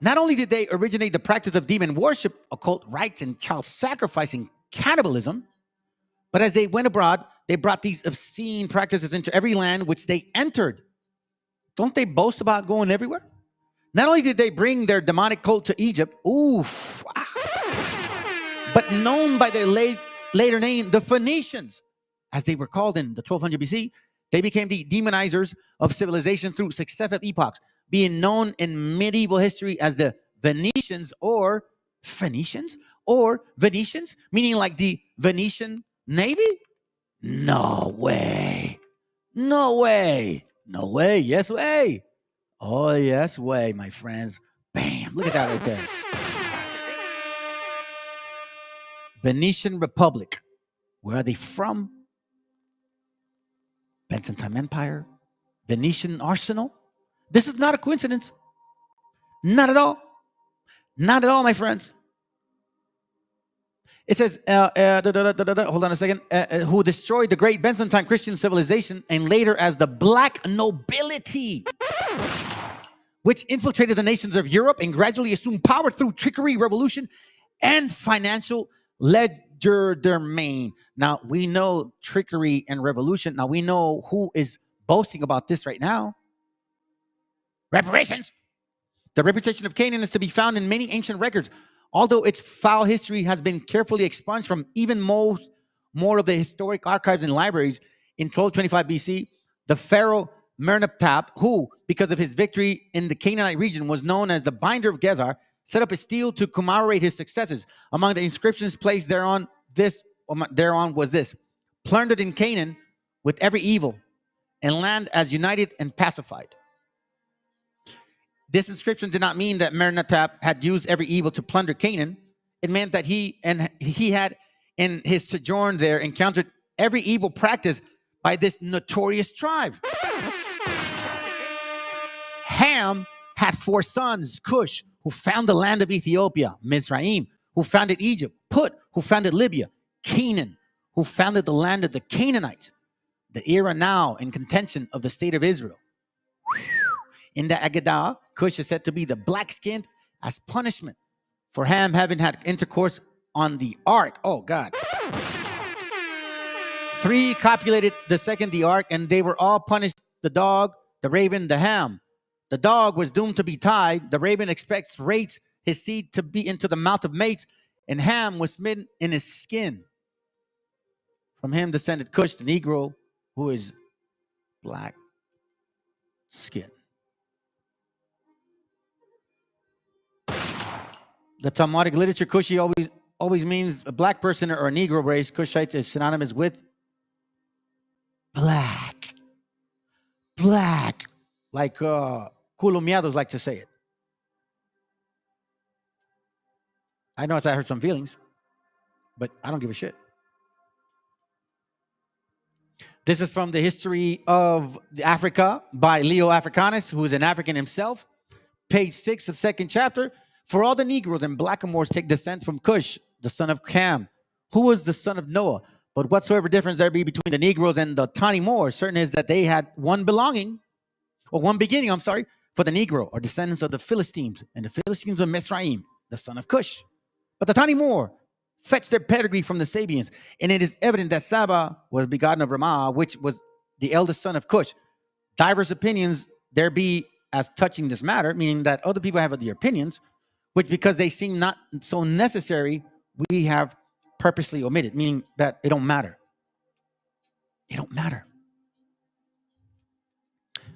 Not only did they originate the practice of demon worship, occult rites, and child sacrificing, cannibalism, but as they went abroad, they brought these obscene practices into every land which they entered. Don't they boast about going everywhere? Not only did they bring their demonic cult to Egypt, but known by their later name, the Phoenicians, as they were called in the 1200 BC, they became the demonizers of civilization through successive epochs, being known in medieval history as the Venetians or Phoenicians or Venetians, meaning like the Venetian Navy? No way. No way. No way. Yes way. Oh, yes way, my friends. Bam. Look at that right there. Venetian Republic. Where are they from? Byzantine Empire. Venetian Arsenal. This is not a coincidence. Not at all. Not at all, my friends. It says, hold on a second, who destroyed the great Byzantine Christian civilization and later as the black nobility, which infiltrated the nations of Europe and gradually assumed power through trickery, revolution, and financial legerdemain. Now, we know trickery and revolution. Now, we know who is boasting about this right now. Reparations. The reputation of Canaan is to be found in many ancient records, although its foul history has been carefully expunged from even more of the historic archives and libraries. In 1225 BC, the pharaoh Merneptah, who, because of his victory in the Canaanite region, was known as the binder of Gezer, set up a stele to commemorate his successes. Among the inscriptions placed thereon was this: plundered in Canaan with every evil, and land as united and pacified. This inscription did not mean that Merneptah had used every evil to plunder Canaan. It meant that he had, in his sojourn there, encountered every evil practice by this notorious tribe. Ham had 4 sons: Cush, who found the land of Ethiopia; Mizraim, who founded Egypt; Put, who founded Libya; Canaan, who founded the land of the Canaanites, the era now in contention of the state of Israel. In the Agadah, Cush is said to be the black-skinned as punishment for Ham having had intercourse on the ark. Oh, God. 3 copulated the second the ark, and they were all punished: the dog, the raven, the ham. The dog was doomed to be tied. The raven expects rates his seed to be into the mouth of mates, and Ham was smitten in his skin. From him descended Cush, the Negro, who is black skin. The Talmudic literature, Cushi always means a black person or a Negro race. Cushite is synonymous with black. Black. Like Colomiados like to say it. I know I hurt some feelings, but I don't give a shit. This is from the History of Africa by Leo Africanus, who is an African himself. Page 6 of 2nd chapter. For all the Negroes and blackamoors take descent from Cush, the son of Ham, who was the son of Noah. But whatsoever difference there be between the Negroes and the tiny Moors, certain is that they had one beginning, for the Negro, or descendants of the Philistines, and the Philistines of Mizraim, the son of Cush. But the tiny Moor fetched their pedigree from the Sabians, and it is evident that Saba was begotten of Ramah, which was the eldest son of Cush. diverse opinions there be as touching this matter, meaning that other people have their opinions, which because they seem not so necessary, we have purposely omitted, meaning that it don't matter. It don't matter.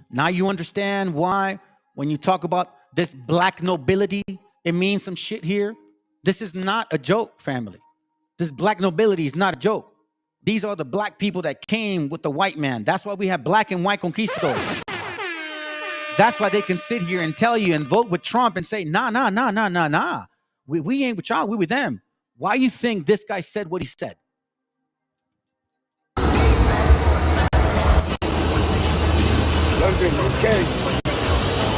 Now you understand why when you talk about this black nobility, it means some shit here. This is not a joke, family. This black nobility is not a joke. These are the black people that came with the white man. That's why we have black and white conquistadors. That's why they can sit here and tell you and vote with Trump and say, nah. We ain't with y'all, we with them. Why you think this guy said what he said? London, UK,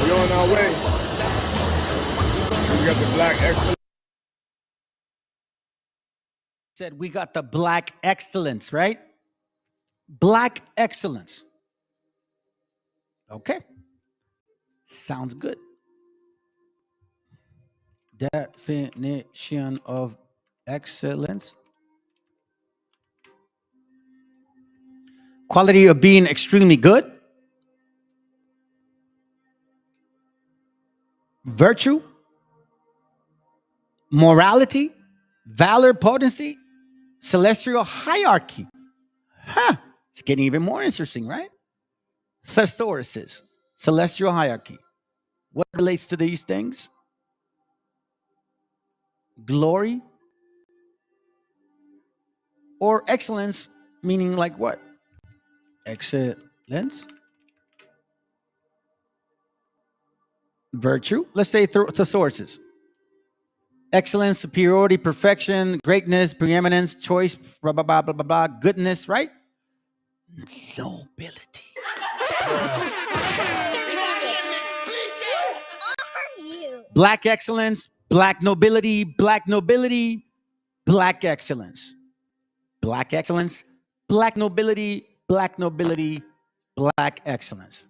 we're on our way. We got the black excellence. Said we got the black excellence, right? Black excellence. Okay. Sounds good. Definition of excellence. Quality of being extremely good. Virtue. Morality. Valor, potency. Celestial hierarchy. It's getting even more interesting, right? Thesauruses. Celestial hierarchy. What relates to these things? Glory or excellence, meaning like what? Excellence. Virtue. Let's say thesauruses. Excellence, superiority, perfection, greatness, preeminence, choice, blah, blah, blah, blah, blah, blah, goodness, right? Nobility. Black excellence, black nobility, black nobility, black excellence. Black excellence, black nobility, black nobility, black excellence.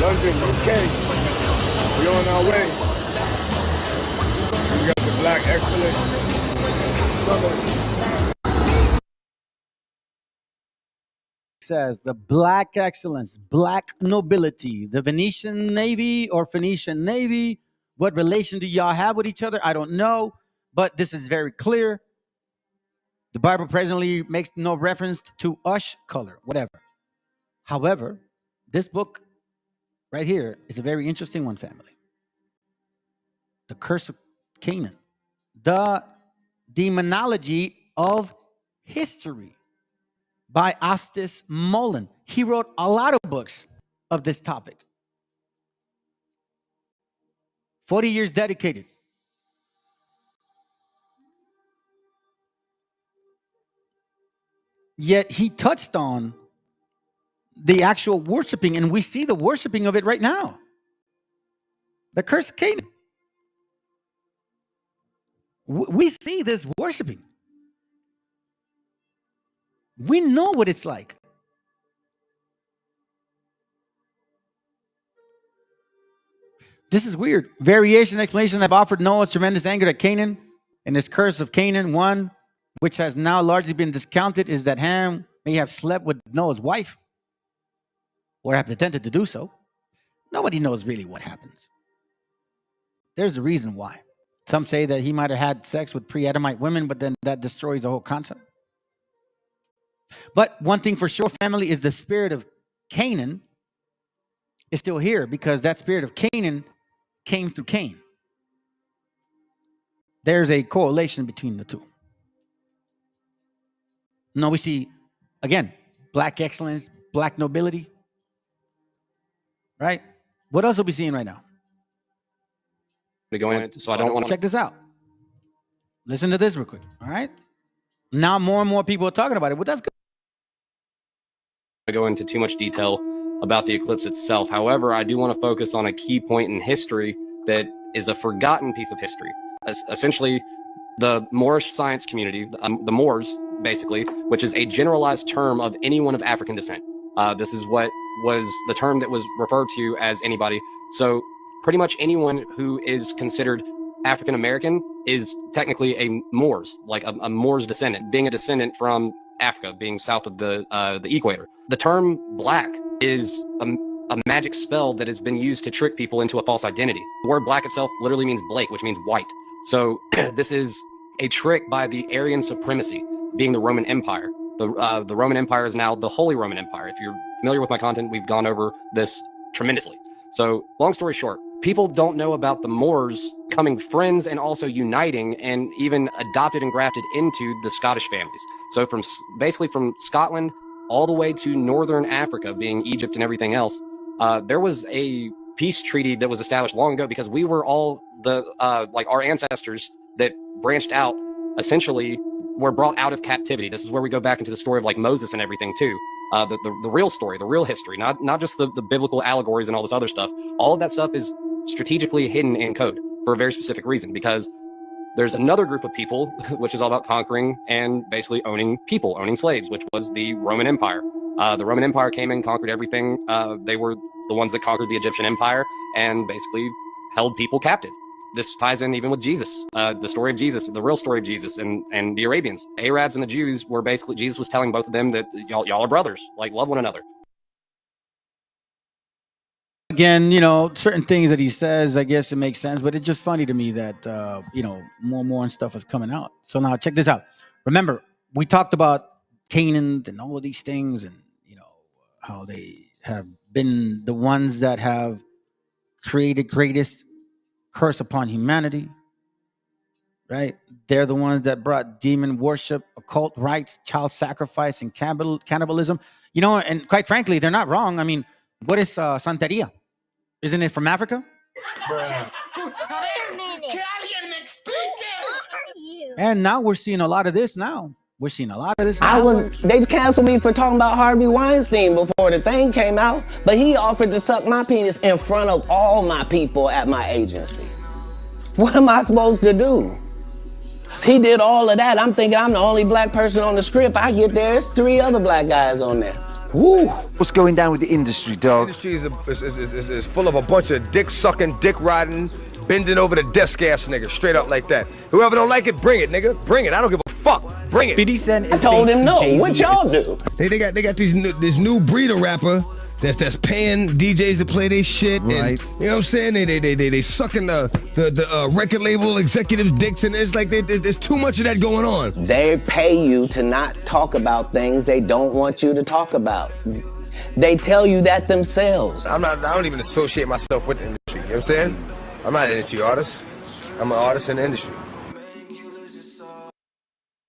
London, UK, we're on our way. We got the black excellence. Says the black excellence, black nobility, the Venetian Navy or Phoenician Navy. What relation do y'all have with each other? I don't know, but this is very clear. The Bible presently makes no reference to ush color, whatever. However, this book right here is a very interesting one, family. The Curse of Canaan. The Demonology of History by Ostis Mullen. He wrote a lot of books of this topic. 40 years dedicated. Yet he touched on the actual worshiping, and we see the worshiping of it right now. The Curse of Canaan. We see this worshiping. We know what it's like. This is weird. Variation and explanations have offered Noah's tremendous anger at Canaan and his curse of Canaan. One, which has now largely been discounted, is that Ham may have slept with Noah's wife or have attempted to do so. Nobody knows really what happens. There's a reason why. Some say that he might have had sex with pre-Adamite women, but then that destroys the whole concept. But one thing for sure, family, is the spirit of Canaan is still here, because that spirit of Canaan came through Cain. There's a correlation between the two. Now we see, again, black excellence, black nobility. Right? What else are we seeing right now? So I don't want to check this out. Listen to this real quick. All right. Now more and more people are talking about it. Well, that's good. go into too much detail about the eclipse itself. However, I do want to focus on a key point in history that is a forgotten piece of history. Essentially, the Moorish science community, the Moors, basically, which is a generalized term of anyone of African descent. This is what was the term that was referred to as anybody. So pretty much anyone who is considered African American is technically a Moors, like a Moors descendant, being a descendant from Africa, being south of the equator. The term black is a magic spell that has been used to trick people into a false identity. The word black itself literally means Blake, which means white. So this is a trick by the Aryan supremacy, being the Roman Empire. The Roman Empire is now the Holy Roman Empire. If you're familiar with my content, we've gone over this tremendously. So long story short, people don't know about the Moors becoming friends and also uniting and even adopted and grafted into the Scottish families. So basically from Scotland all the way to northern Africa, being Egypt and everything else, there was a peace treaty that was established long ago because we were all like our ancestors that branched out essentially were brought out of captivity. This is where we go back into the story of like Moses and everything too. The real story, the real history, not just the biblical allegories and all this other stuff. All of that stuff is strategically hidden in code for a very specific reason, because there's another group of people, which is all about conquering and basically owning people, owning slaves, which was the Roman Empire. The Roman Empire came in, conquered everything. They were the ones that conquered the Egyptian Empire and basically held people captive. This ties in even with Jesus, the story of Jesus, the real story of Jesus and the Arabians. Arabs and the Jews were basically, Jesus was telling both of them that y'all are brothers, like love one another. Again, you know, certain things that he says, I guess it makes sense, but it's just funny to me that, you know, more and more stuff is coming out. So now check this out. Remember, we talked about Canaan and all of these things and, you know, how they have been the ones that have created greatest curse upon humanity, right? They're the ones that brought demon worship, occult rites, child sacrifice, and cannibalism. You know, and quite frankly, they're not wrong. I mean, what is Santeria? Isn't it from Africa? And now we're seeing a lot of this now. We're seeing a lot of this now. They canceled me for talking about Harvey Weinstein before the thing came out, but he offered to suck my penis in front of all my people at my agency. What am I supposed to do? He did all of that. I'm thinking I'm the only black person on the script. I get there, there's 3 other black guys on there. Woo. What's going down with the industry, dog? The industry is full of a bunch of dick-sucking, dick-riding, bending over the desk ass niggas, straight up like that. Whoever don't like it, bring it, nigga. Bring it. I don't give a fuck. Bring it. 50 Cent is I told him no. Jay-Z. What y'all do? They got this new breed of rapper that's paying DJs to play their shit. Right. And, you know what I'm saying? They sucking the record label executives' dicks, and it's like there's too much of that going on. They pay you to not talk about things they don't want you to talk about. They tell you that themselves. I don't even associate myself with the industry. You know what I'm saying? I'm not an industry artist. I'm an artist in the industry.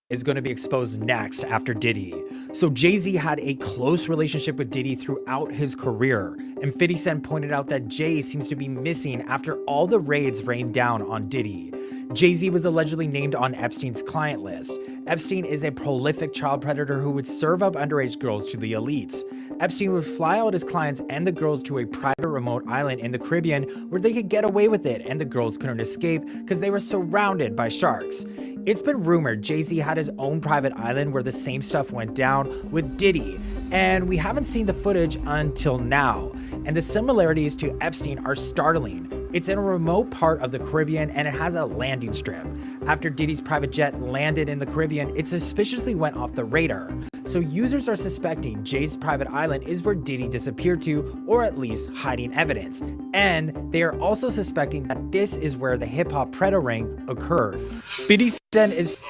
Is going to be exposed next after Diddy. So Jay-Z had a close relationship with Diddy throughout his career, and 50 Cent pointed out that Jay seems to be missing after all the raids rained down on Diddy. Jay-Z was allegedly named on Epstein's client list. Epstein is a prolific child predator who would serve up underage girls to the elites. Epstein would fly out his clients and the girls to a private remote island in the Caribbean where they could get away with it and the girls couldn't escape because they were surrounded by sharks. It's been rumored Jay-Z had his own private island where the same stuff went down with Diddy, and we haven't seen the footage until now. And the similarities to Epstein are startling. It's in a remote part of the Caribbean and it has a landing strip. After Diddy's private jet landed in the Caribbean, it suspiciously went off the radar. So users are suspecting Jay's private island is where Diddy disappeared to, or at least hiding evidence. And they are also suspecting that this is where the hip-hop Predator ring occurred. 50 Cent is... When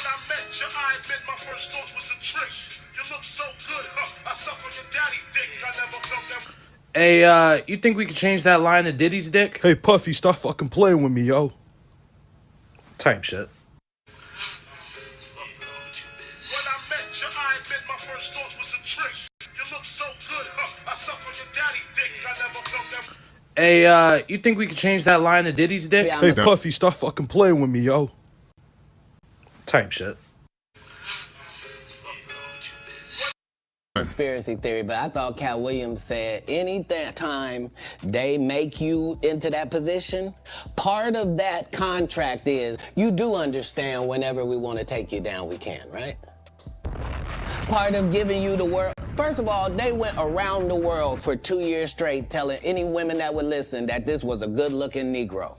I met you, I admit my first thought was a trick. You look so good, huh? I suck on your daddy's dick. I never felt that. Hey, you think we could change that line to Diddy's dick? Hey, Puffy, stop fucking playing with me, yo. Type shit. When I met you, I admit my first thought was a trick. You look so good, huh? I suck on your daddy's dick. I never felt that. Hey, you think we could change that line to Diddy's dick? Hey, Puffy, stop fucking playing with me, yo. Type shit. Conspiracy theory, but I thought Cat Williams said any time they make you into that position, part of that contract is you do understand whenever we want to take you down, we can, right? Part of giving you the world. First of all, they went around the world for 2 years straight telling any women that would listen that this was a good-looking Negro.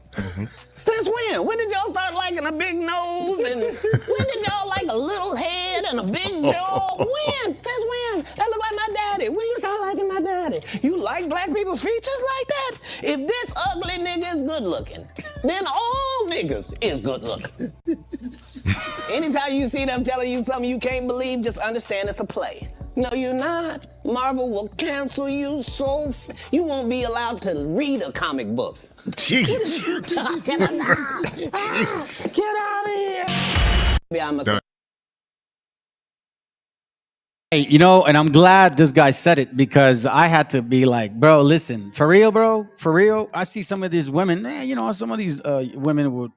Since when? When did y'all start liking a big nose? And when did y'all like a little head and a big jaw? When? Since when? That look like my daddy. When you start liking my daddy? You like black people's features like that? If this ugly nigga is good-looking, then all niggas is good-looking. Anytime you see them telling you something you can't believe, just understand it's a play. No, you're not. Marvel will cancel you you won't be allowed to read a comic book. Jeez. What are you talking about? Get out of here. Hey, you know, and I'm glad this guy said it because I had to be like, bro, listen, for real, bro, for real. I see some of these women, you know, some of these women would,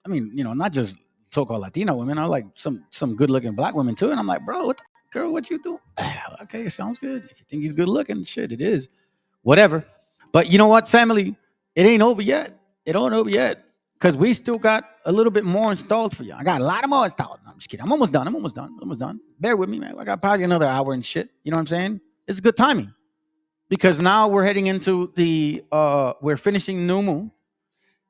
I mean, you know, not just so-called Latino women, I like some good-looking black women too. And I'm like, bro, girl, what you do? Okay, it sounds good. If you think he's good looking, shit, it is. Whatever. But you know what, family? It ain't over yet. It ain't over yet. Because we still got a little bit more installed for you. I got a lot of more installed. No, I'm just kidding. I'm almost done. Bear with me, man. I got probably another hour and shit. You know what I'm saying? It's good timing. Because now we're heading into we're finishing new moon.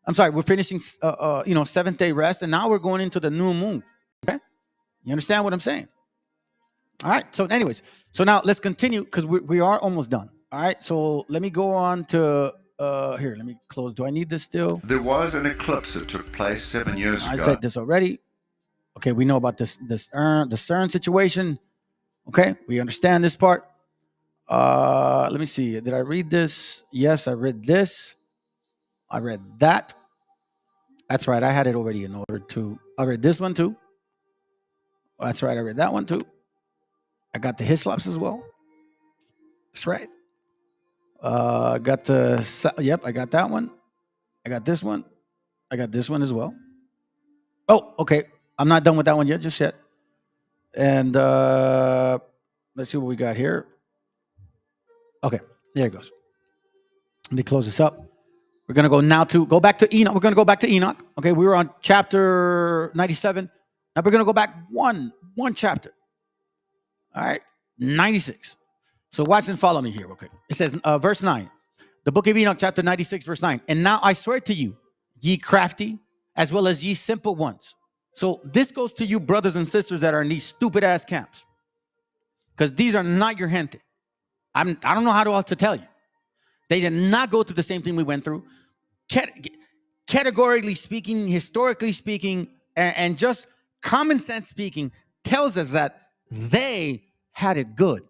I'm sorry, we're finishing, seventh day rest. And now we're going into the new moon. Okay? You understand what I'm saying? All right. So anyways, so now let's continue because we are almost done. All right. So let me go on to here. Let me close. Do I need this still? There was an eclipse that took place 7 years ago. I said this already. Okay. We know about the CERN situation. Okay. We understand this part. Let me see. Did I read this? Yes, I read this. I read that. That's right. I had it already in order to. I read this one too. That's right. I read that one too. I got the Hislops as well. That's right. I got I got that one. I got this one. I got this one as well. Oh, okay. I'm not done with that one yet, just yet. And let's see what we got here. Okay, there it goes. Let me close this up. We're going to go back to Enoch. We're going to go back to Enoch. Okay, we were on chapter 97. Now we're going to go back one chapter. All right, 96. So watch and follow me here, okay? It says, verse 9, the book of Enoch, chapter 96, verse 9. And now I swear to you, ye crafty, as well as ye simple ones. So this goes to you brothers and sisters that are in these stupid-ass camps. Because these are not your gente. I don't know how else to tell you. They did not go through the same thing we went through. Categorically speaking, historically speaking, and just common sense speaking, tells us that they had it good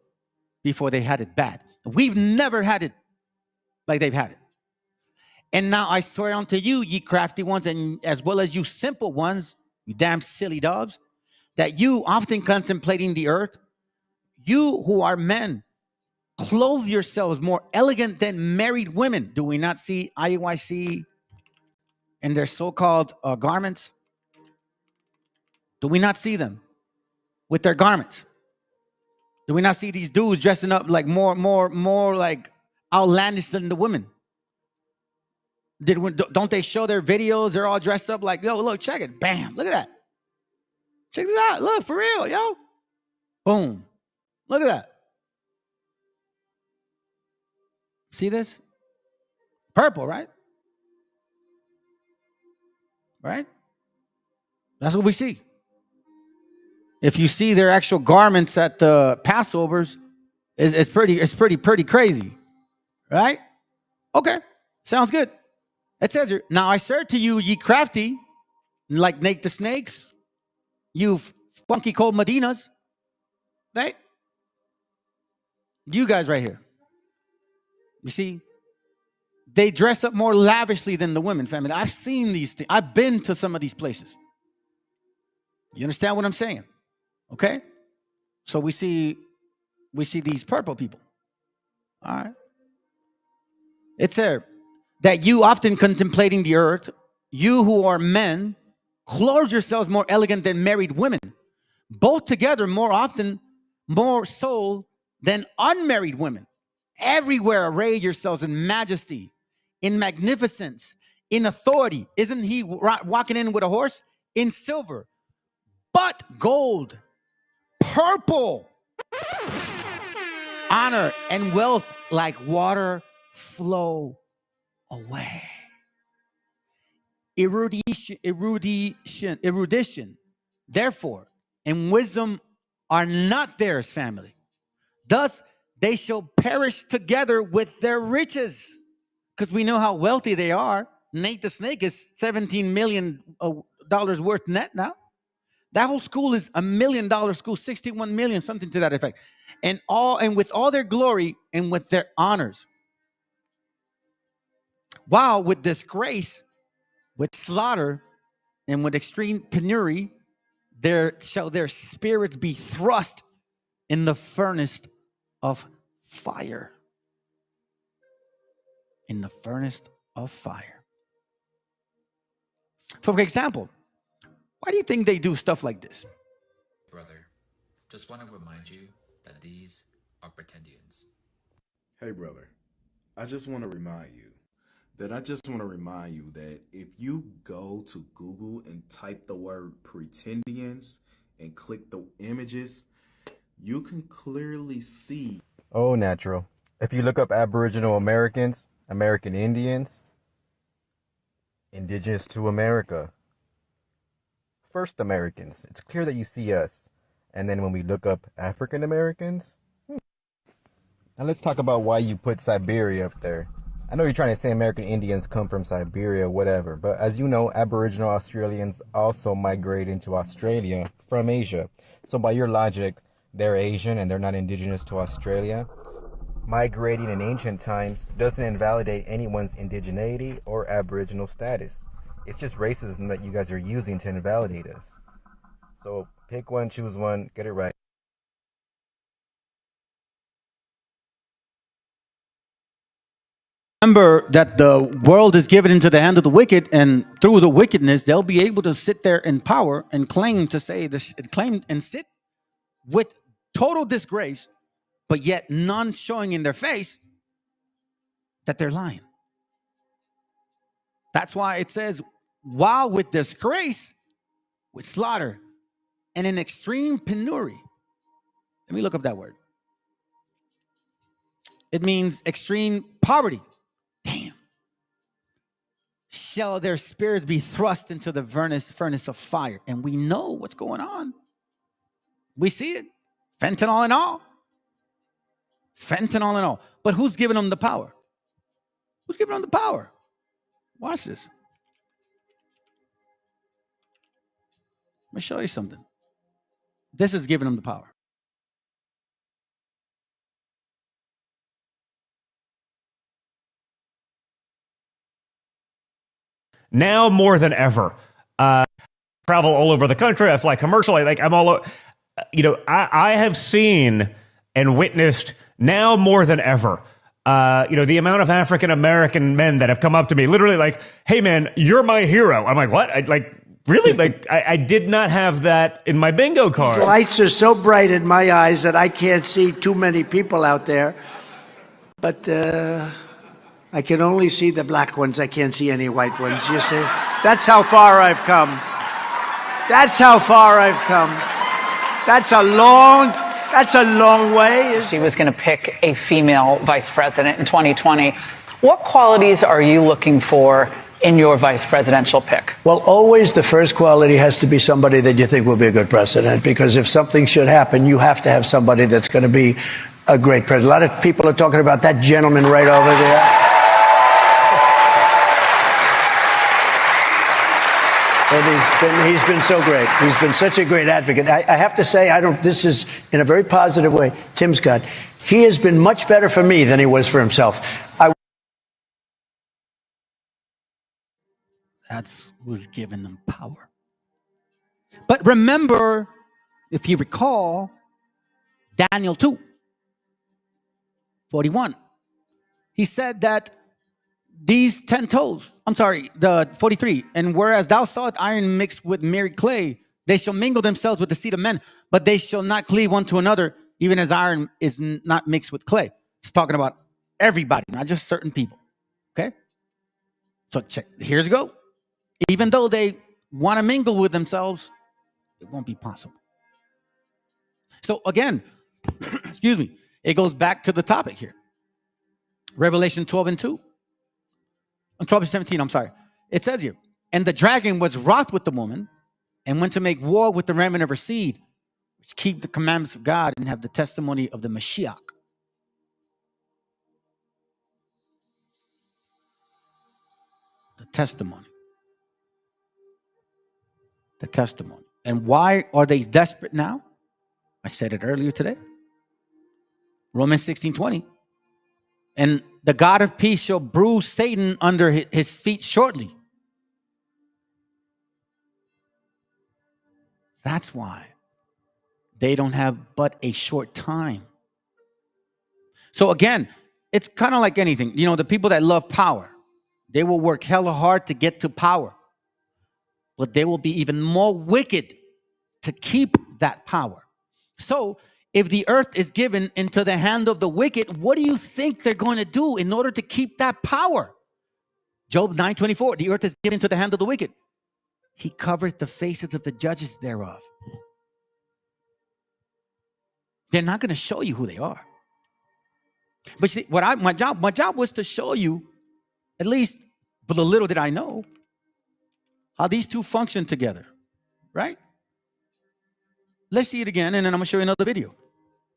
before they had it bad. We've never had it like they've had it. And now I swear unto you, ye crafty ones, and as well as you simple ones, you damn silly dogs, that you often contemplating the earth, you who are men, clothe yourselves more elegant than married women. Do we not see IUIC and their so-called garments? Do we not see them with their garments? Do we not see these dudes dressing up like more like outlandish than the women? Don't they show their videos? They're all dressed up like, yo, look, check it. Bam, look at that. Check this out. Look, for real, yo. Boom. Look at that. See this? Purple, right? Right? That's what we see. If you see their actual garments at the Passovers, it's pretty crazy. Right? Okay. Sounds good. It says here, now I say to you, ye crafty, like Nate the Snakes, you funky cold Medinas, right? You guys right here. You see, they dress up more lavishly than the women, family. I've seen these things. I've been to some of these places. You understand what I'm saying? Okay? So we see these purple people. All right. It's there. That you often contemplating the earth, you who are men, clothe yourselves more elegant than married women, both together more often, more so than unmarried women. Everywhere array yourselves in majesty, in magnificence, in authority. Isn't he walking in with a horse? In silver, but gold, purple, honor and wealth like water flow away. Erudition, therefore, and wisdom are not theirs, family. Thus, they shall perish together with their riches. Because we know how wealthy they are. Nate the Snake is $17 million worth net now. That whole school is $1 million school, 61 million, something to that effect. And with all their glory and with their honors. While with disgrace, with slaughter, and with extreme penury, shall their spirits be thrust in the furnace of fire. In the furnace of fire. For example, why do you think they do stuff like this? Brother, just want to remind you that these are pretendians. Hey, brother, I just want to remind you that if you go to Google and type the word pretendians and click the images, you can clearly see. Oh, natural. If you look up Aboriginal Americans, American Indians, Indigenous to America, First Americans, it's clear that you see us. And then when we look up African Americans, now let's talk about why you put Siberia up there. I know you're trying to say American Indians come from Siberia, whatever, but as you know, Aboriginal Australians also migrate into Australia from Asia. So by your logic, they're Asian and they're not indigenous to Australia. Migrating in ancient times doesn't invalidate anyone's indigeneity or Aboriginal status. It's just racism that you guys are using to invalidate us. So pick one, choose one, get it right. Remember that the world is given into the hand of the wicked, and through the wickedness, they'll be able to sit there in power and claim and sit with total disgrace, but yet none showing in their face that they're lying. That's why it says, while with disgrace, with slaughter, and in extreme penury. Let me look up that word. It means extreme poverty. Damn. Shall their spirits be thrust into the furnace of fire. And we know what's going on. We see it. Fentanyl and all. Fentanyl and all. But who's giving them the power? Who's giving them the power? Watch this. Let me show you something. This is giving them the power. Now more than ever, travel all over the country. I fly commercial. I'm all, I have seen and witnessed now more than ever, the amount of African American men that have come up to me, literally like, "Hey man, you're my hero." I'm like, "What?" Really? I did not have that in my bingo card. These lights are so bright in my eyes that I can't see too many people out there. But I can only see the black ones. I can't see any white ones, you see? That's how far I've come. That's how far I've come. That's a long way. She was going to pick a female vice president in 2020. What qualities are you looking for in your vice presidential pick? Well, always the first quality has to be somebody that you think will be a good president, because if something should happen, you have to have somebody that's going to be a great president. A lot of people are talking about that gentleman right over there. And he's been so great. He's been such a great advocate. I have to say, this is in a very positive way, Tim Scott. He has been much better for me than he was for himself. That's who's giving them power. But remember, if you recall, Daniel 2:41. He said that these 10 toes, the 43, and whereas thou sawest iron mixed with merry clay, they shall mingle themselves with the seed of men, but they shall not cleave one to another, even as iron is not mixed with clay. It's talking about everybody, not just certain people. Okay? So check, here's go. Even though they want to mingle with themselves, it won't be possible. So again, excuse me, It goes back to the topic here. Revelation 12 and 2. 12 and 17, I'm sorry. It says here, and the dragon was wroth with the woman and went to make war with the remnant of her seed, which keep the commandments of God and have the testimony of the Meshiach. The testimony. The testimony. And why are they desperate now? I said it earlier today. Romans 16:20. And the God of peace shall bruise Satan under his feet shortly. That's why they don't have but a short time. So again, it's kind of like anything. You know, the people that love power, they will work hella hard to get to power. But they will be even more wicked to keep that power. So if the earth is given into the hand of the wicked, what do you think they're going to do in order to keep that power? Job 9:24, the earth is given into the hand of the wicked. He covered the faces of the judges thereof. They're not going to show you who they are. But see, my job was to show you, at least, but a little did I know, how these two function together, right? Let's see it again, and then I'm going to show you another video.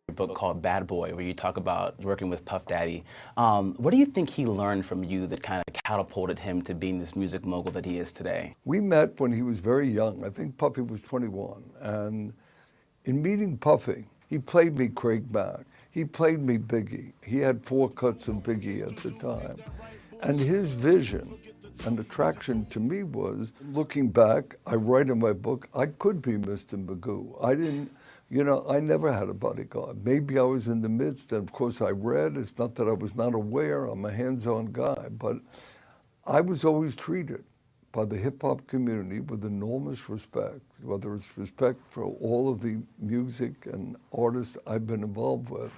A book called Bad Boy, where you talk about working with Puff Daddy. What do you think he learned from you that kind of catapulted him to being this music mogul that he is today? We met when he was very young. I think Puffy was 21. And in meeting Puffy, he played me Craig Mack. He played me Biggie. He had 4 cuts of Biggie at the time. And his vision and attraction to me was, looking back, I write in my book, I could be Mr. Magoo. I never had a bodyguard. Maybe I was in the midst, and of course I read. It's not that I was not aware. I'm a hands-on guy, but I was always treated by the hip-hop community with enormous respect, whether it's respect for all of the music and artists I've been involved with.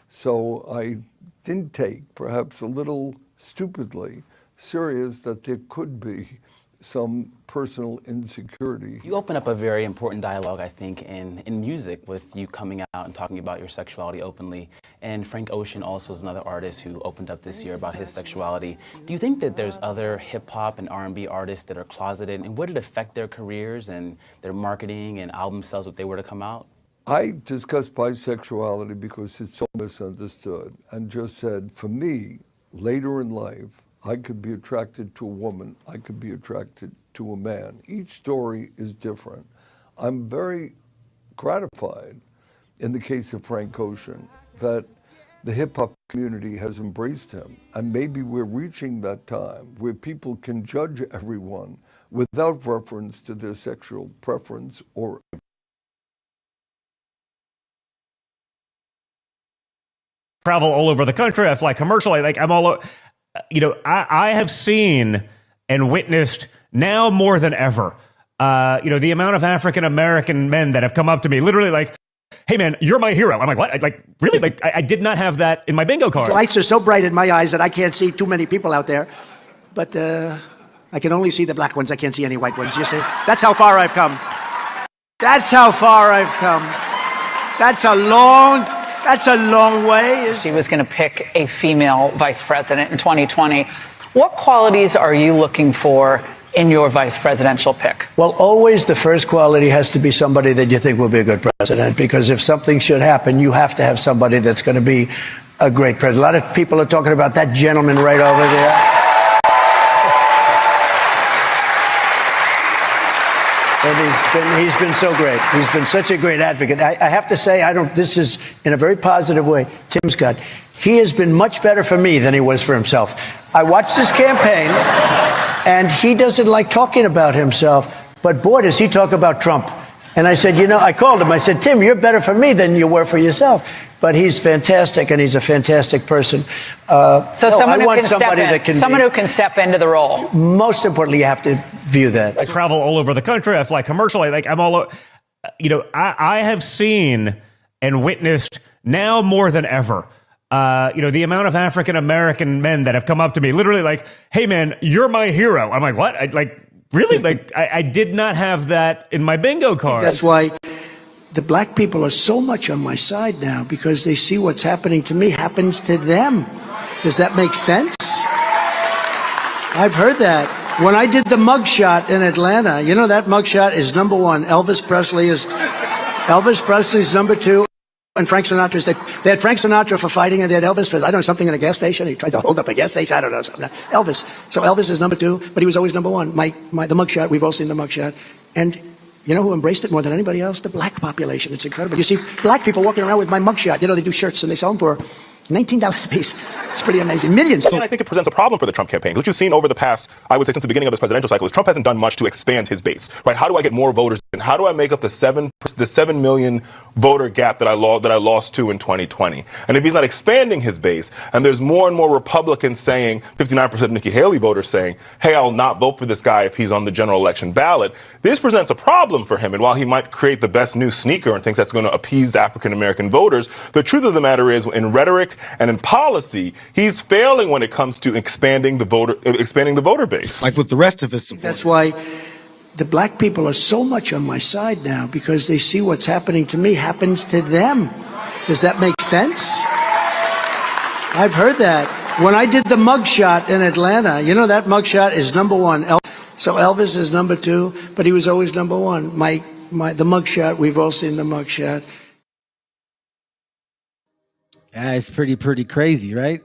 So I didn't take, perhaps a little stupidly, serious that there could be some personal insecurity. You open up a very important dialogue, I think, in music with you coming out and talking about your sexuality openly. And Frank Ocean also is another artist who opened up this year about his sexuality. Do you think that there's other hip-hop and R&B artists that are closeted, and would it affect their careers and their marketing and album sales if they were to come out? I discussed bisexuality because it's so misunderstood, and just said, for me, later in life, I could be attracted to a woman, I could be attracted to a man. Each story is different. I'm very gratified, in the case of Frank Ocean, that the hip-hop community has embraced him. And maybe we're reaching that time where people can judge everyone without reference to their sexual preference or travel all over the country. I fly commercially. Like I'm all, I have seen and witnessed now more than ever, the amount of African-American men that have come up to me, literally like, hey man, you're my hero. I'm like, what? Really? I did not have that in my bingo card. The lights are so bright in my eyes that I can't see too many people out there. But I can only see the black ones. I can't see any white ones, you see? That's how far I've come. That's how far I've come. That's a long way. She was going to pick a female vice president in 2020. What qualities are you looking for in your vice presidential pick? Well, always the first quality has to be somebody that you think will be a good president, because if something should happen, you have to have somebody that's going to be a great president. A lot of people are talking about that gentleman right over there. And he's been so great. He's been such a great advocate. I have to say, this is in a very positive way, Tim Scott. He has been much better for me than he was for himself. I watched his campaign, and he doesn't like talking about himself, but boy, does he talk about Trump. And I said, I called him. I said, Tim, you're better for me than you were for yourself. But he's fantastic, and he's a fantastic person. Someone who can step into the role. Most importantly, you have to view that. I travel all over the country. I fly commercially. Like I'm all, I have seen and witnessed now more than ever, the amount of African-American men that have come up to me, literally like, hey man, you're my hero. I'm like, what? Really? I did not have that in my bingo card. That's why the black people are so much on my side now because they see what's happening to me happens to them. Does that make sense? I've heard that. When I did the mugshot in Atlanta, you know that mugshot is number one. Elvis Presley's number two. And Frank Sinatra's, they had Frank Sinatra for fighting, and they had Elvis for, I don't know, something in a gas station. He tried to hold up a gas station. I don't know, something. Elvis. So Elvis is number two, but he was always number one. The mugshot, we've all seen the mugshot. And you know who embraced it more than anybody else? The black population. It's incredible. You see black people walking around with my mugshot. You know, they do shirts and they sell them for $19 a piece. It's pretty amazing. Millions. And I think it presents a problem for the Trump campaign. What you've seen over the past, I would say, since the beginning of this presidential cycle, is Trump hasn't done much to expand his base. Right? How do I get more voters? And how do I make up the 7 million voter gap that I lost to in 2020? And if he's not expanding his base, and there's more and more Republicans saying, 59% of Nikki Haley voters saying, hey, I'll not vote for this guy if he's on the general election ballot, this presents a problem for him. And while he might create the best new sneaker and thinks that's going to appease the African American voters, the truth of the matter is, in rhetoric and in policy, he's failing when it comes to expanding the voter base. Like with the rest of his support. That's why the black people are so much on my side now, because they see what's happening to me happens to them. Does that make sense? I've heard that. When I did the mugshot in Atlanta, you know that mugshot is number one. So Elvis is number two, but he was always number one. The mugshot, we've all seen the mugshot. Yeah, it's pretty crazy, right?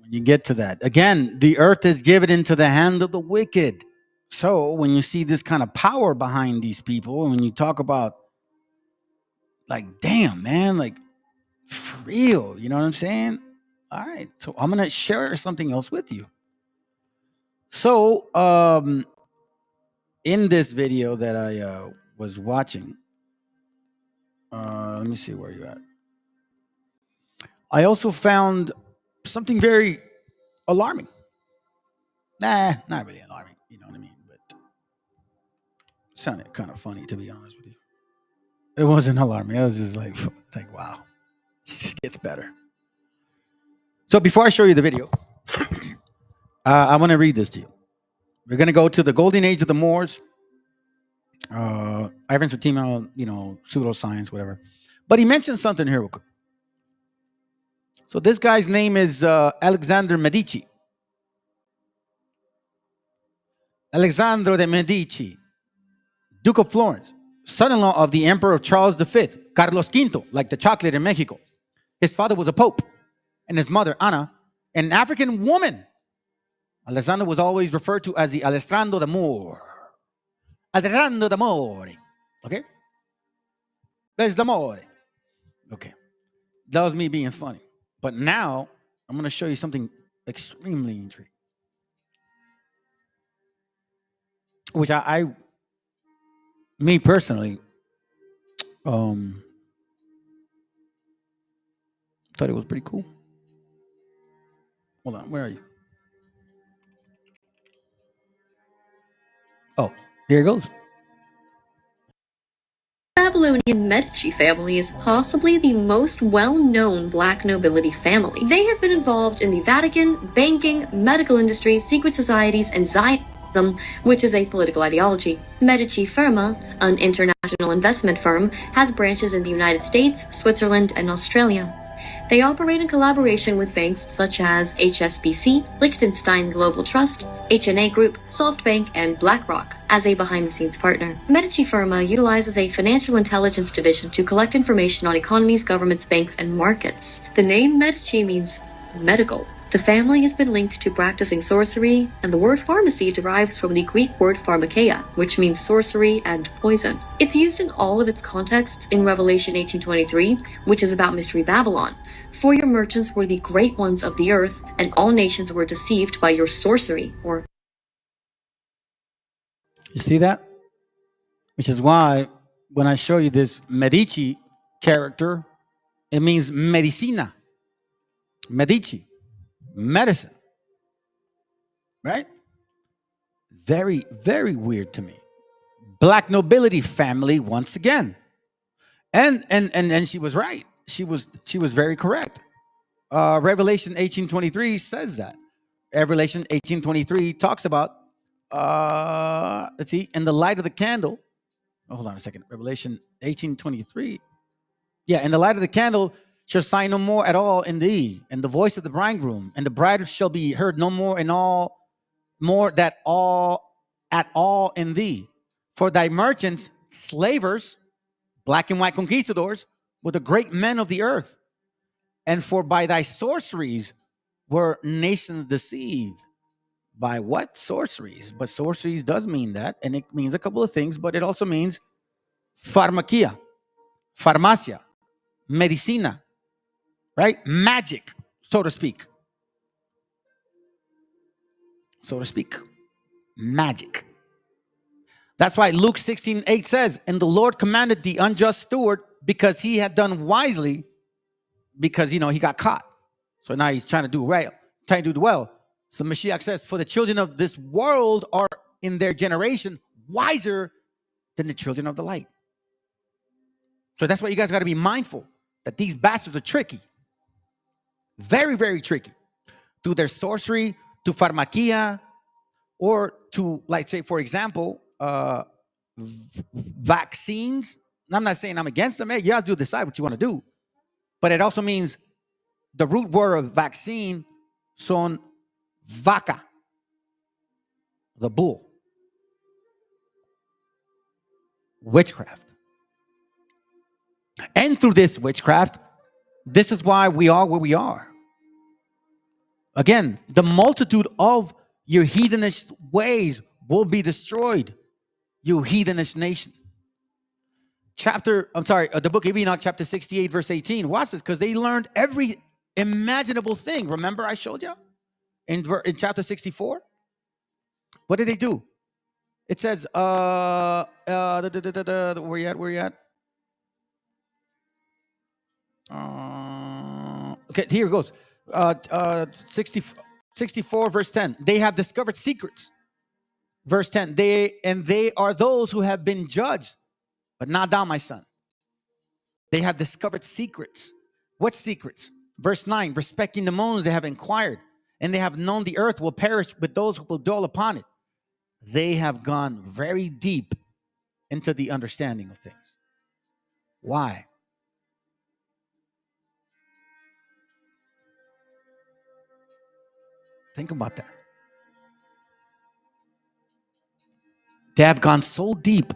When you get to that. Again, the earth is given into the hand of the wicked. So when you see this kind of power behind these people, and when you talk about, like, damn, man, like, for real, you know what I'm saying? All right, so I'm going to share something else with you. So in this video that I was watching, let me see where you're at. I also found something very alarming. Nah, not really alarming, you know what I mean? But it sounded kind of funny, to be honest with you. It wasn't alarming. I was just like wow, this gets better. So before I show you the video, I want to read this to you. We're going to go to the golden age of the Moors. Ivan Sertimo, you know, pseudoscience, whatever. But he mentioned something here real quick. So this guy's name is Alexander Medici. Alessandro de Medici, Duke of Florence, son-in-law of the Emperor Charles V, Carlos V, like the chocolate in Mexico. His father was a pope, and his mother, Anna, an African woman. Alessandro was always referred to as the Alessandro d'Amore. Alessandro d'Amore. Okay? There's d'Amore. Okay. That was me being funny. But now, I'm going to show you something extremely intriguing. Which me personally, thought it was pretty cool. Hold on, where are you? Oh, here it goes. The Babylonian Medici family is possibly the most well-known black nobility family. They have been involved in the Vatican, banking, medical industry, secret societies, and Zionism, which is a political ideology. Medici Firma, an international investment firm, has branches in the United States, Switzerland, and Australia. They operate in collaboration with banks such as HSBC, Liechtenstein Global Trust, HNA Group, SoftBank, and BlackRock as a behind-the-scenes partner. Medici Firma utilizes a financial intelligence division to collect information on economies, governments, banks, and markets. The name Medici means medical. The family has been linked to practicing sorcery, and the word pharmacy derives from the Greek word pharmakeia, which means sorcery and poison. It's used in all of its contexts in Revelation 18:23, which is about Mystery Babylon. For your merchants were the great ones of the earth, and all nations were deceived by your sorcery, or... You see that? Which is why when I show you this Medici character, it means medicina. Medici. Medicine, right? Very, very weird to me. Black nobility family once again, and she was right. She was very correct. Revelation 18:23 says that. Revelation 18:23 talks about let's see, in the light of the candle, hold on a second. Revelation 18:23. Yeah, and the light of the candle shall shine no more at all in thee, and the voice of the bridegroom, and the bride shall be heard no more in all, more that all at all in thee. For thy merchants, slavers, black and white conquistadors, were the great men of the earth. And for by thy sorceries were nations deceived. By what sorceries? But sorceries does mean that, and it means a couple of things, but it also means pharmakia, farmacia, medicina, right? Magic, so to speak. So to speak. Magic. That's why Luke 16:8 says, and the Lord commanded the unjust steward because he had done wisely, because, he got caught. So now he's trying to do right, trying to do well. So Meshiach says, for the children of this world are in their generation wiser than the children of the light. So that's why you guys got to be mindful that these bastards are tricky. Very, very tricky. Through their sorcery, to pharmakia, or to, like, say, for example, vaccines. And I'm not saying I'm against them. Hey, you guys do decide what you want to do. But it also means the root word of vaccine, son vaca, the bull. Witchcraft. And through this witchcraft, this is why we are where we are. Again, the multitude of your heathenish ways will be destroyed, you heathenish nation. The book of Enoch, chapter 68, verse 18. Watch this, because they learned every imaginable thing. Remember I showed you in chapter 64? What did they do? It says, where you at? Okay, here it goes. 64, verse 10. They have discovered secrets. Verse 10. They are those who have been judged, but not thou, my son. They have discovered secrets. What secrets? Verse 9. Respecting the moons, they have inquired, and they have known the earth will perish with those who will dwell upon it. They have gone very deep into the understanding of things. Why? Think about that. They have gone so deep,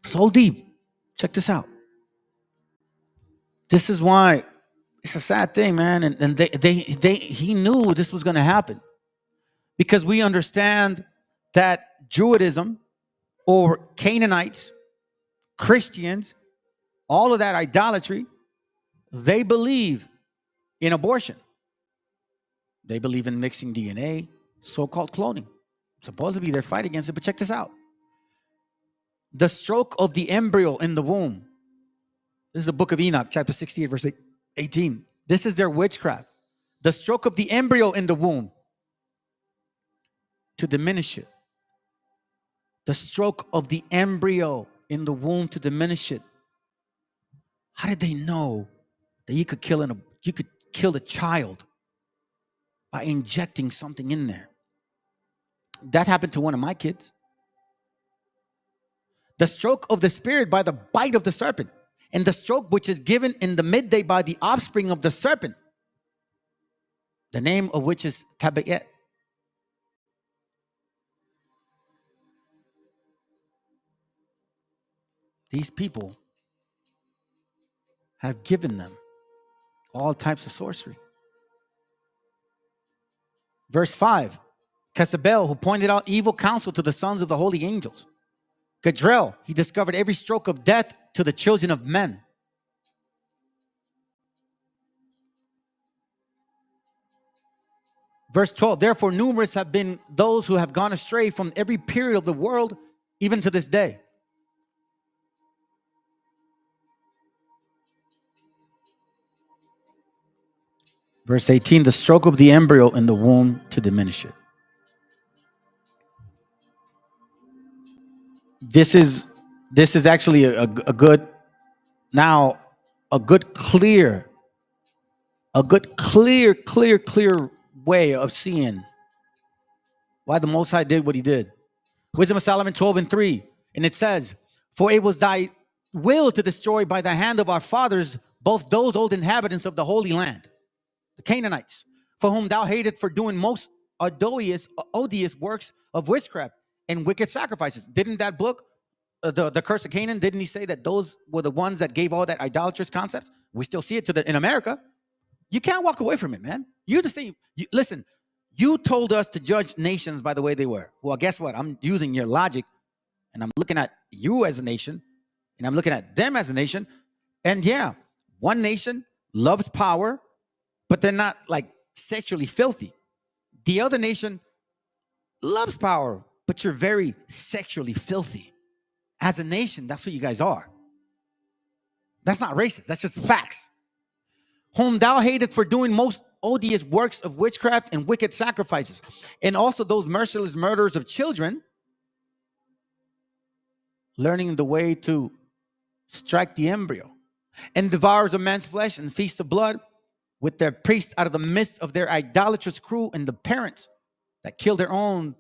so deep. Check this out. This is why it's a sad thing, man. And he knew this was going to happen, because we understand that Judaism or Canaanites, Christians, all of that idolatry, they believe in abortion. They believe in mixing DNA, so-called cloning. Supposed to be their fight against it, but check this out. The stroke of the embryo in the womb. This is the book of Enoch, chapter 68, verse 18. This is their witchcraft. The stroke of the embryo in the womb, to diminish it. The stroke of the embryo in the womb, to diminish it. How did they know that you could kill a child by injecting something in there? That happened to one of my kids. The stroke of the spirit by the bite of the serpent, and the stroke which is given in the midday by the offspring of the serpent, the name of which is Tabayet. These people have given them all types of sorcery. Verse 5, Jezebel, who pointed out evil counsel to the sons of the holy angels. Gadriel, he discovered every stroke of death to the children of men. Verse 12, therefore numerous have been those who have gone astray from every period of the world, even to this day. Verse 18, the stroke of the embryo in the womb, to diminish it. This is actually a good clear way of seeing why the Most High did what he did. Wisdom of Solomon 12:3. And it says, For it was thy will to destroy by the hand of our fathers both those old inhabitants of the Holy Land, the Canaanites, for whom thou hated for doing most odious works of witchcraft and wicked sacrifices. Didn't that book, the Curse of Canaan, didn't he say that those were the ones that gave all that idolatrous concepts? We still see it in America. You can't walk away from it, man. You're the same. Listen, you told us to judge nations by the way they were. Well, guess what? I'm using your logic, and I'm looking at you as a nation, and I'm looking at them as a nation. And yeah, one nation loves power, but they're not like sexually filthy. The other nation loves power, but you're very sexually filthy. As a nation, that's what you guys are. That's not racist. That's just facts. Whom thou hated for doing most odious works of witchcraft and wicked sacrifices, and also those merciless murderers of children, learning the way to strike the embryo, and devourers of man's flesh and feast of blood, with their priests out of the midst of their idolatrous crew, and the parents that kill their own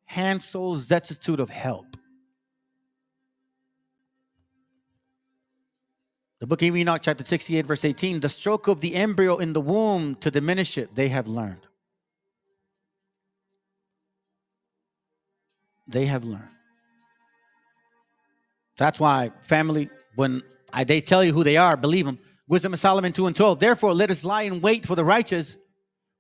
hand souls destitute of help. The book of Enoch, chapter 68, verse 18, the stroke of the embryo in the womb to diminish it, they have learned. They have learned. That's why, family, when they tell you who they are, believe them. Wisdom of Solomon 2 and 12. Therefore, let us lie in wait for the righteous,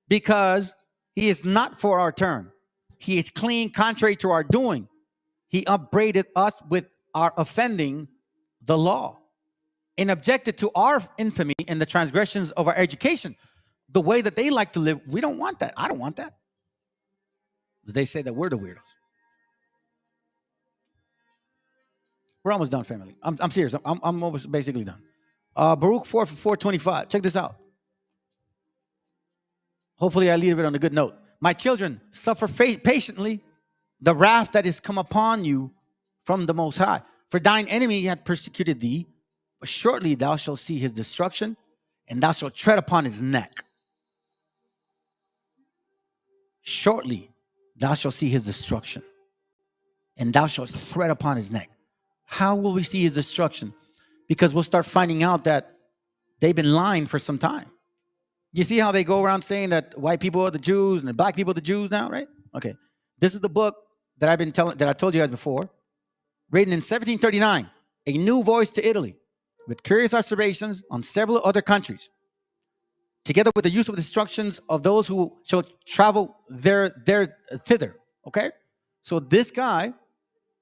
because he is not for our turn. He is clean, contrary to our doing. He upbraided us with our offending the law, and objected to our infamy and the transgressions of our education. The way that they like to live, we don't want that. I don't want that. They say that we're the weirdos. We're almost done, family. I'm serious. I'm almost basically done. Baruch 4:25. Check this out. Hopefully I leave it on a good note. My children, suffer patiently the wrath that is come upon you from the Most High. For thine enemy hath persecuted thee, but shortly thou shalt see his destruction, and thou shalt tread upon his neck. Shortly thou shalt see his destruction, and thou shalt tread upon his neck. How will we see his destruction? Because we'll start finding out that they've been lying for some time. You see how they go around saying that white people are the Jews and the black people are the Jews now, right? Okay. This is the book that I told you guys before, written in 1739, A New Voice to Italy, with curious observations on several other countries, together with the use of instructions of those who shall travel thither. Okay? So this guy,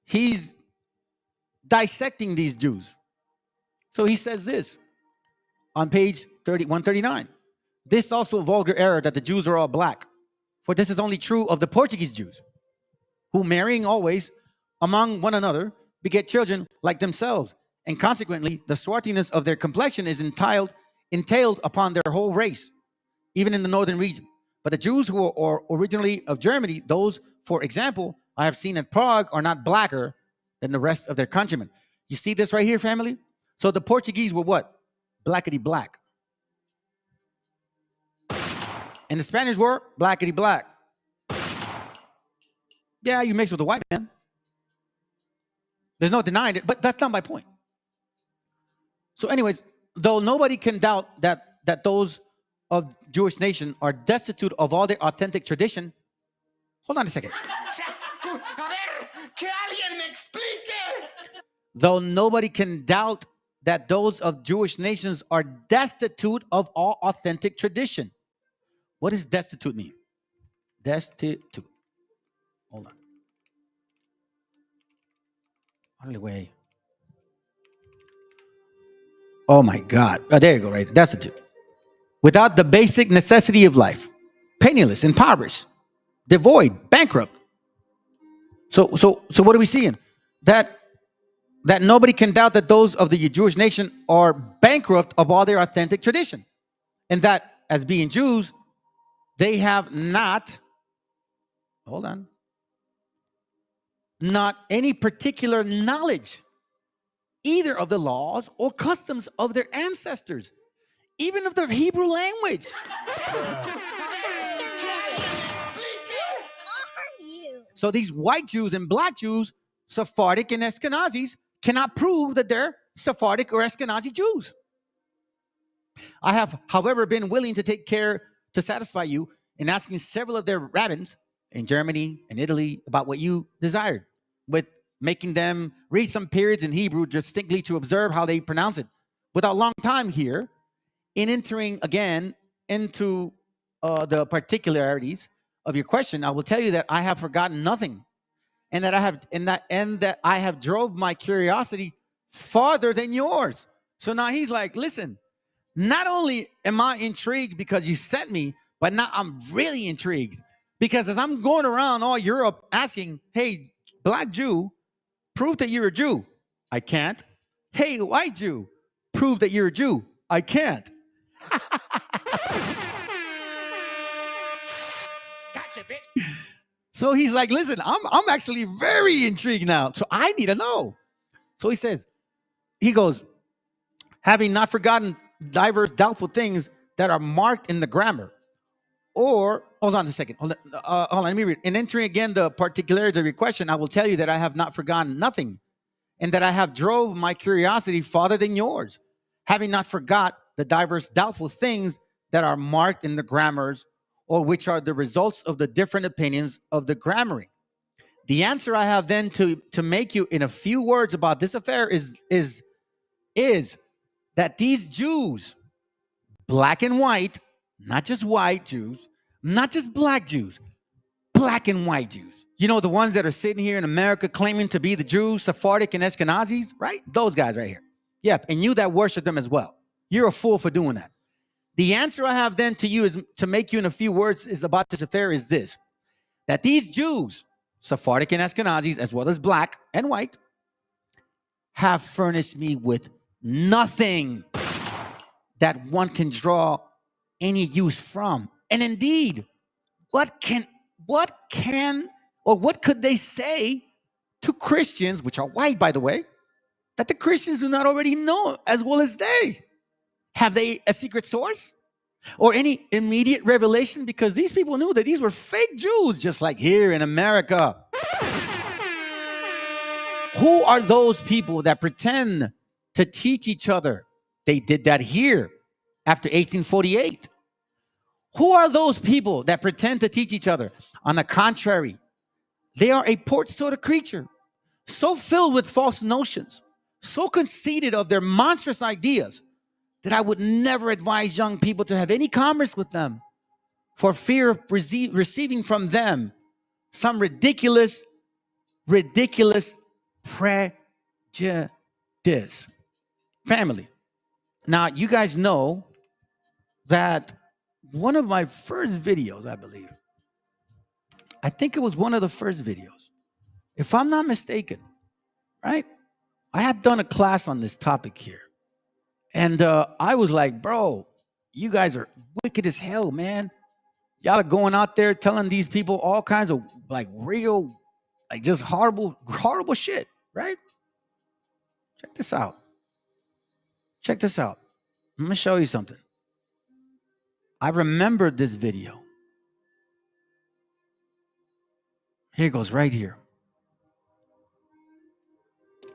he's dissecting these Jews. So he says this on page 139. This also a vulgar error that the Jews are all black. For this is only true of the Portuguese Jews, who marrying always among one another beget children like themselves. And consequently, the swarthiness of their complexion is entailed upon their whole race, even in the northern region. But the Jews who are originally of Germany, those, for example, I have seen in Prague, are not blacker than the rest of their countrymen. You see this right here, family? So the Portuguese were what? Blackety black. And the Spaniards were blackety black. Yeah, you mix with the white man. There's no denying it, but that's not my point. So anyways, though nobody can doubt that those of Jewish nation are destitute of all their authentic tradition. Hold on a second. Though nobody can doubt that those of Jewish nations are destitute of all authentic tradition. What does destitute mean? Destitute. Hold on. Only way. Oh my God. Oh, there you go, right? Destitute. Without the basic necessity of life. Penniless, impoverished, devoid, bankrupt. So what are we seeing? That nobody can doubt that those of the Jewish nation are bankrupt of all their authentic tradition. And that as being Jews, they have not any particular knowledge either of the laws or customs of their ancestors, even of the Hebrew language. So these white Jews and black Jews, Sephardic and Ashkenazis, cannot prove that they're Sephardic or Ashkenazi Jews. I have, however, been willing to take care to satisfy you in asking several of their rabbins in Germany and Italy about what you desired, with making them read some periods in Hebrew distinctly to observe how they pronounce it. Without long time here, in entering again into the particularities of your question, I will tell you that I have forgotten nothing, and that I have drove my curiosity farther than yours. So now he's like, listen, not only am I intrigued because you sent me, but now I'm really intrigued because as I'm going around all Europe asking, hey, black Jew, prove that you're a Jew. I can't. Hey, white Jew, prove that you're a Jew. I can't. Gotcha, bitch. So he's like, listen, I'm actually very intrigued now. So I need to know. So he goes, having not forgotten diverse doubtful things that are marked in the grammar. Or, hold on a second. Hold on, let me read. In entering again the particularities of your question, I will tell you that I have not forgotten nothing, and that I have drove my curiosity farther than yours, having not forgot the diverse doubtful things that are marked in the grammars, or which are the results of the different opinions of the grammaring. The answer I have then to make you in a few words about this affair is that these Jews, black and white, not just white Jews, not just black Jews, black and white Jews. You know, the ones that are sitting here in America claiming to be the Jews, Sephardic and Ashkenazis, right? Those guys right here. Yep, and you that worship them as well. You're a fool for doing that. The answer I have then to you is to make you in a few words is about this affair is this, that these Jews, Sephardic and Ashkenazis, as well as black and white, have furnished me with nothing that one can draw any use from. And indeed, what could they say to Christians, which are white, by the way, that the Christians do not already know as well as they? Have they a secret source or any immediate revelation? Because these people knew that these were fake Jews, just like here in America. Who are those people that pretend to teach each other? They did that here after 1848. Who are those people that pretend to teach each other? On the contrary, they are a porch sort of creature, so filled with false notions, so conceited of their monstrous ideas, that I would never advise young people to have any commerce with them for fear of receiving from them some ridiculous prejudice. Family. Now, you guys know that one of my first videos, I think it was one of the first videos, if I'm not mistaken, right? I had done a class on this topic here. And I was like, bro, you guys are wicked as hell, man. Y'all are going out there telling these people all kinds of like real, like just horrible shit, right? Check this out. Check this out. I'm going to show you something. I remembered this video. Here it goes right here.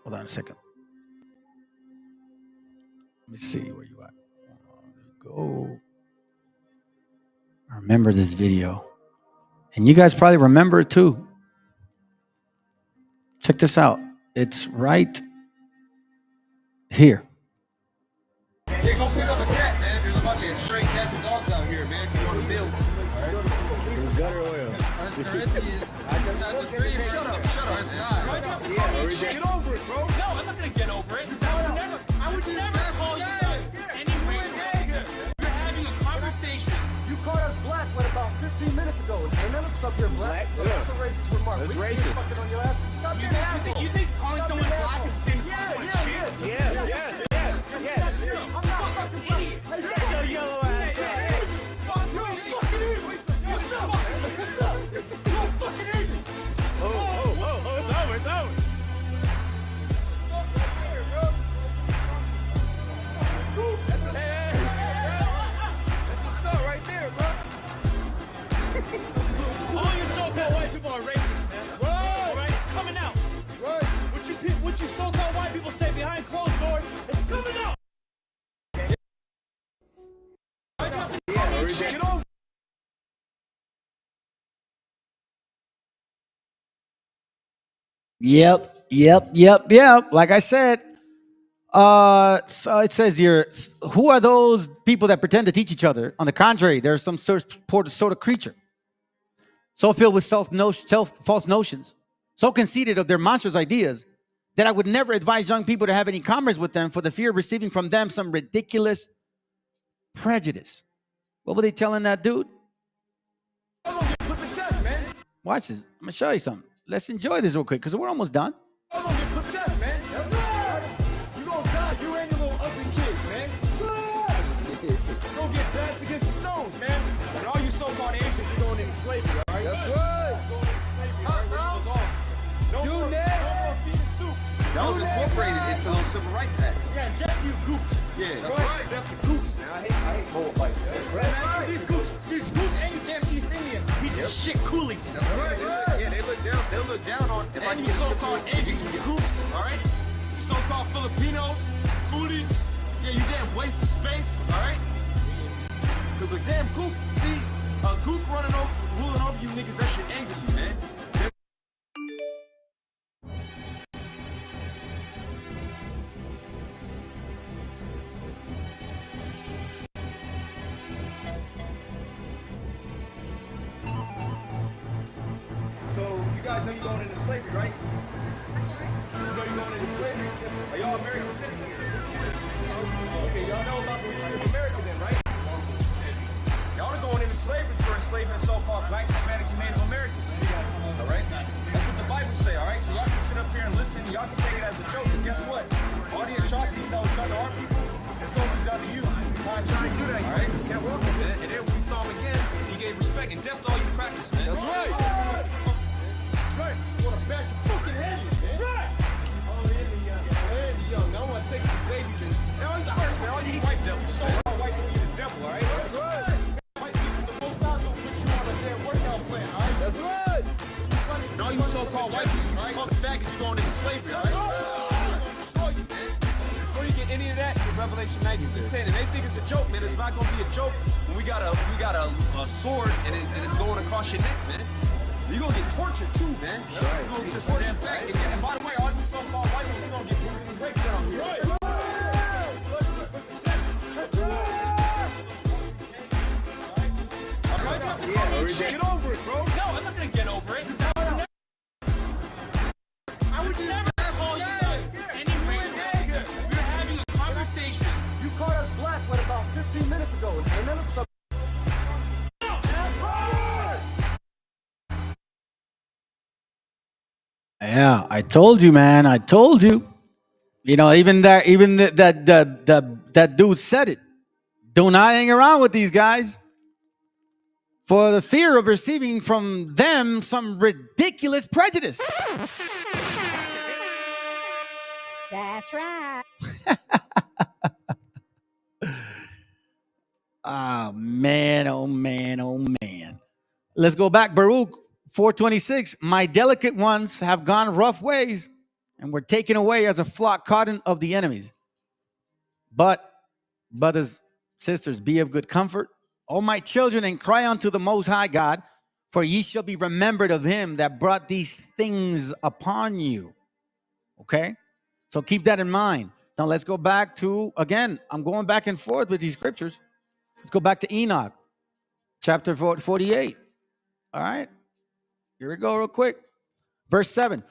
Hold on a second. Let me see where you at. There you go. I remember this video. And you guys probably remember it too. Check this out. It's right here. Hey, go pick up a cat, man. There's a bunch of stray cats and dogs out here, man. If you want to build. Some gutter oil. Shut up. Get over it, bro. No, I'm not going to get over it. I would never call you guys any racial. We're having a conversation. You called us black, what, about 15 minutes ago? Ain't none of us up here black. So that's a racist remark. That's racist. Fucking on your ass. You think calling someone black is the same as shit? Yes. I'm not a fucking idiot. Get your yellow ass. You're a fucking idiot. What's up? You're a fucking idiot. It's over. All you so-called white people are racist, man. Right? It's coming out. Right. What you so-called white people Yep. Like I said, so it says here, who are those people that pretend to teach each other? On the contrary, there's some sort of creature, so filled with false notions, so conceited of their monstrous ideas, that I would never advise young people to have any commerce with them for the fear of receiving from them some ridiculous prejudice. What were they telling that dude? Watch this. I'm going to show you something. Let's enjoy this real quick because we're almost done. You gonna die, you and your little ugly kids, man. You gonna get bashed against the stones, man. And all you so-called Asians, you're going into slavery, all right? That's right. You're going into slavery, all right? Where you belong. No more feeding soup. That was incorporated into those civil rights acts. Yeah, death you goops. Yeah, that's right. Death to goops, man. I hate whole life. Right. These goops and you damn East Indians. Piece of shit coolies. That's right. Yeah, they'll look down on if and you so-called Asians, you goops, all right? You so-called Filipinos, coolies. Yeah, you damn waste of space, all right? Because a damn goop, see, a goop ruling over you niggas, that should anger you, man. So, you guys know you're going into slavery, right? You know you're going into slavery? Are y'all American citizens? Okay, y'all know about the history of America then, right? Y'all are going into slavery for enslaving so-called blacks, Hispanics, and Native Americans. All right? That's what the Bible say, all right? So y'all can sit up here and listen. Y'all can take it as a joke, but guess what? All the atrocities that was done to our people, it's going to be done to you. Times two, all right? Just kept walking, man. And then when we saw him again, he gave respect and death to all you crackers, man. That's right. Right. Want to back the fucking head, man. Right. Oh, the young. Now I want to take the babies and all you first, man. All you white devils. So white people, you the devil, all right? That's right. White people, the most sides will put you on a damn workout plan, all right? That's right. And all you so-called white people, all right? All the faggots, you going into slavery, all right? Before you get any of that, in Revelation 19:10, and they think it's a joke, man. It's not going to be a joke when we got a sword and it's going across your neck, man. You're going to get tortured too, man. You're going to just damn fact. And by the way, all you so-called white people, you're going to get put in the breakdown. Right. Get over it, bro. No, I'm not going to get over it. I would never call you guys any racial. We're having a conversation. You called us black, what, about 15 minutes ago? And none of us. Yeah, I told you, man. I told you. You know, even that dude said it. Do not hang around with these guys for the fear of receiving from them some ridiculous prejudice. That's right. Oh, man, oh, man, oh, man. Let's go back. Baruch 4:26. My delicate ones have gone rough ways and were taken away as a flock caught in of the enemies. But, brothers, sisters, be of good comfort, O my children, and cry unto the Most High God, for ye shall be remembered of him that brought these things upon you. Okay? So keep that in mind. Now let's go back to, again, I'm going back and forth with these scriptures. Let's go back to Enoch, chapter 48. All right? Here we go real quick. Verse 7.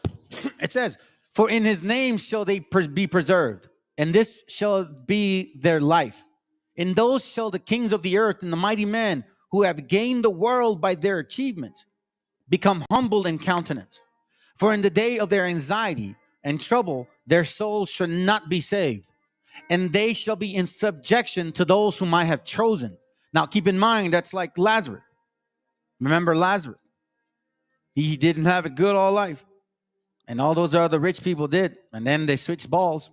It says, for in his name shall they be preserved, and this shall be their life. In those shall the kings of the earth and the mighty men who have gained the world by their achievements become humble in countenance. For in the day of their anxiety and trouble, their souls shall not be saved, and they shall be in subjection to those whom I have chosen. Now keep in mind, that's like Lazarus. Remember Lazarus? He didn't have it good all life. And all those other rich people did. And then they switched balls.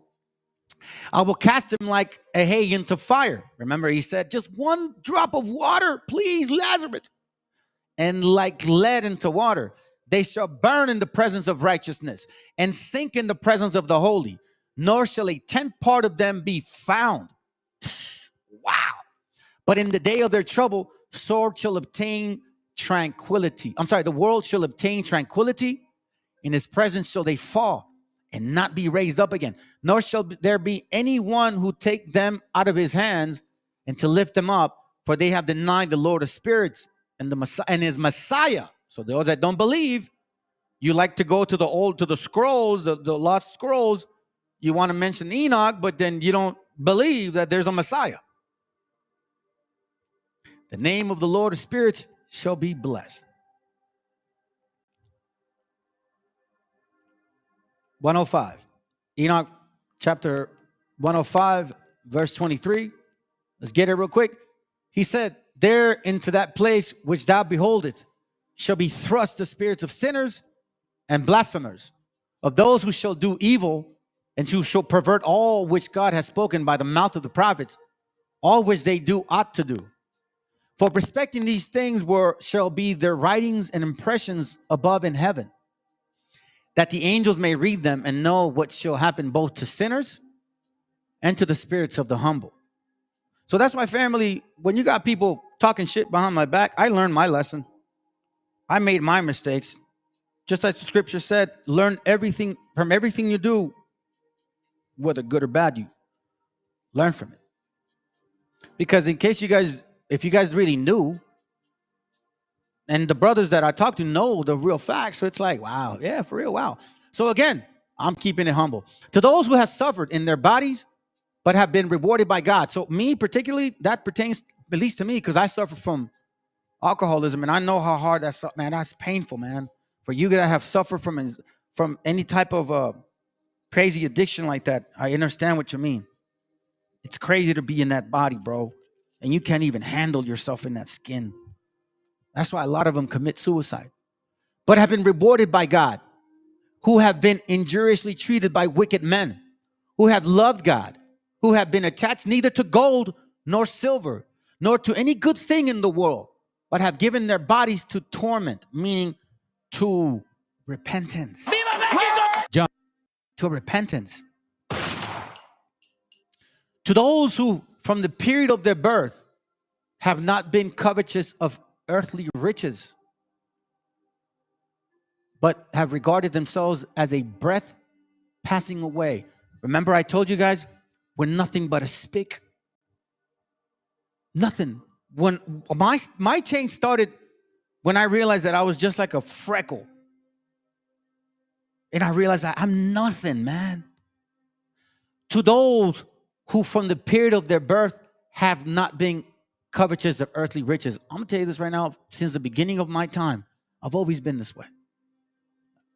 I will cast him like a hay into fire. Remember, he said, just one drop of water, please, Lazarus. And like lead into water, they shall burn in the presence of righteousness and sink in the presence of the holy, nor shall a tenth part of them be found. Wow. But in the day of their trouble, sword shall obtain tranquility. I'm sorry, the world shall obtain tranquility. In his presence shall they fall and not be raised up again. Nor shall there be anyone who take them out of his hands and to lift them up, for they have denied the Lord of spirits and the Messiah and his Messiah. So those that don't believe, you like to go to the scrolls, the lost scrolls. You want to mention Enoch, but then you don't believe that there's a Messiah. The name of the Lord of spirits shall be blessed. 105. Enoch chapter 105, verse 23. Let's get it real quick. He said, there into that place which thou beholdest shall be thrust the spirits of sinners and blasphemers, of those who shall do evil and who shall pervert all which God has spoken by the mouth of the prophets, all which they do ought to do. For respecting these things shall be their writings and impressions above in heaven, that the angels may read them and know what shall happen both to sinners and to the spirits of the humble. So that's why, family, when you got people talking shit behind my back, I learned my lesson. I made my mistakes. Just as the scripture said, learn everything from everything you do, whether good or bad, you learn from it. Because in case if you guys really knew, and the brothers that I talk to know the real facts, so it's like, wow, yeah, for real, wow. So again, I'm keeping it humble. To those who have suffered in their bodies, but have been rewarded by God. So me particularly, that pertains at least to me, because I suffer from alcoholism, and I know how hard that's, man, that's painful, man. For you that have suffered from any type of crazy addiction like that, I understand what you mean. It's crazy to be in that body, bro, and you can't even handle yourself in that skin. That's why a lot of them commit suicide, but have been rewarded by God, who have been injuriously treated by wicked men, who have loved God, who have been attached neither to gold nor silver, nor to any good thing in the world, but have given their bodies to torment, meaning to repentance. John, to repentance. To those who, from the period of their birth, have not been covetous of earthly riches, but have regarded themselves as a breath passing away. Remember, I told you guys, we're nothing but a speck. Nothing. When my change started, when I realized that I was just like a freckle. And I realized that I'm nothing, man. To those who from the period of their birth have not been covetous of earthly riches. I'm going to tell you this right now, since the beginning of my time, I've always been this way.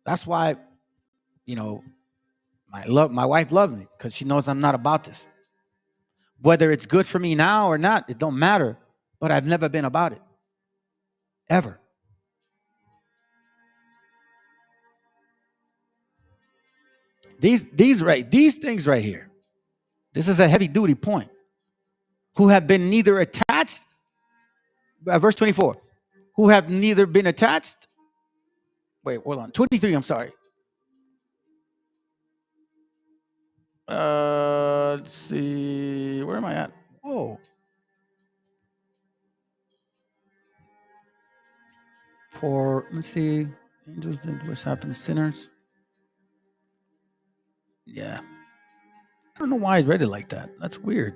That's why, my wife loved me, because she knows I'm not about this. Whether it's good for me now or not, it don't matter. But I've never been about it. Ever. These things right here. This is a heavy duty point. Who have been neither attached, verse 24, who have neither been attached. Wait, hold on. 23, I'm sorry. Let's see. Where am I at? Whoa. Let's see. Angels did what's happened to sinners. Yeah. I don't know why I read it like that. That's weird.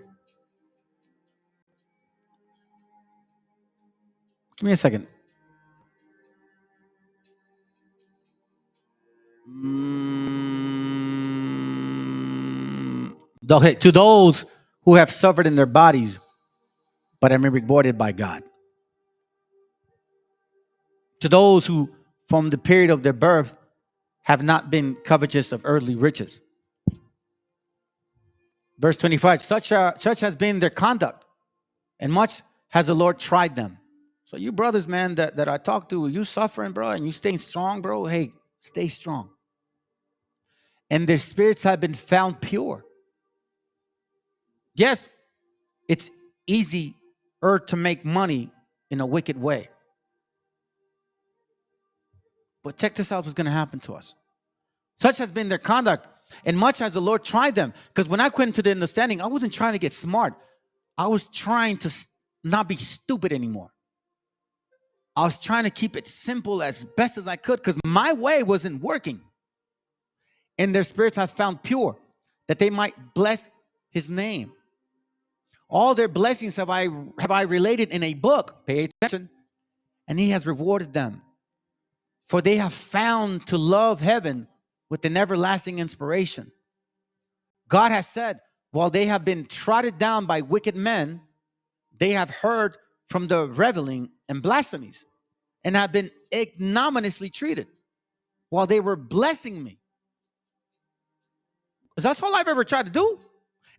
Give me a second. To those who have suffered in their bodies, but have been rewarded by God. To those who, from the period of their birth, have not been covetous of earthly riches. Verse 25, such has been their conduct, and much has the Lord tried them. So you brothers, man, that I talk to, you suffering, bro, and you staying strong, bro, hey, stay strong. And their spirits have been found pure. Yes, it's easier to make money in a wicked way. But check this out, what's going to happen to us. Such has been their conduct, and much has the Lord tried them. Because when I went into the understanding, I wasn't trying to get smart. I was trying to not be stupid anymore. I was trying to keep it simple as best as I could because my way wasn't working. And their spirits I found pure, that they might bless his name. All their blessings have I related in a book. Pay attention. And he has rewarded them. For they have found to love heaven with an everlasting inspiration. God has said, while they have been trodden down by wicked men, they have heard from the reveling and blasphemies and have been ignominiously treated while they were blessing me. Because that's all I've ever tried to do.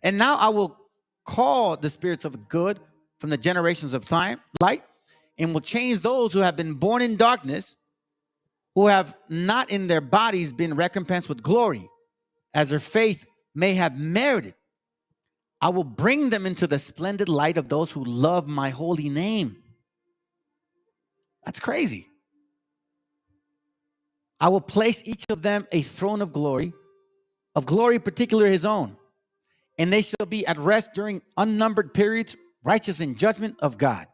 And now I will call the spirits of good from the generations of time, light, and will change those who have been born in darkness, who have not in their bodies been recompensed with glory, as their faith may have merited. I will bring them into the splendid light of those who love my holy name. That's crazy. I will place each of them a throne of glory particular his own, and they shall be at rest during unnumbered periods, righteous in judgment of God.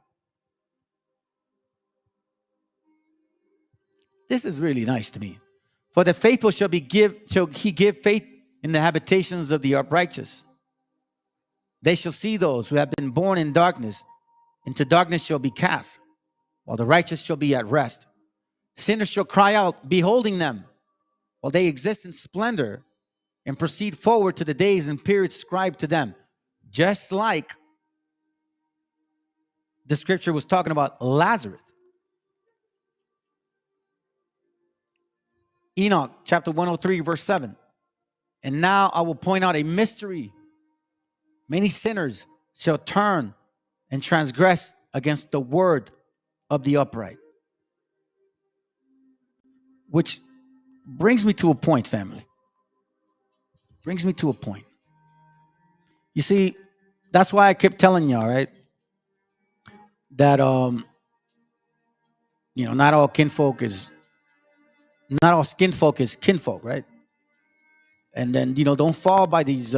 This is really nice to me. For the faithful shall he give faith in the habitations of the uprighteous. They shall see those who have been born in darkness, into darkness shall be cast, while the righteous shall be at rest. Sinners shall cry out, beholding them, while they exist in splendor, and proceed forward to the days and periods ascribed to them. Just like the scripture was talking about Lazarus. Enoch chapter 103 verse 7. And now I will point out a mystery. Many sinners shall turn and transgress against the word of the upright. Which brings me to a point, family. Brings me to a point. You see, that's why I kept telling y'all, right? That not all kinfolk is not all skinfolk is kinfolk, right? And then, don't fall by these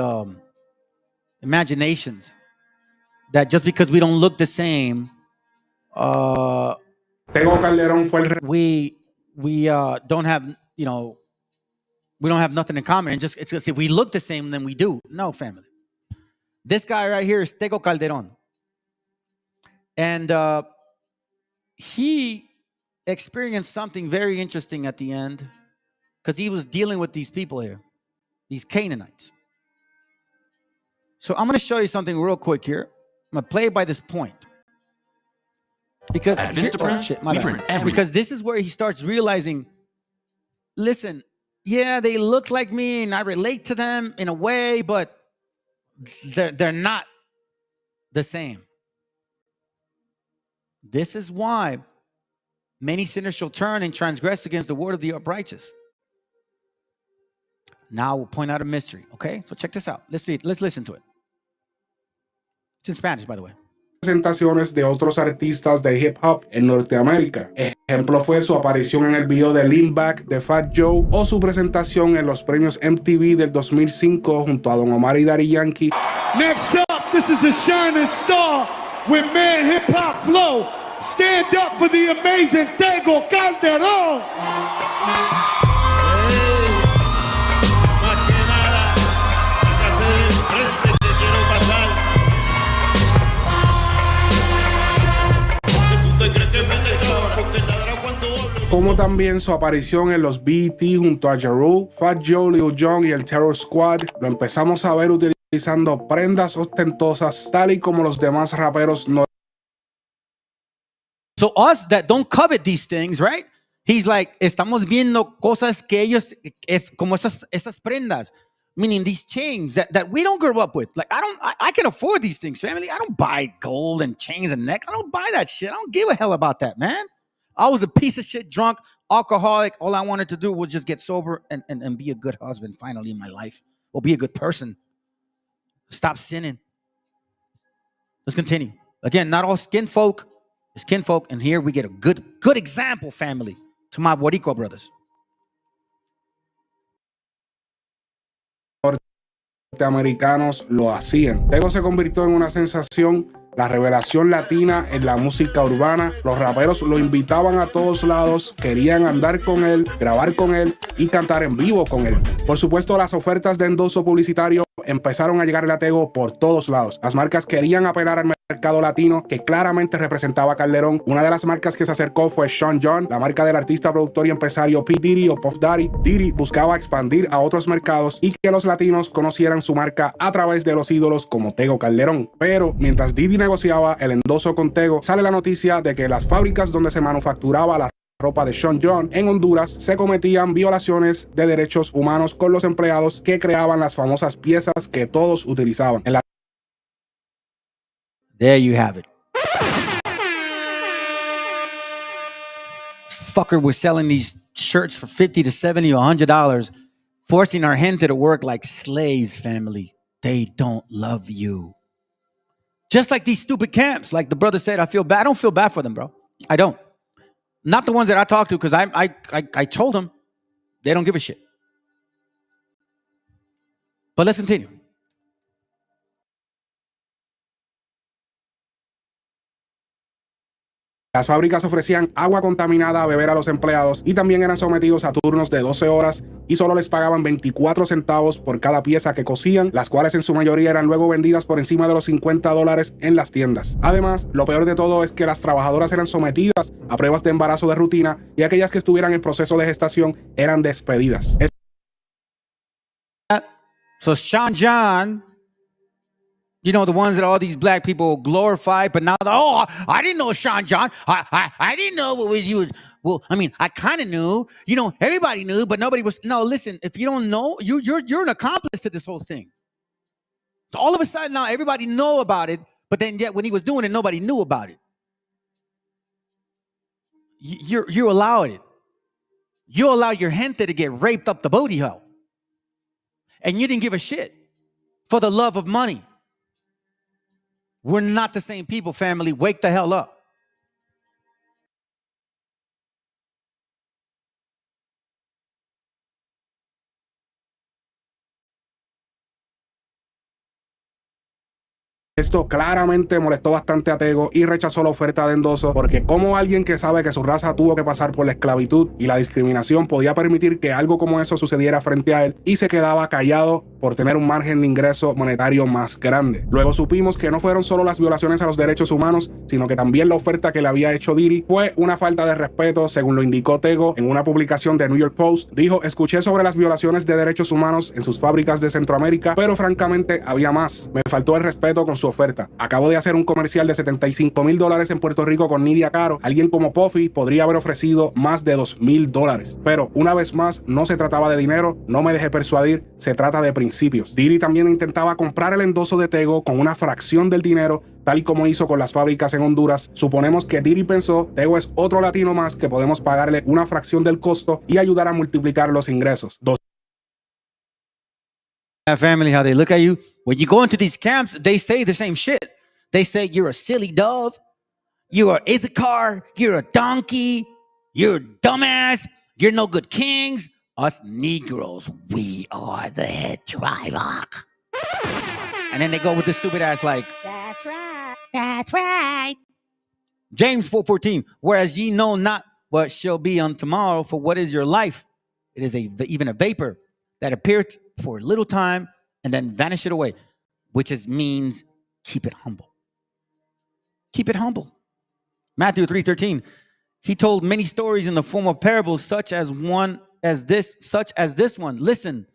imaginations that just because we don't look the same, we don't have, we don't have nothing in common. And it's just if we look the same, then we do. No, family. This guy right here is Tego Calderon. And he experienced something very interesting at the end because he was dealing with these people here, these Canaanites. So I'm going to show you something real quick here. I'm going to play by this point. Because at Vistaprint, because this is where he starts realizing, listen, yeah, they look like me and I relate to them in a way, but they're not the same. This is why many sinners shall turn and transgress against the word of the uprighteous. Now we'll point out a mystery, okay? So check this out. Let's listen to it. It's in Spanish, by the way. Presentaciones de otros artistas de hip hop en Norteamérica. Ejemplo fue su aparición en el video de Lean Back de Fat Joe o su presentación en los premios MTV del 2005 junto a Don Omar y Daddy Yankee. Next up, this is the shining star with mad hip hop flow. Stand up for the amazing Tego Calderon. Como también su aparición en los BET junto a Ja Rule, Fat Joe, Lil Jon y el Terror Squad. Lo empezamos a ver utilizando prendas ostentosas, tal y como los demás raperos no. So us that don't covet these things, right? He's like, estamos viendo cosas que ellos, es como esas prendas, meaning these chains that we don't grow up with. Like, I can afford these things, family. I don't buy gold and chains and neck. I don't buy that shit. I don't give a hell about that, man. I was a piece of shit, drunk, alcoholic. All I wanted to do was just get sober and be a good husband finally in my life. Or be a good person. Stop sinning. Let's continue. Again, not all skin folk is kinfolk. And here we get a good example, family, to my Boricua brothers. Norteamericanos lo hacían. Tego se convirtió en una sensación la revelación latina en la música urbana. Los raperos lo invitaban a todos lados, querían andar con él, grabar con él y cantar en vivo con él. Por supuesto, las ofertas de endoso publicitario empezaron a llegarle a Tego por todos lados. Las marcas querían apelar al mercado latino que claramente representaba a Calderón. Una de las marcas que se acercó fue Sean John, la marca del artista, productor y empresario P. Diddy o Puff Daddy. Diddy buscaba expandir a otros mercados y que los latinos conocieran su marca a través de los ídolos como Tego Calderón. Pero mientras Diddy negociaba el endoso con Tego, sale la noticia de que las fábricas donde se manufacturaba la ropa de Sean John en Honduras se cometían violaciones de derechos humanos con los empleados que creaban las famosas piezas que todos utilizaban. There you have it. This fucker was selling these shirts for $50 to $70 or $100, forcing our gente to work like slaves, family. They don't love you. Just like these stupid camps. Like the brother said, I feel bad. I don't feel bad for them, bro. I don't. Not the ones that I talked to, because I told them they don't give a shit. But let's continue. Las fábricas ofrecían agua contaminada a beber a los empleados y también eran sometidos a turnos de 12 horas y solo les pagaban 24 centavos por cada pieza que cosían, las cuales en su mayoría eran luego vendidas por encima de los $50 en las tiendas. Además, lo peor de todo es que las trabajadoras eran sometidas a pruebas de embarazo de rutina y aquellas que estuvieran en proceso de gestación eran despedidas. So Sean John, you know, the ones that all these black people glorify, but now, oh, I didn't know Sean John. I didn't know what you would. Well, I mean, I kind of knew. You know, everybody knew, but nobody was. No, listen, if you don't know, you're an accomplice to this whole thing. So all of a sudden now, everybody know about it, but then yet when he was doing it, nobody knew about it. You allowed it. You allow your gente to get raped up the booty hole, and you didn't give a shit for the love of money. We're not the same people, family. Wake the hell up. Esto claramente molestó bastante a Tego y rechazó la oferta de endoso, porque como alguien que sabe que su raza tuvo que pasar por la esclavitud y la discriminación podía permitir que algo como eso sucediera frente a él, y se quedaba callado por tener un margen de ingreso monetario más grande. Luego supimos que no fueron solo las violaciones a los derechos humanos, sino que también la oferta que le había hecho Diddy fue una falta de respeto, según lo indicó Tego en una publicación de New York Post. Dijo: escuché sobre las violaciones de derechos humanos en sus fábricas de Centroamérica, pero francamente había más. Me faltó el respeto con su oferta. Acabo de hacer un comercial de $75,000 en Puerto Rico con Nidia Caro. Alguien como Puffy podría haber ofrecido más de $2,000. Pero una vez más, no se trataba de dinero, no me dejé persuadir, se trata de principios. Diddy también intentaba comprar el endoso de Tego con una fracción del dinero, tal y como hizo con las fábricas en Honduras. Suponemos que Diddy pensó: Tego es otro latino más que podemos pagarle una fracción del costo y ayudar a multiplicar los ingresos. Family, how they look at you. When you go into these camps, they say the same shit. They say you're a silly dove, you're a Issachar, you're a donkey, you're a dumbass, you're no good kings. Us Negroes, we are the head tribe. And then they go with this stupid ass like, That's right. That's right. James 4:14, whereas ye know not what shall be on tomorrow, for what is your life? It is even a vapor that appeareth for a little time and then vanisheth away, which means keep it humble. Keep it humble. Matthew 3:13, he told many stories in the form of parables, such as this one. Listen,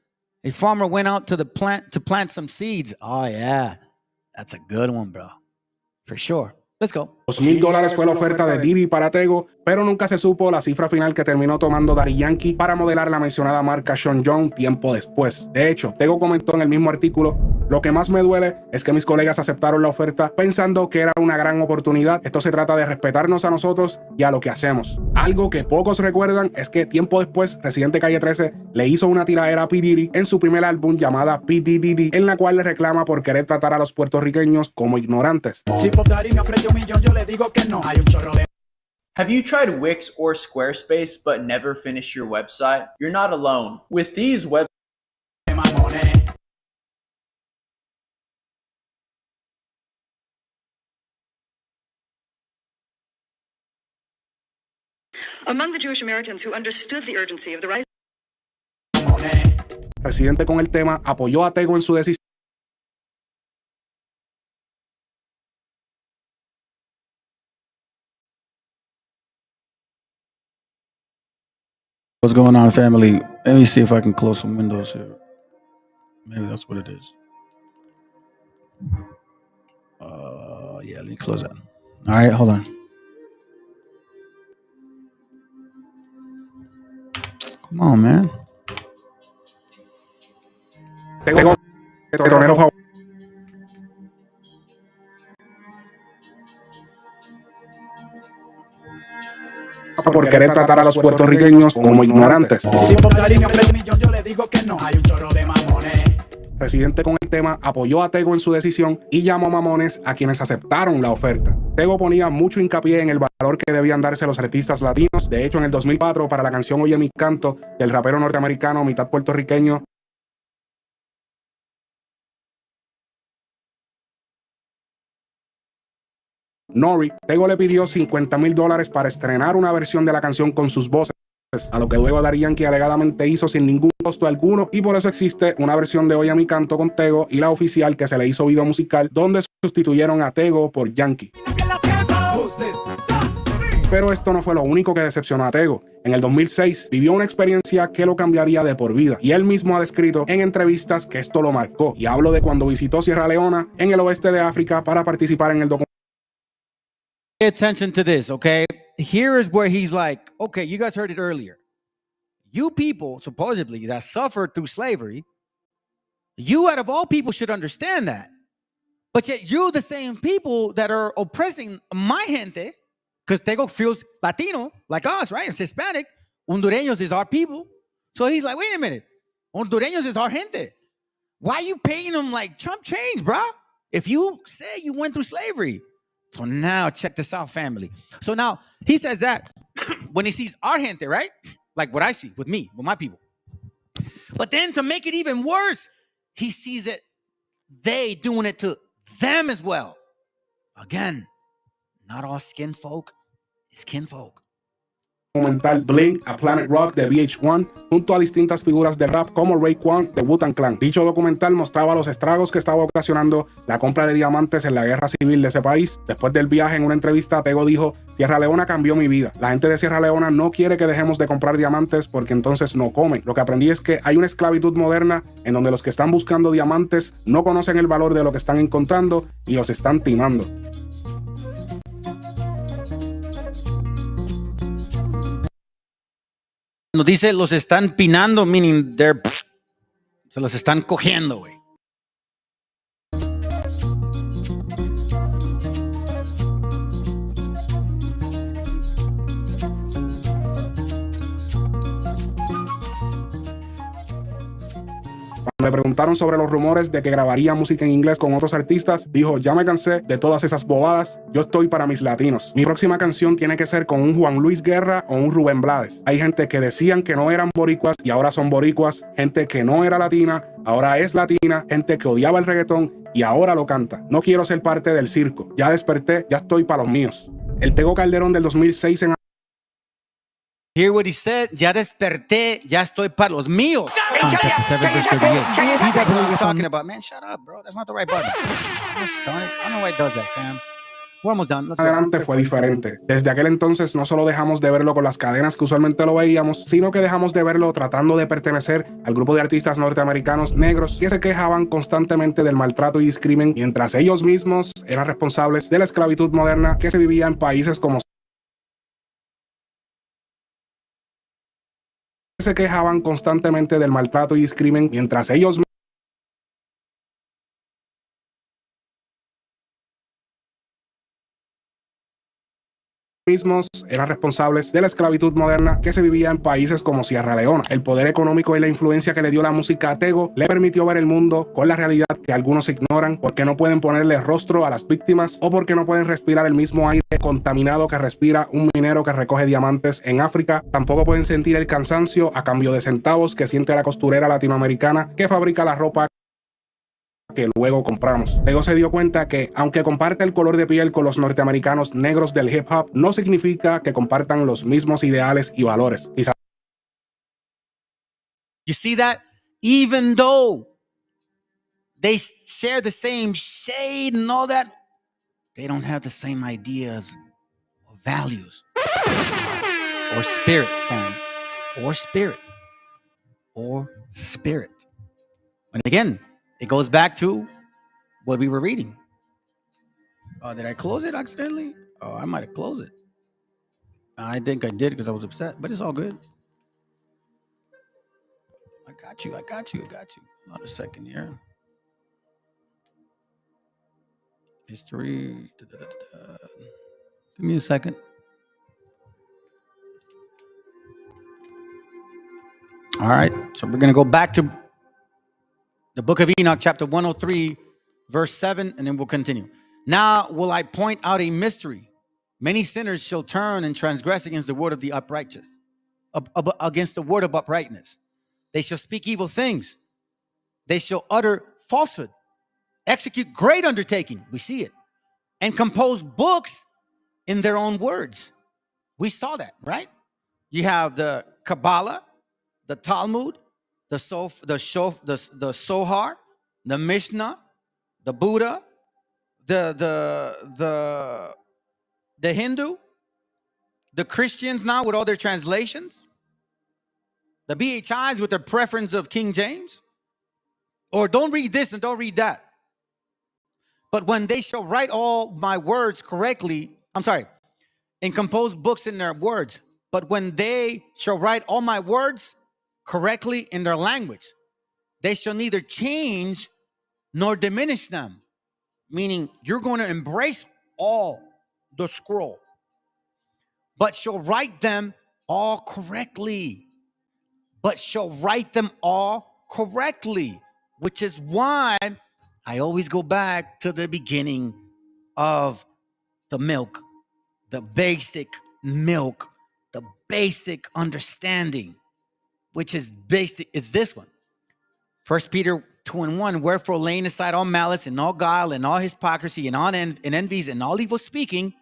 a farmer went out to plant some seeds. Oh yeah, that's a good one, bro. For sure. Let's go. $2,000 fue la oferta de Diddy para Tego, pero nunca se supo la cifra final que terminó tomando Daddy Yankee para modelar la mencionada marca Sean John tiempo después. De hecho, Tego comentó en el mismo artículo: lo que más me duele es que mis colegas aceptaron la oferta pensando que era una gran oportunidad. Esto se trata de respetarnos a nosotros y a lo que hacemos. Algo que pocos recuerdan es que tiempo después, Residente Calle 13 le hizo una tiradera a P. Diddy en su primer álbum llamada PDDD, en la cual le reclama por querer tratar a los puertorriqueños como ignorantes. Si Pop Daddy me ofreció $1 millón, yo le digo que no. Hay un chorro de... Have you tried Wix or Squarespace but never finished your website? You're not alone. With these websites, Among the Jewish Americans who understood the urgency of the rise. Residente con el tema apoyó a Tego en su decisión. What's going on, family? Let me see if I can close some windows here. Maybe that's what it is. Yeah, let me close that. All right, hold on. Come on, man. Tego, reggaetonero favorito. Por querer tratar a los puertorriqueños como ignorantes. Si por cariño ofrece un millón, yo le digo que no. Hay un chorro de mamones. Residente con el tema apoyó a Tego en su decisión y llamó mamones a quienes aceptaron la oferta. Tego ponía mucho hincapié en el valor que debían darse los artistas latinos. De hecho, en el 2004, para la canción Oye mi canto, del rapero norteamericano mitad puertorriqueño Nori, Tego le pidió $50,000 para estrenar una versión de la canción con sus voces, a lo que luego Daddy Yankee alegadamente hizo sin ningún costo alguno, y por eso existe una versión de Oye a mi canto con Tego y la oficial que se le hizo video musical donde sustituyeron a Tego por Yankee. Pero esto no fue lo único que decepcionó a Tego. En el 2006 vivió una experiencia que lo cambiaría de por vida, y él mismo ha descrito en entrevistas que esto lo marcó, y hablo de cuando visitó Sierra Leona en el oeste de África para participar en el documental. Pay attention to this, okay? Here is where he's like, okay, you guys heard it earlier. You people, supposedly, that suffered through slavery, you out of all people should understand that. But yet you're the same people that are oppressing my gente, because Tego feels Latino, like us, right? It's Hispanic. Hondureños is our people. So he's like, wait a minute. Hondureños is our gente. Why are you paying them like chump change, bro? If you say you went through slavery. So now check this out, family. So now he says that when he sees our gente, right? Like what I see with me, with my people. But then to make it even worse, he sees it, they doing it to them as well. Again, not all skin folk is kinfolk. Documental Blink a Planet Rock de VH1 junto a distintas figuras del rap como Raekwon de Wu-Tang Clan. Dicho documental mostraba los estragos que estaba ocasionando la compra de diamantes en la guerra civil de ese país. Después del viaje, en una entrevista, Tego dijo: Sierra Leona cambió mi vida. La gente de Sierra Leona no quiere que dejemos de comprar diamantes porque entonces no comen. Lo que aprendí es que hay una esclavitud moderna en donde los que están buscando diamantes no conocen el valor de lo que están encontrando y los están timando. Nos dice los están pinando, meaning se los están cogiendo, güey. Cuando le preguntaron sobre los rumores de que grabaría música en inglés con otros artistas, dijo: ya me cansé de todas esas bobadas, yo estoy para mis latinos. Mi próxima canción tiene que ser con un Juan Luis Guerra o un Rubén Blades. Hay gente que decían que no eran boricuas y ahora son boricuas, gente que no era latina, ahora es latina, gente que odiaba el reggaetón y ahora lo canta. No quiero ser parte del circo, ya desperté, ya estoy para los míos. El Tego Calderón del 2006 en Hear what he said, ya desperté, ya estoy para los míos. Chapter 7, verse 38. That's what we're talking about. Man, shut up, bro. That's not the right button. Gosh darn it. I don't know why it does that, fam. We're almost done. adelante fue diferente. Desde aquel entonces no solo dejamos de verlo con las cadenas que usualmente lo veíamos, sino que dejamos de verlo tratando de pertenecer al grupo de artistas norteamericanos negros que se quejaban constantemente del maltrato y discrimen, mientras ellos mismos eran responsables de la esclavitud moderna que se vivía en países como se quejaban constantemente del maltrato y discrimen, mientras ellos mismos eran responsables de la esclavitud moderna que se vivía en países como Sierra Leona. El poder económico y la influencia que le dio la música a Tego le permitió ver el mundo con la realidad que algunos ignoran porque no pueden ponerle rostro a las víctimas o porque no pueden respirar el mismo aire contaminado que respira un minero que recoge diamantes en África. Tampoco pueden sentir el cansancio a cambio de centavos que siente la costurera latinoamericana que fabrica la ropa que luego compramos. Luego se dio cuenta que, aunque comparte el color de piel con los norteamericanos negros del hip hop, no significa que compartan los mismos ideales y valores. You see that? Even though they share the same shade and all that, they don't have the same ideas or values or spirit, fam. Or spirit. Or spirit. And again, it goes back to what we were reading. Did I close it accidentally? Oh, I might have closed it. I think I did because I was upset, but it's all good. I got you. Hold on a second here. History. Give me a second. All right. So we're going to go back to the book of Enoch, chapter 103, verse 7, and then we'll continue. Now will I point out a mystery. Many sinners shall turn and transgress against the word of the uprighteous, against the word of uprightness. They shall speak evil things. They shall utter falsehood, execute great undertaking. We see it. And compose books in their own words. We saw that, right? You have the Kabbalah, the Talmud, the Sohar, the Mishnah, the Buddha, the Hindu, the Christians now with all their translations, the BHIs with their preference of King James, or don't read this and don't read that. But when they shall write all my words correctly, and compose books in their words, but when they shall write all my words correctly in their language, they shall neither change nor diminish them. Meaning you're going to embrace all the scroll, but shall write them all correctly. Which is why I always go back to the beginning of the milk, the basic milk, the basic understanding, which is basic. It's this one. 1 Peter 2:1, wherefore laying aside all malice and all guile and all hypocrisy and all envies and all evil speaking,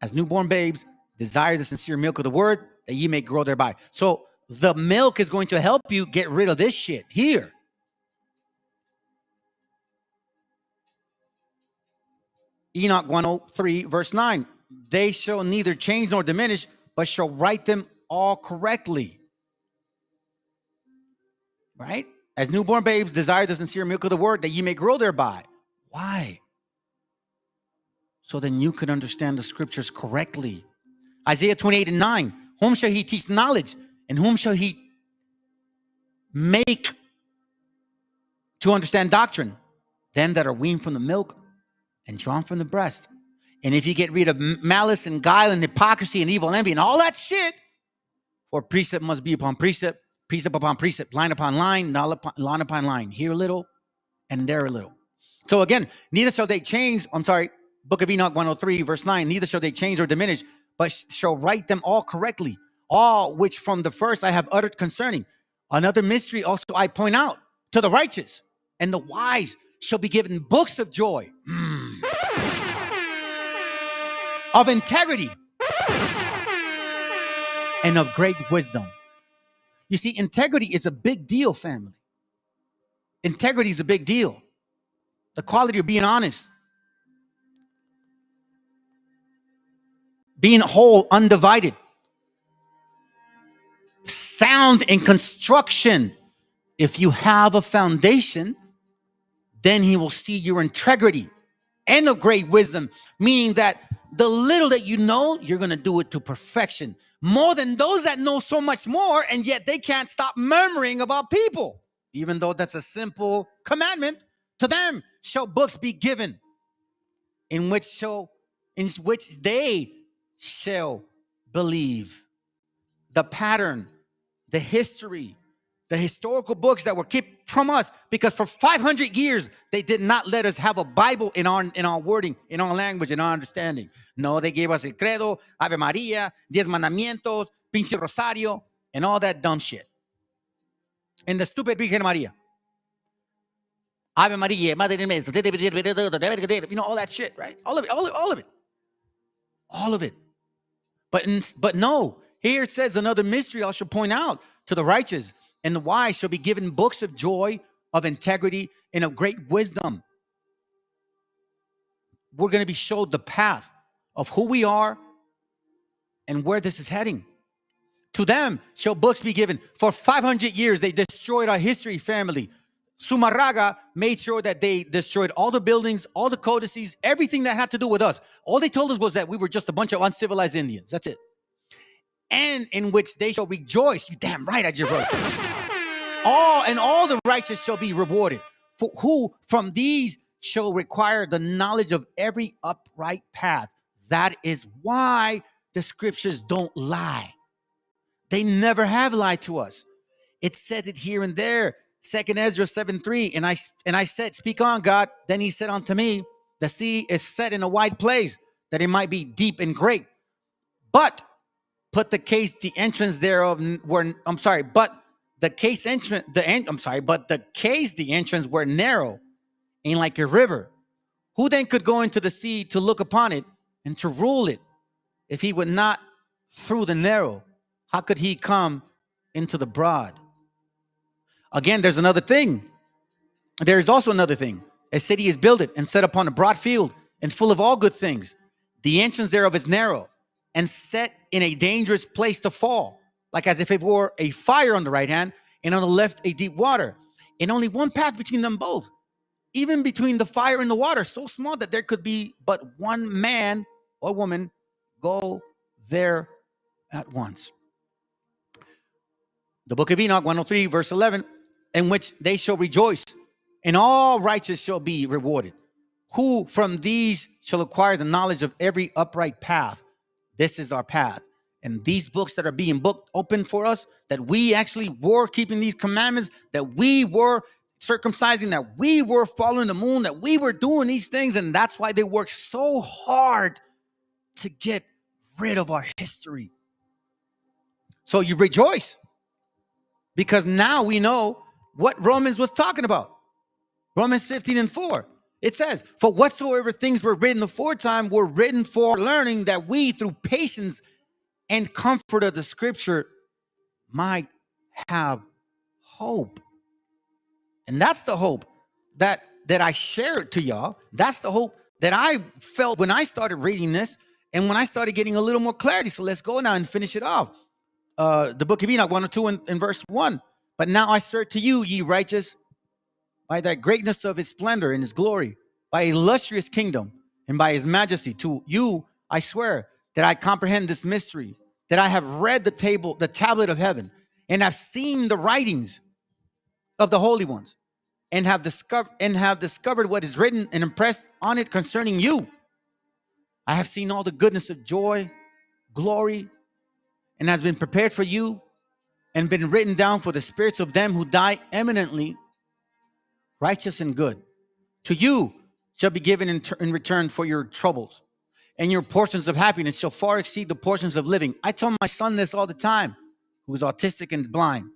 as newborn babes, desire the sincere milk of the word that ye may grow thereby. So the milk is going to help you get rid of this shit here. Enoch 103, verse 9. They shall neither change nor diminish, but shall write them all correctly. Right? As newborn babes, desire the sincere milk of the word that ye may grow thereby. Why? So then you could understand the scriptures correctly. Isaiah 28:9. Whom shall he teach knowledge? And whom shall he make to understand doctrine? Them that are weaned from the milk and drawn from the breast. And if you get rid of malice and guile and hypocrisy and evil envy and all that shit, for precept must be upon precept, precept upon precept, line upon line, line upon line, here a little and there a little. So again, neither shall they change, Book of Enoch 103, verse 9, neither shall they change or diminish, but shall write them all correctly, all which from the first I have uttered concerning. Another mystery also I point out, to the righteous and the wise shall be given books of joy, of integrity, and of great wisdom. You see, integrity is a big deal, family. Integrity is a big deal. The quality of being honest, being whole, undivided, sound in construction. If you have a foundation, then he will see your integrity and of great wisdom, meaning that the little that you know, you're going to do it to perfection. More than those that know so much more, and yet they can't stop murmuring about people. Even though that's a simple commandment, to them shall books be given, in which they shall believe. The pattern, the history, the historical books that were kept from us, because for 500 years they did not let us have a Bible in our wording, in our language, in our understanding. No, they gave us el credo, Ave Maria, 10 mandamientos, pinche rosario, and all that dumb shit. And the stupid Virgen Maria. Ave Maria, Madre de Mesa, you know, all that shit, right? All of it, all of it. All of it. But no, here it says another mystery I shall point out to the righteous and the wise shall be given books of joy, of integrity, and of great wisdom. We're going to be showed the path of who we are and where this is heading. To them shall books be given. For 500 years, they destroyed our history family. Sumarraga made sure that they destroyed all the buildings, all the codices, everything that had to do with us. All they told us was that we were just a bunch of uncivilized Indians. That's it. And in which they shall rejoice. You damn right I just wrote this. All the righteous shall be rewarded. For who from these shall require the knowledge of every upright path. That is why the scriptures don't lie. They never have lied to us. It said it here and there. 2 Ezra 7:3. And I said, speak on, God. Then he said unto me, the sea is set in a wide place, that it might be deep and great. But the case entrance thereof were narrow and like a river. Who then could go into the sea to look upon it and to rule it? If he would not through the narrow, how could he come into the broad? Again, there's another thing. There is also another thing. A city is builded and set upon a broad field and full of all good things. The entrance thereof is narrow and set in a dangerous place to fall, like as if it were a fire on the right hand and on the left a deep water, and only one path between them both, even between the fire and the water, so small that there could be but one man or woman go there at once. The book of Enoch 103 verse 11, in which they shall rejoice and all righteous shall be rewarded. Who from these shall acquire the knowledge of every upright path? This is our path. And these books that are being opened for us, that we actually were keeping these commandments, that we were circumcising, that we were following the moon, that we were doing these things. And that's why they work so hard to get rid of our history. So you rejoice because now we know what Romans was talking about. Romans 15:4. It says, for whatsoever things were written aforetime were written for learning, that we through patience and comfort of the scripture might have hope. And that's the hope that I shared to y'all. That's the hope that I felt when I started reading this and when I started getting a little more clarity. So let's go now and finish it off. The book of Enoch 102 in verse 1. But now I assert to you, ye righteous, by that greatness of his splendor and his glory, by a illustrious kingdom and by his majesty, to you I swear that I comprehend this mystery, that I have read the tablet of heaven, and have seen the writings of the holy ones, and have discovered what is written and impressed on it concerning you. I have seen all the goodness of joy, glory, and has been prepared for you, and been written down for the spirits of them who die eminently righteous and good. To you shall be given in return for your troubles, and your portions of happiness shall far exceed the portions of living. I tell my son this all the time, who is autistic and blind.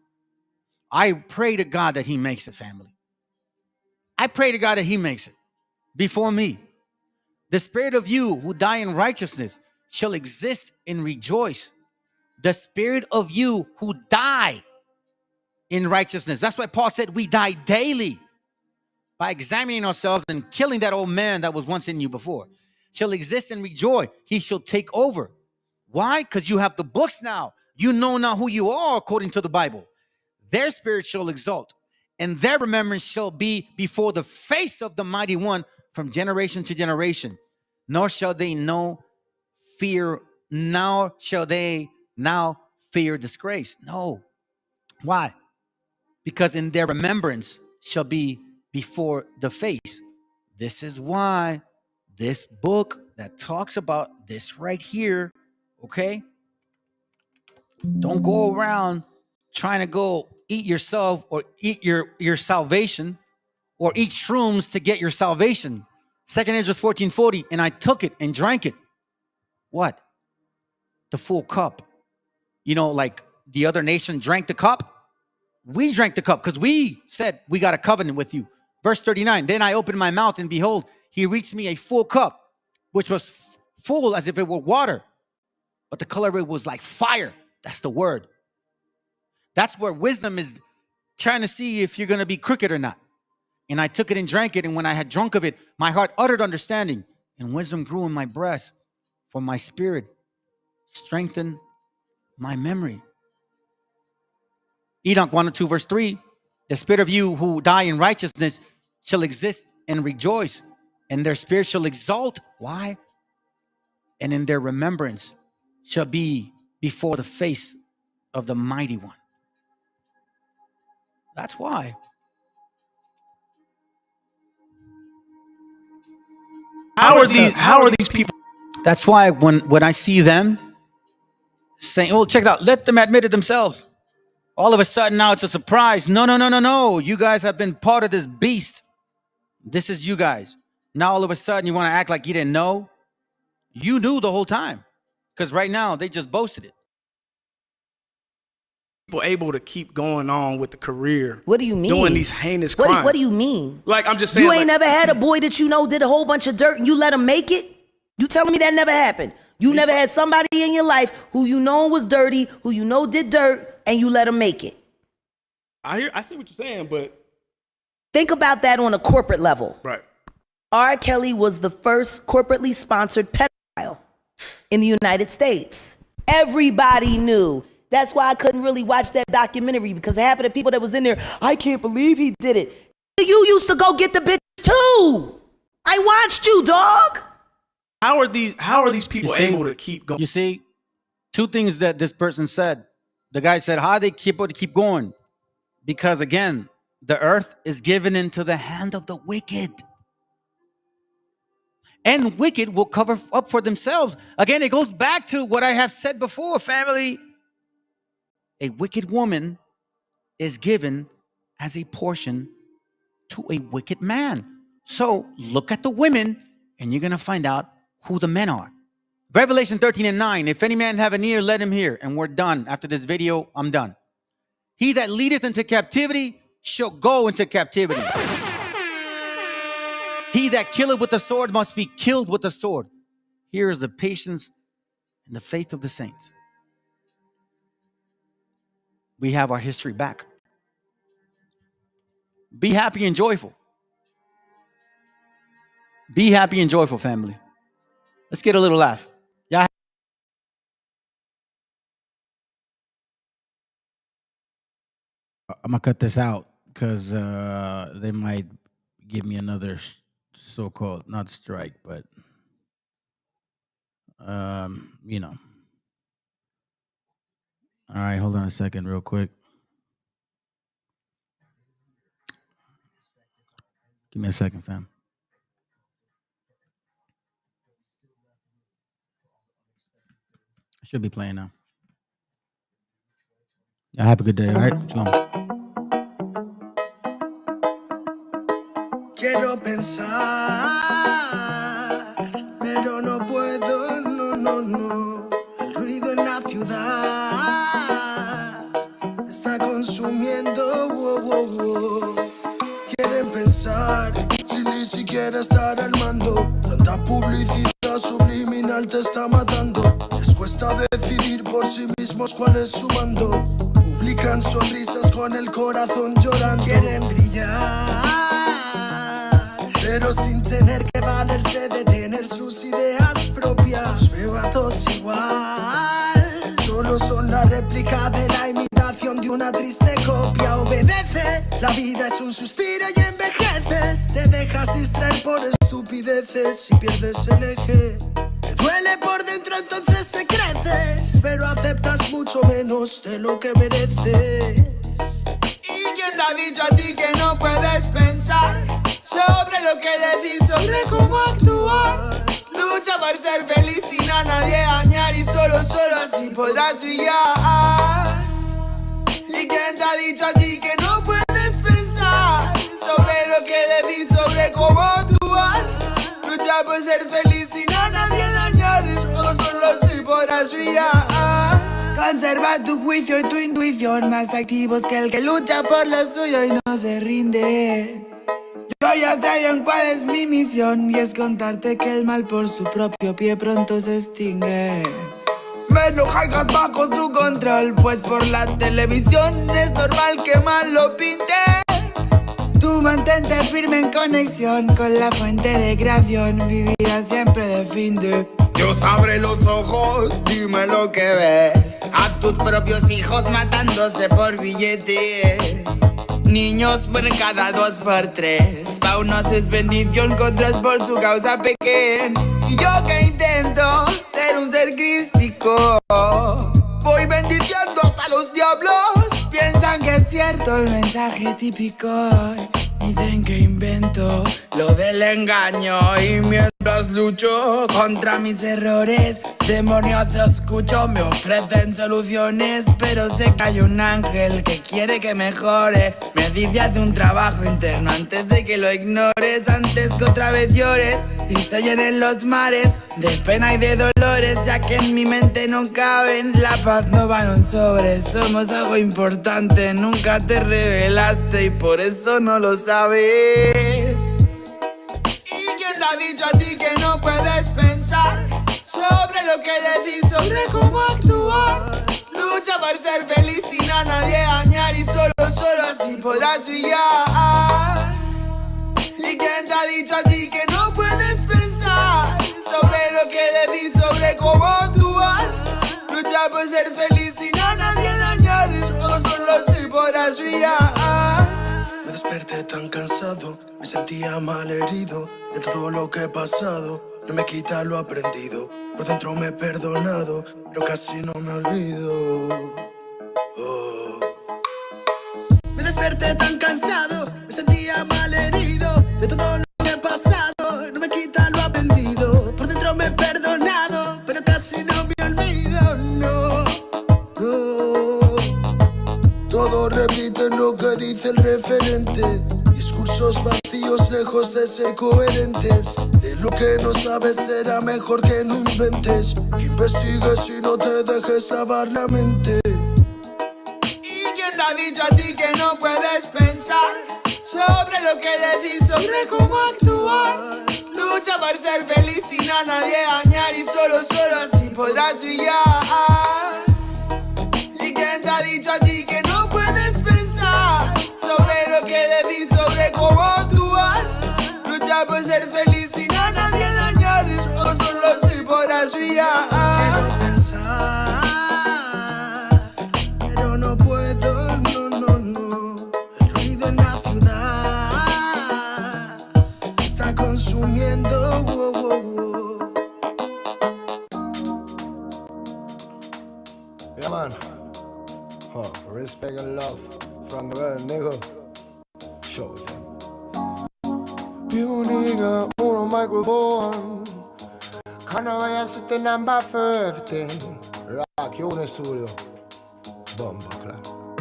I pray to God that he makes it, family. I pray to God that he makes it before me. The spirit of you who die in righteousness shall exist and rejoice. The spirit of you who die in righteousness. That's why Paul said we die daily by examining ourselves and killing that old man that was once in you before. Shall exist and rejoice. He shall take over. Why? Because you have the books now. You know now who you are according to the Bible. Their spirit shall exalt, and their remembrance shall be before the face of the mighty one from generation to generation. Nor shall they fear disgrace. No. Why? Because in their remembrance shall be before the face. This is why this book that talks about this right here, okay? Don't go around trying to go eat yourself or eat your salvation or eat shrooms to get your salvation. 2 Ezra 14:40, and I took it and drank it. What? The full cup. You know, like the other nation drank the cup. We drank the cup because we said we got a covenant with you. Verse 39, then I opened my mouth, and behold, he reached me a full cup, which was full as if it were water, but the color of it was like fire. That's the word. That's where wisdom is trying to see if you're going to be crooked or not. And I took it and drank it, and when I had drunk of it, my heart uttered understanding, and wisdom grew in my breast, for my spirit strengthened my memory. Enoch 1:2, verse 3, the spirit of you who die in righteousness shall exist and rejoice, and their spirit shall exalt. Why? And in their remembrance shall be before the face of the mighty one. That's why. How are these people? That's why when I see them saying, oh, check it out, let them admit it themselves. All of a sudden now it's a surprise. No. You guys have been part of this beast. This is you guys. Now all of a sudden you want to act like you didn't know. You knew the whole time. Because right now they just boasted it. People able to keep going on with the career. What do you mean? Doing these heinous crimes. What do you mean? Like, I'm just saying. You ain't never had a boy that you know did a whole bunch of dirt and you let him make it? You telling me that never happened? You never had somebody in your life who you know was dirty, who you know did dirt, and you let him make it? I see what you're saying, but think about that on a corporate level. Right. R. Kelly was the first corporately sponsored pedophile in the United States. Everybody knew. That's why I couldn't really watch that documentary, because half of the people that was in there, I can't believe he did it. You used to go get the bitch too. I watched you, dog. How are these people able to keep going? You see, two things that this person said. The guy said, how they able to keep going? Because again, the earth is given into the hand of the wicked. And wicked will cover up for themselves. Again, it goes back to what I have said before, family. A wicked woman is given as a portion to a wicked man. So look at the women and you're going to find out who the men are. Revelation 13:9, if any man have an ear, let him hear. And we're done. After this video, I'm done. He that leadeth into captivity shall go into captivity. He that killeth with the sword must be killed with the sword. Here is the patience and the faith of the saints. We have our history back. Be happy and joyful. Be happy and joyful, family. Let's get a little laugh. Yeah. I'm going to cut this out because they might give me another so-called, not strike, but, you know. All right, hold on a second real quick. Give me a second, fam. I should be playing now. Yeah, have a good day, all right? Shalom. Quiero pensar, pero no puedo, no. El ruido en la ciudad está consumiendo, Quieren pensar, sin ni siquiera estar al mando. Tanta publicidad subliminal te está matando. Les cuesta decidir por sí mismos cuál es su mando. Publican sonrisas con el corazón llorando. Quieren brillar, pero sin tener que valerse de tener sus ideas propias. Los veo a todos igual, solo son la réplica de la imitación de una triste copia. Obedece, la vida es un suspiro y envejeces. Te dejas distraer por estupideces y pierdes el eje. Te duele por dentro, entonces te creces, pero aceptas mucho menos de lo que mereces. ¿Y quién te ha dicho a ti que no puedes pensar sobre lo que decís, sobre cómo actuar? Lucha por ser feliz sin a nadie dañar y solo así podrás brillar. ¿Y quién te ha dicho a ti que no puedes pensar sobre lo que decís, sobre cómo actuar? Lucha por ser feliz sin a nadie dañar y solo así podrás brillar. Conserva tu juicio y tu intuición, más activos que el que lucha por lo suyo y no se rinde. Yo ya sé bien cuál es mi misión, y es contarte que el mal por su propio pie pronto se extingue. Me no caigas bajo su control, pues por la televisión es normal que mal lo pinten. Tú mantente firme en conexión con la fuente de creación, vivida siempre de fin de. Dios abre los ojos, dime lo que ves. A tus propios hijos matándose por billetes. Niños mueren cada 2 por 3. Pa' unos es bendición, con otros por su causa pequeña. Y yo que intento ser un ser crístico, voy bendiciendo hasta los diablos. Piensan que es cierto el mensaje típico. Dicen que invento lo del engaño, y mientras lucho contra mis errores, demonios escucho, me ofrecen soluciones. Pero sé que hay un ángel que quiere que mejore. Me dice haz un trabajo interno antes de que lo ignores, antes que otra vez llores y se llenen los mares de pena y de dolores, ya que en mi mente no caben. La paz no va en un sobre, somos algo importante. Nunca te revelaste y por eso no lo sabes. ¿Y quién te ha dicho a ti que no puedes pensar sobre lo que le di, sobre cómo actuar? Lucha por ser feliz sin a nadie dañar, y solo así podrás brillar. ¿Y quién te ha dicho a ti que no puedes pensar sobre lo que le di, sobre cómo actuar? Lucha por ser feliz sin a nadie dañar, y solo así podrás brillar. Me desperté tan cansado, me sentía mal herido de todo lo que he pasado. No me quita lo aprendido, por dentro me he perdonado, pero casi no me olvido. Me desperté tan cansado, me sentía mal herido de todo lo que he pasado. No me quita lo aprendido, por dentro me he perdonado, pero casi no me olvido, no. Todos repiten lo que dice el referente. Discursos vacíos lejos de ser coherentes. De lo que no sabes será mejor que no inventes. Que investigues y no te dejes lavar la mente. ¿Y quién te ha dicho a ti que no puedes pensar sobre lo que le di, sobre cómo actuar? Lucha por ser feliz sin a nadie dañar, y solo así podrás brillar. ¿Y quién te ha dicho a ti que no puedes pensar sobre lo que le di, sobre cómo actuar? Lucha por ser feliz sin a nadie dañar, y solo así podrás brillar. Quiero pensar, pero no puedo, no. El ruido en la ciudad está consumiendo, Yeah, man. Respect and love from the world, nigga. Show them. You nigga on a microphone. Can't I sit the number for everything? Rock you in the studio. Bomba, claro.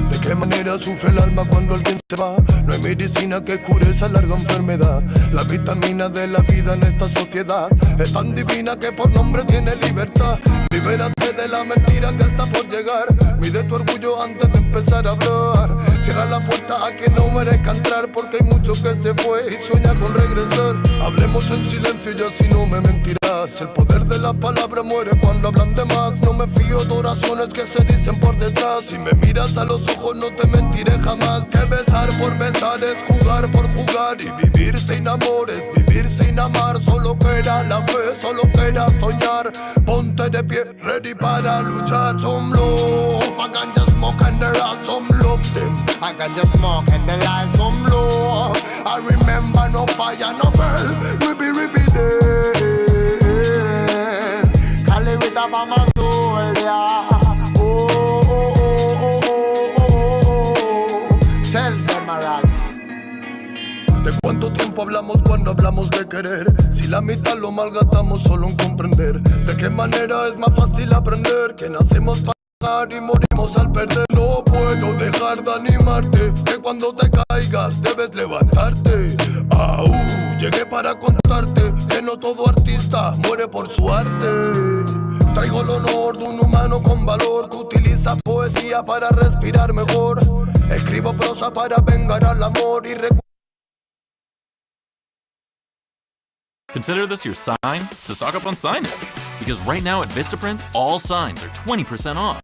¿De qué manera sufre el alma cuando alguien se va? No hay medicina que cure esa larga enfermedad. La vitamina de la vida en esta sociedad es tan divina que por nombre tiene libertad. Libérate de la mentira que está por llegar. Mide tu orgullo antes de empezar a hablar. Cierra la puerta a quien no merezca entrar, porque hay mucho que se fue y sueña con regresar. Hablemos en silencio y así no me mentirás. El poder de la palabra muere cuando hablan de más. No me fío de oraciones que se dicen por detrás. Si me miras a los ojos no te mentiré jamás. Que besar por besar es jugar por jugar. Y vivir sin amor es vivir sin amar. Solo queda la fe, solo queda soñar. Ponte de pie, ready para luchar. Some love, I can just smoke and there are some love them. I can just smoke and there are some love. I remember no fire, no girl. Ribby day. Cali with a mama soul, yeah. Tell them alright. ¿De cuánto tiempo hablamos cuando hablamos de querer? Si la mitad lo malgastamos solo en comprender. ¿De qué manera es más fácil aprender? Que nacemos para ganar y morimos al perder. No puedo dejar de animarte, que cuando te caigas debes levantarte. Llegué para contarte que no todo artista muere por su arte. Traigo el honor de un humano con valor que utiliza poesía para respirar mejor. Escribo prosa para vengar al amor y recuerdo Consider this your sign to stock up on signage. Because right now at Vistaprint, all signs are 20% off.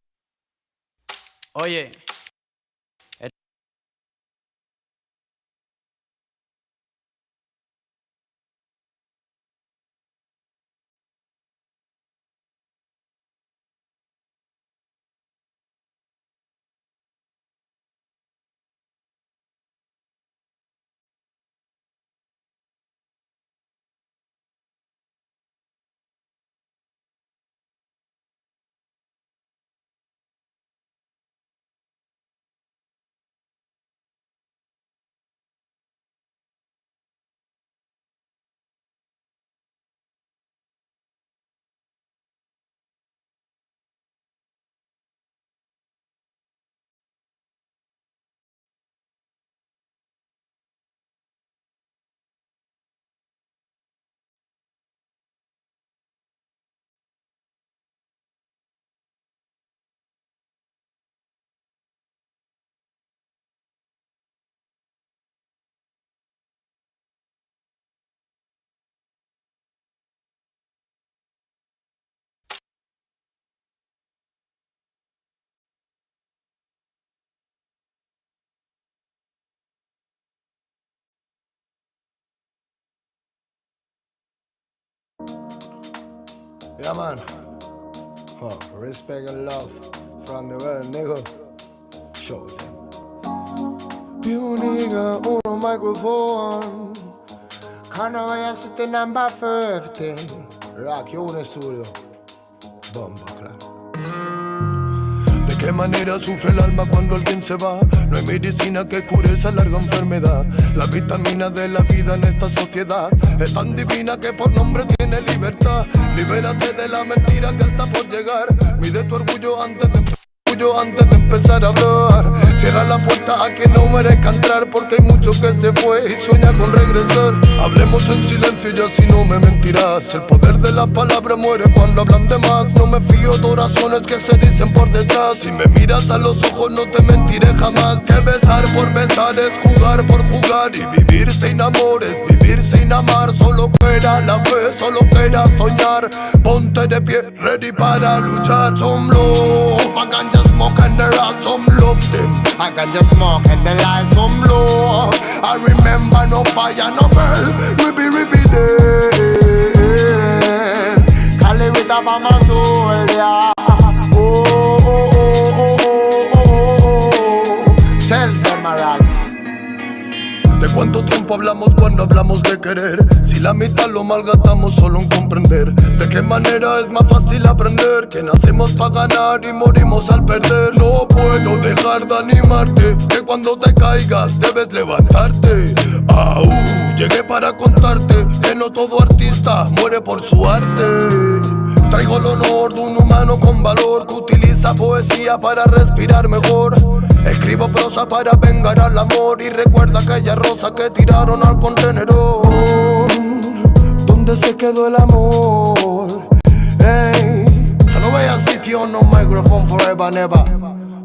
Oye, Yeah, man. Huh, respect and love from the world, nigga. Show them. Più nigga, uno microphone. Can't wait to sit number 15. Rock, you in the studio. Bomba, claro. ¿De qué manera sufre el alma cuando alguien se va? No hay medicina que cure esa larga enfermedad. La vitamina de la vida en esta sociedad es tan divina que por nombre tiene libertad. Libérate de la mentira que está por llegar. Mide tu orgullo antes de empezar a hablar. Cierra la puerta a quien no merezca entrar, porque hay mucho que se fue y sueña con regresar. Hablemos en silencio y así no me mentirás. El poder de la palabra muere cuando hablan de más. No me fío de oraciones que se dicen por detrás. Si me miras a los ojos no te mentiré jamás. Que besar por besar es jugar por jugar. Y vivir sin amores, vivir sin amar. Solo queda la fe, solo queda soñar. Ponte de pie, ready para luchar. Some love, I can just smoke and there are some love them. I can just smoke and the light some low. I remember no fire, no girl. Ribby there. Cali with a mama soul, yeah. Tell them around. ¿De cuánto tiempo hablamos cuando hablamos de querer? Si la mitad lo malgastamos solo en comprender. ¿De qué manera es más fácil aprender? Que nacemos para ganar y morimos al perder. No puedo dejar de animarte, que cuando te caigas debes levantarte. Llegué para contarte que no todo artista muere por su arte. Traigo el honor de un humano con valor que utiliza poesía para respirar mejor. Escribo prosa para vengar al amor y recuerda aquella rosa que tiraron al contenedor. ¿Dónde se quedó el amor? Hey, I no way a city on no microphone forever, never.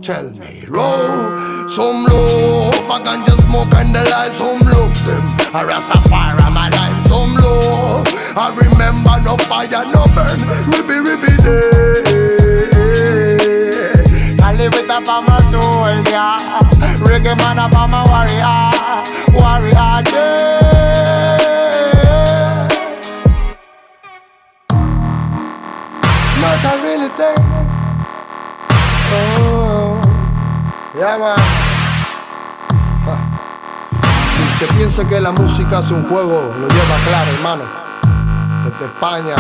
Tell me, roll some love, I can just smoke and the light. Some love them, I Rastafari my life. Some love, I remember no fire, no burn. Ribby there. Cali with a farmer soul, yeah. Reggae man a farmer warrior yeah. Not a really thing. Oh, yeah, man. Y se piensa que la música es un juego, lo lleva claro, hermano. Desde España,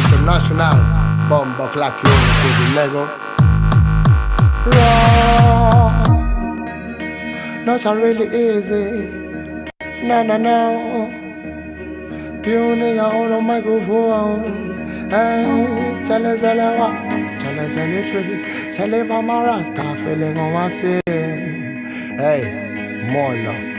international, bombo, clack, un Lego. Not a really easy. No. Pure nigga on a microphone. Hey, tell us all what. Tell us anything. Tell if I'm a Rasta feeling on my sin. Hey, more love.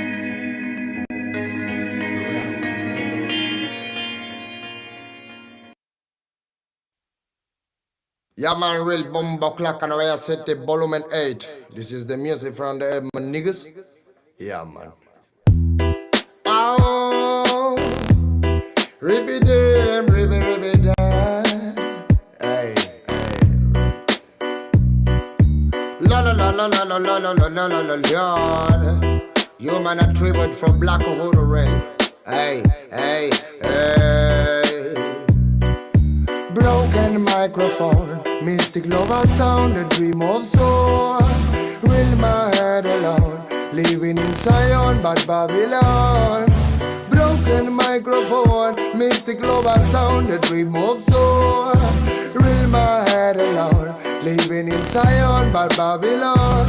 Yeah, man, real bombo clock and I set the volume 8. This is the music from the Urban niggas. Yeah, man. Oh, Ribby them, ribby them. Hey, la la la la la la la la la la la la. Human attribute from Black Uhuru Ray. Hey, hey, hey. Broken microphone, mystic lover sound, a dream of soul. Will my head alone, living in Zion, but Babylon. Broken microphone, mystic lover sound, a dream of soul. Will my head alone, living in Zion, but Babylon.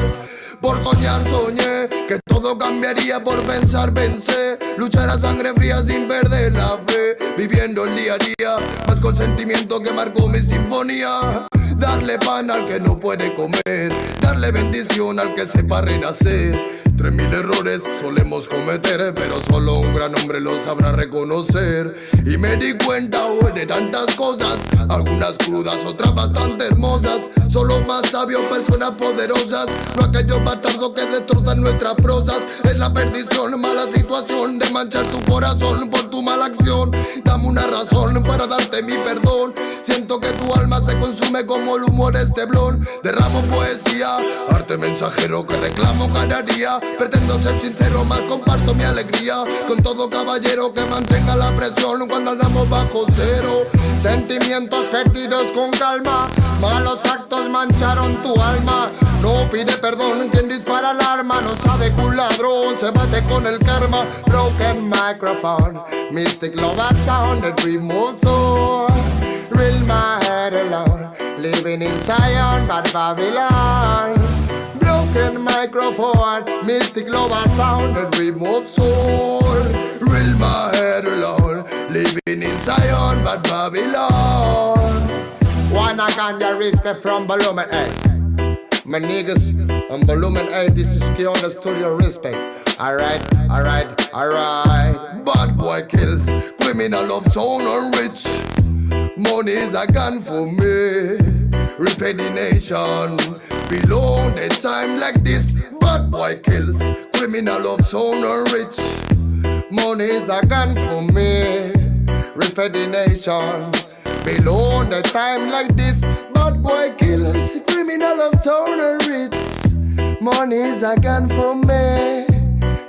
Por soñar soñé que todo cambiaría, por pensar pensé. Luchar a sangre fría sin perder la fe. Viviendo el día a día, más con sentimiento que marcó mi sinfonía. Darle pan al que no puede comer, darle bendición al que sepa renacer. 3000 errores solemos cometer, pero solo un gran hombre lo sabrá reconocer. Y me di cuenta hoy de tantas cosas, algunas crudas, otras bastante hermosas. Son los más sabios, personas poderosas, no aquellos bastardos que destrozan nuestras prosas. Es la perdición, mala situación de manchar tu corazón por tu mala acción. Dame una razón para darte mi perdón. Siento que tu alma se consume como el humo de este blon. Derramo poesía, arte mensajero que reclamo cada día. Pretendo ser sincero, más comparto mi alegría con todo caballero que mantenga la presión cuando andamos bajo cero. Sentimientos perdidos con calma, malos actos mancharon tu alma. No pide perdón quien dispara el arma, no sabe que un ladrón se bate con el karma. Broken microphone, mystic love sound, a dream of soul. Real my head alone, living in Zion, but Babylon. Broken microphone, mystic love sound, a dream of soul. Real my head alone, living in Zion, but Babylon. Wanna ganja respect from Volumen 8. My niggas on Volumen 8, this is key on the studio respect. Alright, alright, alright. Bad boy kills, criminal of sound and rich. Money is a gun for me. Respect the nation. Below the time like this. Bad boy kills, criminal of sound and rich. Money is a gun for me. Respect the nation. Below the time like this. Bad boy kills, criminal of sound and rich. Money is a gun for me.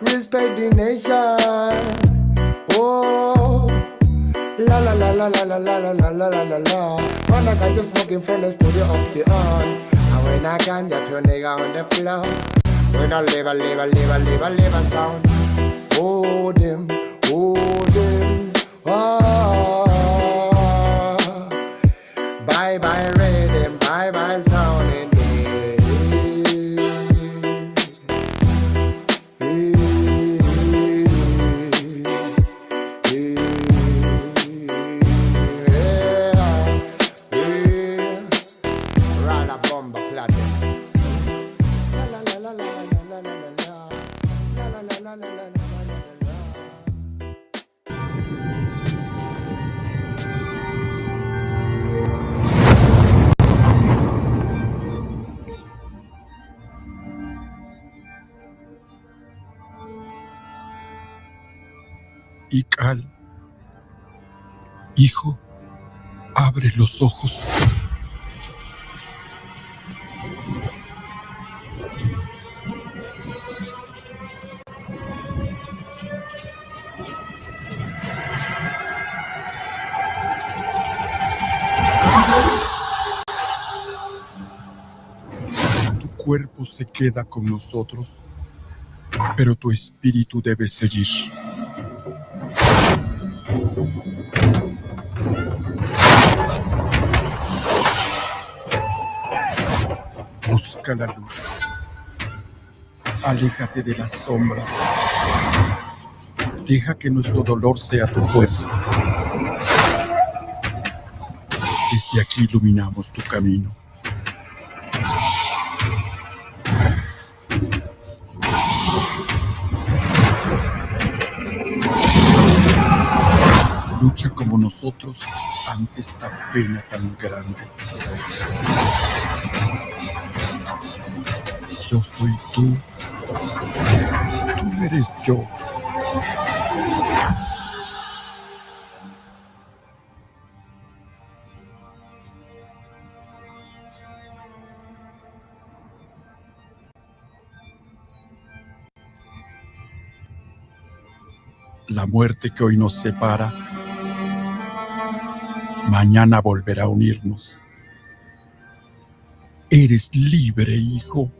Respect the nation. Oh. La la la la la la la la la la la la la. When I got just smoking from the studio of the on. And when I can just your nigga on the floor. When I live a sound. Oh them, ah. Bye bye rhythm, bye bye sound in Y Cal, hijo, abre los ojos. Tu cuerpo se queda con nosotros, pero tu espíritu debe seguir. Busca la luz. Aléjate de las sombras. Deja que nuestro dolor sea tu fuerza. Desde aquí iluminamos tu camino. Lucha como nosotros ante esta pena tan grande. Yo soy tú. Tú eres yo. La muerte que hoy nos separa, mañana volverá a unirnos. Eres libre, hijo.